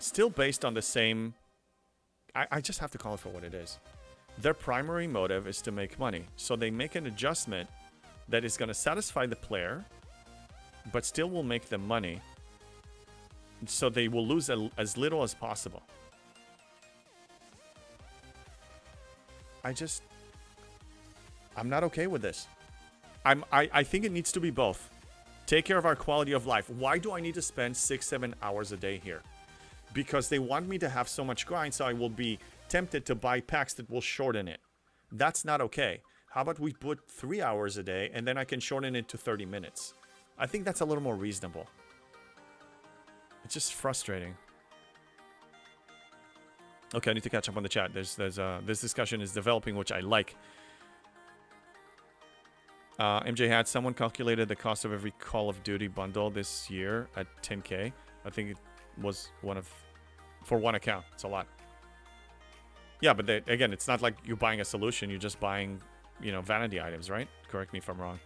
still based on the same... I just have to call it for what it is. Their primary motive is to make money. So they make an adjustment that is going to satisfy the player, but still will make them money. So they will lose as little as possible. I'm not okay with this. I think it needs to be both. Take care of our quality of life. Why do I need to spend 6-7 hours a day here? Because they want me to have so much grind, so I will be tempted to buy packs that will shorten it. That's not okay. How about we put 3 hours a day and then I can shorten it to 30 minutes? I think that's a little more reasonable. It's just frustrating. Okay, I need to catch up on the chat. This discussion is developing, which I like. MJ had someone calculated the cost of every Call of Duty bundle this year at 10K. I think it was for one account. It's a lot. Yeah, but again, it's not like you're buying a solution. You're just buying, you know, vanity items, right? Correct me if I'm wrong.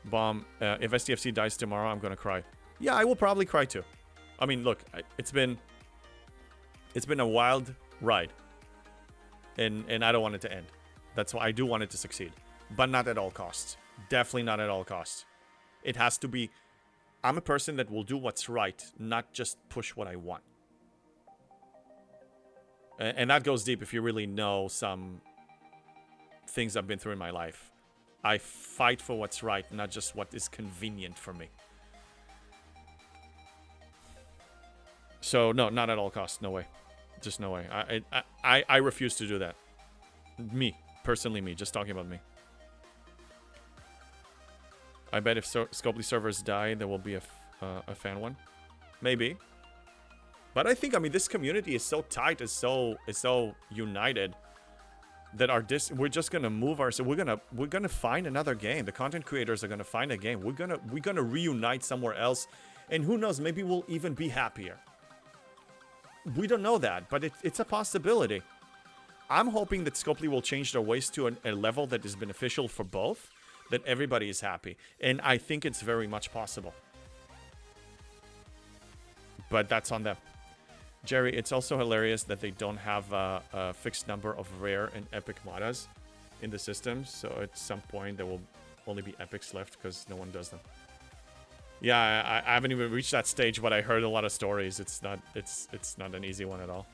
Bomb, if STFC dies tomorrow, I'm gonna cry. Yeah, I will probably cry too. I mean, look, it's been a wild ride, and I don't want it to end. That's why I do want it to succeed, but not at all costs. Definitely not at all costs. It has to be. I'm a person that will do what's right, not just push what I want. And that goes deep if you really know some things I've been through in my life. I fight for what's right, not just what is convenient for me. So, no, not at all costs. No way. Just no way. I refuse to do that. Me. Personally me. Just talking about me. I bet if Scopely servers die, there will be a fan one. Maybe. But I think, I mean, this community is so tight, is so united, that we're just gonna move ourselves. We're gonna find another game. The content creators are gonna find a game. We're gonna reunite somewhere else, and who knows? Maybe we'll even be happier. We don't know that, but it's a possibility. I'm hoping that Scopely will change their ways to a level that is beneficial for both, that everybody is happy, and I think it's very much possible. But that's on them. Jerry, it's also hilarious that they don't have a fixed number of rare and epic modas in the system. So at some point there will only be epics left because no one does them. Yeah, I haven't even reached that stage, but I heard a lot of stories. It's not an easy one at all.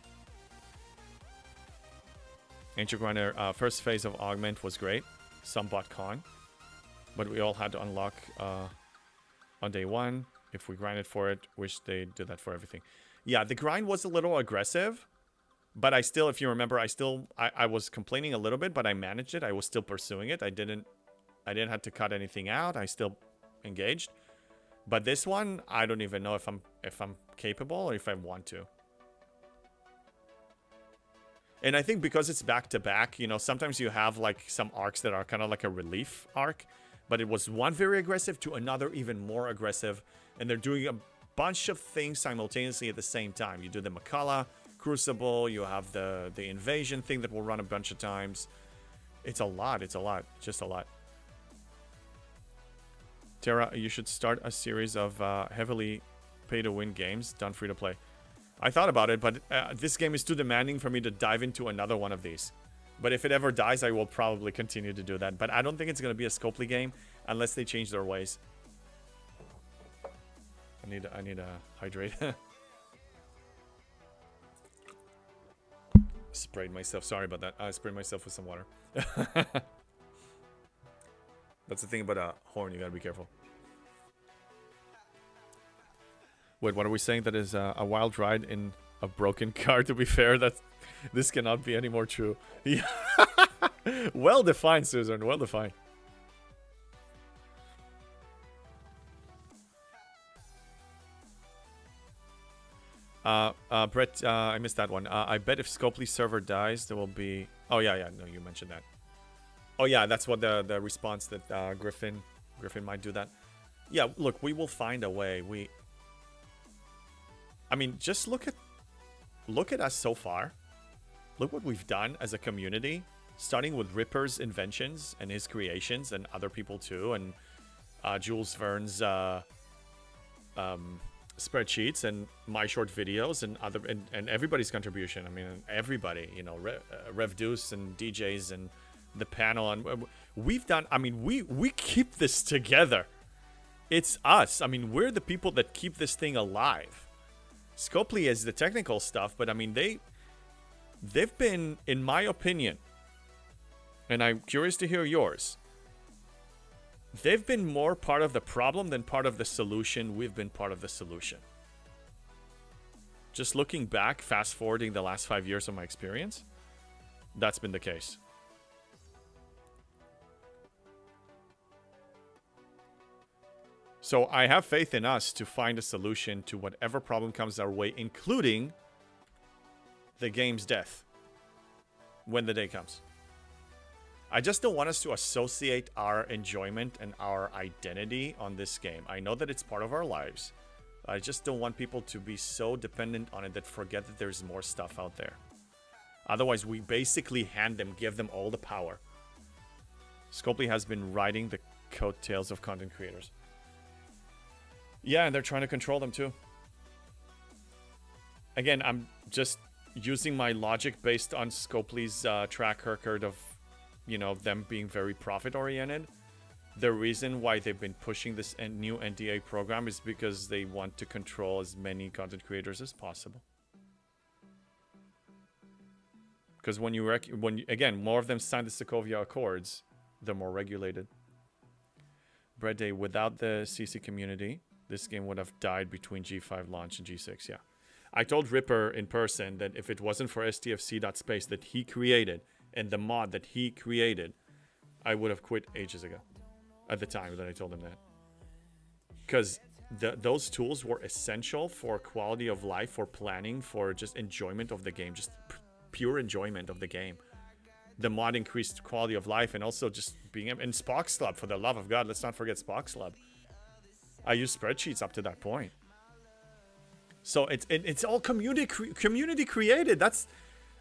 Ancient Grinder, first phase of Augment was great. Some bought Con, but we all had to unlock on day one. If we grinded for it, wish they did that for everything. Yeah, the grind was a little aggressive, but I still, if you remember, I was complaining a little bit, but I managed it. I was still pursuing it. I didn't have to cut anything out. I still engaged. But this one, I don't even know if I'm capable or if I want to. And I think because it's back to back, you know, sometimes you have like some arcs that are kind of like a relief arc, but it was one very aggressive to another even more aggressive, and they're doing a bunch of things simultaneously at the same time. You do the Makala Crucible, you have the invasion thing that will run a bunch of times. It's a lot, just a lot. Terra, you should start a series of heavily pay-to-win games done free-to-play. I thought about it, but this game is too demanding for me to dive into another one of these. But if it ever dies, I will probably continue to do that. But I don't think it's going to be a Scopely game unless they change their ways. I need to hydrate. Sprayed myself. Sorry about that. I sprayed myself with some water. That's the thing about a horn. You gotta be careful. Wait, what are we saying? That is a wild ride in a broken car. To be fair, this cannot be any more true. Yeah. Well defined, Susan. Well defined. Brett, I missed that one. I bet if Scopely server dies, there will be... Oh, yeah. No, you mentioned that. Oh, yeah, that's what the response that Griffin might do that. Yeah, look, we will find a way. I mean, just look at us so far. Look what we've done as a community, starting with Ripper's inventions and his creations, and other people too, and Jules Verne's spreadsheets and my short videos and and everybody's contribution. I mean, everybody, you know, Rev Deuce and DJs and the panel, and we've done. I mean, we keep this together. It's us. I mean, we're the people that keep this thing alive. Scopely is the technical stuff, but I mean, they've been, in my opinion, and I'm curious to hear yours, they've been more part of the problem than part of the solution. We've been part of the solution. Just looking back, fast forwarding the last 5 years of my experience, that's been the case. So I have faith in us to find a solution to whatever problem comes our way, including the game's death, when the day comes. I just don't want us to associate our enjoyment and our identity on this game. I know that it's part of our lives. I just don't want people to be so dependent on it that forget that there's more stuff out there. Otherwise, we basically give them all the power. Scopely has been riding the coattails of content creators. Yeah, and they're trying to control them too. Again, I'm just using my logic based on Scopely's track record of, you know, them being very profit-oriented. The reason why they've been pushing this new NDA program is because they want to control as many content creators as possible. Because when you again, more of them sign the Sokovia Accords, they're more regulated. Bread Day, without the CC community, this game would have died between G5 launch and G6, yeah. I told Ripper in person that if it wasn't for STFC.space that he created and the mod that he created, I would have quit ages ago. At the time that I told him that. Because those tools were essential for quality of life, for planning, for just enjoyment of the game, just pure enjoyment of the game. The mod increased quality of life and also just being in Spock's Club, for the love of God, let's not forget Spock's Club. I used spreadsheets up to that point. So it's all community created. That's,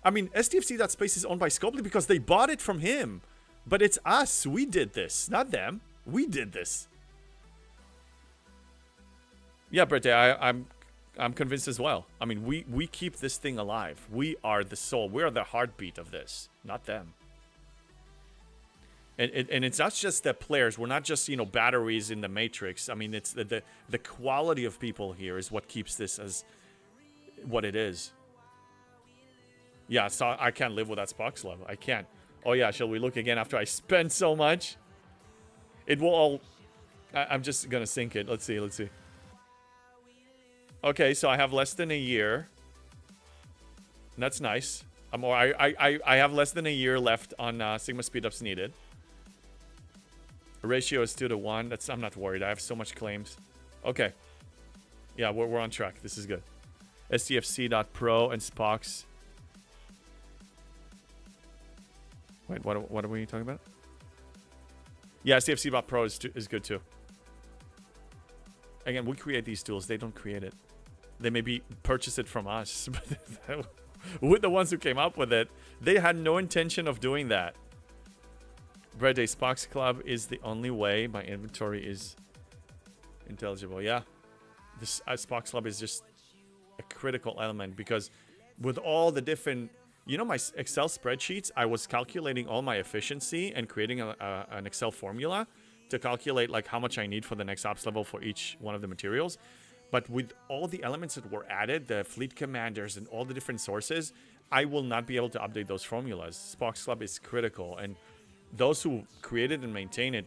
I mean, STFC.space is owned by Scopely because they bought it from him. But it's us. We did this, not them. We did this. Yeah, Brett, I'm convinced as well. I mean, we keep this thing alive. We are the soul. We are the heartbeat of this, not them. And it's not just the players. We're not just, you know, batteries in the Matrix. I mean, it's the quality of people here is what keeps this as what it is. Yeah, so I can't live without Spock's Club. I can't. Oh yeah, shall we look again after I spend so much? It will all... I'm just gonna sync it. Let's see. Okay, so I have less than a year. That's nice. I have less than a year left on Sigma speedups needed. The ratio is 2-to-1. I'm not worried. I have so much claims. Okay. Yeah, we're on track. This is good. STFC.pro and Spock's. Wait, what are we talking about? Yeah, STFC.pro is good too. Again, we create these tools. They don't create it. They maybe purchase it from us. But we're the ones who came up with it. They had no intention of doing that. Bread Day, Spock's Club is the only way my inventory is intelligible. Yeah. This Spock's Club is just a critical element because with all the different... You know, my Excel spreadsheets, I was calculating all my efficiency and creating an Excel formula to calculate like how much I need for the next ops level for each one of the materials. But with all the elements that were added, the fleet commanders and all the different sources, I will not be able to update those formulas. Spock's Club is critical. And those who created and maintain it,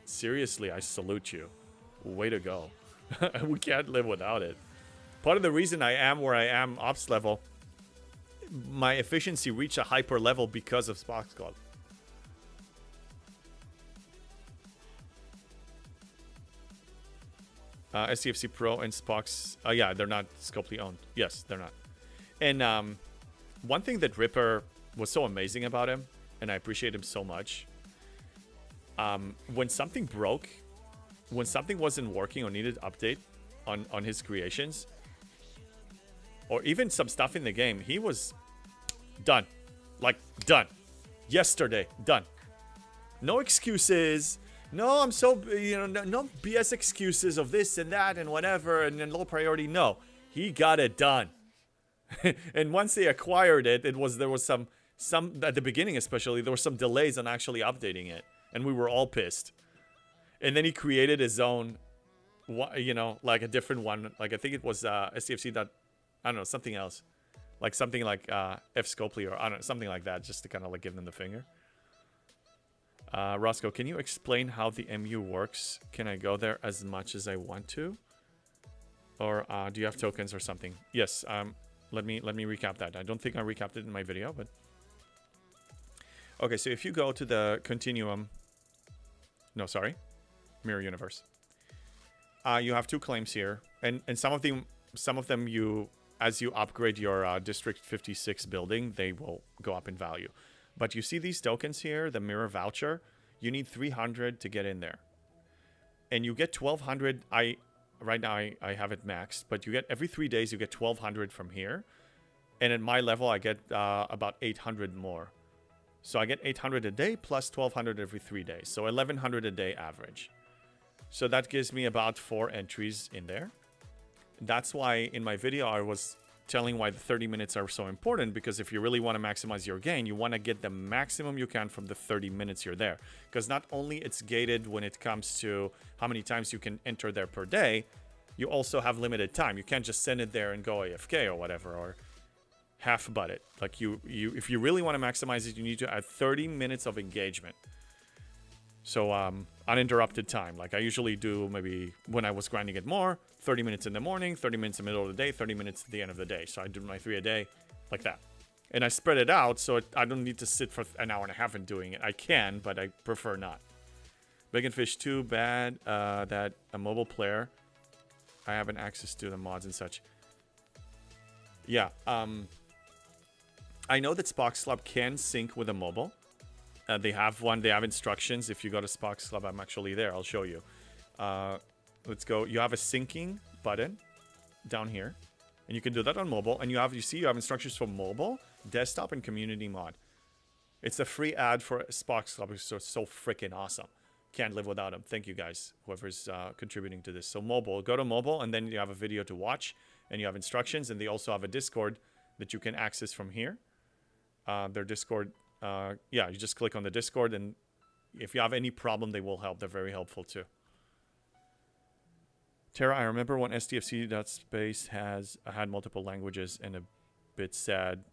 seriously, I salute you. Way to go. We can't live without it. Part of the reason I am where I am ops level, my efficiency reached a hyper level because of Spock's Club. STFC Pro and Spock's... yeah, they're not Scopely owned. Yes, they're not. And one thing that Ripper was so amazing about him, and I appreciate him so much, when something broke, when something wasn't working or needed update on his creations, or even some stuff in the game, he was done. Like, done. Yesterday, done. No excuses. No, I'm so, you know, no BS excuses of this and that and whatever and then low priority. No, he got it done. And once they acquired it, there was some at the beginning especially, there were some delays on actually updating it. And we were all pissed. And then he created his own, you know, like a different one. Like, I think it was STFC. I don't know, something else. Like something like F Scopely or I don't know, something like that, just to kind of like give them the finger. Roscoe, can you explain how the MU works? Can I go there as much as I want to? Or do you have tokens or something? Yes, let me recap that. I don't think I recapped it in my video, but Okay, so if you go to the Continuum, no, sorry, Mirror Universe, you have 2 claims here, and some of them you, as you upgrade your District 56 building, they will go up in value. But you see these tokens here, the Mirror Voucher, you need 300 to get in there. And you get 1,200, right now I have it maxed, but you get, every 3 days you get 1,200 from here. And at my level, I get about 800 more. So I get 800 a day plus 1,200 every 3 days. So 1,100 a day average. So that gives me about 4 entries in there. That's why in my video, I was telling why the 30 minutes are so important, because if you really want to maximize your gain, you want to get the maximum you can from the 30 minutes you're there. Because not only it's gated when it comes to how many times you can enter there per day, you also have limited time. You can't just send it there and go AFK or whatever, or half butt it. Like if you really want to maximize it, you need to add 30 minutes of engagement. So uninterrupted time. Like I usually do, maybe when I was grinding it more, 30 minutes in the morning, 30 minutes in the middle of the day, 30 minutes at the end of the day. So I do my 3 a day like that. And I spread it out so I don't need to sit for an hour and a half in doing it. I can, but I prefer not. Big and Fish, too bad that a mobile player, I haven't access to the mods and such. Yeah, I know that Spox Club can sync with a mobile. They have one. They have instructions. If you go to Spox Club, I'm actually there. I'll show you. Let's go. You have a syncing button down here, and you can do that on mobile. And you have instructions for mobile, desktop, and community mod. It's a free ad for Spox Club. It's so freaking awesome. Can't live without them. Thank you guys, whoever's contributing to this. So mobile, go to mobile, and then you have a video to watch, and you have instructions, and they also have a Discord that you can access from here. Their Discord. Yeah, you just click on the Discord, and if you have any problem, they will help. They're very helpful too. Tara, I remember when STFC.space had multiple languages, and a bit sad.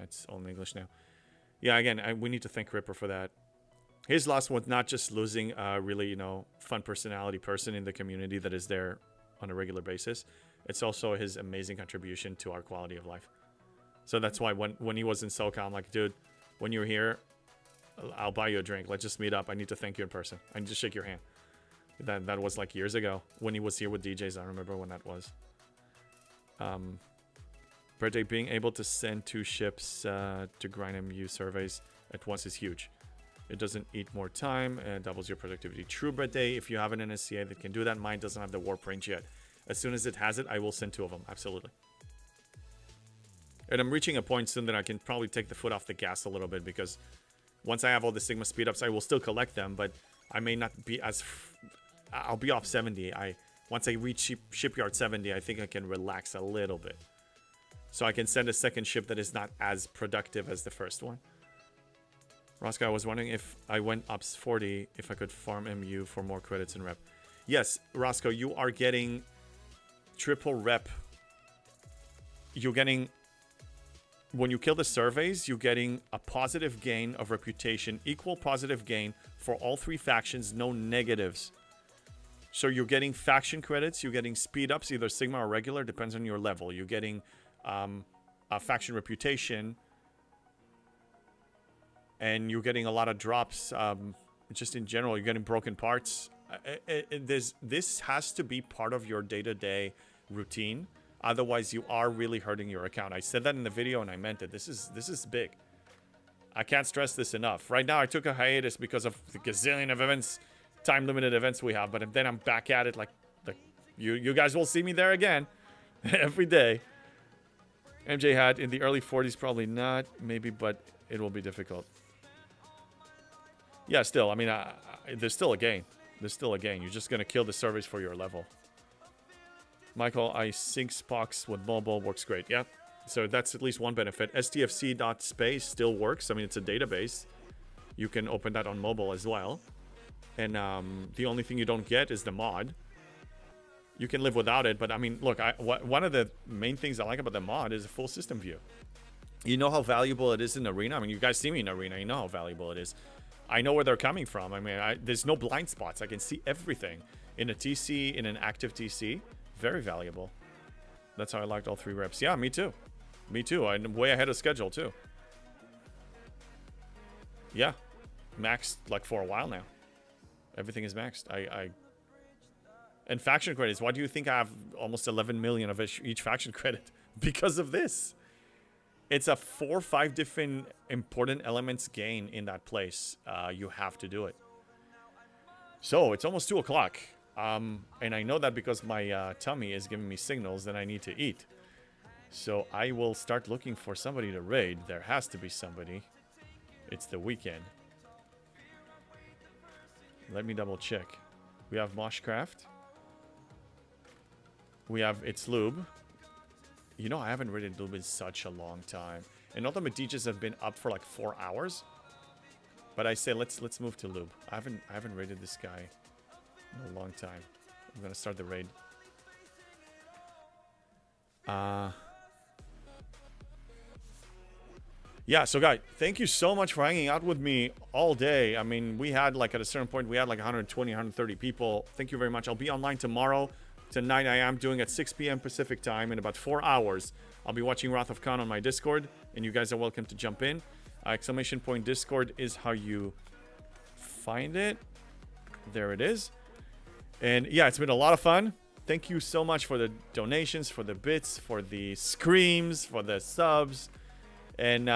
It's only English now. Yeah, again, we need to thank Ripper for that. His loss was not just losing a really, fun personality person in the community that is there on a regular basis. It's also his amazing contribution to our quality of life. So that's why when he was in SoCal, I'm like, dude, when you're here, I'll buy you a drink. Let's just meet up. I need to thank you in person. I need to shake your hand. That was like years ago when he was here with DJs. I remember when that was. Birthday, being able to send 2 ships to grind MU surveys at once is huge. It doesn't eat more time and doubles your productivity. True, Birthday, if you have an NSCA that can do that, mine doesn't have the warp range yet. As soon as it has it, I will send 2 of them. Absolutely. And I'm reaching a point soon that I can probably take the foot off the gas a little bit, because once I have all the Sigma speed-ups, I will still collect them, but I may not be as... I'll be off 70. Once I reach shipyard 70, I think I can relax a little bit. So I can send a second ship that is not as productive as the first one. Roscoe, I was wondering if I went ups 40, if I could farm MU for more credits in rep. Yes, Roscoe, you are getting triple rep. You're getting... When you kill the surveys, you're getting a positive gain of reputation, equal positive gain for all 3 factions, no negatives. So you're getting faction credits, you're getting speed ups, either Sigma or regular, depends on your level. You're getting a faction reputation, and you're getting a lot of drops. Just in general, you're getting broken parts. This has to be part of your day-to-day routine. Otherwise, you are really hurting your account. I said that in the video, and I meant it. This is big. I can't stress this enough. Right now, I took a hiatus because of the gazillion of events, time-limited events we have. But then I'm back at it. Like you guys will see me there again every day. MJ had in the early 40s, probably not, maybe, but it will be difficult. Yeah, still. I mean, there's still a gain. There's still a gain. You're just gonna kill the surveys for your level. Michael, I sync Spox with mobile, works great. Yeah, so that's at least one benefit. STFC.space still works. I mean, it's a database. You can open that on mobile as well. And the only thing you don't get is the mod. You can live without it, but I mean, look, one of the main things I like about the mod is a full system view. You know how valuable it is in Arena. I mean, you guys see me in Arena. You know how valuable it is. I know where they're coming from. I mean, there's no blind spots. I can see everything in a TC, in an active TC. Very valuable. That's how I liked all 3 reps. Yeah, me too. Me too. I'm way ahead of schedule too. Yeah, maxed like for a while now. Everything is maxed. And faction credits. Why do you think I have almost 11 million of each faction credit? Because of this. It's a 4 or 5 different important elements gain in that place. You have to do it. So it's almost 2 o'clock. And I know that because my tummy is giving me signals that I need to eat. So I will start looking for somebody to raid. There has to be somebody. It's the weekend. Let me double check. We have Moshcraft. We have It's Lube. You know, I haven't raided Lube in such a long time. And Ultimate Teachers have been up for like 4 hours. But I say let's move to Lube. I haven't raided this guy in a long time. I'm gonna start the raid. Yeah, so guys, thank you so much for hanging out with me all day. I mean, we had like at a certain point, we had like 120, 130 people. Thank you very much. I'll be online tomorrow. Tonight I am doing at 6 p.m. Pacific time in about 4 hours. I'll be watching Wrath of Khan on my Discord, and you guys are welcome to jump in. Exclamation point Discord is how you find it. There it is. And yeah, it's been a lot of fun. Thank you so much for the donations, for the bits, for the screams, for the subs. And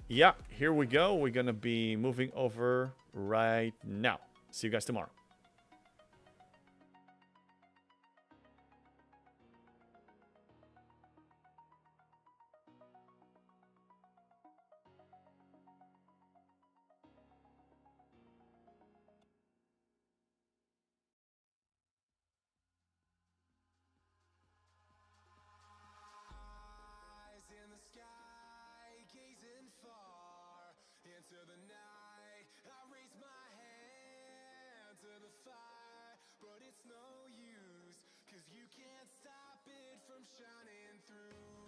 yeah, here we go. We're going to be moving over right now. See you guys tomorrow. But it's no use, 'cause you can't stop it from shining through.